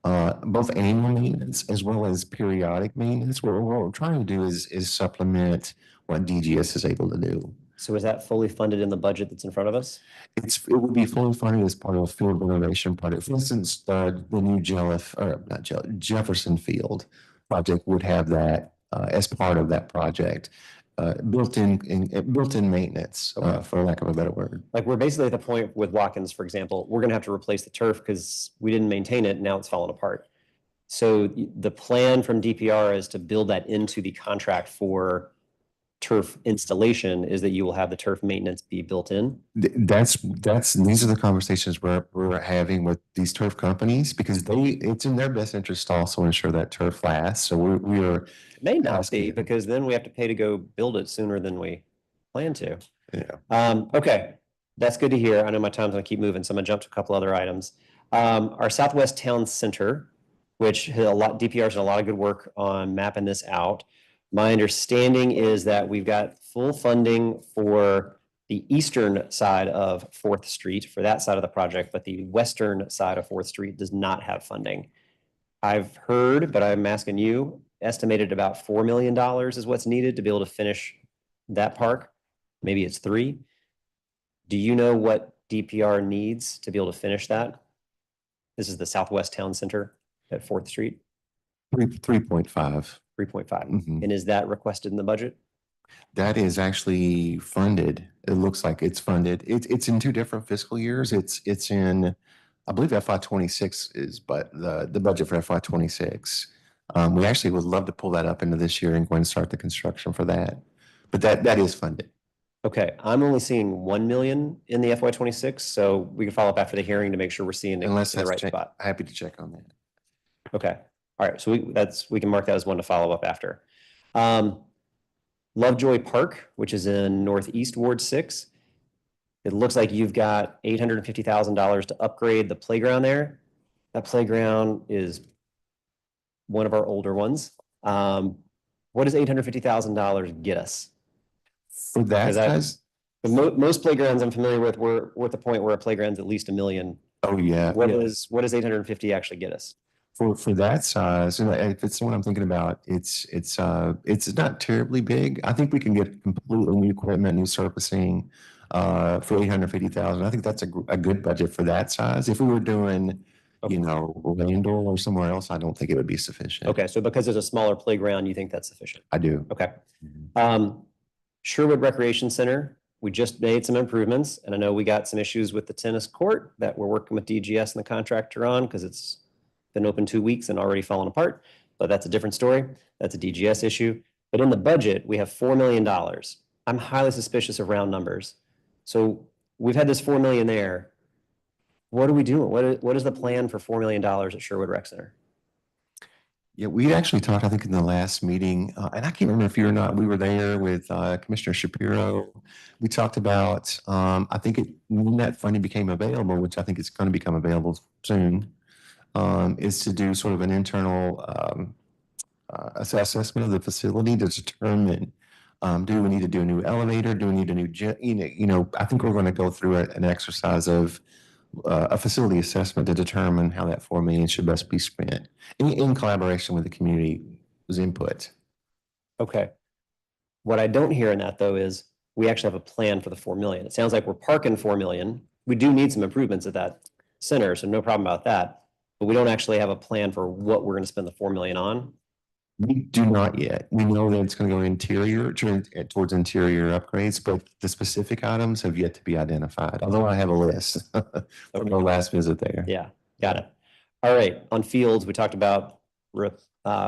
both annual maintenance as well as periodic maintenance. What we're trying to do is supplement what DGS is able to do. So is that fully funded in the budget that's in front of us? It would be fully funded as part of a field renovation project. For instance, the new Jefferson Field project would have that as part of that project, built-in maintenance, for lack of a better word. Like we're basically at the point with Watkins, for example, we're going to have to replace the turf because we didn't maintain it. Now it's fallen apart. So the plan from DPR is to build that into the contract for turf installation is that you will have the turf maintenance be built in. These are the conversations we're having with these turf companies because it's in their best interest to also ensure that turf lasts. So we are. It may not be because then we have to pay to go build it sooner than we plan to. Yeah. Okay, that's good to hear. I know my time's gonna keep moving, so I'm gonna jump to a couple other items. Our Southwest Town Center, which DPR's done a lot of good work on mapping this out. My understanding is that we've got full funding for the eastern side of 4th Street for that side of the project, but the western side of 4th Street does not have funding. I've heard, but I'm asking you, estimated about $4 million is what's needed to be able to finish that park. Maybe it's 3. Do you know what DPR needs to be able to finish that? This is the Southwest Town Center at 4th Street. 3.5. 3.5. Mm-hmm. And is that requested in the budget? That is actually funded. It looks like it's funded. It's in 2 different fiscal years. It's in, I believe FY26 is, but the budget for FY26. We actually would love to pull that up into this year and go and start the construction for that. But that is funded. Okay, I'm only seeing 1 million in the FY26, so we can follow up after the hearing to make sure we're seeing it in the right spot. Happy to check on that. Okay, all right, so we can mark that as one to follow up after. Lovejoy Park, which is in Northeast Ward 6. It looks like you've got $850,000 to upgrade the playground there. That playground is one of our older ones. What does $850,000 get us? For that, most playgrounds I'm familiar with, we're at the point where a playground's at least $1 million. Oh yeah. What does 850 actually get us? For that size, if it's the one I'm thinking about, it's not terribly big. I think we can get completely new equipment, new surfacing for $850,000. I think that's a good budget for that size. If we were doing, Randall or somewhere else, I don't think it would be sufficient. Okay, so because there's a smaller playground, you think that's sufficient? I do. Okay. Sherwood Recreation Center, we just made some improvements, and I know we got some issues with the tennis court that we're working with DGS and the contractor on because it's been open 2 weeks and already fallen apart. but that's a different story. That's a DGS issue. But in the budget, we have $4 million. I'm highly suspicious of round numbers. So we've had this 4 million there. What are we doing? What is the plan for $4 million at Sherwood Rec Center? Yeah, we actually talked, I think, in the last meeting, and I can't remember if you or not, we were there with Commissioner Shapiro. We talked about, I think when that funding became available, which I think is going to become available soon, is to do sort of an internal assessment of the facility to determine, do we need to do a new elevator? Do we need a new gym? I think we're going to go through an exercise of a facility assessment to determine how that 4 million should best be spent in collaboration with the community's input. Okay. What I don't hear in that though is we actually have a plan for the 4 million. It sounds like we're parking 4 million. We do need some improvements at that center, so no problem about that. But we don't actually have a plan for what we're going to spend the 4 million on. We do not yet. We know that it's going to go interior towards interior upgrades, but the specific items have yet to be identified, although I have a list from our last visit there. Yeah, got it. All right, on fields, we talked about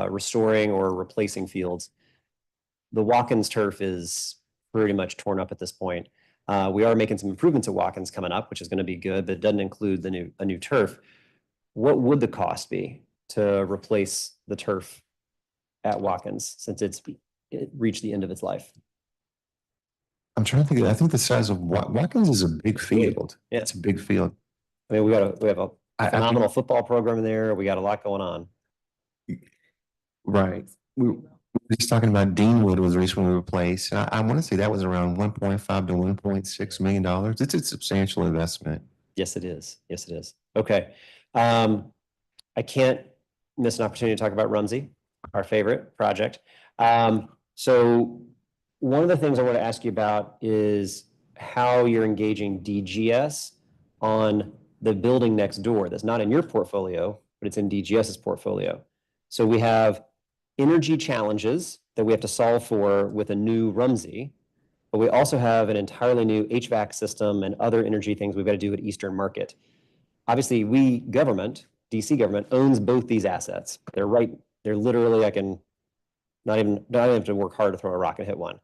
restoring or replacing fields. The Watkins turf is pretty much torn up at this point. We are making some improvements at Watkins coming up, which is going to be good, but it doesn't include a new turf. What would the cost be to replace the turf at Watkins since it reached the end of its life? I'm trying to think. I think the size of Watkins is a big field. Yeah, it's a big field. I mean, we have a phenomenal football program there. We got a lot going on. Right. We were just talking about Deanwood was recently replaced. I want to say that was around $1.5 to $1.6 million. It's a substantial investment. Yes, it is. Yes, it is. Okay. I can't miss an opportunity to talk about Rumsey, our favorite project. So one of the things I want to ask you about is how you're engaging DGS on the building next door that's not in your portfolio, but it's in DGS's portfolio. So we have energy challenges that we have to solve for with a new Rumsey, but we also have an entirely new HVAC system and other energy things we've got to do at Eastern Market. Obviously, DC government owns both these assets. They're literally, I can not even have to work hard to throw a rock and hit one.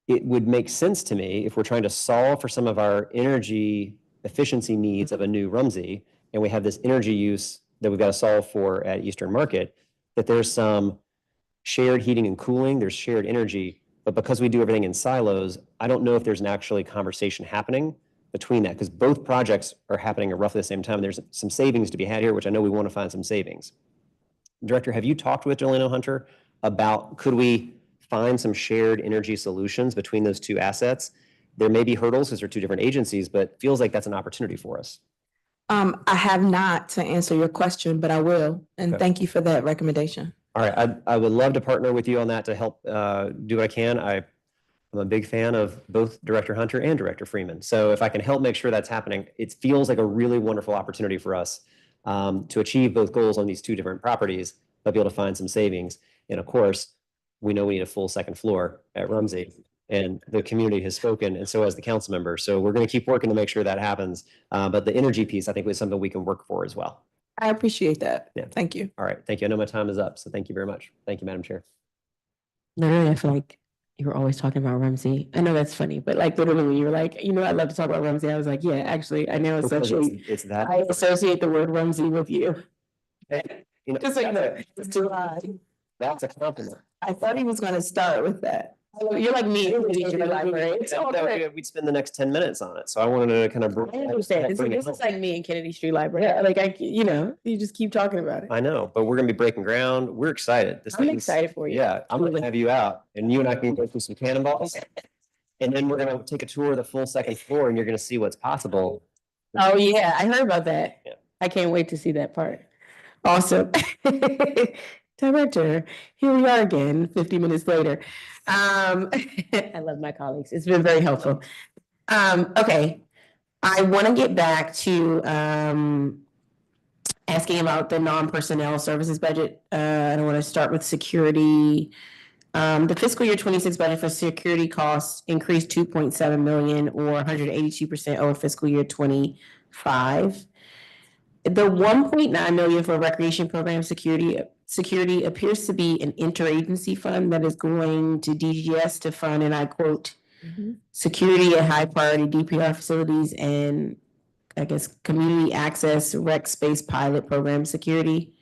It would make sense to me if we're trying to solve for some of our energy efficiency needs of a new Rumsey, and we have this energy use that we've got to solve for at Eastern Market, that there's some shared heating and cooling, there's shared energy, but because we do everything in silos, I don't know if there's an actually conversation happening between that, because both projects are happening at roughly the same time. There's some savings to be had here, which I know we want to find some savings. Director, have you talked with Delano Hunter about could we find some shared energy solutions between those two assets? There may be hurdles because they're two different agencies, but feels like that's an opportunity for us. I have not to answer your question, but I will. And Okay. thank you for that recommendation. All right, I would love to partner with you on that to help do what I can. I'm a big fan of both Director Hunter and Director Freeman. So if I can help make sure that's happening, it feels like a really wonderful opportunity for us to achieve both goals on these two different properties, but be able to find some savings. And of course, we know we need a full second floor at Rumsey, and the community has spoken, and so has the council member. So we're going to keep working to make sure that happens. But the energy piece, I think, was something we can work for as well. I appreciate that. Yeah. Thank you. All right, thank you. I know my time is up, so thank you very much. Thank you, Madam Chair. Literally, I feel like you were always talking about Rumsey. I know that's funny, but like literally when you were like, I'd love to talk about Rumsey, I was like, yeah, actually, I now associate, It's that. I associate the word Rumsey with you. You know, Just so you know, it's too high. that's a compliment. I thought he was going to start with that. You're like me, you're the library. It's all good. We'd spend the next 10 minutes on it. So I wanted to kind of. I understand. This is like me and Kennedy Street Library. Yeah, like you just keep talking about it. I know, but we're going to be breaking ground. We're excited. I'm excited for you. Yeah, I'm going to have you out, and you and I can go through some cannonballs, and then we're going to take a tour of the full second floor, and you're going to see what's possible. Oh yeah, I heard about that. Yeah. I can't wait to see that part. Awesome. Director, here we are again, 50 minutes later. I love my colleagues. It's been very helpful. Okay, I want to get back to asking about the non-personnel services budget. I want to start with security. The fiscal year 26 budget for security costs increased 2.7 million or 182% over fiscal year 25. The 1.9 million for recreation program security appears to be an interagency fund that is going to DGS to fund, and I quote, security at high priority DPR facilities and I guess community access rec space pilot program security.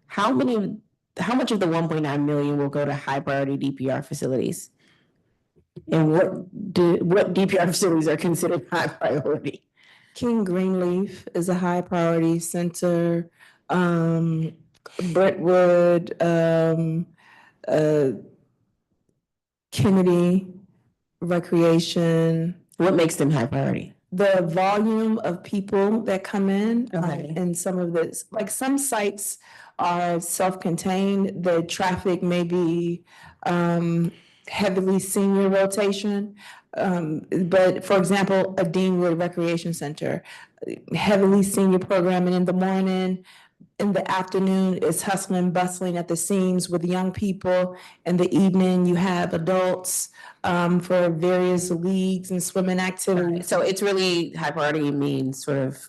How much of the 1.9 million will go to high priority DPR facilities? And what DPR facilities are considered high priority? King Greenleaf is a high priority center. Brentwood, Kennedy, Recreation. What makes them high priority? The volume of people that come in, Okay. and some of this, like some sites are self-contained, the traffic may be heavily senior rotation. But for example, a Deanwood Recreation Center, heavily senior programming in the morning. In the afternoon, it's hustling, bustling at the seams with young people. In the evening, you have adults for various leagues and swimming activities. So it's really high priority means sort of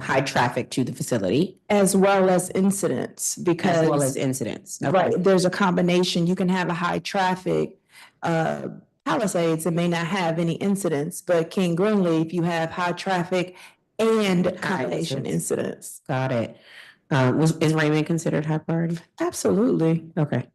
high traffic to the facility. As well as incidents, because. As well as incidents. Okay. Right, there's a combination. You can have a high traffic Palisades, it may not have any incidents, but King Greenleaf, you have high traffic and combination incidents. Got it. Is Raymond considered high priority? Absolutely. Okay.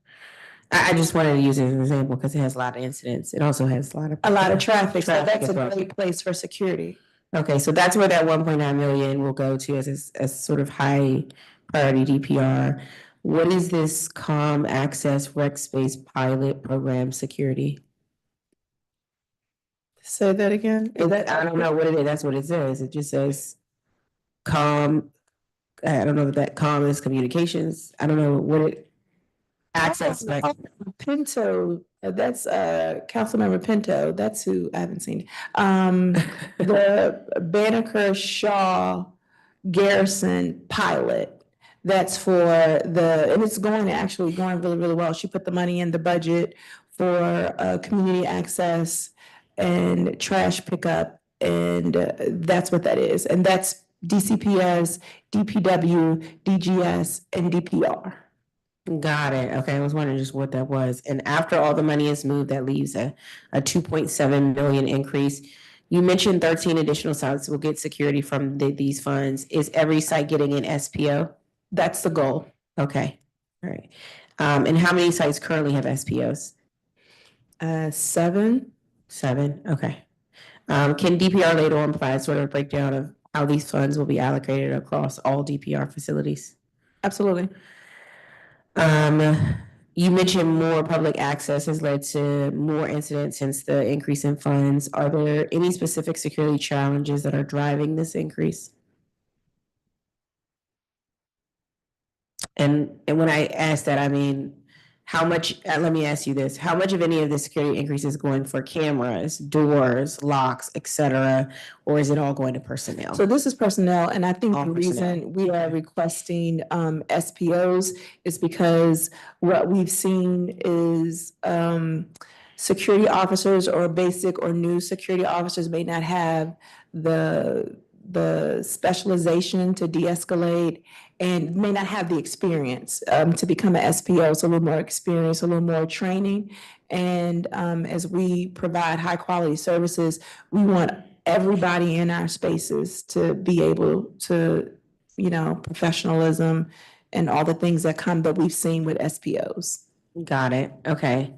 I just wanted to use it as an example because it has a lot of incidents. It also has a lot of traffic, so that's as a well. great place for security. Okay, so that's where that 1.9 million will go to as sort of high priority DPR. What is this COM access rec space pilot program security? Say that again. I don't know what it is. That's what it says. It just says COM. I don't know what that COM is, communications. I don't know what it access. Pinto, that's Councilmember Pinto. That's who I haven't seen. The Banneker Shaw Garrison pilot. That's for and it's actually going really, really well. She put the money in the budget for community access and trash pickup, and that's what that is. And that's DCPS, DPW, DGS, and DPR. Got it. Okay, I was wondering just what that was. And after all the money is moved, that leaves a 2.7 million increase. You mentioned 13 additional sites will get security from these funds. Is every site getting an SPO? That's the goal. Okay, all right. And how many sites currently have SPOs? 7. 7, okay. Can DPR later on provide sort of a breakdown of how these funds will be allocated across all DPR facilities? Absolutely. You mentioned more public access has led to more incidents since the increase in funds. Are there any specific security challenges that are driving this increase? And when I ask that, I mean, how much, let me ask you this, how much of any of the security increase is going for cameras, doors, locks, et cetera, or is it all going to personnel? So this is personnel, and I think All the personnel. reason we are requesting SPOs is because what we've seen is security officers or basic or new security officers may not have the specialization to de-escalate and may not have the experience to become an SPO. So a little more experience, a little more training. And as we provide high quality services, we want everybody in our spaces to be able to, professionalism and all the things that we've seen with SPOs. Got it. Okay.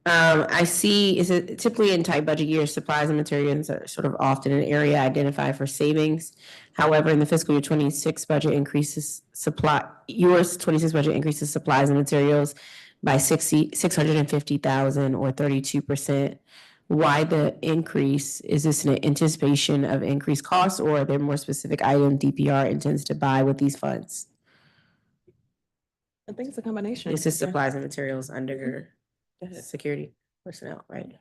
I see, is it typically in tight budget years, supplies and materials are sort of often an area identified for savings. However, in the fiscal year 26 budget increases yours 26 budget increases supplies and materials by 650,000 or 32%. Why the increase? Is this an anticipation of increased costs, or are there more specific items DPR intends to buy with these funds? I think it's a combination. This is supplies and materials under security personnel, right?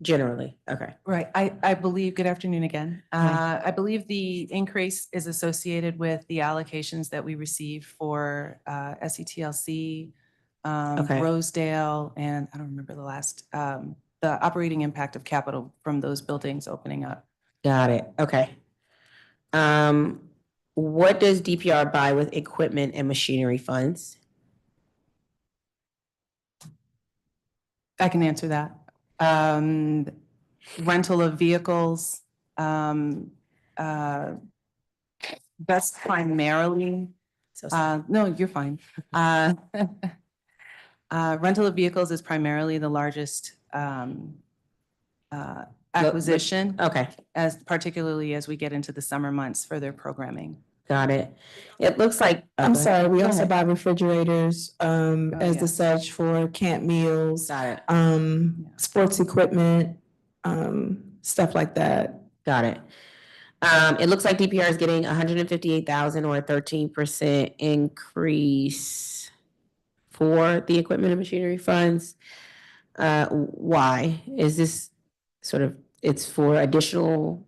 Generally, okay. Right, I believe, good afternoon again. I believe the increase is associated with the allocations that we received for SETLC, Rosedale, and I don't remember the last, the operating impact of capital from those buildings opening up. Got it, okay. what does DPR buy with equipment and machinery funds? I can answer that. Rental of vehicles, that's primarily, no, you're fine. Rental of vehicles is primarily the largest acquisition. Okay. As particularly as we get into the summer months for their programming. Got it. It looks like. I'm go ahead. sorry, we Go also ahead. buy refrigerators, as the such for camp meals. Got it. Sports equipment, stuff like that. Got it. It looks like DPR is getting 158,000 or a 13% increase for the equipment and machinery funds. Why? Is this sort of, it's for additional?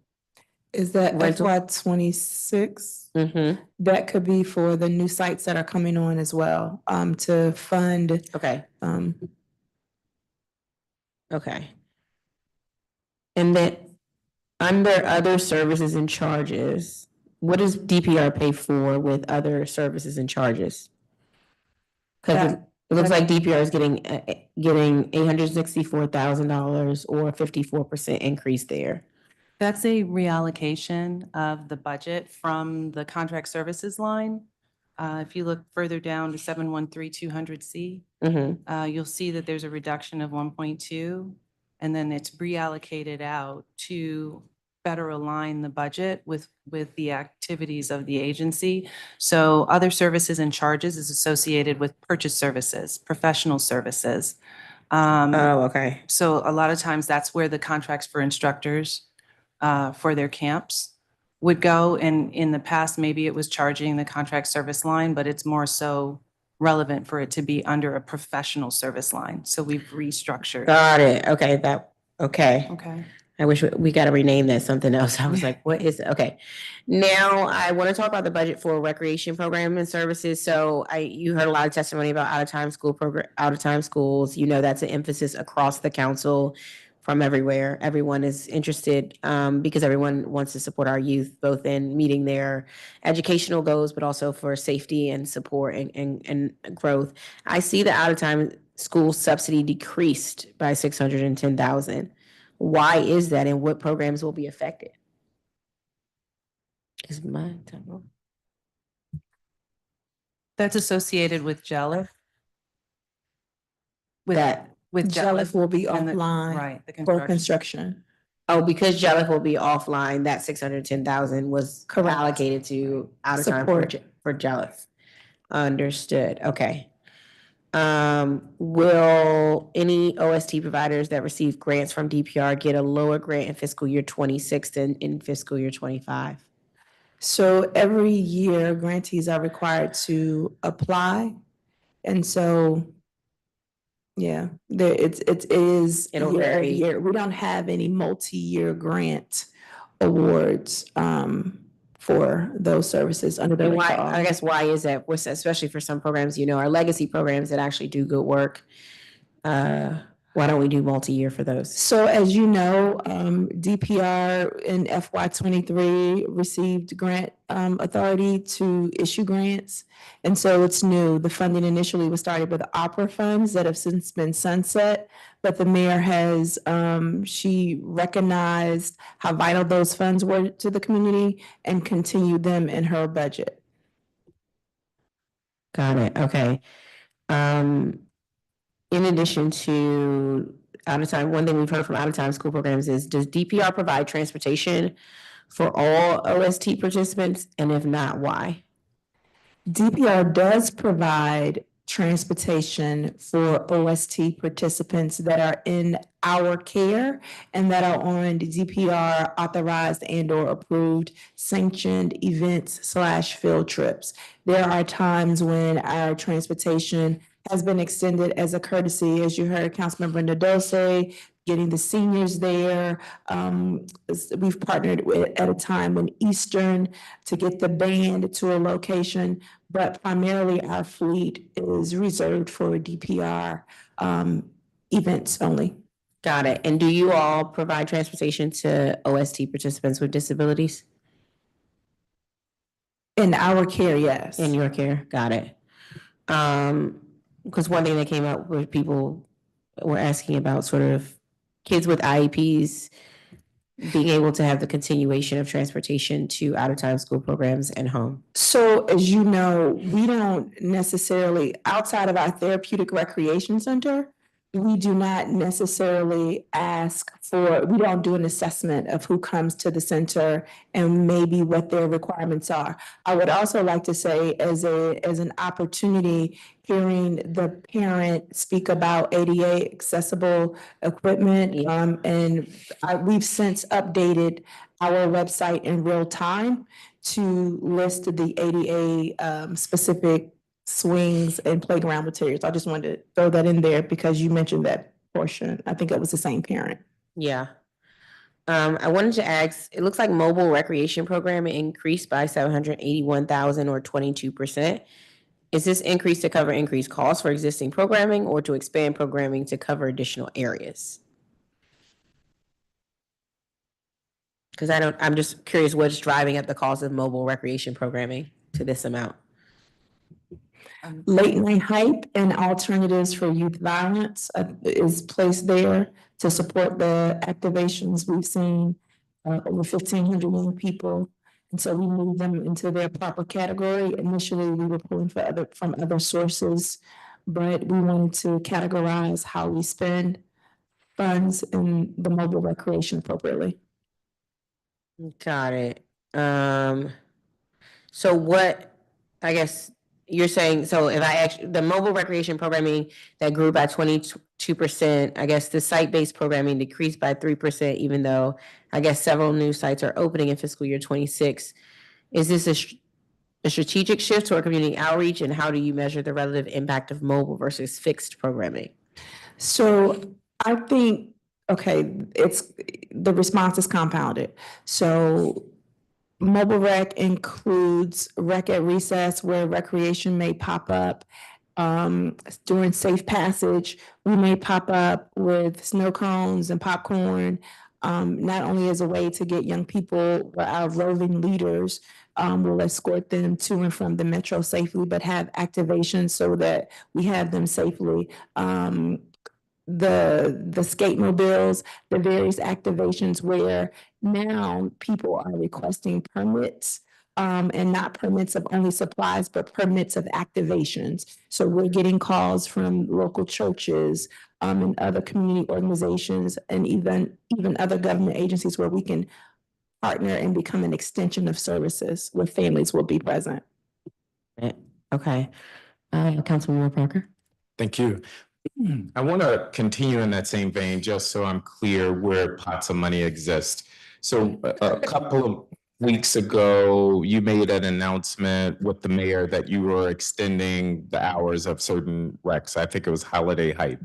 Is that rental? FY26? Mm-hmm. That could be for the new sites that are coming on as well, to fund. Okay. Okay. And then under other services and charges, what does DPR pay for with other services and charges? Because it looks like DPR is getting $864,000 or 54% increase there. That's a reallocation of the budget from the contract services line. If you look further down to 713-200C, you'll see that there's a reduction of 1.2, and then it's reallocated out to better align the budget with the activities of the agency. So other services and charges is associated with purchase services, professional services. Okay. So a lot of times that's where the contracts for instructors for their camps would go. And in the past, maybe it was charging the contract service line, but it's more so relevant for it to be under a professional service line. So we've restructured. Got it. Okay. Okay. Okay. I wish we got to rename that something else. I was like, what is it? Okay. Now I want to talk about the budget for recreation program and services. So you heard a lot of testimony about out of time schools. You know, that's an emphasis across the council from everywhere. Everyone is interested because everyone wants to support our youth, both in meeting their educational goals, but also for safety and support and growth. I see the out of time school subsidy decreased by $610,000. Why is that, and what programs will be affected? Is my time? That's associated with JELIF. With JELIF will be offline right, for construction. Oh, because JELIF will be offline, that 610,000 was allocated to out of time for JELIF. Understood. Okay. Will any OST providers that receive grants from DPR get a lower grant in fiscal year 26 than in fiscal year 25? So every year grantees are required to apply. And so, yeah, it is It'll year vary. year. We don't have any multi-year grant awards for those services under the. And why, I guess, why is that? Especially for some programs, you know, our legacy programs that actually do good work. Why don't we do multi-year for those? So as you know, DPR in FY23 received grant authority to issue grants. And so it's new. The funding initially was started with opera funds that have since been sunset. But the mayor has, she recognized how vital those funds were to the community and continued them in her budget. Got it. Okay. In addition to out of time, one thing we've heard from out of time school programs is, does DPR provide transportation for all OST participants? And if not, why? DPR does provide transportation for OST participants that are in our care and that are on the DPR authorized and or approved sanctioned events / field trips. There are times when our transportation has been extended as a courtesy, as you heard Councilmember Nadeau say, getting the seniors there. We've partnered with, at a time when Eastern to get the band to a location, but primarily our fleet is reserved for DPR events only. Got it. And do you all provide transportation to OST participants with disabilities? In our care, yes. In your care, got it. Because one thing that came up where people were asking about sort of kids with IEPs being able to have the continuation of transportation to out-of-town school programs and home. So as you know, we don't necessarily, outside of our therapeutic recreation center, we do not necessarily ask for, we don't do an assessment of who comes to the center and maybe what their requirements are. I would also like to say as an opportunity, hearing the parent speak about ADA accessible equipment, we've since updated our website in real time to list the ADA specific swings and playground materials. I just wanted to throw that in there because you mentioned that portion. I think it was the same parent. Yeah. I wanted to ask, it looks like mobile recreation programming increased by 781,000 or 22%. Is this increase to cover increased costs for existing programming or to expand programming to cover additional areas? Because I'm just curious what's driving up the cost of mobile recreation programming to this amount. Late night hype and alternatives for youth violence is placed there to support the activations. We've seen over 1,500 young people, and so we moved them into their proper category. Initially, we were pulling from other sources, but we wanted to categorize how we spend funds in the mobile recreation appropriately. Got it. So what, I guess you're saying, so if I actually, the mobile recreation programming that grew by 22%, I guess the site-based programming decreased by 3%, even though I guess several new sites are opening in fiscal year 26. Is this a strategic shift toward community outreach, and how do you measure the relative impact of mobile versus fixed programming? So I think, okay, the response is compounded. So mobile rec includes rec at recess where recreation may pop up. During safe passage, we may pop up with snow cones and popcorn, not only as a way to get young people, but our roving leaders will escort them to and from the metro safely, but have activations so that we have them safely. The skate mobiles, the various activations where now people are requesting permits, and not permits of only supplies, but permits of activations. So we're getting calls from local churches, and other community organizations, and even other government agencies where we can partner and become an extension of services where families will be present. Okay. Councilmember Parker. Thank you. I want to continue in that same vein, just so I'm clear where pots of money exist. So a couple of weeks ago, you made an announcement with the mayor that you were extending the hours of certain recs. I think it was Holiday Hype.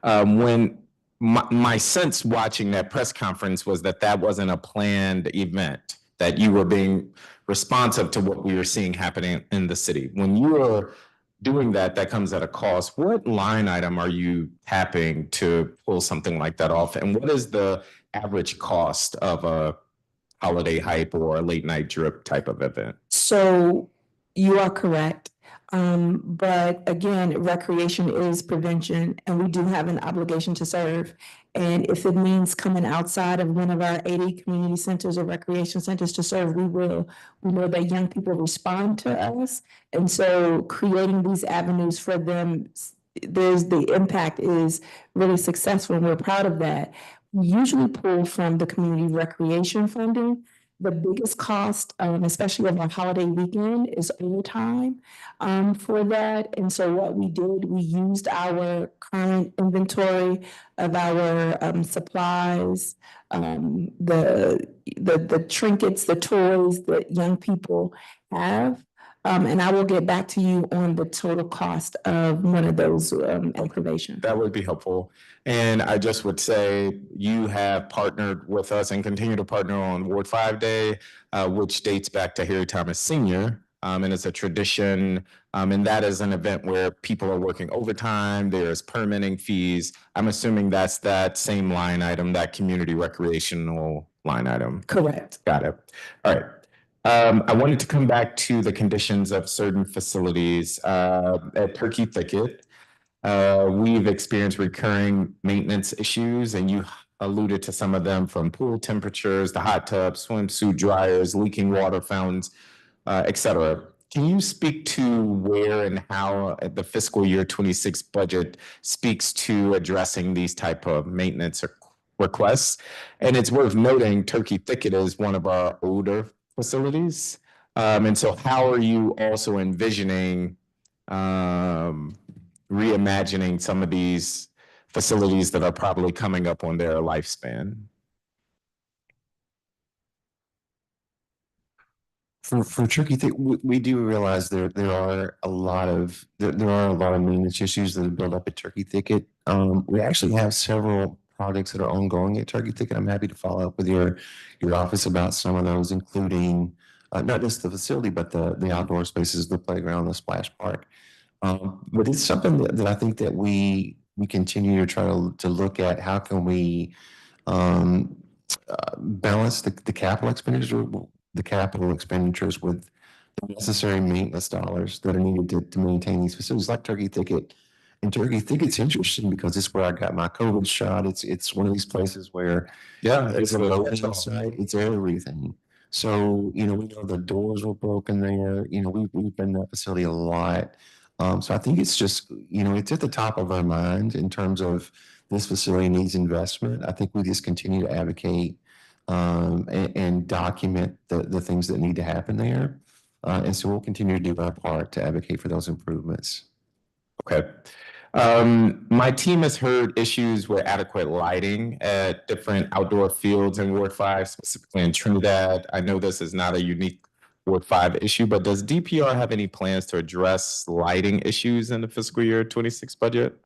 When my sense watching that press conference was that that wasn't a planned event, that you were being responsive to what we were seeing happening in the city. When you were doing that, that comes at a cost. What line item are you tapping to pull something like that off? And what is the average cost of a Holiday Hype or a late night drip type of event? So you are correct. But again, recreation is prevention, and we do have an obligation to serve. And if it means coming outside of one of our 80 community centers or recreation centers to serve, we will. We know that young people respond to us. And so creating these avenues for them, the impact is really successful, and we're proud of that. We usually pull from the community recreation funding. The biggest cost, especially of our holiday weekend, is overtime for that. And so what we did, we used our current inventory of our supplies, the trinkets, the toys that young people have. And I will get back to you on the total cost of one of those activations. That would be helpful. And I just would say you have partnered with us and continue to partner on Ward 5 Day, which dates back to Harry Thomas Sr. And it's a tradition. And that is an event where people are working overtime. There's permitting fees. I'm assuming that's that same line item, that community recreational line item. Correct. Got it. All right. I wanted to come back to the conditions of certain facilities. At Turkey Thicket, we've experienced recurring maintenance issues, and you alluded to some of them, from pool temperatures, the hot tubs, swimsuit dryers, leaking water fountains, et cetera. Can you speak to where and how the fiscal year 26 budget speaks to addressing these type of maintenance requests? And it's worth noting Turkey Thicket is one of our older facilities. And so how are you also envisioning reimagining some of these facilities that are probably coming up on their lifespan? For Turkey Thicket, we do realize there are a lot of maintenance issues that have built up at Turkey Thicket. We actually have several projects that are ongoing at Turkey Thicket. I'm happy to follow up with your office about some of those, including not just the facility, but the outdoor spaces, the playground, the splash park. But it's something that I think that we continue to try to look at. How can we balance the capital expenditures with the necessary maintenance dollars that are needed to maintain these facilities like Turkey Thicket. And Turkey Thicket's interesting because it's where I got my COVID shot. It's one of these places where it's a loading site. It's everything. So, we know the doors were broken there. We've been in that facility a lot. So I think it's just, it's at the top of our mind in terms of this facility needs investment. I think we just continue to advocate and document the things that need to happen there. And so we'll continue to do our part to advocate for those improvements. Okay. My team has heard issues with adequate lighting at different outdoor fields in Ward 5, specifically in Trinidad. I know this is not a unique Ward 5 issue, but does DPR have any plans to address lighting issues in the fiscal year 26 budget?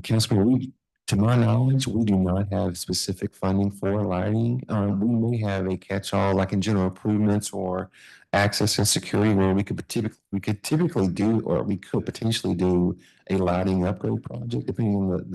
Councilman, to my knowledge, we do not have specific funding for lighting. We may have a catch-all, like in general improvements or access and security, where we could typically do, or we could potentially do a lighting upgrade project, depending on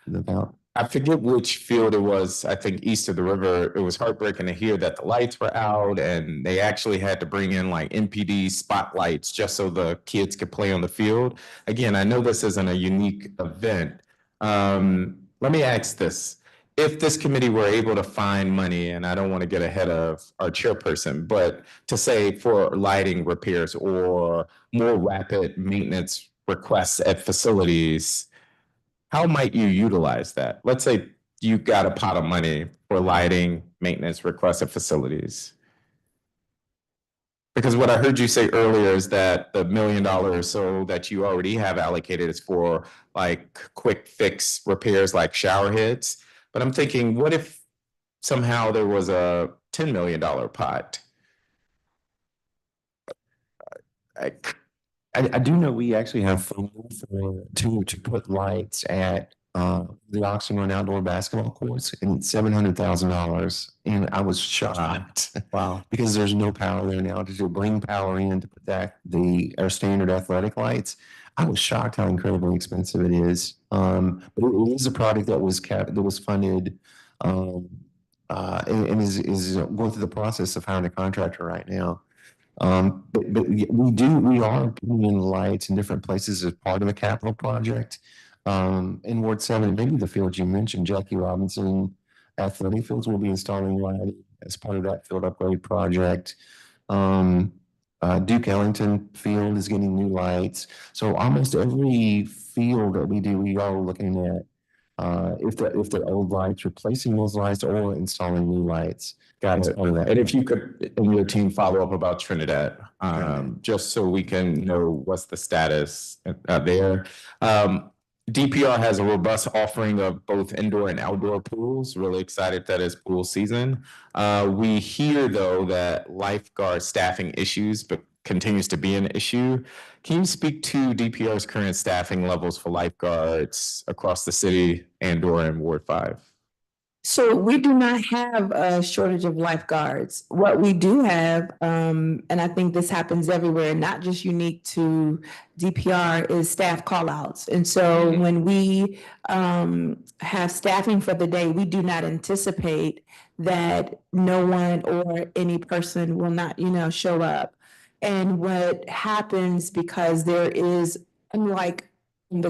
the I forget which field it was. I think east of the river. It was heartbreaking to hear that the lights were out and they actually had to bring in like MPD spotlights just so the kids could play on the field. Again, I know this isn't a unique event. Let me ask this. If this committee were able to find money, and I don't want to get ahead of our chairperson, but to say for lighting repairs or more rapid maintenance requests at facilities, how might you utilize that? Let's say you got a pot of money for lighting maintenance requests at facilities. Because what I heard you say earlier is that the $1 million or so that you already have allocated is for like quick fix repairs like shower heads. But I'm thinking, what if somehow there was a $10 million pot? I do know we actually have funding to put lights at the Oxygen outdoor basketball courts, and it's $700,000. And I was shocked. Wow. Because there's no power there now to bring power in to put our standard athletic lights. I was shocked how incredibly expensive it is. But it is a project that was funded and is going through the process of hiring a contractor right now. But we are putting in lights in different places as part of a capital project. In Ward 7, maybe the field you mentioned, Jackie Robinson athletic fields, will be installing lighting as part of that field upgrade project. Duke Ellington Field is getting new lights. So almost every field that we do, we are looking at if they're old lights, replacing those lights or installing new lights. Got it. And if you could, and your team, follow up about Trinidad, just so we can know what's the status there. DPR has a robust offering of both indoor and outdoor pools. Really excited that it's pool season. We hear, though, that lifeguard staffing issues continues to be an issue. Can you speak to DPR's current staffing levels for lifeguards across the city and/or in Ward 5? So we do not have a shortage of lifeguards. What we do have, and I think this happens everywhere, not just unique to DPR, is staff callouts. And so when we have staffing for the day, we do not anticipate that no one or any person will not, show up. And what happens, because there is, unlike in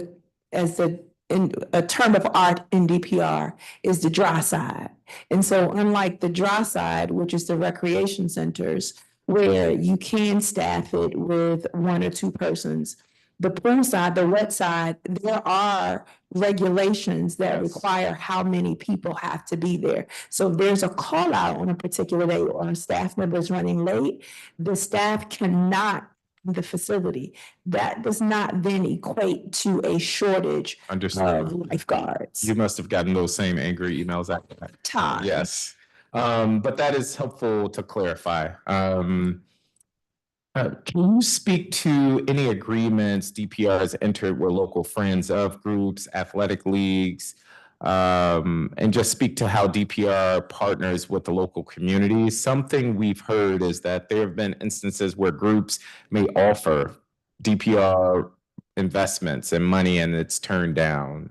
a term of art in DPR, is the dry side. And so unlike the dry side, which is the recreation centers, where you can staff it with one or two persons, the pool side, the wet side, there are regulations that require how many people have to be there. So if there's a call out on a particular day or a staff member is running late, the staff cannot the facility. That does not then equate to a shortage of lifeguards. You must have gotten those same angry emails after that. Time. Yes. But that is helpful to clarify. Can you speak to any agreements DPR has entered with local friends of groups, athletic leagues, and just speak to how DPR partners with the local community? Something we've heard is that there have been instances where groups may offer DPR investments and money and it's turned down.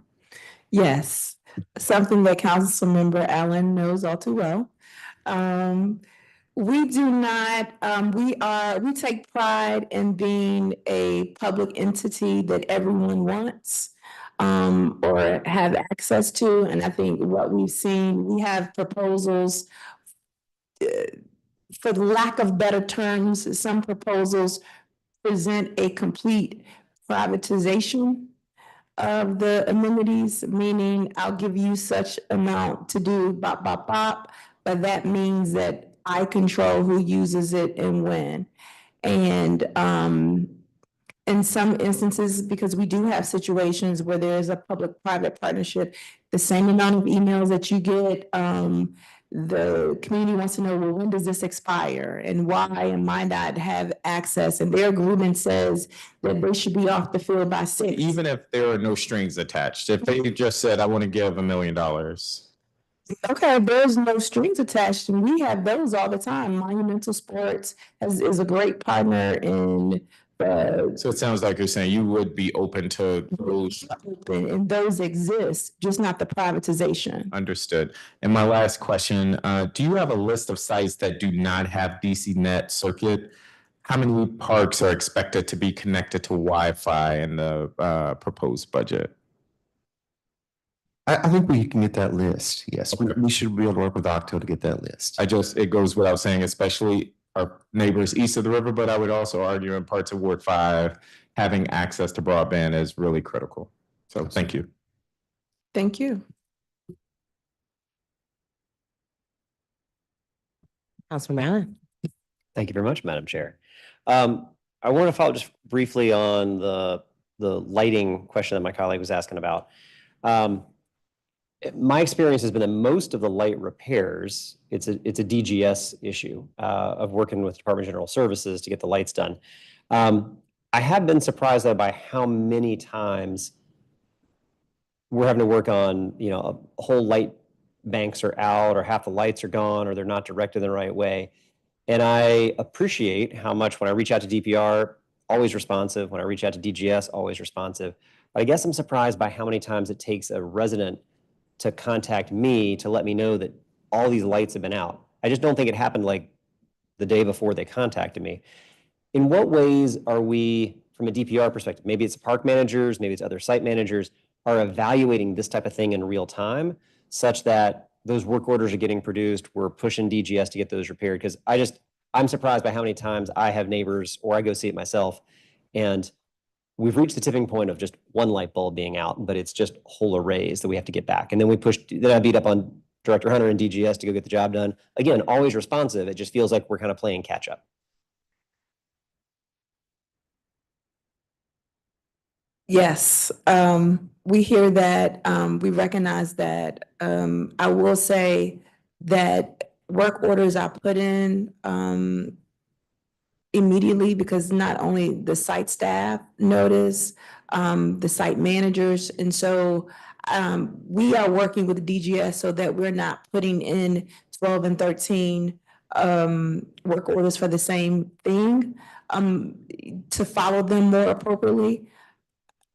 Yes, something that Councilmember Allen knows all too well. We do not, we take pride in being a public entity that everyone wants or have access to. And I think what we've seen, we have proposals, for lack of better terms, some proposals present a complete privatization of the amenities, meaning I'll give you such amount to do bop, bop, bop, but that means that I control who uses it and when. And in some instances, because we do have situations where there is a public-private partnership, the same amount of emails that you get, the community wants to know, well, when does this expire and why and might not have access? And their agreement says that they should be off the field by 6. Even if there are no strings attached, if they just said, I want to give $1 million. Okay, there's no strings attached, and we have those all the time. Monumental Sports is a great partner in. So it sounds like you're saying you would be open to those. And those exist, just not the privatization. Understood. And my last question, do you have a list of sites that do not have DC net circuit? How many parks are expected to be connected to Wi-Fi in the proposed budget? I think we can get that list. Yes, we should be able to work with Octo to get that list. It goes without saying, especially our neighbors east of the river, but I would also argue in parts of Ward 5, having access to broadband is really critical. So thank you. Thank you. Councilman Allen. Thank you very much, Madam Chair. I want to follow just briefly on the lighting question that my colleague was asking about. My experience has been that most of the light repairs, it's a DGS issue of working with Department of General Services to get the lights done. I have been surprised though by how many times we're having to work on, a whole light banks are out or half the lights are gone or they're not directed in the right way. And I appreciate how much when I reach out to DPR, always responsive. When I reach out to DGS, always responsive. But I guess I'm surprised by how many times it takes a resident to contact me to let me know that all these lights have been out. I just don't think it happened like the day before they contacted me. In what ways are we, from a DPR perspective, maybe it's park managers, maybe it's other site managers, are evaluating this type of thing in real time such that those work orders are getting produced, we're pushing DGS to get those repaired? Because I'm surprised by how many times I have neighbors or I go see it myself and we've reached the tipping point of just one light bulb being out, but it's just whole arrays that we have to get back. And then then I beat up on Director Hunter and DGS to go get the job done. Again, always responsive. It just feels like we're kind of playing catch up. Yes, we hear that, we recognize that. I will say that work orders are put in immediately because not only the site staff notice, the site managers. And so we are working with the DGS so that we're not putting in 12 and 13 work orders for the same thing, to follow them more appropriately.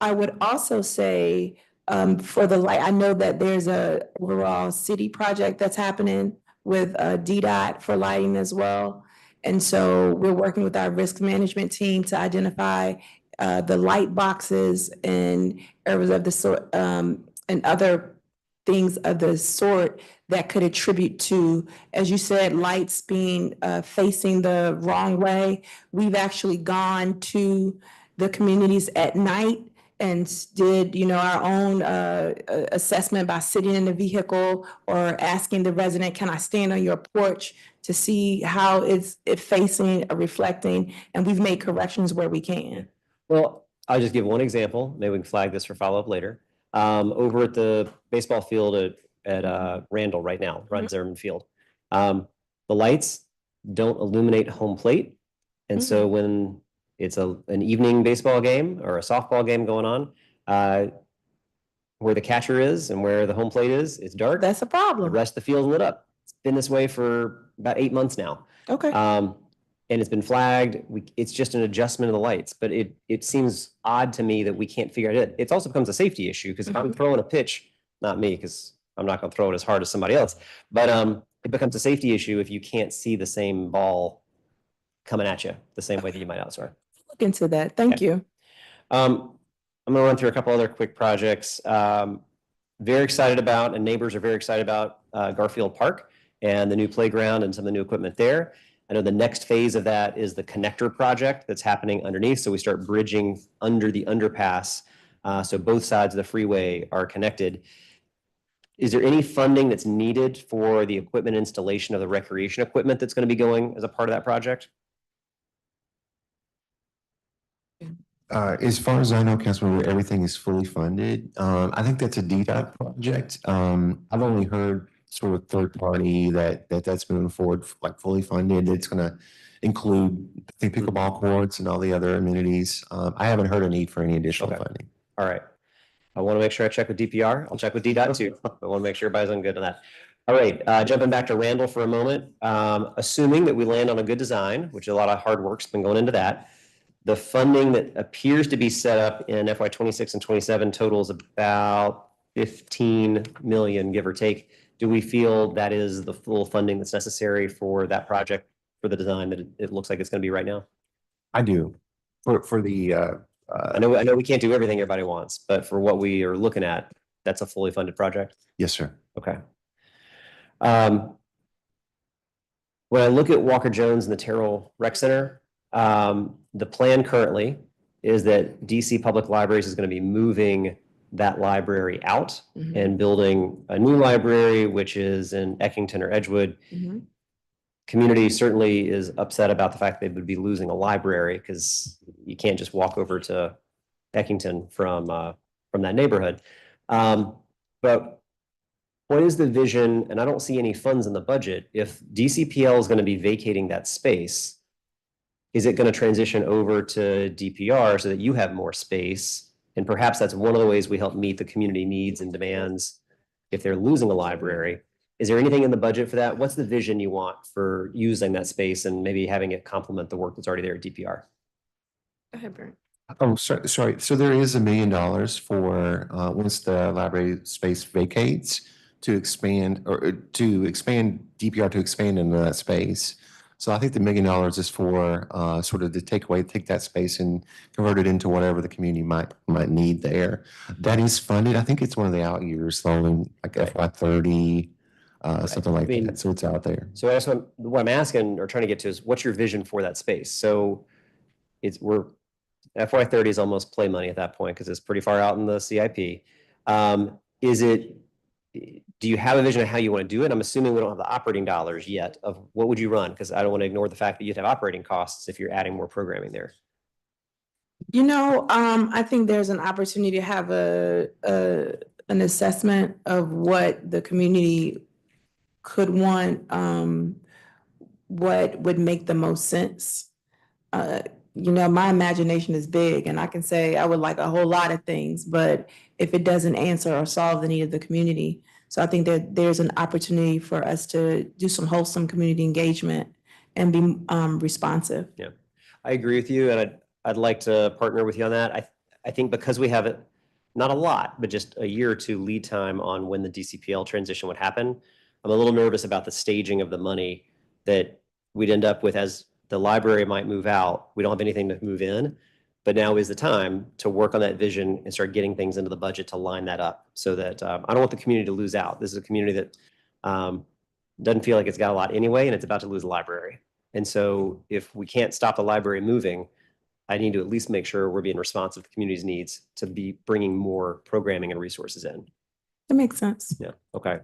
I would also say, for the light, I know that there's a overall city project that's happening with DDOT for lighting as well. And so we're working with our risk management team to identify the light boxes and areas of the sort, and other things of the sort that could attribute to, as you said, lights being facing the wrong way. We've actually gone to the communities at night and did, our own assessment by sitting in the vehicle or asking the resident, can I stand on your porch to see how it's facing or reflecting? And we've made corrections where we can. Well, I'll just give one example. Maybe we can flag this for follow-up later. Over at the baseball field at Randall right now, Ron Zimmerman Field, the lights don't illuminate home plate. And so when it's an evening baseball game or a softball game going on, where the catcher is and where the home plate is, it's dark. That's a problem. The rest of the field's lit up. It's been this way for about 8 months now. Okay. And it's been flagged. It's just an adjustment of the lights, but it seems odd to me that we can't figure it out. It also becomes a safety issue because if I'm throwing a pitch, not me, because I'm not going to throw it as hard as somebody else, but it becomes a safety issue if you can't see the same ball coming at you the same way that you might elsewhere. Look into that. Thank you. I'm going to run through a couple other quick projects. Very excited about, and neighbors are very excited about Garfield Park and the new playground and some of the new equipment there. I know the next phase of that is the connector project that's happening underneath. So we start bridging under the underpass. So both sides of the freeway are connected. Is there any funding that's needed for the equipment installation of the recreation equipment that's going to be going as a part of that project? As far as I know, Councilmember, everything is fully funded. I think that's a DDOT project. I've only heard sort of third party that's moving forward, like fully funded. It's going to include, I think, pickleball courts and all the other amenities. I haven't heard a need for any additional funding. All right. I want to make sure I check with DPR. I'll check with DDOT too. I want to make sure everybody's on good on that. All right, jumping back to Randall for a moment. Assuming that we land on a good design, which a lot of hard work's been going into that, the funding that appears to be set up in FY26 and 27 totals about 15 million, give or take. Do we feel that is the full funding that's necessary for that project, for the design that it looks like it's going to be right now? I do. For the I know we can't do everything everybody wants, but for what we are looking at, that's a fully funded project? Yes, sir. Okay. When I look at Walker Jones and the Terrell Rec Center, the plan currently is that DC Public Libraries is going to be moving that library out and building a new library, which is in Eckington or Edgewood. Community certainly is upset about the fact they would be losing a library because you can't just walk over to Eckington from that neighborhood. But what is the vision? And I don't see any funds in the budget. If DCPL is going to be vacating that space, is it going to transition over to DPR so that you have more space? And perhaps that's one of the ways we help meet the community needs and demands if they're losing a library. Is there anything in the budget for that? What's the vision you want for using that space and maybe having it complement the work that's already there at DPR? Go ahead, Brent. Oh, sorry. So there is $1 million for once the library space vacates to expand DPR to expand into that space. So I think the $1 million is for sort of to take that space and convert it into whatever the community might need there. That is funded. I think it's one of the out years, though, in like FY30. Something like that. So it's out there. So that's what I'm asking or trying to get to is what's your vision for that space? So we're FY30 is almost play money at that point because it's pretty far out in the CIP. Do you have a vision of how you want to do it? I'm assuming we don't have the operating dollars yet of what would you run? Because I don't want to ignore the fact that you'd have operating costs if you're adding more programming there. I think there's an opportunity to have an assessment of what the community could want, what would make the most sense. you know, my imagination is big and I can say I would like a whole lot of things, but if it doesn't answer or solve the need of the community. So I think that there's an opportunity for us to do some wholesome community engagement and be responsive. Yeah, I agree with you, and I'd like to partner with you on that. I think because we have it, not a lot, but just a year or two lead time on when the DCPL transition would happen, I'm a little nervous about the staging of the money that we'd end up with as the library might move out. We don't have anything to move in, but now is the time to work on that vision and start getting things into the budget to line that up so that I don't want the community to lose out. This is a community that doesn't feel like it's got a lot anyway, and it's about to lose a library. And so if we can't stop the library moving, I need to at least make sure we're being responsive to the community's needs to be bringing more programming and resources in. That makes sense. Yeah, okay.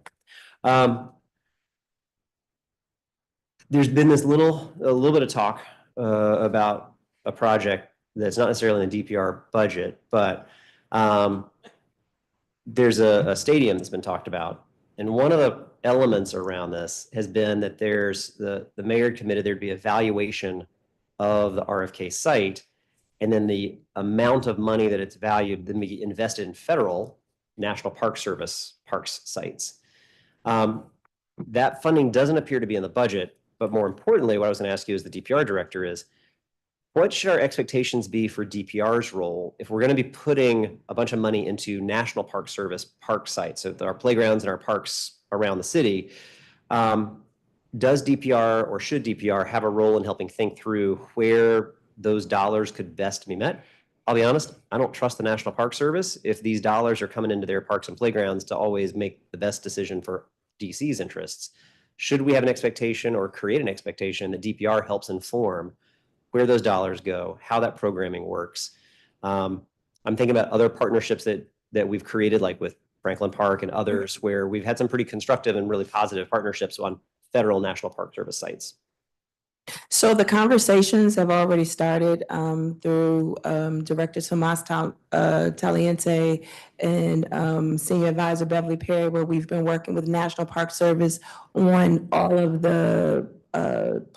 There's been a little bit of talk about a project that's not necessarily in the DPR budget, but there's a stadium that's been talked about. And one of the elements around this has been that there's the mayor committed there'd be a valuation of the RFK site, and then the amount of money that it's valued then be invested in federal National Park Service parks sites. That funding doesn't appear to be in the budget, but more importantly, what I was going to ask you as the DPR director is, what should our expectations be for DPR's role if we're going to be putting a bunch of money into National Park Service park sites, so our playgrounds and our parks around the city? Does DPR or should DPR have a role in helping think through where those dollars could best be met? I'll be honest, I don't trust the National Park Service if these dollars are coming into their parks and playgrounds to always make the best decision for DC's interests. Should we have an expectation or create an expectation that DPR helps inform where those dollars go, how that programming works? I'm thinking about other partnerships that we've created, like with Franklin Park and others, where we've had some pretty constructive and really positive partnerships on federal National Park Service sites. So the conversations have already started through Director Tomas Taliente and Senior Advisor Beverly Perry, where we've been working with National Park Service on all of the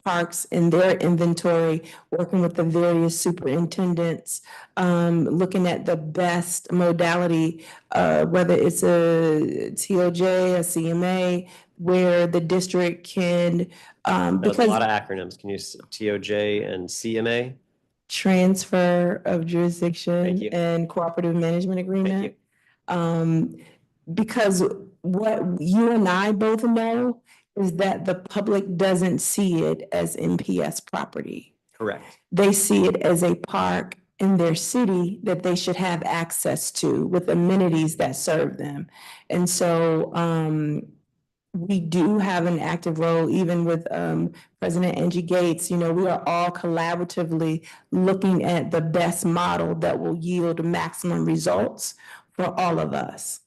parks in their inventory, working with the various superintendents, looking at the best modality, whether it's a TOJ, a CMA, where the district can That's a lot of acronyms. Can you TOJ and CMA? Transfer of jurisdiction Thank you. and cooperative management agreement. Because what you and I both know is that the public doesn't see it as MPS property. Correct. They see it as a park in their city that they should have access to with amenities that serve them. And so we do have an active role, even with President Angie Gates. You know, we are all collaboratively looking at the best model that will yield maximum results for all of us.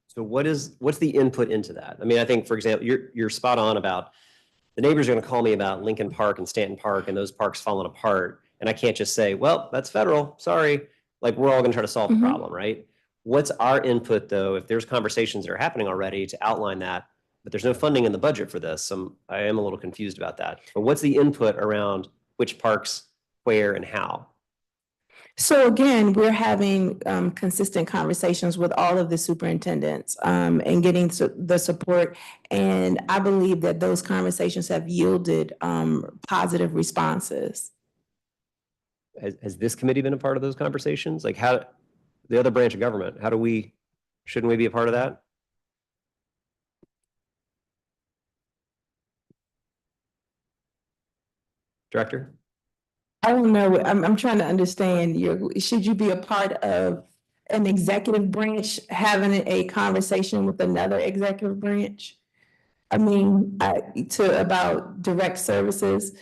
So what's the input into that? I mean, I think, for example, you're spot on about the neighbors are going to call me about Lincoln Park and Stanton Park and those parks falling apart. And I can't just say, well, that's federal, sorry. Like, we're all going to try to solve the problem, right? What's our input, though, if there's conversations that are happening already to outline that, but there's no funding in the budget for this? I am a little confused about that. But what's the input around which parks, where, and how? So again, we're having consistent conversations with all of the superintendents and getting the support. And I believe that those conversations have yielded positive responses. Has this committee been a part of those conversations? Like, how, the other branch of government, shouldn't we be a part of that? Director? I don't know. I'm trying to understand. Should you be a part of an executive branch having a conversation with another executive branch? I mean, about direct services.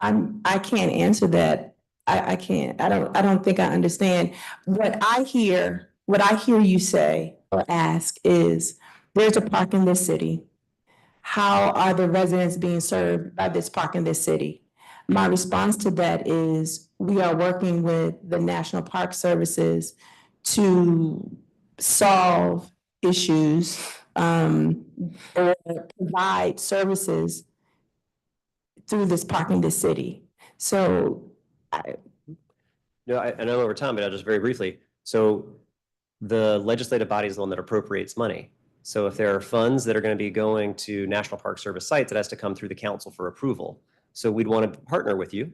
I can't answer that. I can't. I don't think I understand. What I hear you say or ask is, there's a park in this city. How are the residents being served by this park in this city? My response to that is, we are working with the National Park Services to solve issues or provide services through this park in this city. So No, I know over time, but I'll just very briefly. So the legislative body is the one that appropriates money. So if there are funds that are going to be going to National Park Service sites, it has to come through the council for approval. So we'd want to partner with you.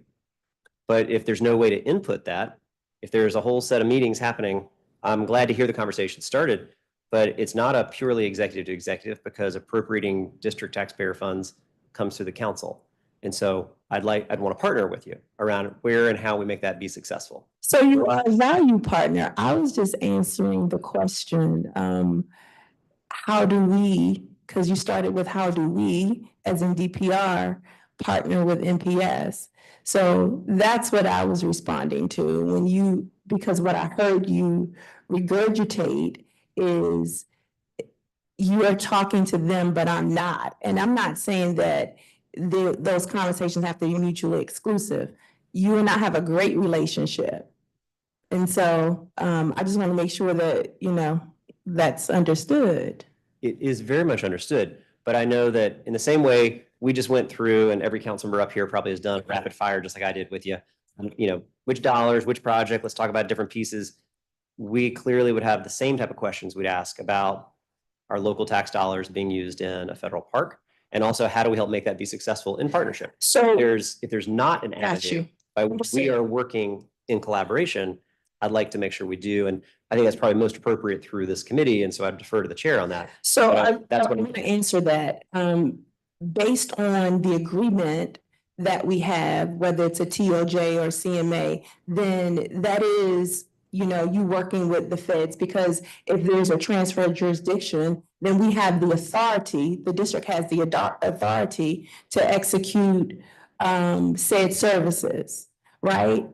But if there's no way to input that, if there's a whole set of meetings happening, I'm glad to hear the conversation started, but it's not a purely executive to executive because appropriating district taxpayer funds comes through the council. And so I'd want to partner with you around where and how we make that be successful. So you are a value partner. I was just answering the question, how do we, because you started with how do we, as in DPR, partner with NPS? So that's what I was responding to because what I heard you regurgitate is you are talking to them, but I'm not. And I'm not saying that those conversations have to be mutually exclusive. You and I have a great relationship. And so I just want to make sure that, that's understood. It is very much understood, but I know that in the same way we just went through, and every council member up here probably has done rapid fire, just like I did with you. Which dollars, which project, let's talk about different pieces. We clearly would have the same type of questions we'd ask about our local tax dollars being used in a federal park. And also, how do we help make that be successful in partnership? So if there's not an avenue by which we are working in collaboration, I'd like to make sure we do. And I think that's probably most appropriate through this committee. And so I'd defer to the chair on that. So that's I'm going to answer that. Based on the agreement that we have, whether it's a TOJ or CMA, then that is, you working with the feds, because if there's a transfer of jurisdiction, then we have the authority, the district has the authority to execute said services, right?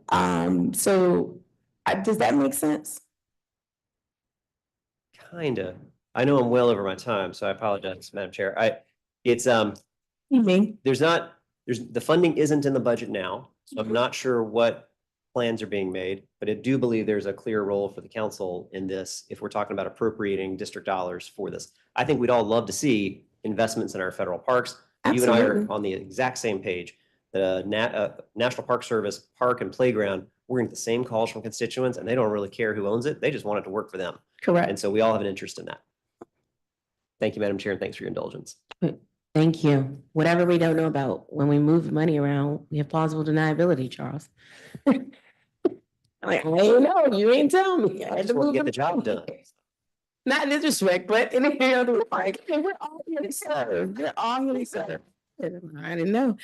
So does that make sense? Kinda. I know I'm well over my time, so I apologize, Madam Chair. The funding isn't in the budget now, so I'm not sure what plans are being made, but I do believe there's a clear role for the council in this if we're talking about appropriating district dollars for this. I think we'd all love to see investments in our federal parks. Absolutely. You and I are on the exact same page. The National Park Service park and playground, we're getting the same calls from constituents, and they don't really care who owns it. They just want it to work for them. Correct. And so we all have an interest in that. Thank you, Madam Chair, and thanks for your indulgence. Thank you. Whatever we don't know about, when we move money around, we have plausible deniability, Charles. I'm like, I ain't know, you ain't tell me. I just want to get the job done. Not in disrespect, but in any other way. We're all here to serve. We're all here to serve. I didn't know.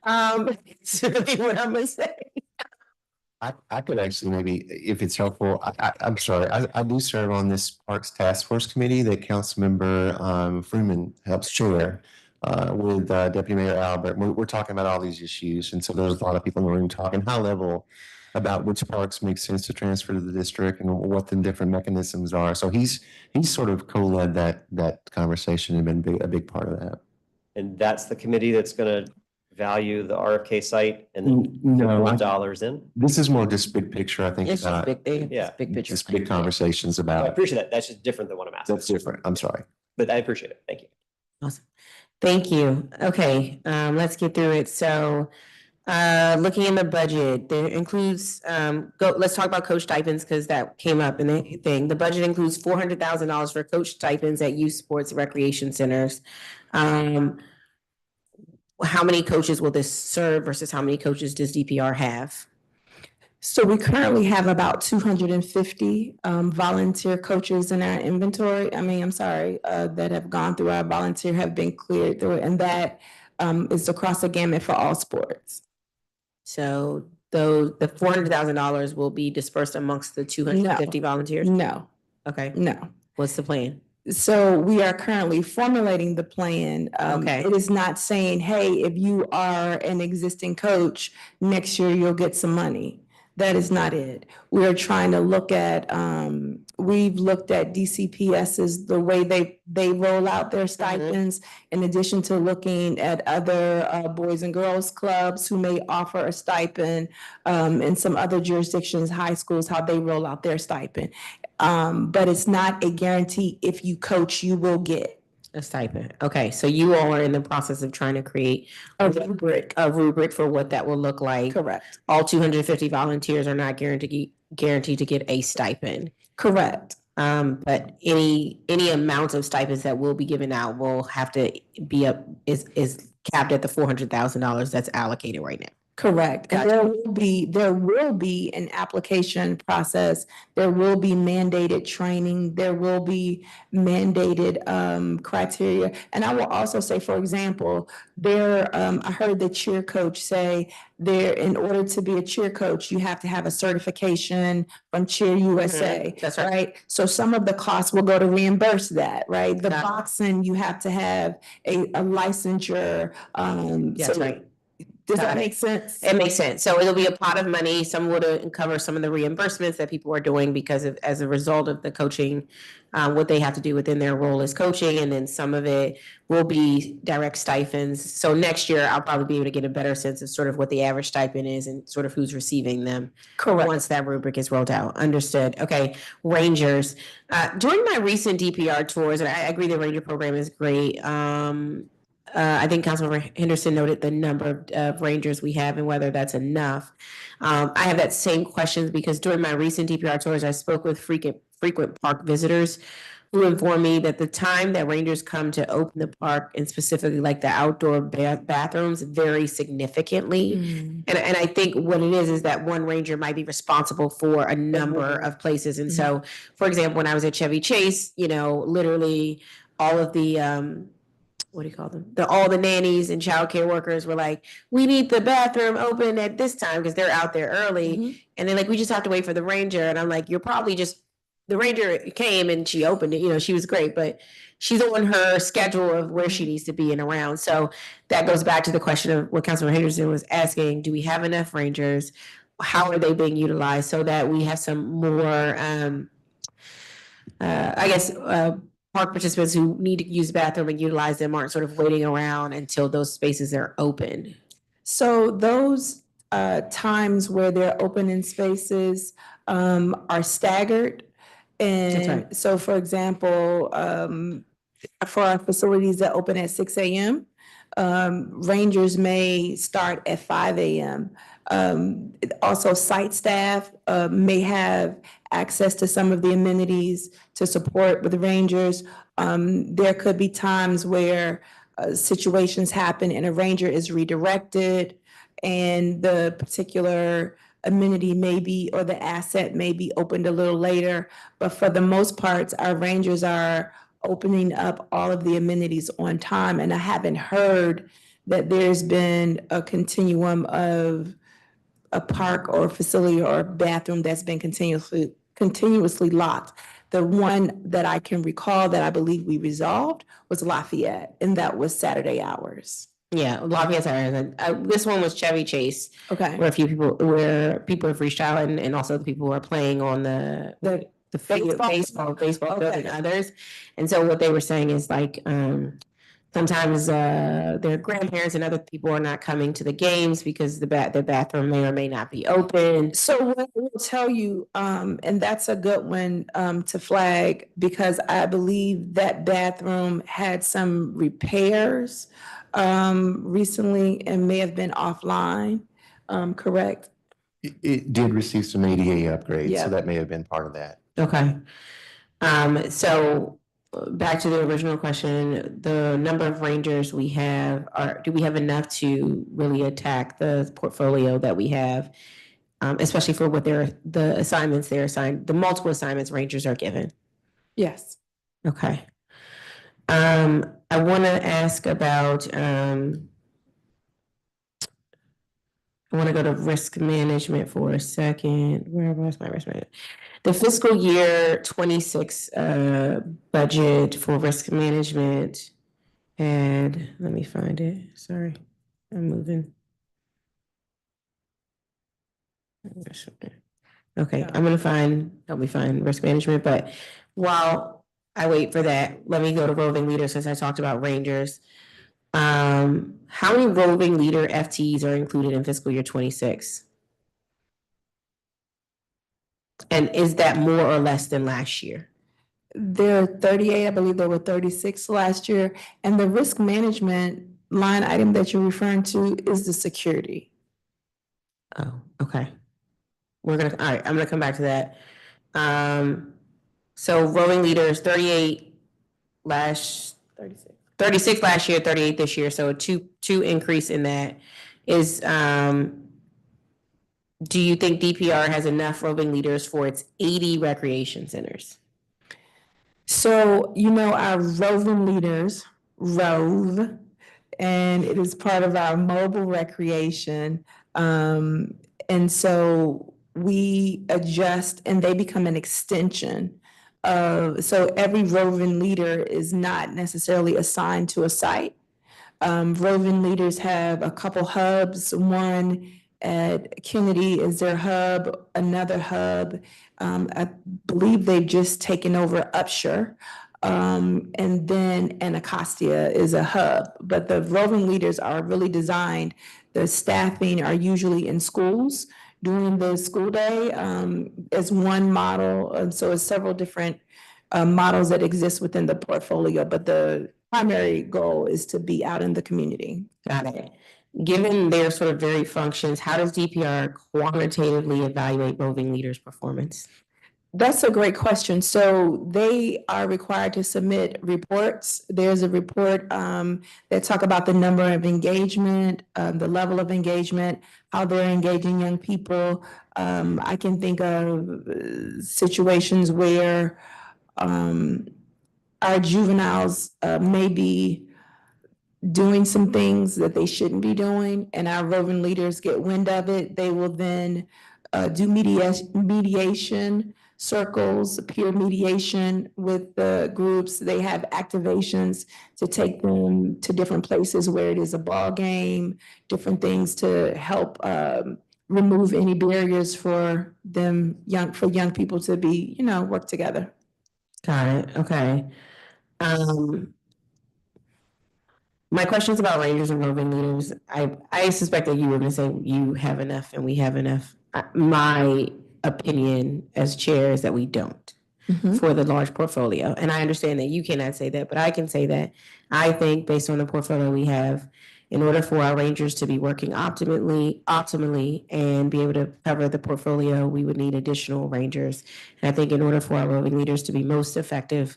That's really what I'm gonna say. I could actually maybe, if it's helpful, I'm sorry, I do serve on this Parks Task Force Committee that Councilmember Freeman helps chair with Deputy Mayor Albert. We're talking about all these issues, and so there's a lot of people in the room talking high level about which parks make sense to transfer to the district and what the different mechanisms are. So he's sort of co-led that conversation and been a big part of that. And that's the committee that's going to value the RFK site and then put dollars in? This is more just big picture, I think. It's just big thing. Yeah, big picture. Just big conversations I about. appreciate that. That's just different than what I'm asking. That's different. I'm sorry. But I appreciate it. Thank you. Awesome. Thank you. Okay, let's get through it. So looking in the budget, there includes, let's talk about coach stipends because that came up in the thing. The budget includes $400,000 for coach stipends at youth sports recreation centers. How many coaches will this serve versus how many coaches does DPR have? So we currently have about 250 volunteer coaches in our inventory. That have gone through our volunteer, have been cleared through it, and that is across the gamut for all sports. So the $400,000 will be dispersed amongst the 250 volunteers? No. Okay. No. What's the plan? So we are currently formulating the plan. Okay. It is not saying, hey, if you are an existing coach, next year you'll get some money. That is not it. We are trying to look at, we've looked at DCPS's, the way they roll out their stipends, in addition to looking at other boys and girls clubs who may offer a stipend, in some other jurisdictions, high schools, how they roll out their stipend. But it's not a guarantee if you coach, you will get. A stipend. Okay, so you all are in the process of trying to create a rubric for what that will look like. Correct. All 250 volunteers are not guaranteed to get a stipend. Correct. But any amount of stipends that will be given out will have to be is capped at the $400,000 that's allocated right now. Correct. And there will be an application process. There will be mandated training. There will be mandated criteria. And I will also say, for example, I heard the cheer coach say in order to be a cheer coach, you have to have a certification from Cheer USA. That's right. So some of the costs will go to reimburse that, right? The boxing, you have to have a licensure. That's right. Does that make sense? It makes sense. So it'll be a pot of money. Some would cover some of the reimbursements that people are doing because of as a result of the coaching, what they have to do within their role as coaching, and then some of it will be direct stipends. So next year, I'll probably be able to get a better sense of sort of what the average stipend is and sort of who's receiving them. Correct. Once that rubric is rolled out. Understood. Okay, Rangers. During my recent DPR tours, and I agree the Ranger program is great. I think Councilmember Henderson noted the number of Rangers we have and whether that's enough. I have that same questions because during my recent DPR tours, I spoke with frequent park visitors who informed me that the time that Rangers come to open the park and specifically like the outdoor bathrooms vary significantly. And I think what it is that one Ranger might be responsible for a number of places. And so, for example, when I was at Chevy Chase, literally all of the what do you call them? All the nannies and childcare workers were like, we need the bathroom open at this time because they're out there early. And then we just have to wait for the Ranger. And I'm like, you're probably the Ranger came and she opened it, she was great, but she's on her schedule of where she needs to be and around. So that goes back to the question of what Councilmember Henderson was asking, do we have enough Rangers? How are they being utilized so that we have some more, park participants who need to use the bathroom and utilize them aren't sort of waiting around until those spaces are open. So those times where they're open in spaces are staggered. And so, for example, for our facilities that open at 6 a.m., Rangers may start at 5 a.m. Also, site staff may have access to some of the amenities to support with the Rangers. There could be times where situations happen and a Ranger is redirected and the particular amenity may be, or the asset may be opened a little later. But for the most part, our Rangers are opening up all of the amenities on time. And I haven't heard that there's been a continuum of a park or facility or bathroom that's been continuously locked. The one that I can recall that I believe we resolved was Lafayette, and that was Saturday hours. Yeah, Lafayette Saturday. This one was Chevy Chase. Okay. Where people have reached out and also the people who are playing on the baseball field and others. And so what they were saying is sometimes their grandparents and other people are not coming to the games because the bathroom may or may not be open. So what I will tell you, and that's a good one to flag, because I believe that bathroom had some repairs recently and may have been offline, correct? It did receive some ADA upgrades, Yeah. so that may have been part of that. Okay. So back to the original question, the number of Rangers we have, do we have enough to really attack the portfolio that we have, especially for what the assignments they're assigned, the multiple assignments Rangers are given? Yes. Okay. I want to ask about, I want to go to risk management for a second. Where was my risk management? The fiscal year 26 budget for risk management. And let me find it. Sorry, I'm moving. Okay, help me find risk management. But while I wait for that, let me go to roving leader since I talked about Rangers. How many roving leader FTEs are included in fiscal year 26? And is that more or less than last year? There are 38, I believe there were 36 last year. And the risk management line item that you're referring to is the security. Oh, okay. All right, I'm gonna come back to that. So rolling leaders, 38 36 last year, 38 this year, so a two increase in that. Is, do you think DPR has enough roving leaders for its 80 recreation centers? So, our roving leaders rove, and it is part of our mobile recreation. And so we adjust and they become an extension of, so every roving leader is not necessarily assigned to a site. Roving leaders have a couple hubs. One at Kennedy is their hub, another hub. I believe they've just taken over Upshur. And then Anacostia is a hub, but the roving leaders are really designed. The staffing are usually in schools during the school day as one model. And so it's several different models that exist within the portfolio, but the primary goal is to be out in the community. Got it. Given their sort of varied functions, how does DPR quantitatively evaluate roving leaders' performance? That's a great question. So they are required to submit reports. There's a report that talk about the number of engagement, the level of engagement, how they're engaging young people. I can think of situations where our juveniles may be doing some things that they shouldn't be doing, and our roving leaders get wind of it. They will then do mediation circles, peer mediation with the groups. They have activations to take them to different places where it is a ball game, different things to help remove any barriers for them, young people to be, work together. Got it. Okay. My questions about rangers and roving leaders, I suspect that you were going to say you have enough and we have enough. My opinion as chair is that we don't for the large portfolio. And I understand that you cannot say that, but I can say that I think based on the portfolio we have, in order for our rangers to be working optimally and be able to cover the portfolio, we would need additional rangers. And I think in order for our roving leaders to be most effective,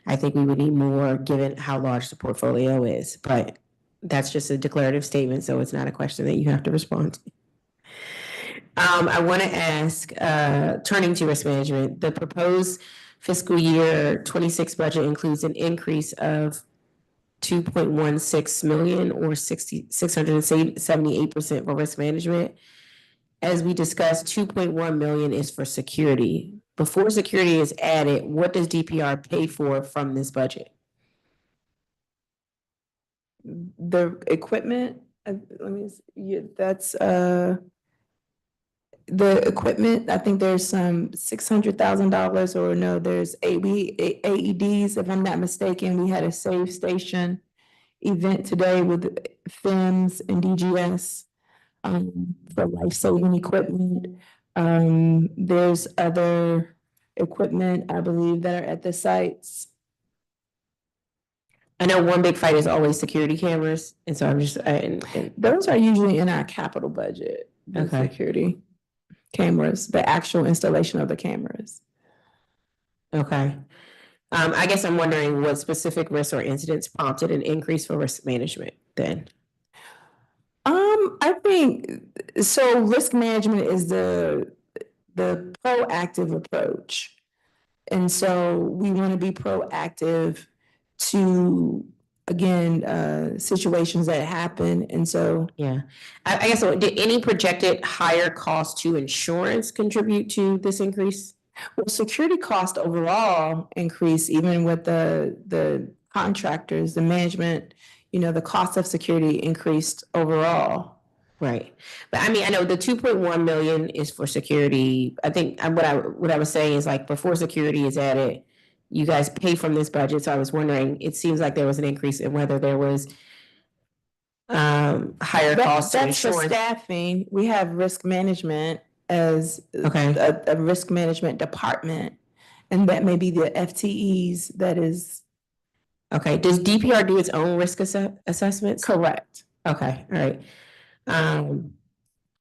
I think we would need more given how large the portfolio is. But that's just a declarative statement, so it's not a question that you have to respond to. I want to ask, turning to risk management, the proposed fiscal year 26 budget includes an increase of 2.16 million or 678% for risk management. As we discussed, 2.1 million is for security. Before security is added, what does DPR pay for from this budget? The equipment, that's the equipment. I think there's some $600,000, or no, there's AEDs, if I'm not mistaken. We had a Save Station event today with FEMS and DGS for life-saving equipment. There's other equipment, I believe, that are at the sites. I know one big fight is always security cameras, and so I'm just, those are usually in our capital budget, the security cameras, the actual installation of the cameras. Okay. I guess I'm wondering what specific risks or incidents prompted an increase for risk management then? I think, so risk management is the proactive approach. And so we want to be proactive to, again, situations that happen. And so. Yeah. I guess, so did any projected higher cost to insurance contribute to this increase? Well, security cost overall increase, even with the contractors, the management, the cost of security increased overall. Right. But I mean, I know the 2.1 million is for security. I think what I was saying is, like, before security is added, you guys pay from this budget. So I was wondering, it seems like there was an increase in whether there was higher costs to insurance. That's for staffing. We have risk management as a risk management department. And that may be the FTEs that is. Okay, does DPR do its own risk assessments? Correct. Okay, all right.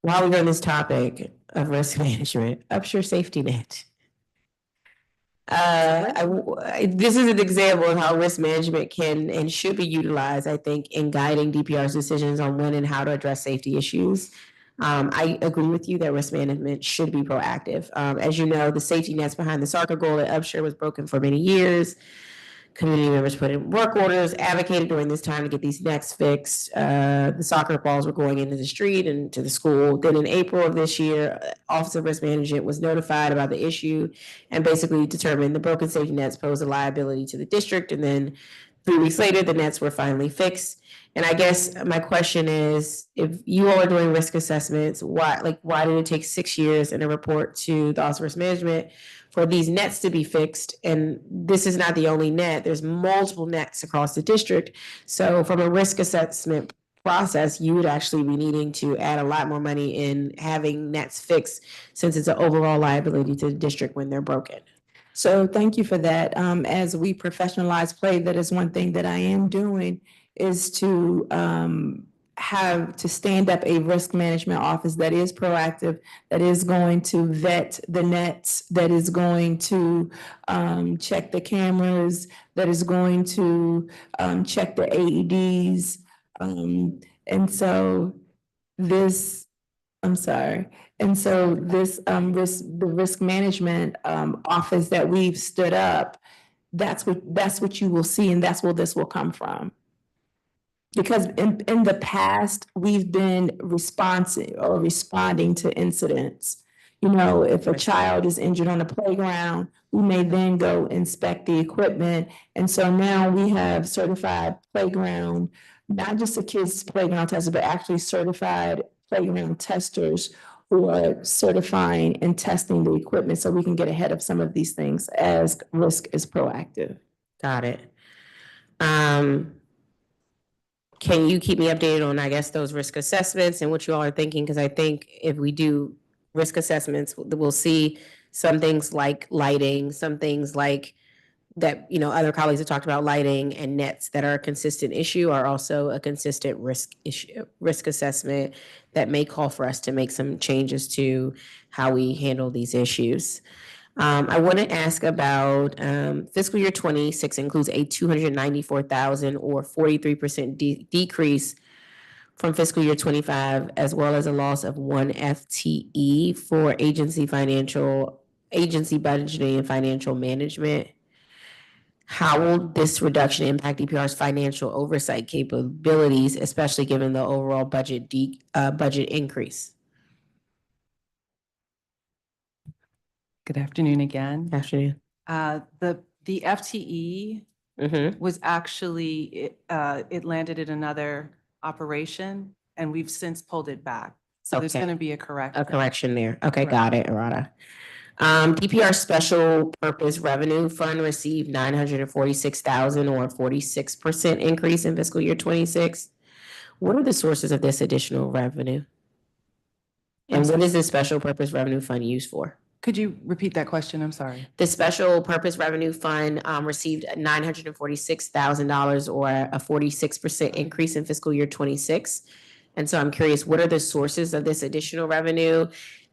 While we're on this topic of risk management, Upshur Safety Net. This is an example of how risk management can and should be utilized, I think, in guiding DPR's decisions on when and how to address safety issues. I agree with you that risk management should be proactive. As you know, the safety nets behind the soccer goal at Upshur was broken for many years. Community members put in work orders, advocated during this time to get these nets fixed. The soccer balls were going into the street and to the school. Then in April of this year, Office of Risk Management was notified about the issue and basically determined the broken safety nets pose a liability to the district. And then 3 weeks later, the nets were finally fixed. And I guess my question is, if you all are doing risk assessments, why did it take 6 years and a report to the Office of Risk Management for these nets to be fixed? And this is not the only net. There's multiple nets across the district. So from a risk assessment process, you would actually be needing to add a lot more money in having nets fixed, since it's an overall liability to the district when they're broken. So thank you for that. As we professionalize play, that is one thing that I am doing, is to have to stand up a risk management office that is proactive, that is going to vet the nets, that is going to check the cameras, that is going to check the AEDs. And so this, I'm sorry. And so this, the risk management office that we've stood up, that's what you will see, and that's where this will come from. Because in the past, we've been responsive or responding to incidents. You know, if a child is injured on the playground, we may then go inspect the equipment. And so now we have certified playground, not just a kids playground tester, but actually certified playground testers who are certifying and testing the equipment so we can get ahead of some of these things as risk is proactive. Got it. Can you keep me updated on, I guess, those risk assessments and what you all are thinking? Because I think if we do risk assessments, we'll see some things like lighting, some things like that, you know, other colleagues have talked about lighting and nets that are a consistent issue are also a consistent risk assessment that may call for us to make some changes to how we handle these issues. I want to ask about fiscal year 26 includes a 294,000 or 43% decrease from fiscal year 25, as well as a loss of 1 FTE for agency budgeting and financial management. How will this reduction impact DPR's financial oversight capabilities, especially given the overall budget increase? Good afternoon again. Afternoon. The FTE was actually, it landed in another operation, and we've since pulled it back. So there's Okay. going to be a correction. A correction there. Okay, Correct. got it, Arata. DPR Special Purpose Revenue Fund received 946,000 or 46% increase in fiscal year 26. What are the sources of this additional revenue? And what is the Special Purpose Revenue Fund used for? Could you repeat that question? I'm sorry. The Special Purpose Revenue Fund received $946,000 or a 46% increase in fiscal year 26. And so I'm curious, what are the sources of this additional revenue?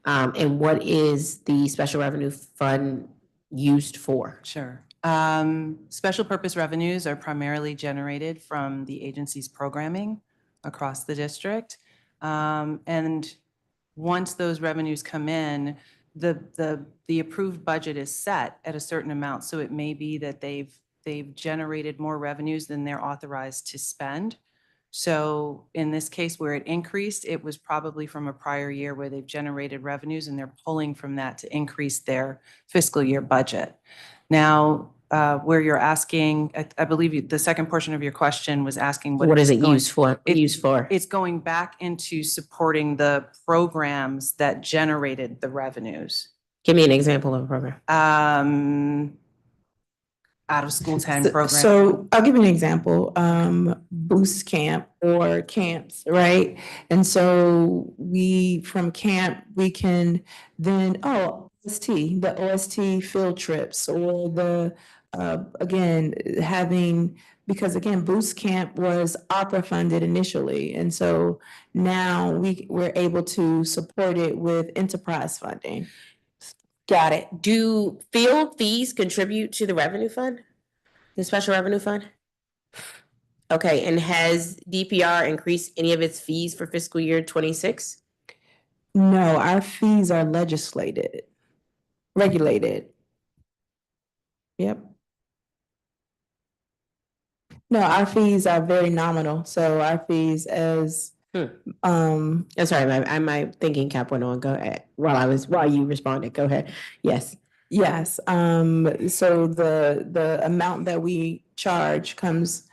And what is the Special Revenue Fund used for? Sure. Special purpose revenues are primarily generated from the agency's programming across the district. And once those revenues come in, the approved budget is set at a certain amount. So it may be that they've generated more revenues than they're authorized to spend. So in this case where it increased, it was probably from a prior year where they've generated revenues and they're pulling from that to increase their fiscal year budget. Now, where you're asking, I believe the second portion of your question was asking What is it used for? It's going back into supporting the programs that generated the revenues. Give me an example of a program. Out of school time program. So I'll give you an example, Boost Camp or camps, right? And so from camp, we can then, the OST field trips or the, again, having, because again, Boost Camp was ARPA funded initially. And so now we're able to support it with enterprise funding. Got it. Do field fees contribute to the revenue fund? The special revenue fund? Okay, and has DPR increased any of its fees for fiscal year 26? No, our fees are regulated. Yep. No, our fees are very nominal. So our fees as, I'm sorry, my thinking cap went on. Go ahead. While you responded, go ahead. Yes. yes. So the amount that we charge comes,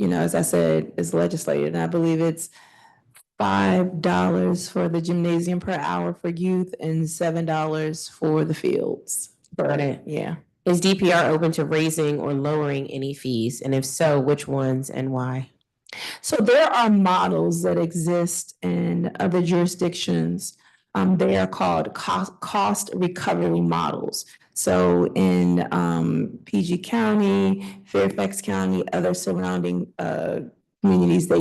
as I said, is legislated. And I believe it's $5 for the gymnasium per hour for youth and $7 for the fields. Got it. Yeah. Is DPR open to raising or lowering any fees? And if so, which ones and why? So there are models that exist in other jurisdictions. They are called cost recovery models. So in PG County, Fairfax County, other surrounding communities, they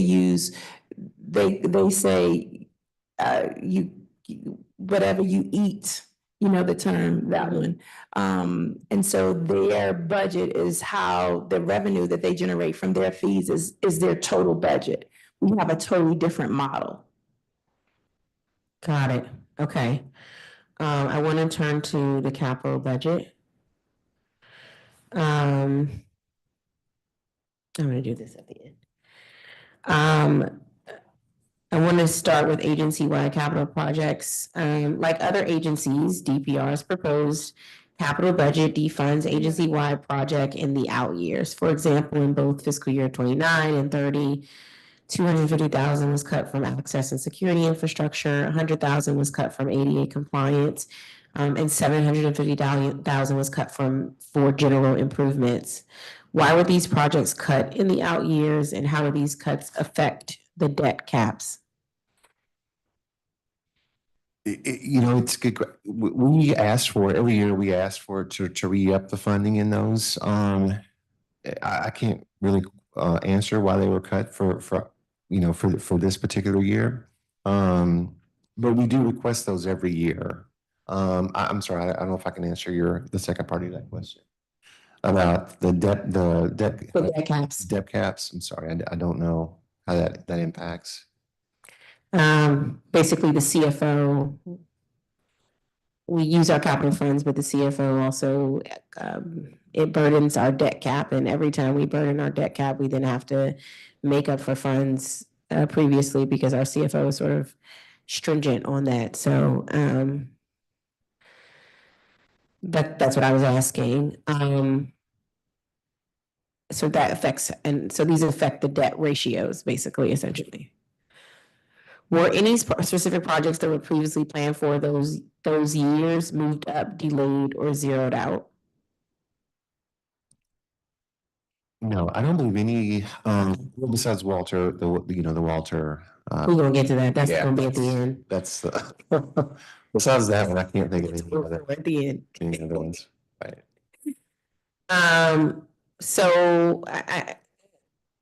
say whatever you eat, the term, that one. And so their budget is how the revenue that they generate from their fees is their total budget. We have a totally different model. Got it. Okay. I want to turn to the capital budget. I'm going to do this at the end. I want to start with agency-wide capital projects. Like other agencies, DPR's proposed capital budget defunds agency-wide project in the out years. For example, in both fiscal year 29 and 30, $250,000 was cut from access and security infrastructure, $100,000 was cut from ADA compliance, and $750,000 was cut for general improvements. Why were these projects cut in the out years, and how do these cuts affect the debt caps? It's good. We asked for it every year. We asked for it to re-up the funding in those. I can't really answer why they were cut for this particular year. But we do request those every year. I'm sorry, I don't know if I can answer the second part of that question about the debt caps. Debt caps. I'm sorry, I don't know how that impacts. Basically the CFO, we use our capital funds, but the CFO also, it burdens our debt cap. And every time we burden our debt cap, we then have to make up for funds previously because our CFO is sort of stringent on that. So that's what I was asking. So that affects, and so these affect the debt ratios, basically, essentially. Were any specific projects that were previously planned for those years moved up, delayed, or zeroed out? No, I don't believe any. Besides Walter, the Walter. We're gonna get to that. That's gonna be at the end. That's besides that one, I can't think of any other. At the end. Any other ones, right? So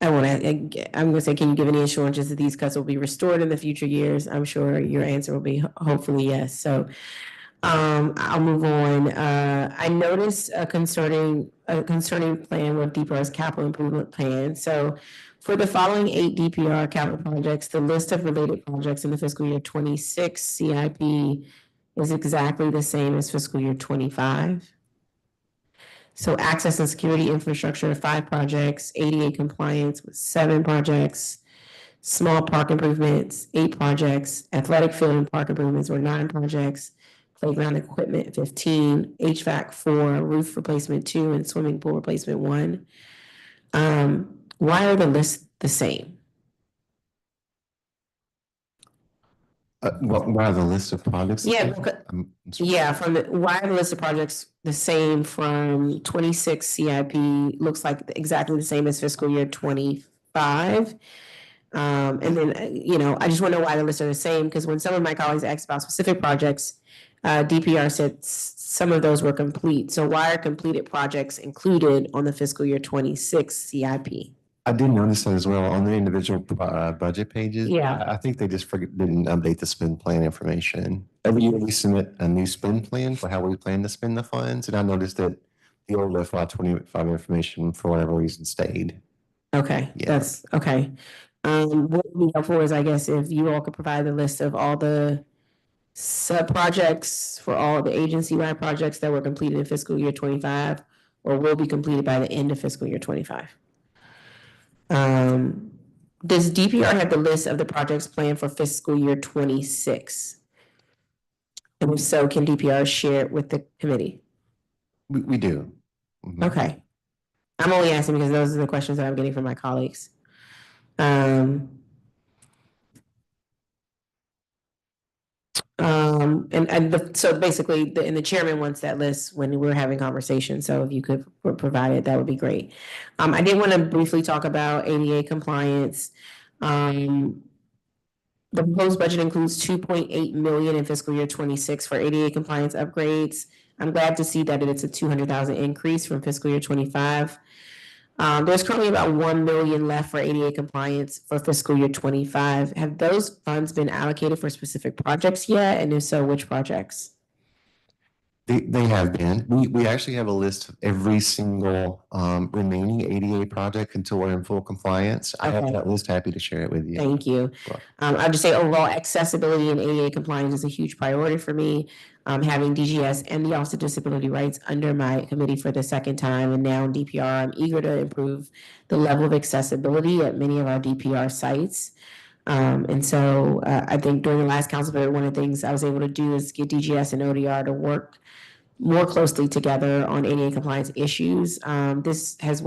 I'm gonna say, can you give any assurances that these cuts will be restored in the future years? I'm sure your answer will be hopefully yes. So I'll move on. I noticed a concerning plan with DPR's capital improvement plan. So for the following 8 DPR capital projects, the list of related projects in the fiscal year 26 CIP is exactly the same as fiscal year 25. So access and security infrastructure, 5 projects, ADA compliance with 7 projects, small park improvements, 8 projects, athletic field and park improvements were 9 projects, playground equipment, 15, HVAC, 4, roof replacement, 2, and swimming pool replacement, 1. Why are the lists the same? Why are the list of projects? Yeah, why are the list of projects the same from 26 CIP? Looks like exactly the same as fiscal year 25. And then, I just want to know why the lists are the same, because when some of my colleagues asked about specific projects, DPR said some of those were complete. So why are completed projects included on the fiscal year 26 CIP? I did notice that as well on the individual budget pages. Yeah. I think they just didn't update the spend plan information. Every year we submit a new spend plan for how we plan to spend the funds, and I noticed that the old FY25 information for whatever reason stayed. Okay, Yeah. that's okay. What would be helpful is, I guess, if you all could provide the list of all the sub-projects for all the agency-wide projects that were completed in fiscal year 25 or will be completed by the end of fiscal year 25. Does DPR have the list of the projects planned for fiscal year 26? And if so, can DPR share it with the committee? We do. Mhm. Okay. I'm only asking because those are the questions that I'm getting from my colleagues. So basically, and the chairman wants that list when we're having conversations. So if you could provide it, that would be great. I did want to briefly talk about ADA compliance. The proposed budget includes 2.8 million in fiscal year 26 for ADA compliance upgrades. I'm glad to see that it's a 200,000 increase from fiscal year 25. There's currently about 1 million left for ADA compliance for fiscal year 25. Have those funds been allocated for specific projects yet? And if so, which projects? They have been. We actually have a list of every single remaining ADA project until we're in full compliance. I have Okay. that list, happy to share it with you. Thank you. I'll just say overall accessibility and ADA compliance is a huge priority for me. Having DGS and the Office of Disability Rights under my committee for the second time, and now in DPR, I'm eager to improve the level of accessibility at many of our DPR sites. And so I think during the last council period, one of the things I was able to do is get DGS and ODR to work more closely together on ADA compliance issues. This has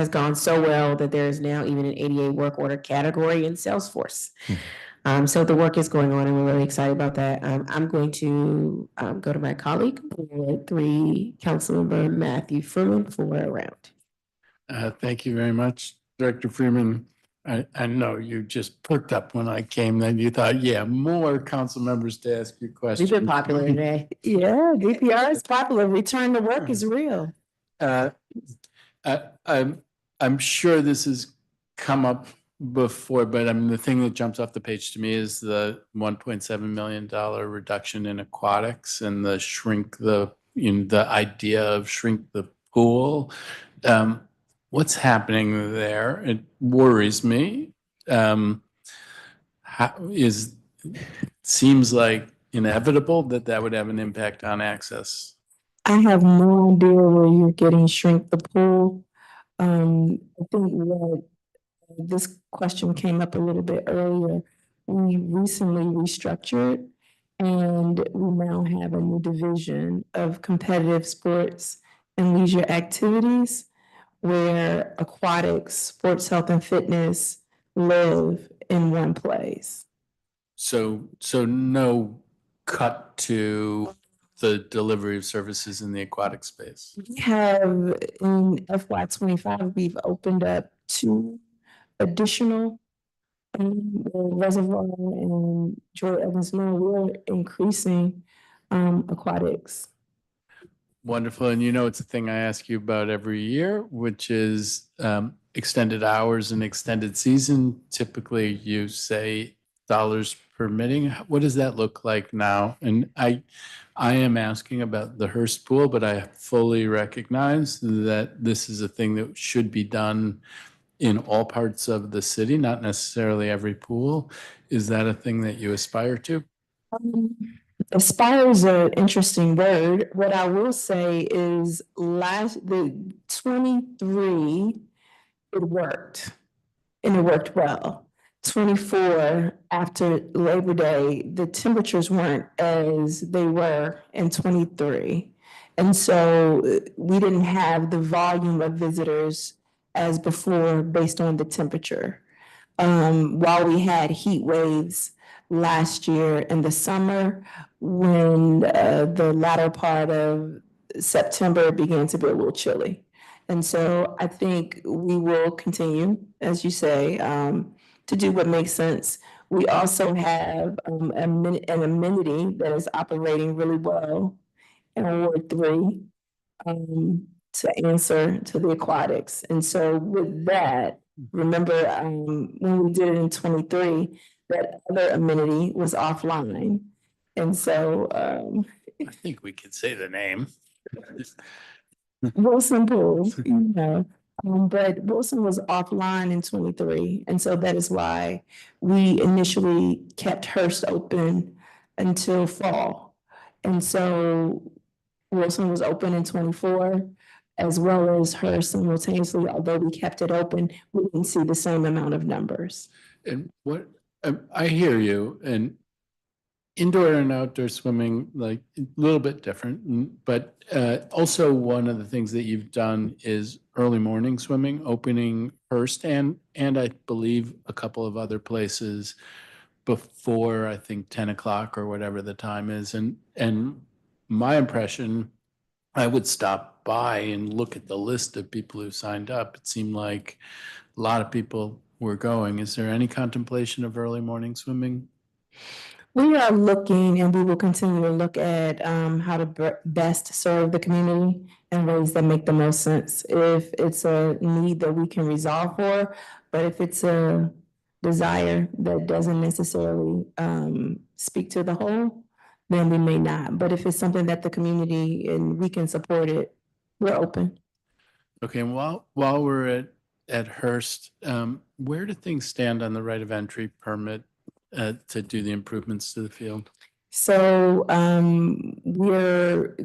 gone so well that there is now even an ADA work order category in Salesforce. So the work is going on, and we're really excited about that. I'm going to go to my colleague, Ward 3, Councilmember Matthew Freeman, for a round. Thank you very much, Director Freeman. I know you just perked up when I came, then you thought, yeah, more council members to ask you questions. We've been popular today. Yeah, DPR is popular. Return to work is real. I'm sure this has come up before, but I mean, the thing that jumps off the page to me is the $1.7 million reduction in aquatics and the the idea of shrink the pool. What's happening there? It worries me. Seems like inevitable that would have an impact on access. I have no idea where you're getting shrink the pool. I think that this question came up a little bit earlier. We recently restructured, and we now have a new division of competitive sports and leisure activities where aquatics, sports, health, and fitness live in one place. So no cut to the delivery of services in the aquatic space. We have in FY25, we've opened up 2 additional reservoir and Joy Evans Mill. We're increasing aquatics. Wonderful. And it's a thing I ask you about every year, which is extended hours and extended season. Typically, you say dollars permitting. What does that look like now? And I am asking about the Hearst pool, but I fully recognize that this is a thing that should be done in all parts of the city, not necessarily every pool. Is that a thing that you aspire to? Aspire is an interesting word. What I will say is the 23, it worked, and it worked well. 24, after Labor Day, the temperatures weren't as they were in 23. And so we didn't have the volume of visitors as before based on the temperature. While we had heat waves last year in the summer, when the latter part of September began to be a little chilly. And so I think we will continue, as you say, to do what makes sense We also have an amenity that is operating really well in Ward 3 to answer to the aquatics. And so with that, remember when we did it in 23, that other amenity was offline. And so I think we could say the name. Wilson Pool, you know. But Wilson was offline in 23, and so that is why we initially kept Hearst open until fall. And so Wilson was open in 24, as well as Hearst simultaneously, although we kept it open, we didn't see the same amount of numbers. And what, I hear you, and indoor and outdoor swimming, like a little bit different, but also one of the things that you've done is early morning swimming, opening Hearst and I believe a couple of other places before, I think 10 o'clock or whatever the time is. And my impression, I would stop by and look at the list of people who signed up. It seemed like a lot of people were going. Is there any contemplation of early morning swimming? We are looking, and we will continue to look at how to best serve the community in ways that make the most sense. If it's a need that we can resolve for, but if it's a desire that doesn't necessarily speak to the whole, then we may not. But if it's something that the community and we can support it, we're open. Okay, and while we're at Hearst, where do things stand on the right of entry permit to do the improvements to the field? So we're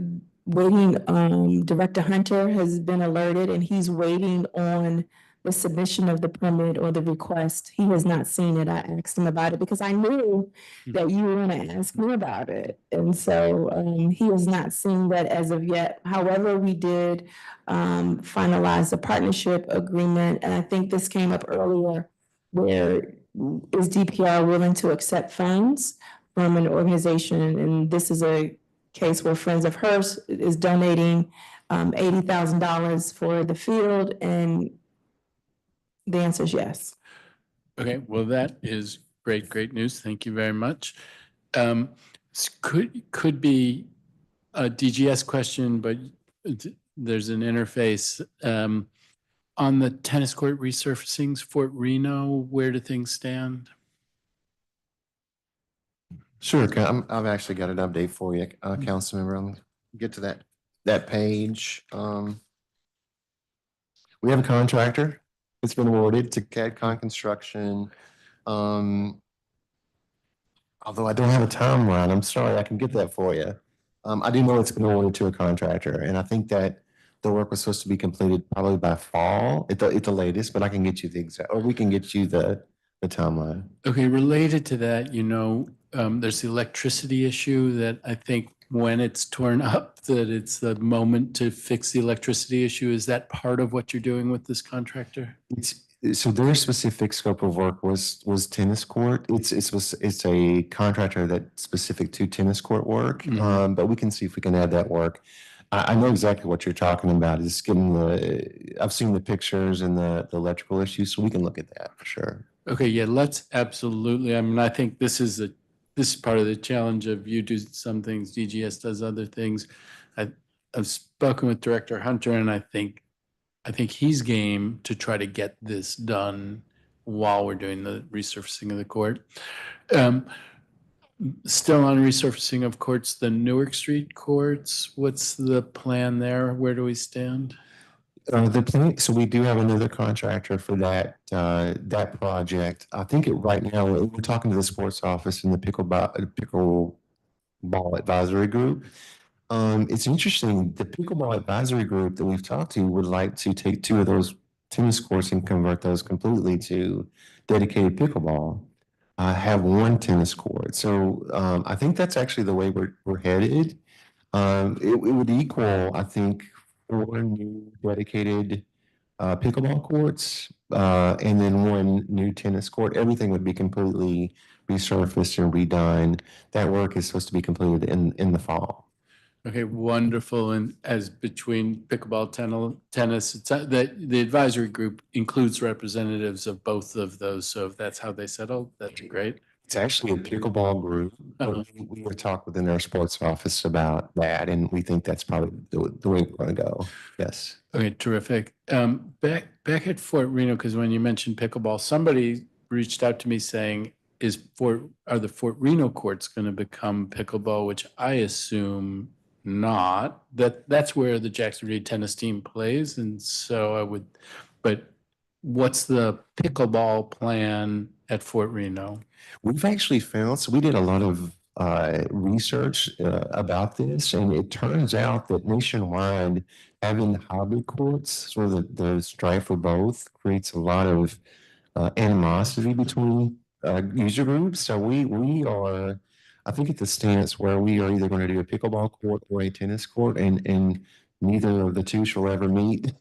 waiting, Director Hunter has been alerted and he's waiting on the submission of the permit or the request. He has not seen it. I asked him about it because I knew that you were gonna ask me about it. And so he has not seen that as of yet. However, we did finalize the partnership agreement, and I think this came up earlier, where is DPR willing to accept funds from an organization? And this is a case where Friends of Hearst is donating $80,000 for the field, and the answer is yes. Okay, well, that is great news. Thank you very much. Could be a DGS question, but there's an interface. On the tennis court resurfacings, Fort Reno, where do things stand? Sure, I've actually got an update for you, Councilmember. I'm gonna get to that page. We have a contractor. It's been awarded to CADCon Construction. Although I don't have a timeline, I'm sorry, I can get that for you. I do know it's been awarded to a contractor, and I think that the work was supposed to be completed probably by fall at the latest, but I can get you the exact, or we can get you the timeline. Okay, related to that, there's the electricity issue that I think when it's torn up, that it's the moment to fix the electricity issue. Is that part of what you're doing with this contractor? So their specific scope of work was tennis court. It's a contractor that's specific to tennis court work, but we can see if we can add that work. I know exactly what you're talking about. Is getting I've seen the pictures and the electrical issues, so we can look at that for sure. Okay, yeah, let's absolutely. I mean, I think this is part of the challenge of you do some things, DGS does other things. I've spoken with Director Hunter, and I think he's game to try to get this done while we're doing the resurfacing of the court. Still on resurfacing of courts, the Newark Street courts, what's the plan there? Where do we stand? The plan, so we do have another contractor for that project. I think right now we're talking to the sports office and the pickleball advisory group. It's interesting. The pickleball advisory group that we've talked to would like to take 2 of those tennis courts and convert those completely to dedicated pickleball. Have 1 tennis court. So I think that's actually the way we're headed. It would equal, I think, 4 new dedicated pickleball courts, and then 1 new tennis court. Everything would be completely resurfaced and redone. That work is supposed to be completed in the fall. Okay, wonderful. And as between pickleball, tennis, the advisory group includes representatives of both of those. So if that's how they settle, that's great. It's actually a pickleball group. Uh-huh. We were talking within our sports office about that, and we think that's probably the way we're going to go. Yes. Okay, terrific. Back at Fort Reno, because when you mentioned pickleball, somebody reached out to me saying, are the Fort Reno courts going to become pickleball, which I assume not. That's where the Jackson Reed tennis team plays, and so but what's the pickleball plan at Fort Reno? We've actually found, so we did a lot of research about this, and it turns out that nationwide, having hobby courts, sort of the strive for both, creates a lot of animosity between user groups. So we are, I think, at the stance where we are either going to do a pickleball court or a tennis court, and neither of the two shall ever meet.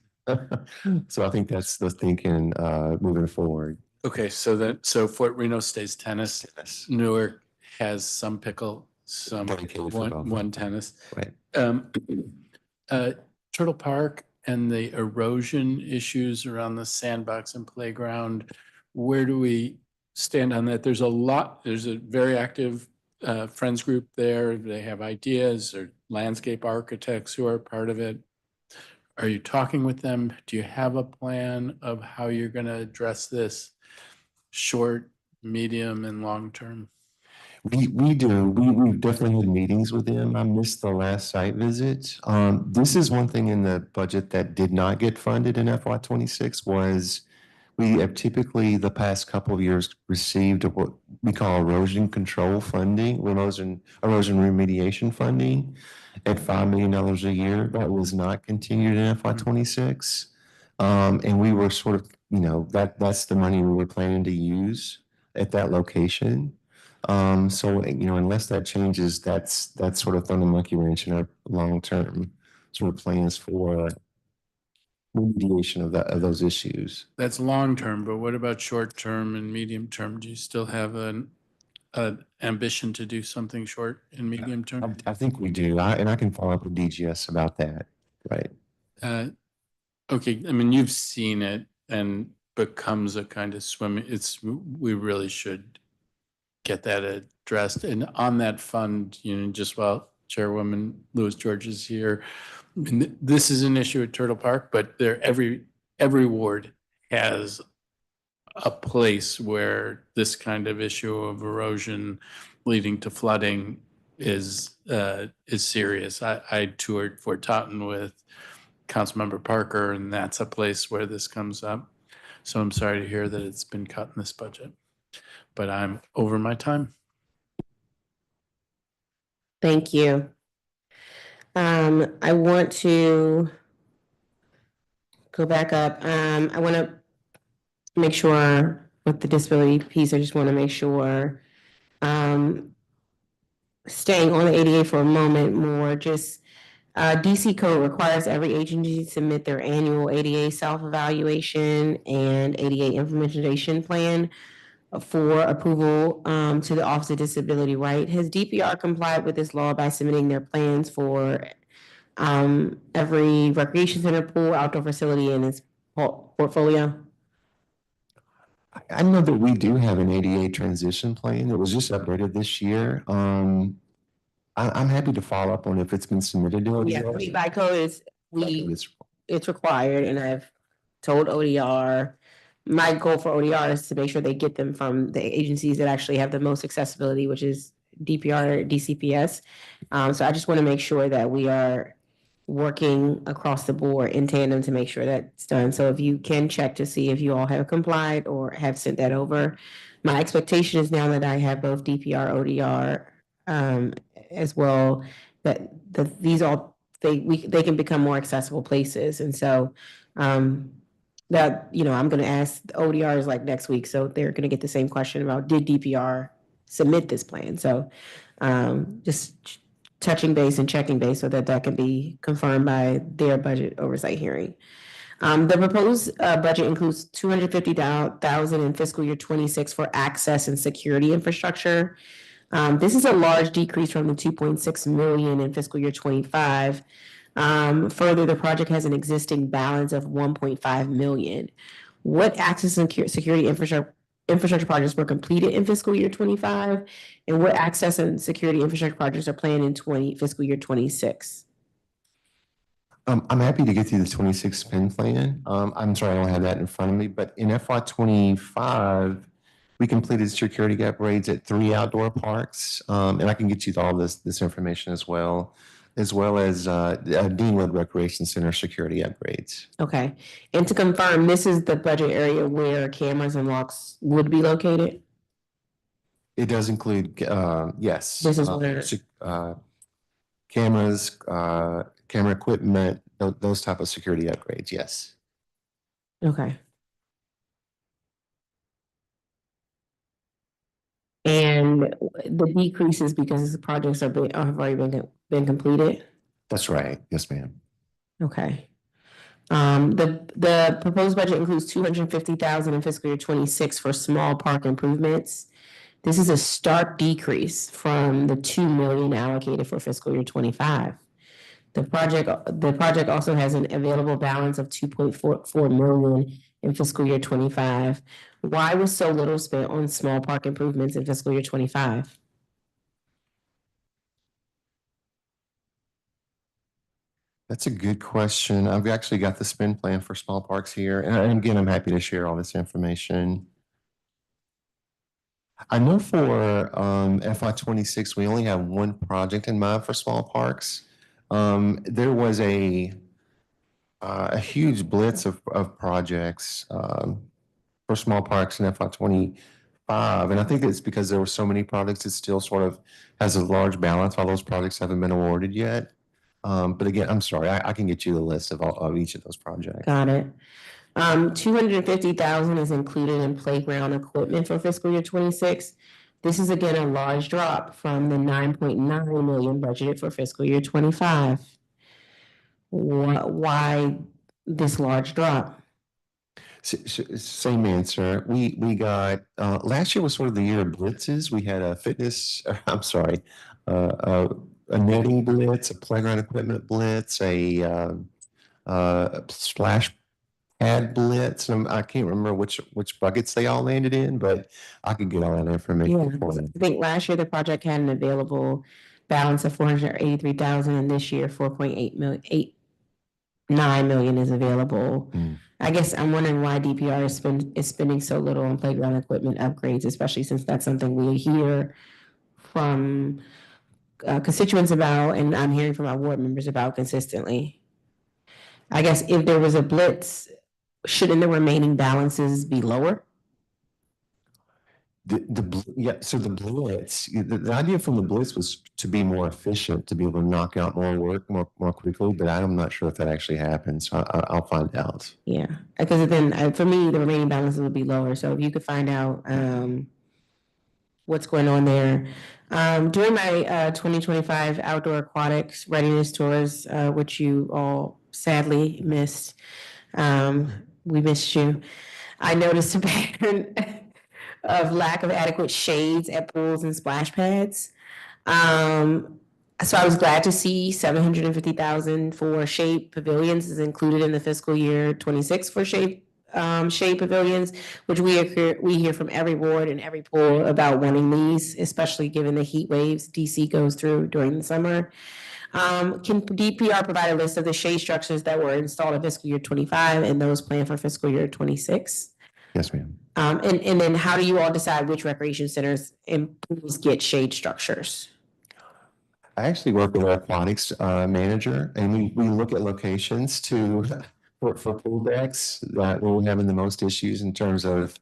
So I think that's the thinking moving forward. Okay, so Fort Reno stays tennis. Newark has some pickle, some one tennis. Right. Turtle Park and the erosion issues around the sandbox and playground, where do we stand on that? There's a very active friends group there. They have ideas, or landscape architects who are part of it. Are you talking with them? Do you have a plan of how you're going to address this short, medium, and long term? We do. We've definitely had meetings with them. I missed the last site visit. This is one thing in the budget that did not get funded in FY26 was we have typically the past couple of years received what we call erosion control funding, erosion remediation funding at $5 million a year. That was not continued in FY26. And we were sort of, that's the money we were planning to use at that location. So, unless that changes, that's sort of thrown a monkey wrench in our long-term sort of plans for remediation of those issues. That's long-term, but what about short-term and medium-term? Do you still have an ambition to do something short and medium-term? I think we do. And I can follow up with DGS about that. Right. Okay, I mean, you've seen it and becomes a kind of swimming. We really should get that addressed. And on that fund, just while Chairwoman Lewis George is here, I mean, this is an issue at Turtle Park, but every ward has a place where this kind of issue of erosion leading to flooding is serious. I toured Fort Totten with Councilmember Parker, and that's a place where this comes up. So I'm sorry to hear that it's been cut in this budget, but I'm over my time. Thank you. I want to go back up. I want to make sure with the disability piece, I just want to make sure, staying on the ADA for a moment more, just DC code requires every agency to submit their annual ADA self-evaluation and ADA implementation plan for approval to the Office of Disability Right. Has DPR complied with this law by submitting their plans for every recreation center, pool, outdoor facility in its portfolio? I know that we do have an ADA transition plan that was just updated this year. I'm happy to follow up on if it's been submitted to ODR. Yeah, by code it's required, and I've told ODR, my goal for ODR is to make sure they get them from the agencies that actually have the most accessibility, which is DPR, DCPS. So I just want to make sure that we are working across the board in tandem to make sure that's done. So if you can check to see if you all have complied or have sent that over. My expectation is now that I have both DPR, ODR, as well, that these all they can become more accessible places. And so that, I'm going to ask the ODRs like next week, so they're going to get the same question about did DPR submit this plan. So just touching base and checking base so that can be confirmed by their budget oversight hearing. The proposed budget includes $250,000 in fiscal year 26 for access and security infrastructure. This is a large decrease from the $2.6 million in fiscal year 25. Further, the project has an existing balance of $1.5 million. What access and security infrastructure projects were completed in fiscal year 25? And what access and security infrastructure projects are planned in fiscal year 26? I'm happy to get you the 26 spend plan. I'm sorry, I don't have that in front of me, but in FY25, we completed security upgrades at 3 outdoor parks. And I can get you all this information as well as Deanwood Recreation Center security upgrades. Okay. And to confirm, this is the budget area where cameras and locks would be located? It does include, yes. This is where cameras, camera equipment, those type of security upgrades, yes. Okay. And the decreases because the projects have already been completed? That's right. Yes, ma'am. Okay. The proposed budget includes 250,000 in fiscal year 26 for small park improvements. This is a stark decrease from the 2 million allocated for fiscal year 25. The project also has an available balance of 2.44 million in fiscal year 25. Why was so little spent on small park improvements in fiscal year 25? That's a good question. I've actually got the spend plan for small parks here. And again, I'm happy to share all this information. I know for FY26, we only have one project in mind for small parks. There was a huge blitz of projects for small parks in FY25. And I think it's because there were so many projects, it still sort of has a large balance. All those projects haven't been awarded yet. But again, I'm sorry, I can get you the list of each of those projects. Got it. 250,000 is included in playground equipment for fiscal year 26. This is again a large drop from the 9.9 million budgeted for fiscal year 25. Why this large drop? Same answer. We got last year was sort of the year of blitzes. We had a a netting blitz, a playground equipment blitz, a splash pad blitz. And I can't remember which buckets they all landed in, but I could get all that information for you. I think last year the project had an available balance of 483,000, and this year 4.89 million is available. I guess I'm wondering why DPR is spending so little on playground equipment upgrades, especially since that's something we hear from constituents about, and I'm hearing from our ward members about consistently. I guess if there was a blitz, shouldn't the remaining balances be lower? So the blitz, the idea from the blitz was to be more efficient, to be able to knock out more work more quickly, but I'm not sure if that actually happens. So I'll find out. Yeah, because then for me, the remaining balances would be lower. So if you could find out what's going on there. During my 2025 outdoor aquatics readiness tours, which you all sadly missed, we missed you. I noticed a pattern of lack of adequate shades at pools and splash pads. So I was glad to see 750,000 for shade pavilions is included in the fiscal year 26 for shade pavilions, which we hear from every ward and every pool about wanting these, especially given the heat waves DC goes through during the summer. Can DPR provide a list of the shade structures that were installed in fiscal year 25 and those planned for fiscal year 26? Yes, ma'am. And then how do you all decide which recreation centers and pools get shade structures? I actually work with our aquatics manager, and we look at locations for pool decks that we're having the most issues in terms of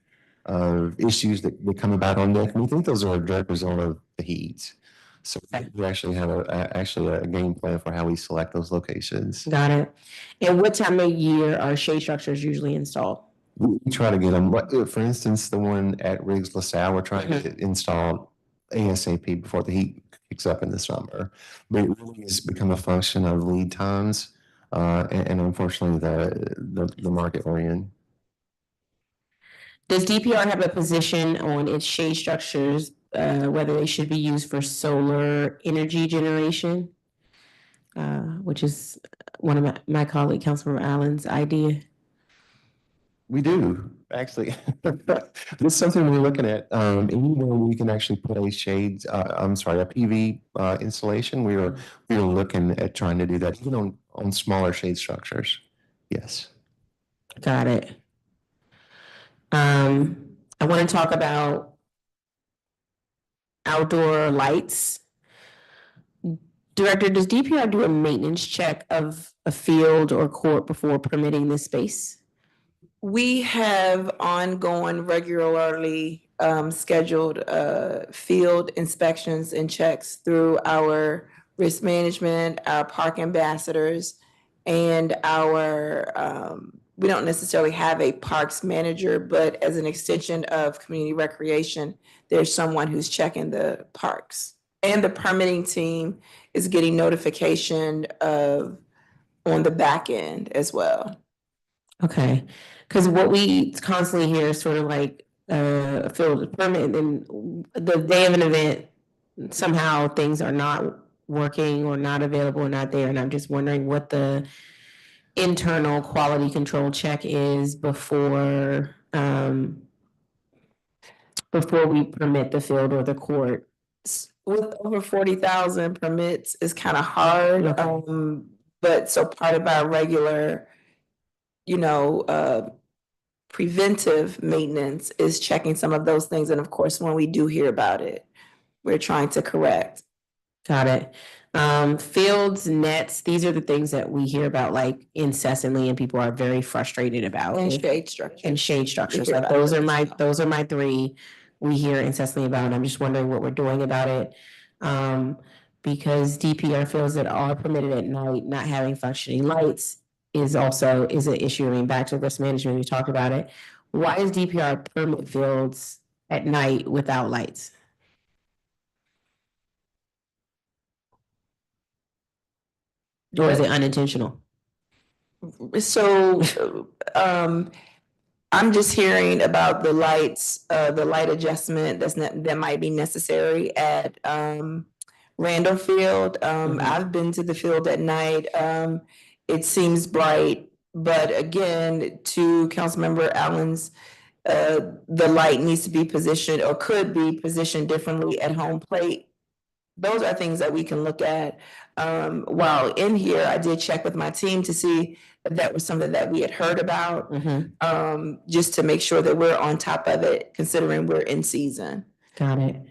issues that come about on deck. And we think those are a direct result of the heat. So we actually have a game plan for how we select those locations. Got it. And what time of year are shade structures usually installed? We try to get them. For instance, the one at Riggs LaSalle, we're trying to get it installed ASAP before the heat picks up in the summer. But it really has become a function of lead times and unfortunately the market we're in. Does DPR have a position on its shade structures, whether they should be used for solar energy generation, which is one of my colleague, Councilmember Allen's idea? We do, actually. This is something we're looking at. Anywhere we can actually put a shades, a PV installation, we are looking at trying to do that, even on smaller shade structures. Yes. Got it. I want to talk about outdoor lights. Director, does DPR do a maintenance check of a field or court before permitting this space? We have ongoing, regularly scheduled field inspections and checks through our risk management, our park ambassadors, and our, we don't necessarily have a parks manager, but as an extension of community recreation, there's someone who's checking the parks. And the permitting team is getting notification of on the back end as well. Okay, because what we constantly hear is sort of like a field permit, and the day of an event, somehow things are not working or not available or not there, and I'm just wondering what the internal quality control check is before we permit the field or the court. With over 40,000 permits, it's kind of hard. Okay. But so part of our regular, preventive maintenance is checking some of those things. And of course, when we do hear about it, we're trying to correct. Got it. Fields, nets, these are the things that we hear about like incessantly and people are very frustrated about. And shade structure. And shade structures. We hear Like about those are my three we hear incessantly about. And I'm just wondering what we're doing about it. Because DPR fields that are permitted at night, not having functioning lights is an issue. I mean, back to risk management, we talked about it. Why is DPR permit fields at night without lights? Or is it unintentional? So, I'm just hearing about the lights, the light adjustment that might be necessary at, Randall Field. I've been to the field at night. It seems bright, but again, to Councilmember Allen's, the light needs to be positioned or could be positioned differently at home plate. Those are things that we can look at. While in here, I did check with my team to see if that was something that we had heard about, just to make sure that we're on top of it, considering we're in season. Got it.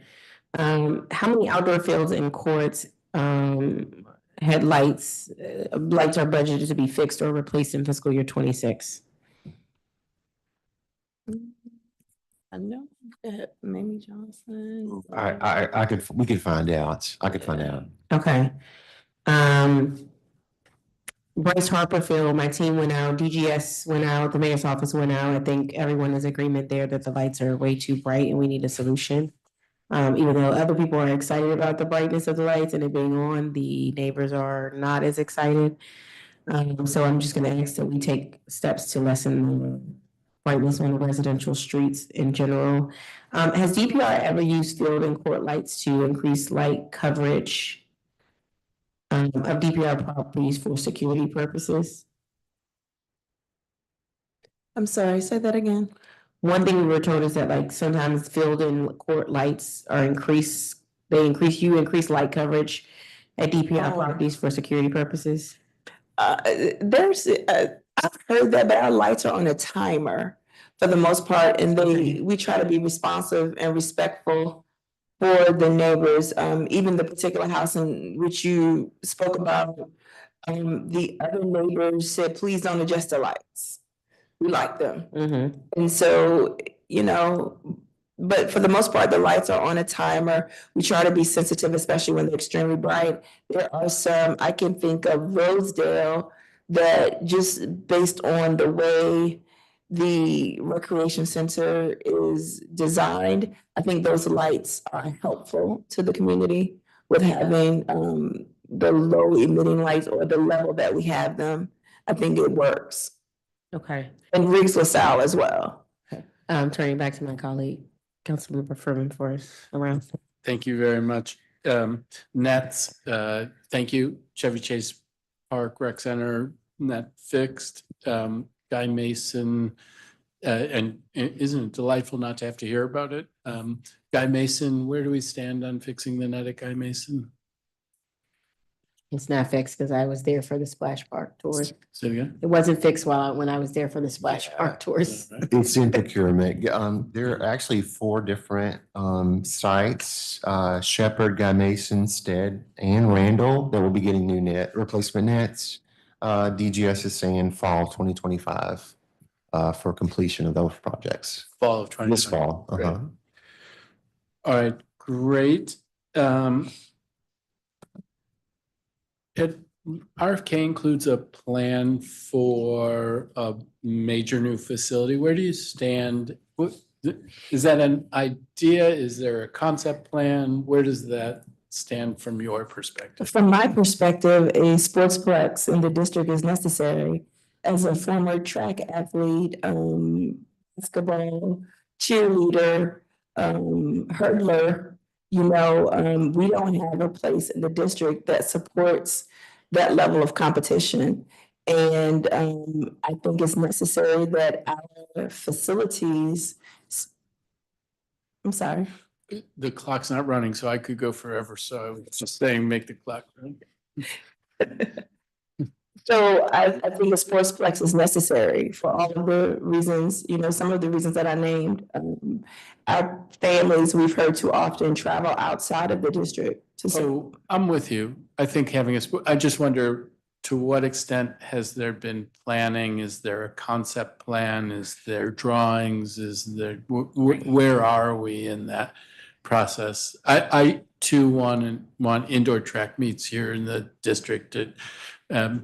How many outdoor fields and courts had lights? Lights are budgeted to be fixed or replaced in fiscal year 26. I know that Mamie Johnson. We could find out. I could find out. Okay. Bryce Harper Field, my team went out, DGS went out, the mayor's office went out. I think everyone is agreement there that the lights are way too bright and we need a solution. Even though other people are excited about the brightness of the lights and it being on, the neighbors are not as excited. So I'm just gonna ask that we take steps to lessen the brightness on the residential streets in general. Has DPR ever used field and court lights to increase light coverage of DPR properties for security purposes? I'm sorry, say that again. One thing we were told is that like sometimes field and court lights are increase light coverage at DPR properties for security purposes. I've heard that, but our lights are on a timer for the most part, and we try to be responsive and respectful for the neighbors. Even the particular house in which you spoke about, the other neighbors said, please don't adjust the lights. We like them. And so, but for the most part, the lights are on a timer. We try to be sensitive, especially when they're extremely bright. There are some, I can think of Rosedale, that just based on the way the recreation center is designed, I think those lights are helpful to the community with having the low emitting lights or the level that we have them. I think it works. Okay. And Riggs LaSalle as well. Turning back to my colleague, Councilmember Furman for us around. Thank you very much. Nets, thank you. Chevy Chase Park Rec Center, net fixed. Guy Mason and isn't it delightful not to have to hear about it? Guy Mason, where do we stand on fixing the net at Guy Mason? It's not fixed because I was there for the splash park tours. Say it again? It wasn't fixed when I was there for the splash park tours. It's in procurement. There are actually 4 different sites, Shepherd, Guy Mason, Stead, and Randall, that will be getting new replacement nets. DGS is saying fall 2025 for completion of those projects. Fall of 2020. This fall. All right, great. RFK includes a plan for a major new facility. Where do you stand? Is that an idea? Is there a concept plan? Where does that stand from your perspective? From my perspective, a sportsplex in the district is necessary. As a former track athlete, basketball, cheerleader, hurdler, we don't have a place in the district that supports that level of competition. And I think it's necessary that our facilities, I'm sorry. The clock's not running, so I could go forever. So I was just saying, make the clock run. So I think the sportsplex is necessary for all of the reasons, some of the reasons that I named. Our families, we've heard too often, travel outside of the district. So I'm with you. I think I just wonder, to what extent has there been planning? Is there a concept plan? Is there drawings? Where are we in that process? I too want indoor track meets here in the district. I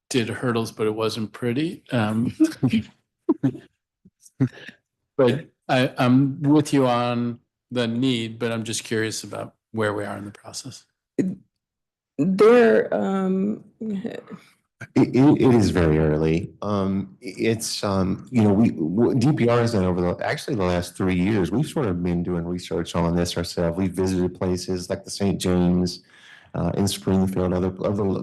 did hurdles, but it wasn't pretty. But I'm with you on the need, but I'm just curious about where we are in the process. It is very early. It's DPR has done over the last 3 years. We've sort of been doing research on this ourselves. We've visited places like the St. James, in Springfield, other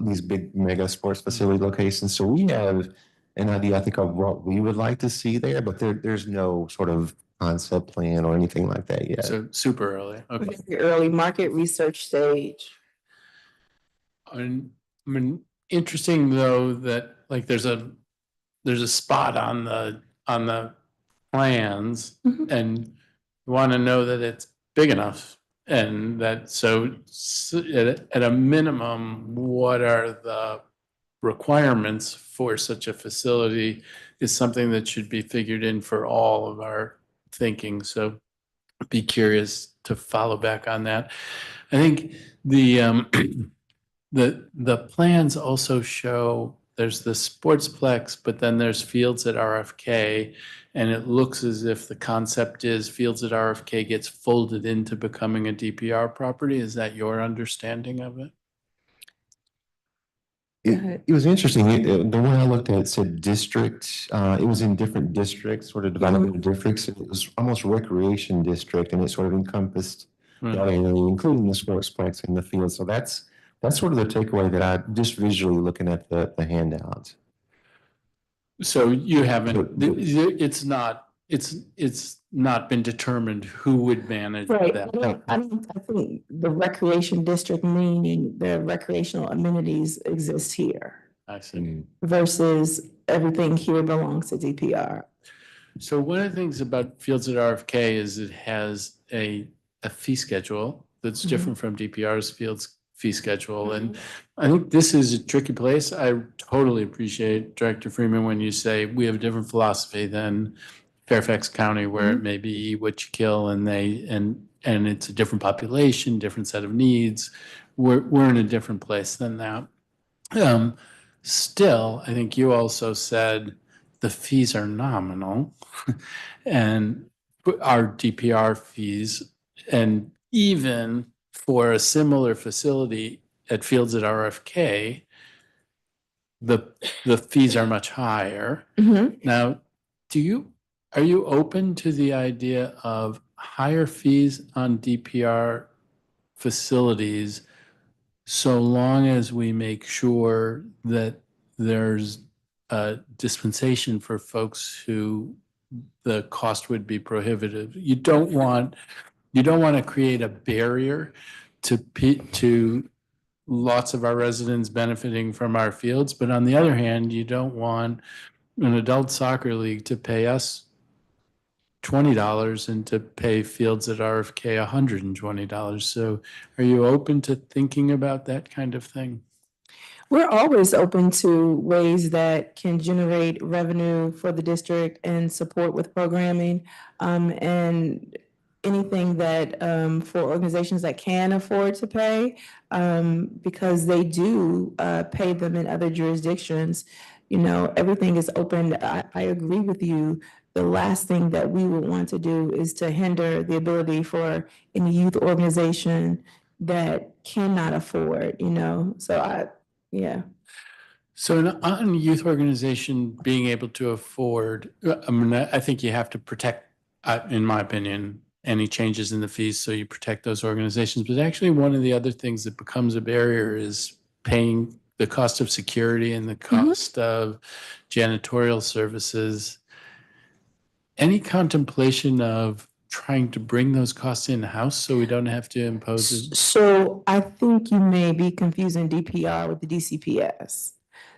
these big mega sports facility locations. So we have an idea, I think, of what we would like to see there, but there's no sort of concept plan or anything like that yet. So super early. Okay. Early market research stage. Interesting though that like there's a spot on the plans, and you want to know that it's big enough, and that so at a minimum, what are the requirements for such a facility is something that should be figured in for all of our thinking. So be curious to follow back on that. I think the plans also show there's the sportsplex, but then there's fields at RFK, and it looks as if the concept is fields at RFK gets folded into becoming a DPR property. Is that your understanding of it? It was interesting. The one I looked at said district. It was in different districts, sort of development districts. It was almost recreation district, and it sort of encompassed that area, including the sportsplex and the field. So that's sort of the takeaway that I just visually looking at the handout. So you haven't. It's not been determined who would manage that. I think the recreation district, meaning the recreational amenities, exist here. I see. Versus everything here belongs to DPR. So one of the things about Fields at RFK is it has a fee schedule that's different from DPR's Fields fee schedule. And I think this is a tricky place. I totally appreciate Director Freeman when you say we have a different philosophy than Fairfax County, where it may be what you kill, and it's a different population, different set of needs. We're in a different place than that. Still, I think you also said the fees are nominal, and our DPR fees, and even for a similar facility at Fields at RFK, the fees are much higher. Now, are you open to the idea of higher fees on DPR facilities so long as we make sure that there's dispensation for folks who the cost would be prohibitive. You don't want to create a barrier to lots of our residents benefiting from our fields, but on the other hand, you don't want an adult soccer league to pay us $20 and to pay fields at RFK $120. So are you open to thinking about that kind of thing? We're always open to ways that can generate revenue for the district and support with programming. And anything that, for organizations that can afford to pay, because they do pay them in other jurisdictions, you know, everything is open. I agree with you. The last thing that we would want to do is to hinder the ability for any youth organization that cannot afford, you know, so yeah. So on youth organization being able to afford, I mean, I think you have to protect, in my opinion, any changes in the fees so you protect those organizations. But actually, one of the other things that becomes a barrier is paying the cost of security and the cost of janitorial services. Any contemplation of trying to bring those costs in-house so we don't have to impose it? So I think you may be confusing DPR with the DCPS.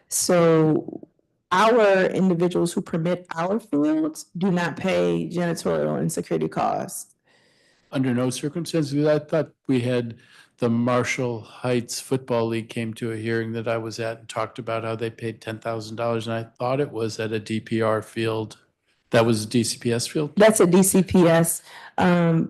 So our individuals who permit our fields do not pay janitorial and security costs. Under no circumstances. I thought we had the Marshall Heights Football League came to a hearing that I was at and talked about how they paid $10,000, and I thought it was at a DPR field. That was a DCPS field? That's a DCPS.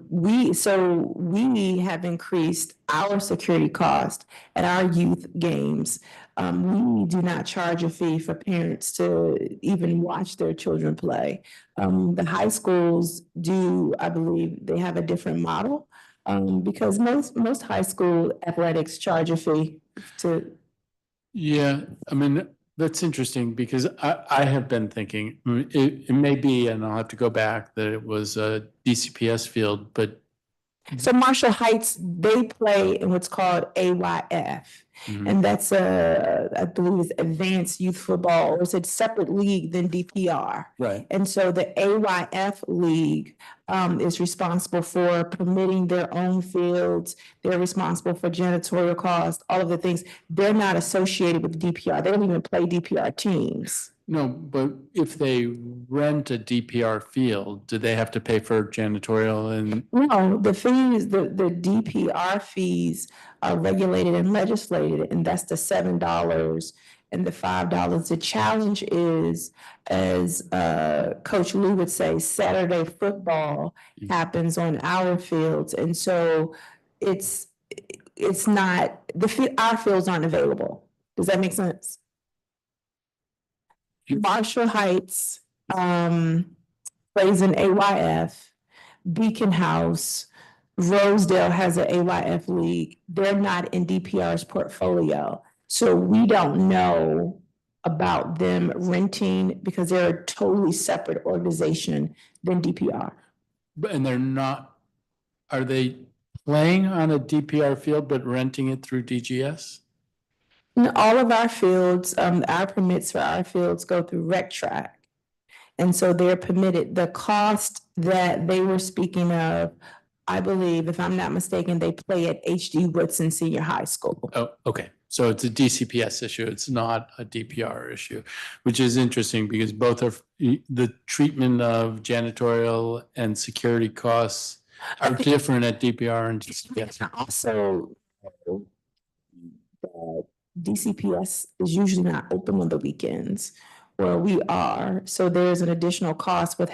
We have increased our security cost at our youth games. We do not charge a fee for parents to even watch their children play. The high schools do, I believe, they have a different model, because most high school athletics charge a fee to. Yeah, I mean, that's interesting because I have been thinking, it may be, and I'll have to go back, that it was a DCPS field, but. So Marshall Heights, they play in what's called AYF. And that's I believe it's Advanced Youth Football, or it's a separate league than DPR. Right. And so the AYF league is responsible for permitting their own fields. They're responsible for janitorial costs, all of the things. They're not associated with DPR. They don't even play DPR teams. No, but if they rent a DPR field, do they have to pay for janitorial and? No, the fees, the DPR fees are regulated and legislated, and that's the $7 and the $5. The challenge is, as Coach Lou would say, Saturday football happens on our fields, and so it's not, our fields aren't available. Does that make sense? Marshall Heights plays in AYF, Beacon House, Rosedale has an AYF league. They're not in DPR's portfolio. So we don't know about them renting because they're a totally separate organization than DPR. And they're not, are they playing on a DPR field but renting it through DGS? All of our fields, our permits for our fields go through Rec Track. And so they're permitted. The cost that they were speaking of, I believe, if I'm not mistaken, they play at H.D. Woodson Senior High School. Oh, okay. So it's a DCPS issue. It's not a DPR issue, which is interesting because both are the treatment of janitorial and security costs are different at DPR and DCPS. Also, DCPS is usually not open on the weekends where we are. So there's an additional cost with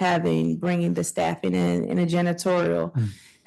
bringing the staffing in a janitorial.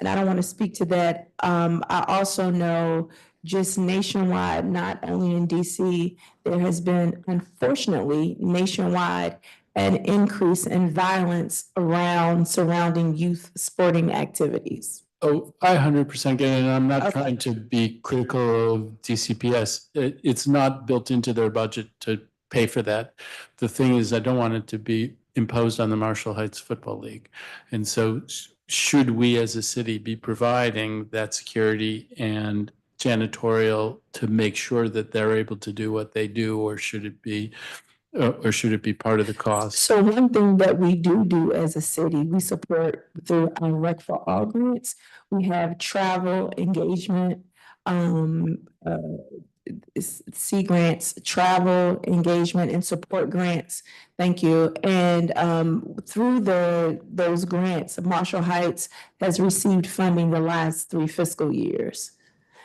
And I don't want to speak to that. I also know just nationwide, not only in DC, there has been, unfortunately, nationwide, an increase in violence surrounding youth sporting activities. Oh, I 100% get it, and I'm not trying to be critical of DCPS. It's not built into their budget to pay for that. The thing is, I don't want it to be imposed on the Marshall Heights Football League. And so should we as a city be providing that security and janitorial to make sure that they're able to do what they do, or should it be or should it be part of the cost? So one thing that we do as a city, we support through our Rec for All grants. We have travel, engagement, C grants, travel, engagement, and support grants. Thank you. And through those grants, Marshall Heights has received funding the last 3 fiscal years.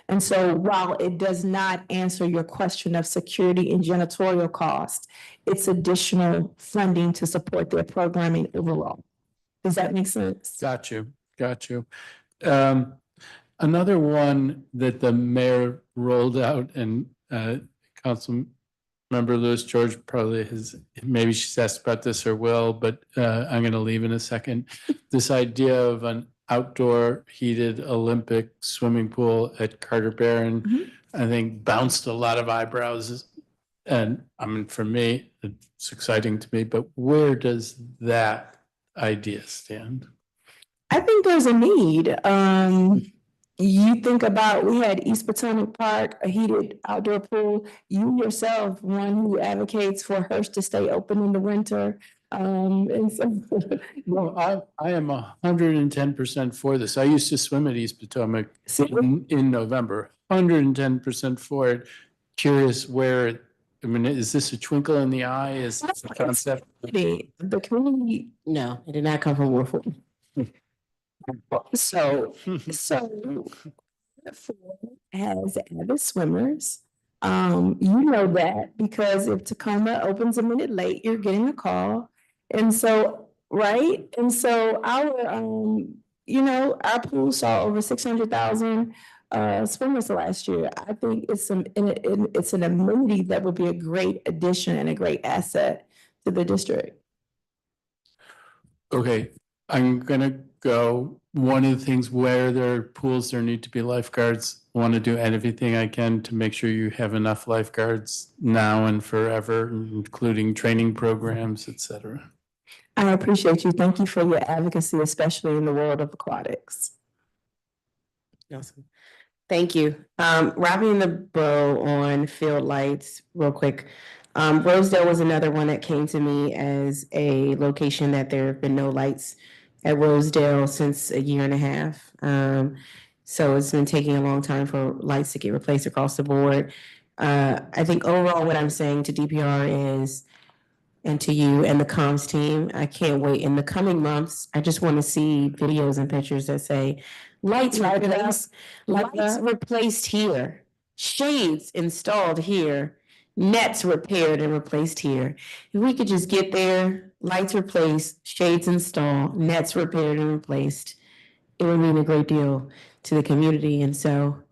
And so while it does not answer your question of security and janitorial costs, it's additional funding to support their programming overall. Does that make sense? Got you. Another one that the mayor rolled out, and Councilmember Lewis George probably has, maybe she's asked about this or will, but I'm going to leave in a second. This idea of an outdoor heated Olympic swimming pool at Carter Barron, I think bounced a lot of eyebrows. And I mean, for me, it's exciting to me, but where does that idea stand? I think there's a need. You think about, we had East Potomac Park, a heated outdoor pool. You yourself, one who advocates for Hearst to stay open in the winter. And so Well, I am 110% for this. I used to swim at East Potomac in November, 110% for it. Curious where, I mean, is this a twinkle in the eye? Is this a concept? the community, No, it did not come from Ward 4. so has avid swimmers. You know that because if Tacoma opens a minute late, you're getting a call. And so, right? And so our pool saw over 600,000 swimmers last year. I think it's an amenity that would be a great addition and a great asset to the district. Okay, I'm gonna go. One of the things where there are pools, there need to be lifeguards. I want to do everything I can to make sure you have enough lifeguards now and forever, including training programs, et cetera. I appreciate you. Thank you for your advocacy, especially in the world of aquatics. Awesome. Thank you. Wrapping the bow on field lights real quick. Rosedale was another one that came to me as a location that there have been no lights at Rosedale since 1.5 years. So it's been taking a long time for lights to get replaced across the board. I think overall what I'm saying to DPR is, and to you and the comms team, I can't wait. In the coming months, I just want to see videos and pictures that say, lights replaced here, shades installed here, nets repaired and replaced here. If we could just get there, lights replaced, shades installed, nets repaired and replaced, it would mean a great deal to the community. And so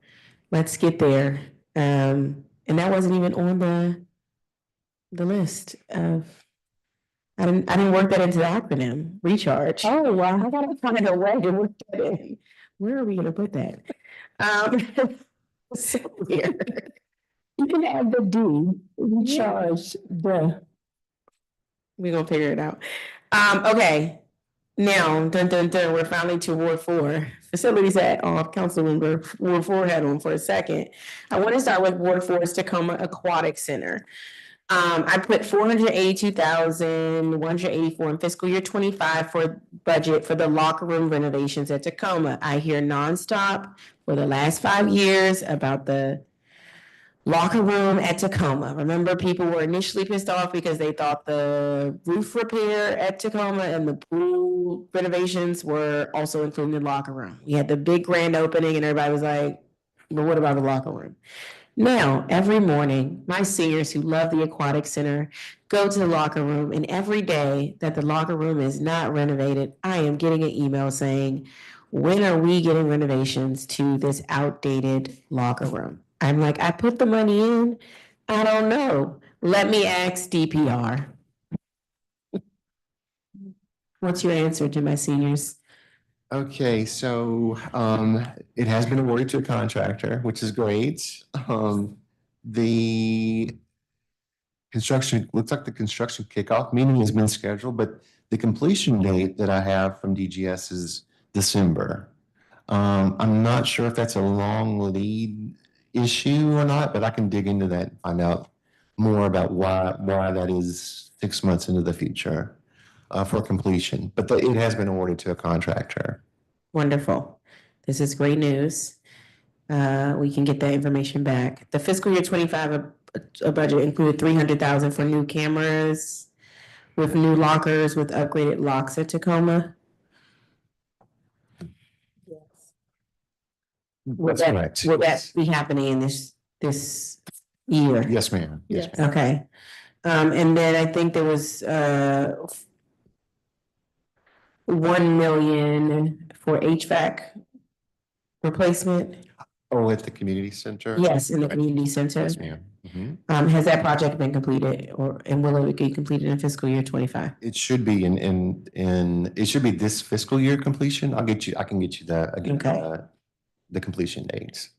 let's get there. And that wasn't even on the list of, I didn't work that into the acronym, recharge. Oh, wow, I gotta find a way to work that in. Where are we gonna put that? So weird. You can add the D, recharge the. We're gonna figure it out. Okay, now, we're finally to Ward 4. Facilities hat off, Councilmember Ward 4 had on for a second. I want to start with Ward 4's Tacoma Aquatic Center. I put $482,184 in fiscal year 25 for budget for the locker room renovations at Tacoma. I hear nonstop for the last 5 years about the locker room at Tacoma. Remember, people were initially pissed off because they thought the roof repair at Tacoma and the pool renovations were also including the locker room. We had the big grand opening and everybody was like, but what about the locker room? Now, every morning, my seniors who love the Aquatic Center go to the locker room, and every day that the locker room is not renovated, I am getting an email saying, when are we getting renovations to this outdated locker room? I'm like, I put the money in. I don't know. Let me ask DPR. What's your answer to my seniors? Okay, so it has been awarded to a contractor, which is great. The construction, looks like the construction kickoff meeting has been scheduled, but the completion date that I have from DGS is December. I'm not sure if that's a long lead issue or not, but I can dig into that and find out more about why that is 6 months into the future for completion. But it has been awarded to a contractor. Wonderful. This is great news. We can get that information back. The fiscal year 25 a budget included 300,000 for new cameras with new lockers with upgraded locks at Tacoma. That's correct. Will that be happening in this year? Yes, ma'am. Yes, ma'am. Okay. And then I think there was 1 million for HVAC replacement. Oh, at the community center? Yes, in the community center. Yes, ma'am. Has that project been completed and will it be completed in fiscal year 25? It should be it should be this fiscal year completion. I can get you the completion dates.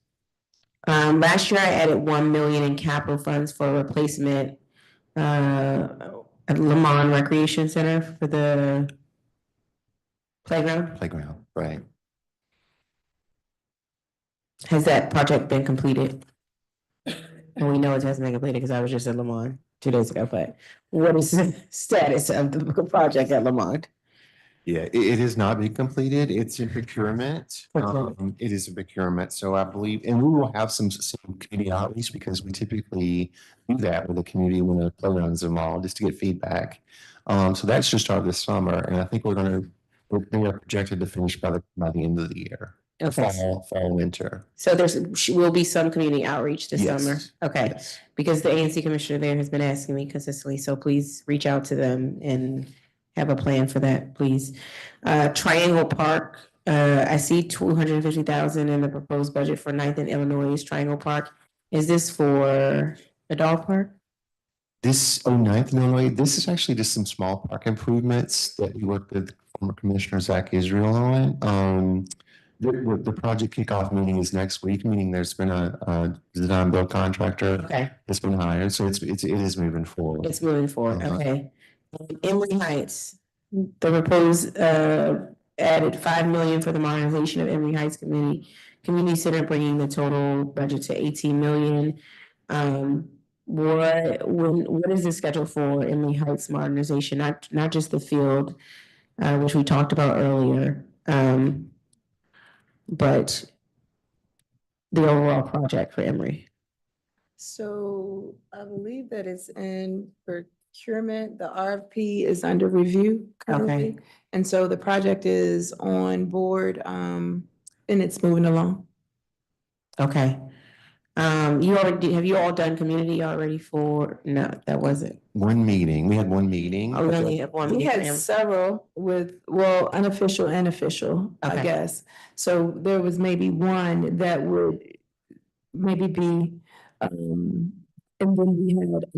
Last year I added 1 million in capital funds for replacement at Lamont Recreation Center for the playground. Playground, right. Has that project been completed? And we know it hasn't been completed because I was just at Lamont 2 days ago, but what is the status of the project at Lamont? Yeah, it has not been completed. It's in procurement. It is a procurement. So I believe, and we will have some community outreach because we typically do that with the community when a program is involved, just to get feedback. So that should start this summer, and I think we're projected to finish by the end of the year. Okay. Fall, winter. So will be some community outreach this Yes. summer? Okay, because the ANC commissioner there has been asking me consistently, so please reach out to them and have a plan for that, please. Triangle Park, I see 250,000 in the proposed budget for 9th and Illinois Triangle Park. Is this for a dog park? This 9th in Illinois, this is actually just some small park improvements that we worked with former Commissioner Zach Israel on. The project kickoff meeting is next week, meaning there's been a design build contractor that's been hired, so it is moving forward. It's moving forward, okay. Emory Heights, the proposed added 5 million for the modernization of Emory Heights Community Center, bringing the total budget to 18 million. What is the schedule for Emory Heights modernization? Not just the field, which we talked about earlier, but the overall project for Emory. So I believe that it's in procurement. The RFP is under review currently. Okay. And so the project is on board, and it's moving along. Okay. Have you all done community already for, no, that wasn't. One meeting, we had one meeting. Oh, we only have one We meeting. had several unofficial and official, I guess. So there was maybe one that would maybe be, and then we had another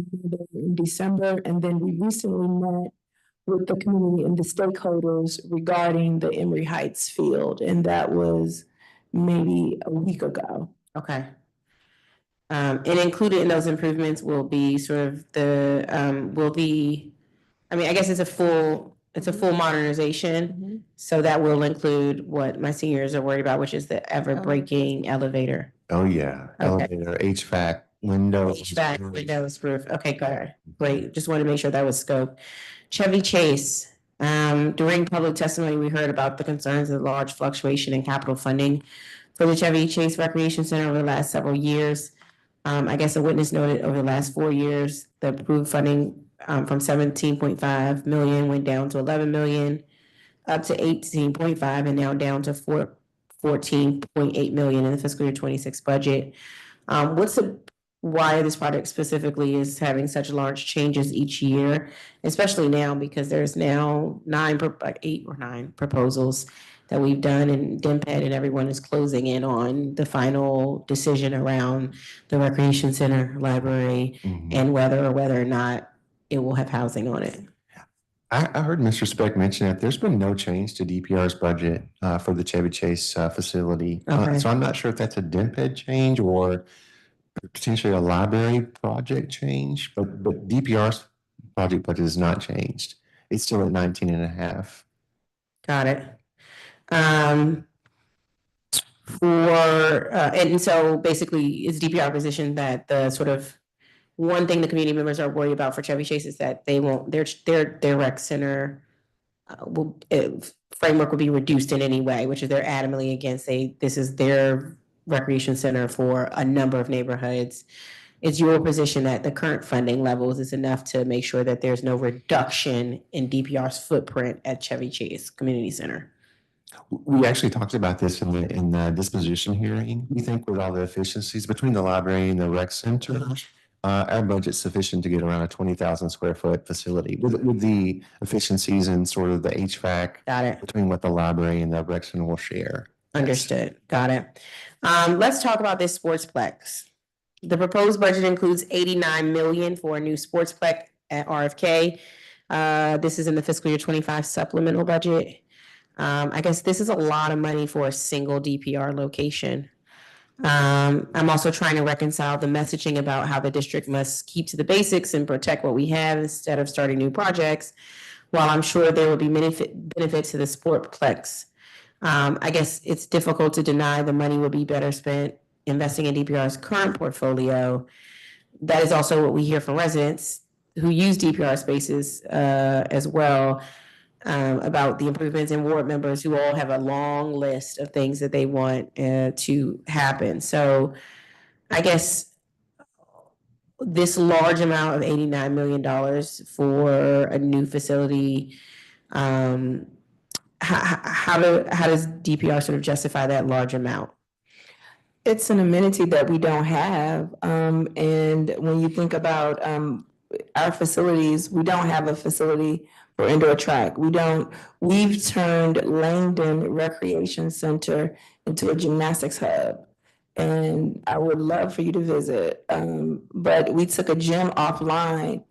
in December, and then we recently met with the community and the stakeholders regarding the Emory Heights field, and that was maybe a week ago. Okay. And included in those improvements will be sort of I guess it's a full modernization. So that will include what my seniors are worried about, which is the ever-breaking elevator. Oh, yeah. Elevator, HVAC, windows. Roof. Okay, great. Just wanted to make sure that was scoped. Chevy Chase. During public testimony, we heard about the concerns of large fluctuation in capital funding for the Chevy Chase Recreation Center over the last several years. I guess a witness noted over the last 4 years, the approved funding from 17.5 million went down to 11 million, up to 18.5, and now down to 14.8 million in the fiscal year 26 budget. Why this project specifically is having such large changes each year, especially now because there's now 8 or 9 proposals that we've done, and DMPED and everyone is closing in on the final decision around the recreation center, library, and whether or not it will have housing on it. I heard Mr. Speck mention that there's been no change to DPR's budget for the Chevy Chase facility. So I'm not sure if that's a DMPED change or potentially a library project change, but DPR's project budget has not changed. It's still at 19.5. Got it. And so basically it's DPR position that the sort of one thing the community members are worried about for Chevy Chase is that they won't, their rec center framework will be reduced in any way, which is they're adamantly against. This is their recreation center for a number of neighborhoods. Is your position that the current funding levels is enough to make sure that there's no reduction in DPR's footprint at Chevy Chase Community Center? We actually talked about this in the disposition hearing. We think with all the efficiencies between the library and the rec center, our budget's sufficient to get around a 20,000 square foot facility with the efficiencies and sort of the HVAC between what the library and the rec center will share. Understood. Got it. Let's talk about this sportsplex. The proposed budget includes 89 million for a new sportsplex at RFK. This is in the fiscal year 25 supplemental budget. I guess this is a lot of money for a single DPR location. I'm also trying to reconcile the messaging about how the district must keep to the basics and protect what we have instead of starting new projects. While I'm sure there will be many benefits to the sportplex, I guess it's difficult to deny the money would be better spent investing in DPR's current portfolio. That is also what we hear from residents who use DPR spaces as well. About the improvements in ward members who all have a long list of things that they want to happen. So I guess this large amount of $89 million for a new facility, how does DPR sort of justify that large amount? It's an amenity that we don't have. And when you think about our facilities, we don't have a facility for indoor track. We've turned Langdon Recreation Center into a gymnastics hub. And I would love for you to visit. But we took a gym offline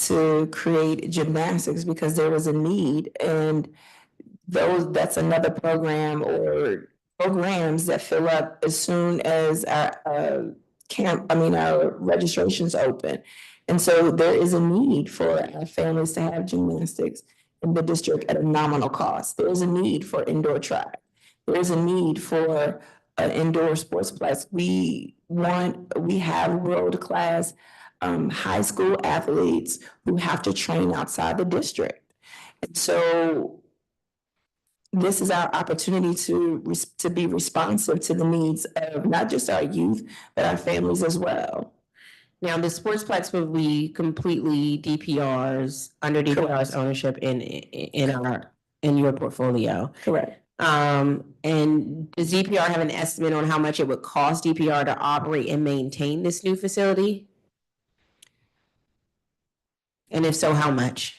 to create gymnastics because there was a need. And that's another program or programs that fill up as soon as our registrations open. And so there is a need for our families to have gymnastics in the district at a nominal cost. There is a need for indoor track. There is a need for an indoor sportsplex. We have world-class high school athletes who have to train outside the district. And so this is our opportunity to be responsive to the needs of not just our youth, but our families as well. Now, the sportsplex will be completely DPR's, under DPR's ownership in your portfolio. Correct. And does DPR have an estimate on how much it would cost DPR to operate and maintain this new facility? And if so, how much?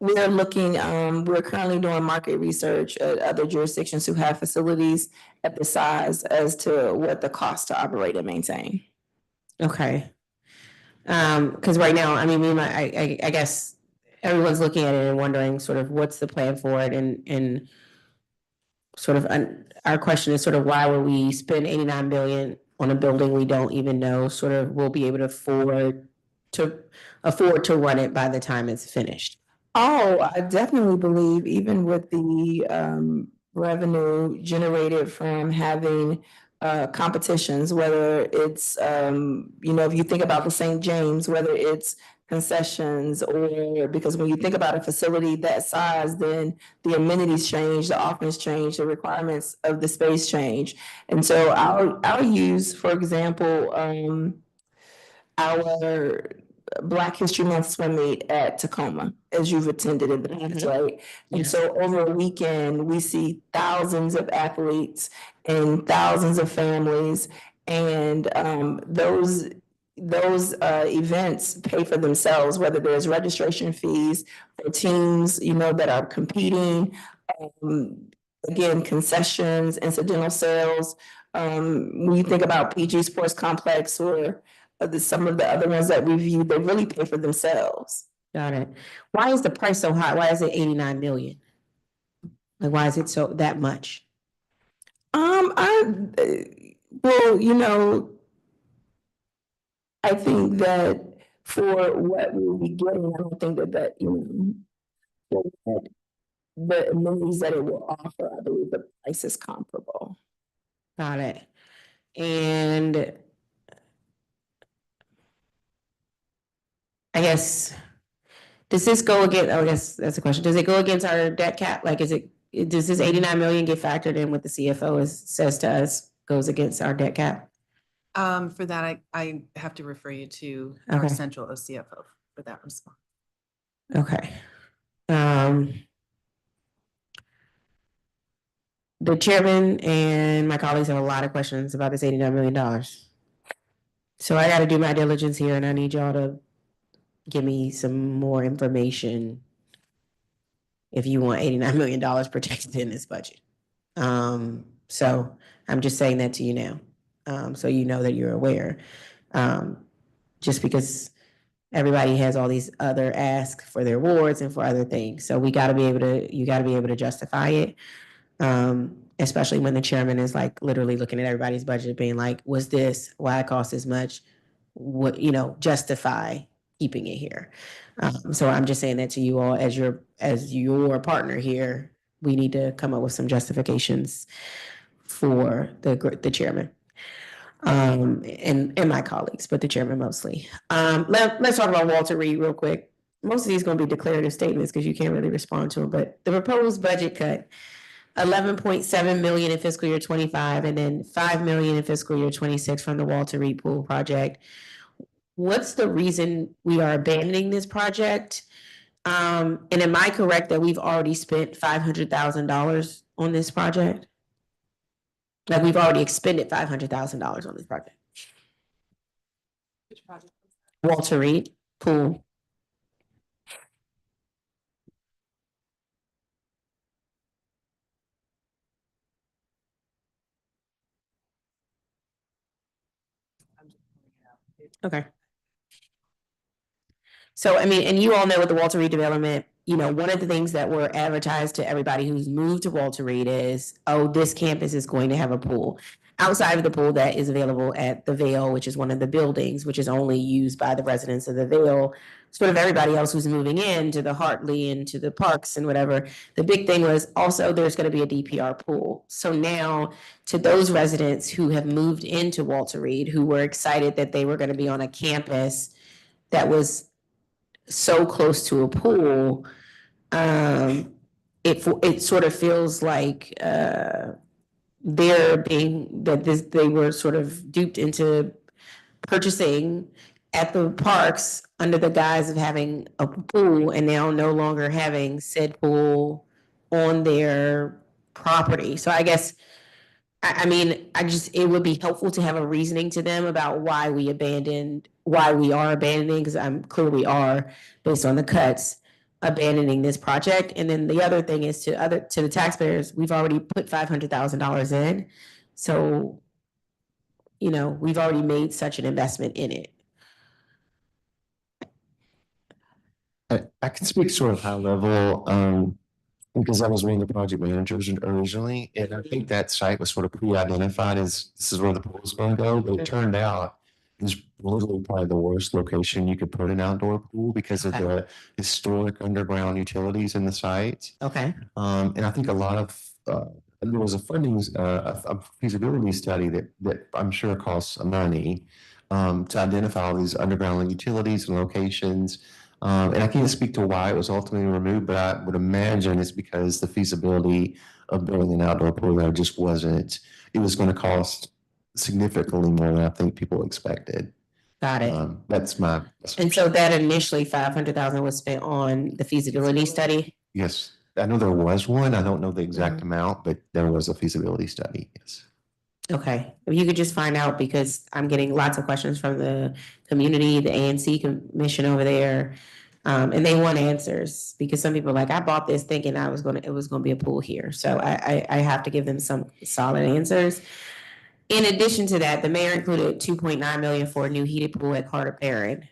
We're currently doing market research at other jurisdictions who have facilities at the size as to what the cost to operate and maintain. Okay. Because right now, I mean, I guess everyone's looking at it and wondering sort of what's the plan for it, and sort of our question is sort of why would we spend 89 billion on a building we don't even know sort of we'll be able to afford to run it by the time it's finished. Oh, I definitely believe even with the revenue generated from having competitions, whether it's, if you think about the St. James, whether it's concessions or because when you think about a facility that size, then the amenities change, the offerings change, the requirements of the space change. And so I'll use, for example, our Black History Month swim meet at Tacoma, as you've attended in the past, right? And so over a weekend, we see thousands of athletes and thousands of families, and those events pay for themselves, whether there's registration fees for teams, that are competing, again, concessions, incidental sales. When you think about PG Sports Complex or some of the other ones that we viewed, they really pay for themselves. Got it. Why is the price so high? Why is it 89 million? Like, why is it that much? I think that for what we'll be getting, I don't think that the amenities that it will offer, I believe the price is comparable. Got it. And guess, does this go against, I guess that's the question. Does it go against our debt cap? Like, does this 89 million get factored in what the CFO says to us goes against our debt cap? For that, I have to refer you to our Okay. central CFO for that response. Okay. The chairman and my colleagues have a lot of questions about this $89 million. So I got to do my diligence here, and I need y'all to give me some more information if you want $89 million protected in this budget. So I'm just saying that to you now, so you know that you're aware. Just because everybody has all these other asks for their awards and for other things, so you got to be able to justify it. Especially when the chairman is like literally looking at everybody's budget, being like, "Was this why it costs as much? What justify keeping it here?" So I'm just saying that to you all as your partner here. We need to come up with some justifications for the chairman, and my colleagues, but the chairman mostly. Let's talk about Walter Reed real quick. Most of these going to be declarative statements because you can't really respond to them. But the proposed budget cut. 11.7 million in fiscal year 25, and then 5 million in fiscal year 26 from the Walter Reed Pool project. What's the reason we are abandoning this project? And am I correct that we've already spent $500,000 on this project? Like we've already expended $500,000 on this project. Which project? Walter Reed Pool. Okay. So, I mean, and you all know with the Walter Reed development, one of the things that were advertised to everybody who's moved to Walter Reed is, oh, this campus is going to have a pool. Outside of the pool that is available at the Vale, which is one of the buildings, which is only used by the residents of the Vale, sort of everybody else who's moving in to the Hartley and to the parks and whatever. The big thing was also there's going to be a DPR pool. So now to those residents who have moved into Walter Reed, who were excited that they were going to be on a campus that was so close to a pool, it sort of feels like they were sort of duped into purchasing at the parks under the guise of having a pool, and now no longer having said pool on their property. So I guess, it would be helpful to have a reasoning to them about why we are abandoning, because I'm clear we are, based on the cuts, abandoning this project. And then the other thing is to the taxpayers, we've already put $500,000 in. So, we've already made such an investment in it. I can speak sort of high level, because I was one of the project managers originally, and I think that site was sort of pre-identified as this is where the pool is going to go, but it turned out it's literally probably the worst location you could put an outdoor pool because of the historic underground utilities in the site. Okay. And I think a lot of there was a feasibility study that I'm sure costs money to identify all these underground utilities and locations. And I can't speak to why it was ultimately removed, but I would imagine it's because the feasibility of building an outdoor pool there just wasn't, it was going to cost significantly more than I think people expected. Got it. That's my assumption. And so that initially $500,000 was spent on the feasibility study? Yes, I know there was one. I don't know the exact amount, but there was a feasibility study, yes. Okay, if you could just find out, because I'm getting lots of questions from the community, the ANC commission over there, and they want answers, because some people are like, I bought this thinking it was gonna be a pool here. So I have to give them some solid answers. In addition to that, the mayor included $2.9 million for a new heated pool at Carter Perrin.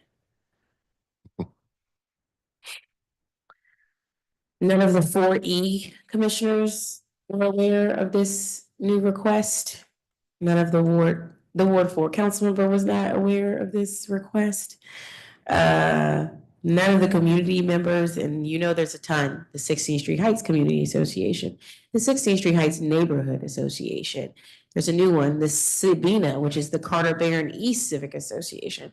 None of the 4E commissioners were aware of this new request. None of the Ward 4 council member was not aware of this request. None of the community members, and there's a ton, the 16th Street Heights Community Association, the 16th Street Heights Neighborhood Association. There's a new one, the CBNA, which is the Carter Barron East Civic Association,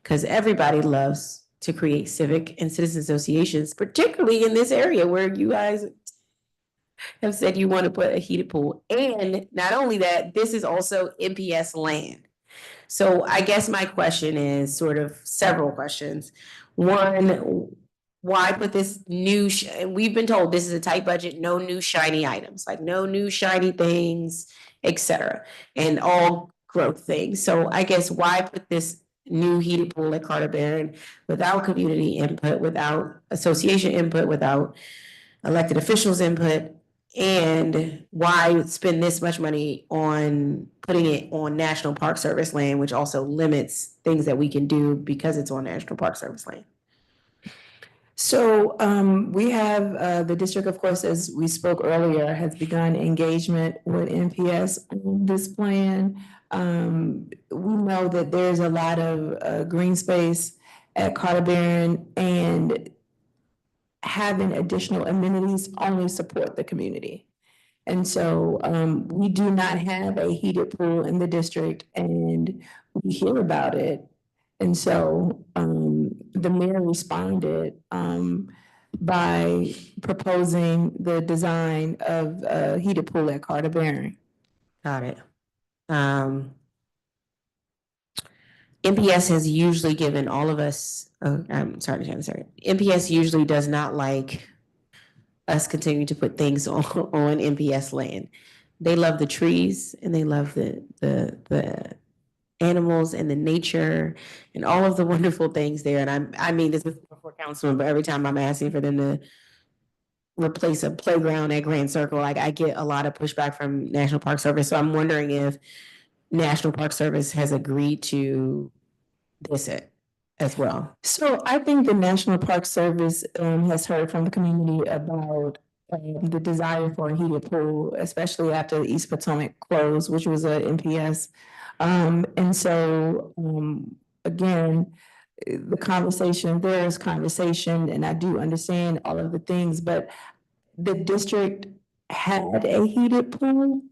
because everybody loves to create civic and citizen associations, particularly in this area where you guys have said you want to put a heated pool. And not only that, this is also MPS land. So I guess my question is sort of several questions. One, why put this new, we've been told this is a tight budget, no new shiny items, like no new shiny things, et cetera, and all growth things. So I guess why put this new heated pool at Carter Barron without community input, without association input, without elected officials input? And why spend this much money on putting it on National Park Service land, which also limits things that we can do because it's on National Park Service land? So we have the district, of course, as we spoke earlier, has begun engagement with NPS on this plan. We know that there's a lot of green space at Carter Barron, and having additional amenities only support the community. And so we do not have a heated pool in the district, and we hear about it. And so the mayor responded by proposing the design of a heated pool at Carter Barron. Got it. MPS has usually given all of us, I'm sorry. MPS usually does not like us continuing to put things on MPS land. They love the trees and they love the animals and the nature and all of the wonderful things there. And I mean this before councilman, but every time I'm asking for them to replace a playground at Grand Circle, like I get a lot of pushback from National Park Service. So I'm wondering if National Park Service has agreed to this as well. So I think the National Park Service has heard from the community about the desire for a heated pool, especially after the East Potomac closed, which was a NPS. And so again, there is conversation, and I do understand all of the things, but the district had a heated pool.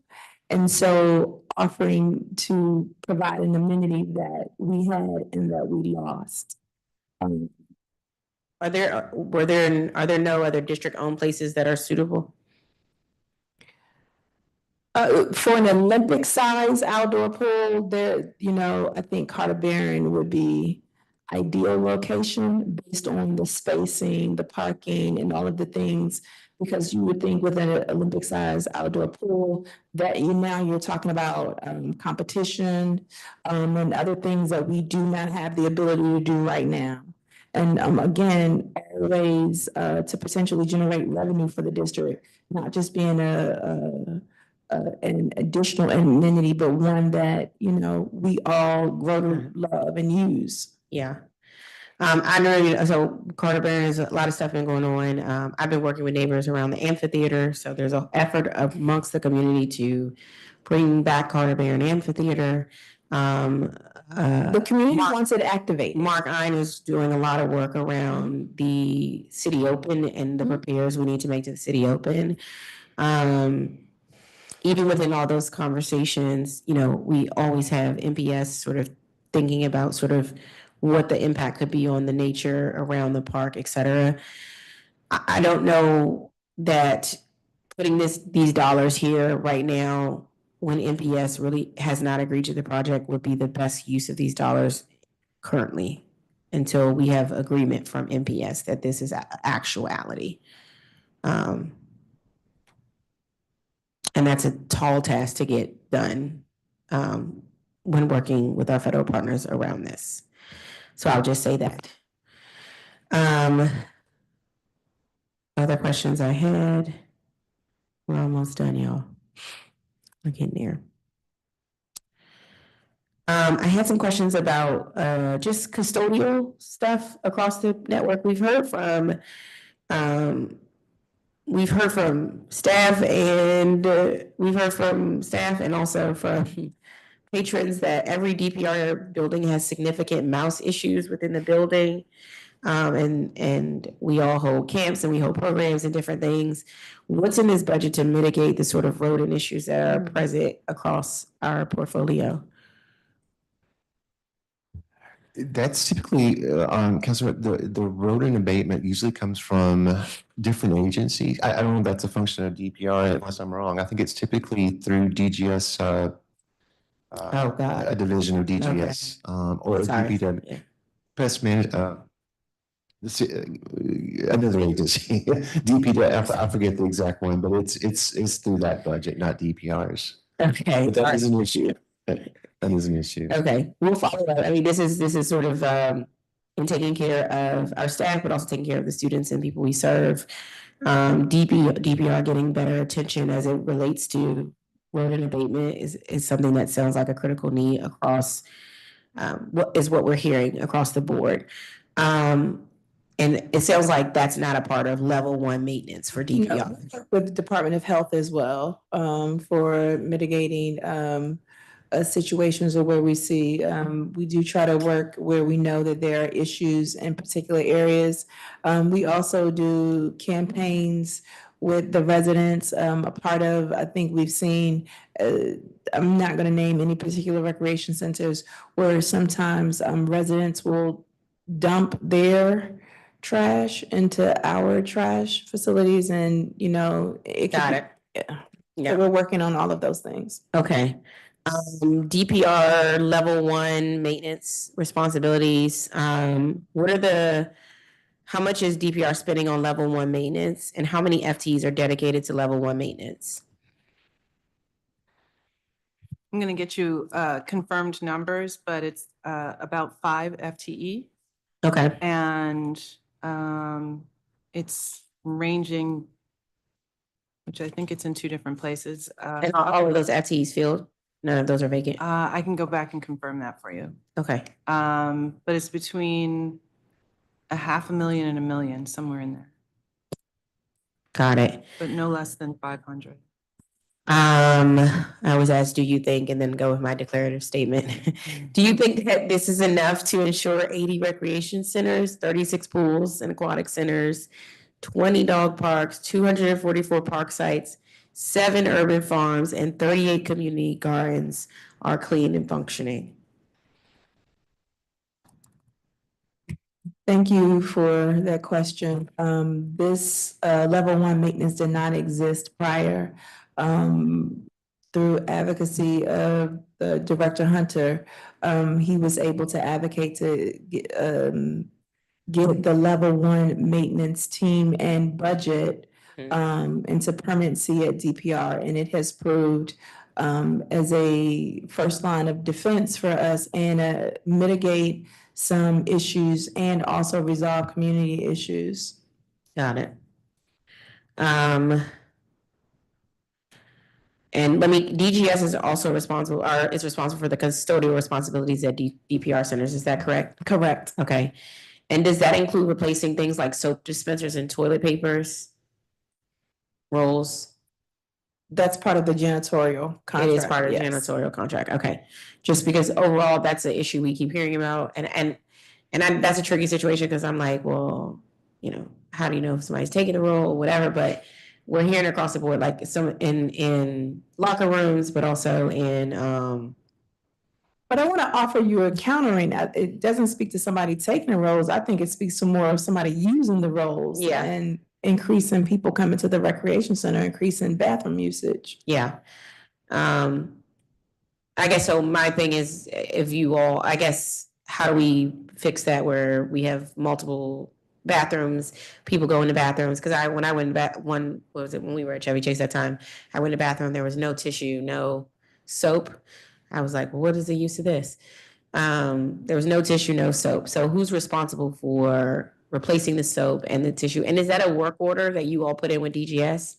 And so offering to provide an amenity that we had and that we lost. Are there no other district-owned places that are suitable? For an Olympic size outdoor pool, I think Carter Barron would be ideal location based on the spacing, the parking, and all of the things. Because you would think with an Olympic size outdoor pool that you're talking about competition and other things that we do not have the ability to do right now. And again, ways to potentially generate revenue for the district, not just being an additional amenity, but one that, we all grow to love and use. Yeah. I know, so Carter Barron, there's a lot of stuff been going on. I've been working with neighbors around the amphitheater. So there's an effort amongst the community to bring back Carter Barron Amphitheater. The community wants it activated. Mark Ein is doing a lot of work around the city open and the repairs we need to make to the city open. Even within all those conversations, we always have MPS sort of thinking about sort of what the impact could be on the nature around the park, et cetera. I don't know that putting these dollars here right now when MPS really has not agreed to the project would be the best use of these dollars currently until we have agreement from MPS that this is actuality. And that's a tall task to get done when working with our federal partners around this. So I'll just say that. Other questions I had? We're almost done, y'all. We're getting there. I had some questions about just custodial stuff across the network. We've heard from staff and also from patrons that every DPR building has significant mouse issues within the building. And we all hold camps and we hold programs and different things. What's in this budget to mitigate the sort of rodent issues that are present across our portfolio? That's typically, Councilor, the rodent abatement usually comes from different agencies. I don't know if that's a function of DPR unless I'm wrong. I think it's typically through DGS, Oh, God. a division of DGS, or Sorry. DPW. Yeah. Pest man, another agency, DPW, I forget the exact one, but it's through that budget, not DPR's. Okay. But that is an issue. That is an issue. Okay, we'll follow up. I mean, this is sort of in taking care of our staff, but also taking care of the students and people we serve. DPR getting better attention as it relates to rodent abatement is something that sounds like a critical need across what we're hearing across the board. And it sounds like that's not a part of level 1 maintenance for DPR. No, with the Department of Health as well, for mitigating situations or where we see, we do try to work where we know that there are issues in particular areas. We also do campaigns with the residents. A part of, I think we've seen, I'm not going to name any particular recreation centers where sometimes residents will dump their trash into our trash facilities, and it Got could it. yeah. Yeah. So we're working on all of those things. Okay. DPR level 1 maintenance responsibilities. How much is DPR spending on level 1 maintenance, and how many FTEs are dedicated to level 1 maintenance? I'm going to get you confirmed numbers, but it's about 5 FTE. Okay. And it's ranging, which I think it's in 2 different places. And all of those FTEs filled? None of those are vacant? I can go back and confirm that for you. Okay. But it's between $500,000 and $1 million, somewhere in there, Got it. but no less than 500. I always ask, do you think, and then go with my declarative statement. Do you think that this is enough to ensure 80 recreation centers, 36 pools and aquatic centers, 20 dog parks, 244 park sites, 7 urban farms, and 38 community gardens are clean and functioning? Thank you for that question. This level 1 maintenance did not exist prior. Through advocacy of the Director Hunter, he was able to advocate to get the level 1 maintenance team and budget into permanency at DPR, and it has proved as a first line of defense for us and mitigate some issues and also resolve community issues. Got it. And DGS is also responsible, or is responsible for the custodial responsibilities at DPR centers. Is that correct? Correct. Okay. And does that include replacing things like soap dispensers and toilet papers, rolls? That's part of the janitorial contract. It is part of the yes. janitorial contract. Okay. Just because overall that's an issue we keep hearing about, and that's a tricky situation because I'm like, well, how do you know if somebody's taking a roll or whatever? But we're hearing across the board, like some in locker rooms, but also in. But I want to offer you a countering. It doesn't speak to somebody taking the roles. I think it speaks to more of somebody using the roles. Yeah. And increasing people coming to the recreation center, increasing bathroom usage. Yeah. I guess so. My thing is, how do we fix that where we have multiple bathrooms, people go into bathrooms? Because when I went back, when we were at Chevy Chase that time, I went to the bathroom, there was no tissue, no soap. I was like, well, what is the use of this? There was no tissue, no soap. So who's responsible for replacing the soap and the tissue? And is that a work order that you all put in with DGS?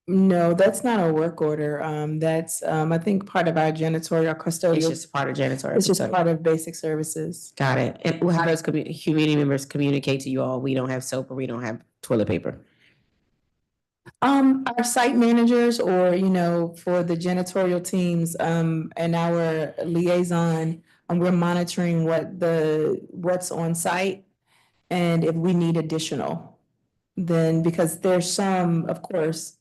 No, that's not a work order. That's, I think, part of our janitorial custodial. It's just part of janitorial. It's just part of basic services. Got it. And how does community members communicate to you all, we don't have soap or we don't have toilet paper? Our site managers or, for the janitorial teams, and our liaison, we're monitoring what's on site. And if we need additional, then because there's some, of course,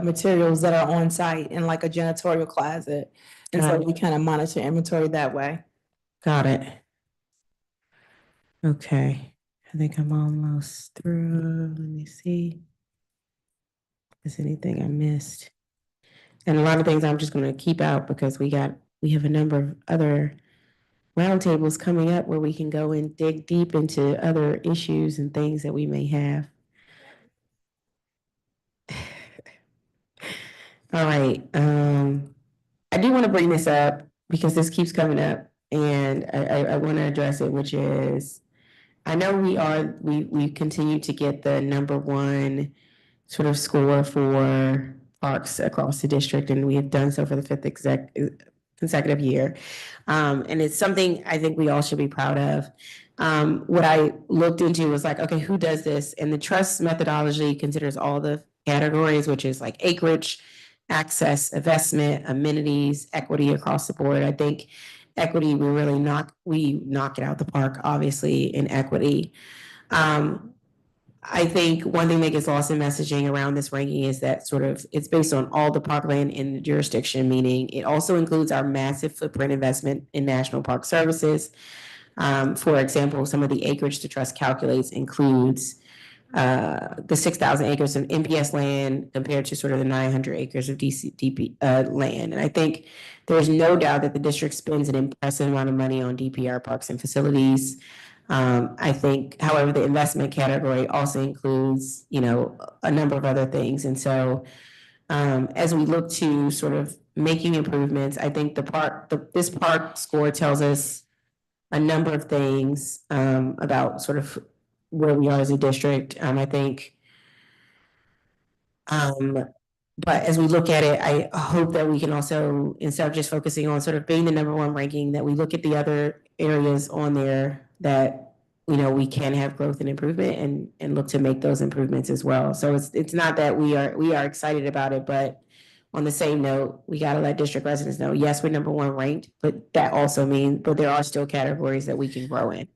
materials that are on site in like a janitorial closet. And so we kind of monitor inventory that way. Got it. Okay, I think I'm almost through. Let me see. Is anything I missed? And a lot of things I'm just gonna keep out because we have a number of other roundtables coming up where we can go and dig deep into other issues and things that we may have. All right, I do want to bring this up because this keeps coming up and I want to address it, which is, I know we continue to get the #1 sort of score for parks across the district, and we have done so for the fifth consecutive year. And it's something I think we all should be proud of. What I looked into was like, okay, who does this? And the trust methodology considers all the categories, which is like acreage, access, investment, amenities, equity across the board. I think equity, we knock it out the park, obviously, in equity. I think one thing that gets lost in messaging around this ranking is that sort of it's based on all the parkland in the jurisdiction, meaning it also includes our massive footprint investment in national park services. For example, some of the acreage the trust calculates includes the 6,000 acres of NPS land compared to sort of the 900 acres of DP land. And I think there's no doubt that the district spends an impressive amount of money on DPR parks and facilities. I think, however, the investment category also includes, a number of other things. And so as we look to sort of making improvements, I think this park score tells us a number of things about sort of where we are as a district. I think, but as we look at it, I hope that we can also, instead of just focusing on sort of being the #1 ranking, that we look at the other areas on there that, we can have growth and improvement and look to make those improvements as well. So it's not that we are excited about it, but on the same note, we got to let district residents know, yes, we're #1 ranked, but that also means, but there are still categories that we can grow in.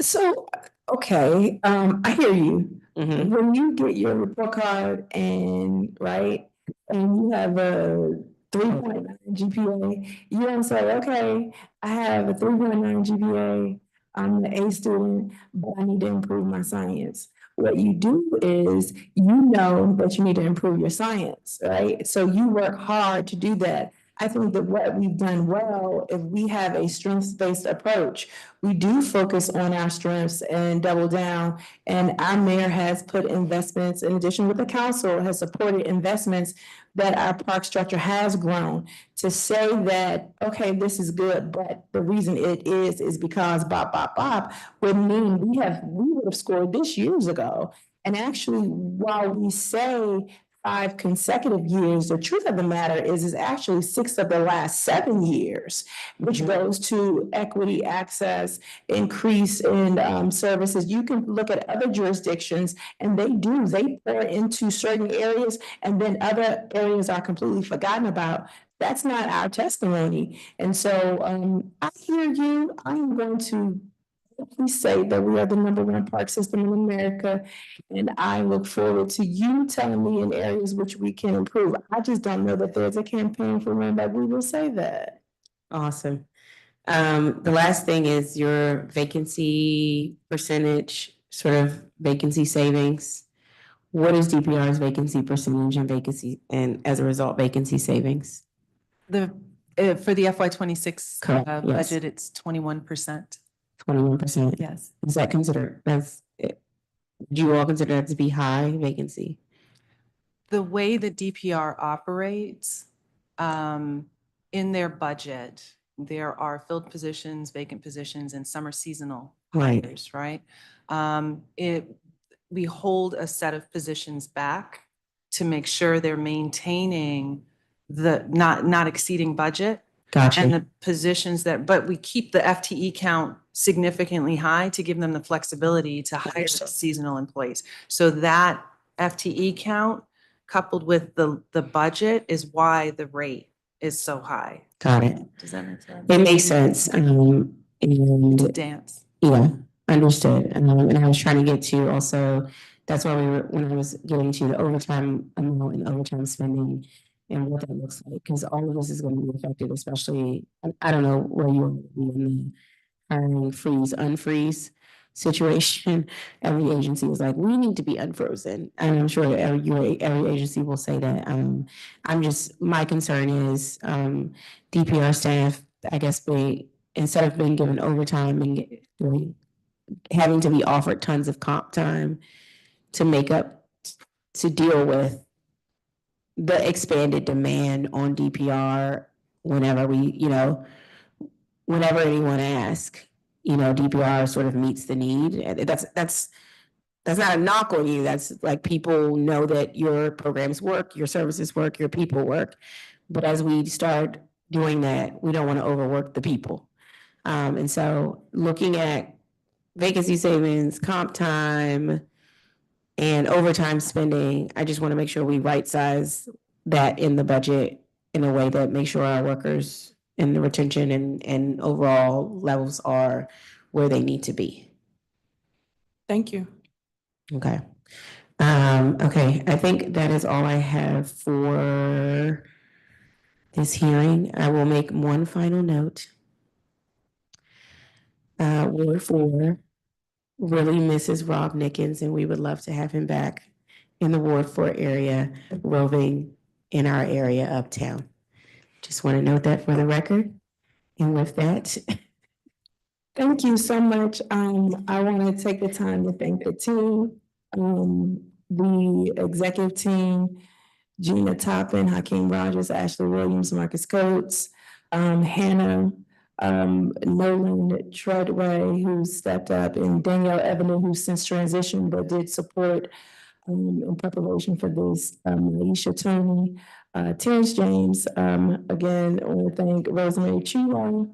So, okay, I hear you. Mhm. When you get your report card and, right, and you have a 3.9 GPA, you don't say, okay, I have a 3.9 GPA, I'm an A student, but I need to improve my science. What you do is you know that you need to improve your science, right? So you work hard to do that. I think that what we've done well, if we have a strengths-based approach, we do focus on our strengths and double down. And our mayor has put investments, in addition with the council, has supported investments that our park structure has grown. To say that, okay, this is good, but the reason it is because bop, would mean we would have scored this years ago. And actually, while we say 5 consecutive years, the truth of the matter is actually 6 of the last 7 years, which goes to equity, access, increase in services. You can look at other jurisdictions and they pour into certain areas and then other areas are completely forgotten about. That's not our testimony. And so I hear you. I'm going to please say that we are the #1 park system in America. And I look forward to you telling me in areas which we can improve. I just don't know that there's a campaign for when that we will say that. Awesome. The last thing is your vacancy percentage, sort of vacancy savings. What is DPR's vacancy percentage and as a result, vacancy savings? For the FY26 Correct, yes. budget, it's 21%. 21%? Yes. Is that considered, do you all consider that to be high vacancy? The way the DPR operates, in their budget, there are filled positions, vacant positions, and some are seasonal Right. hires, right? We hold a set of positions back to make sure they're maintaining not exceeding budget. Gotcha. And the positions but we keep the FTE count significantly high to give them the flexibility to hire seasonal employees. So that FTE count coupled with the budget is why the rate is so high. Got it. Does that make sense? It makes sense. It's a dance. Yeah, understood. And I was trying to get to also, that's why when I was getting to the overtime amount and overtime spending and what that looks like, because all of this is going to be affected, especially, I don't know where you are in hiring freeze, unfreeze situation. Every agency is like, we need to be unfrozen. And I'm sure that every agency will say that. My concern is DPR staff, I guess, instead of being given overtime and having to be offered tons of comp time to make up, to deal with the expanded demand on DPR whenever whenever anyone asks, DPR sort of meets the need. That's not a knock on you. That's like, people know that your programs work, your services work, your people work. But as we start doing that, we don't want to overwork the people. And so looking at vacancy savings, comp time, and overtime spending, I just want to make sure we right size that in the budget in a way that makes sure our workers and the retention and overall levels are where they need to be. Thank you. Okay. Okay, I think that is all I have for this hearing. I will make one final note. Ward 4 really misses Rob Nickens, and we would love to have him back in the Ward 4 area, roving in our area uptown. Just want to note that for the record. And with that, Thank you so much. I want to take the time to thank the team, the executive team, Gina Toppin, Hakeem Rogers, Ashley Williams, Marcus Coates, Hannah, Nolan Treadway, who stepped up, and Danielle Evelyn, who since transitioned but did support in preparation for this, Aisha Tony, Terrence James, again, I want to thank Rosemary Chulo,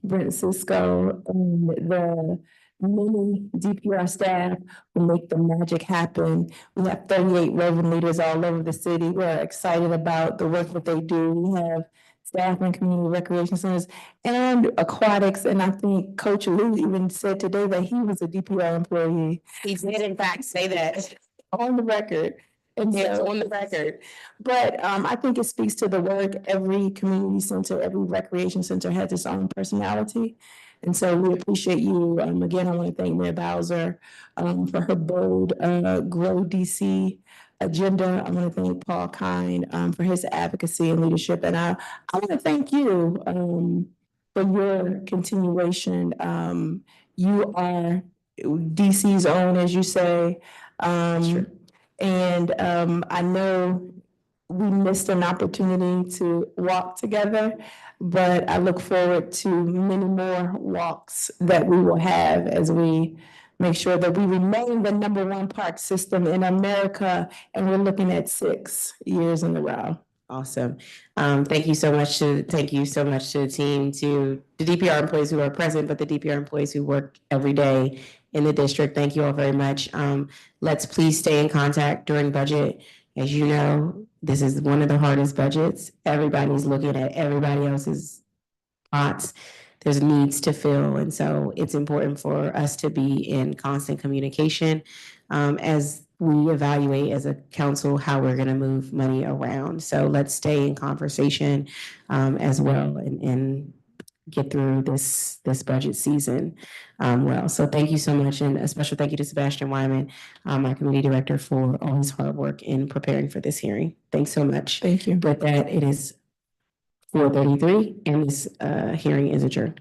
Brent Cisco, and the many DPR staff who make the magic happen. We have 38 Reverend leaders all over the city. We're excited about the work that they do. We have staff in community recreation centers and aquatics. And I think Coach Lou even said today that he was a DPR employee. he did in fact say that. On the record. And Yes, so, on the record. but I think it speaks to the work. Every community center, every recreation center has its own personality. And so we appreciate you. Again, I want to thank Mayor Bowser for her bold Grow DC agenda. I want to thank Paul Kine for his advocacy and leadership. And I want to thank you for your continuation. You are DC's own, as you say. And I know we missed an opportunity to walk together, but I look forward to many more walks that we will have as we make sure that we remain the #1 park system in America, and we're looking at 6 years in a row. Awesome. Thank you so much to the team, to the DPR employees who are present, but the DPR employees who work every day in the district. Thank you all very much. Let's please stay in contact during budget. As you know, this is one of the hardest budgets. Everybody's looking at everybody else's pots. There's needs to fill. And so it's important for us to be in constant communication as we evaluate as a council how we're going to move money around. So let's stay in conversation as well and get through this budget season well. So thank you so much, and a special thank you to Sebastian Wyman, our committee director, for all his hard work in preparing for this hearing. Thanks so much. Thank you. With that, it is 4:33, and this hearing is adjourned.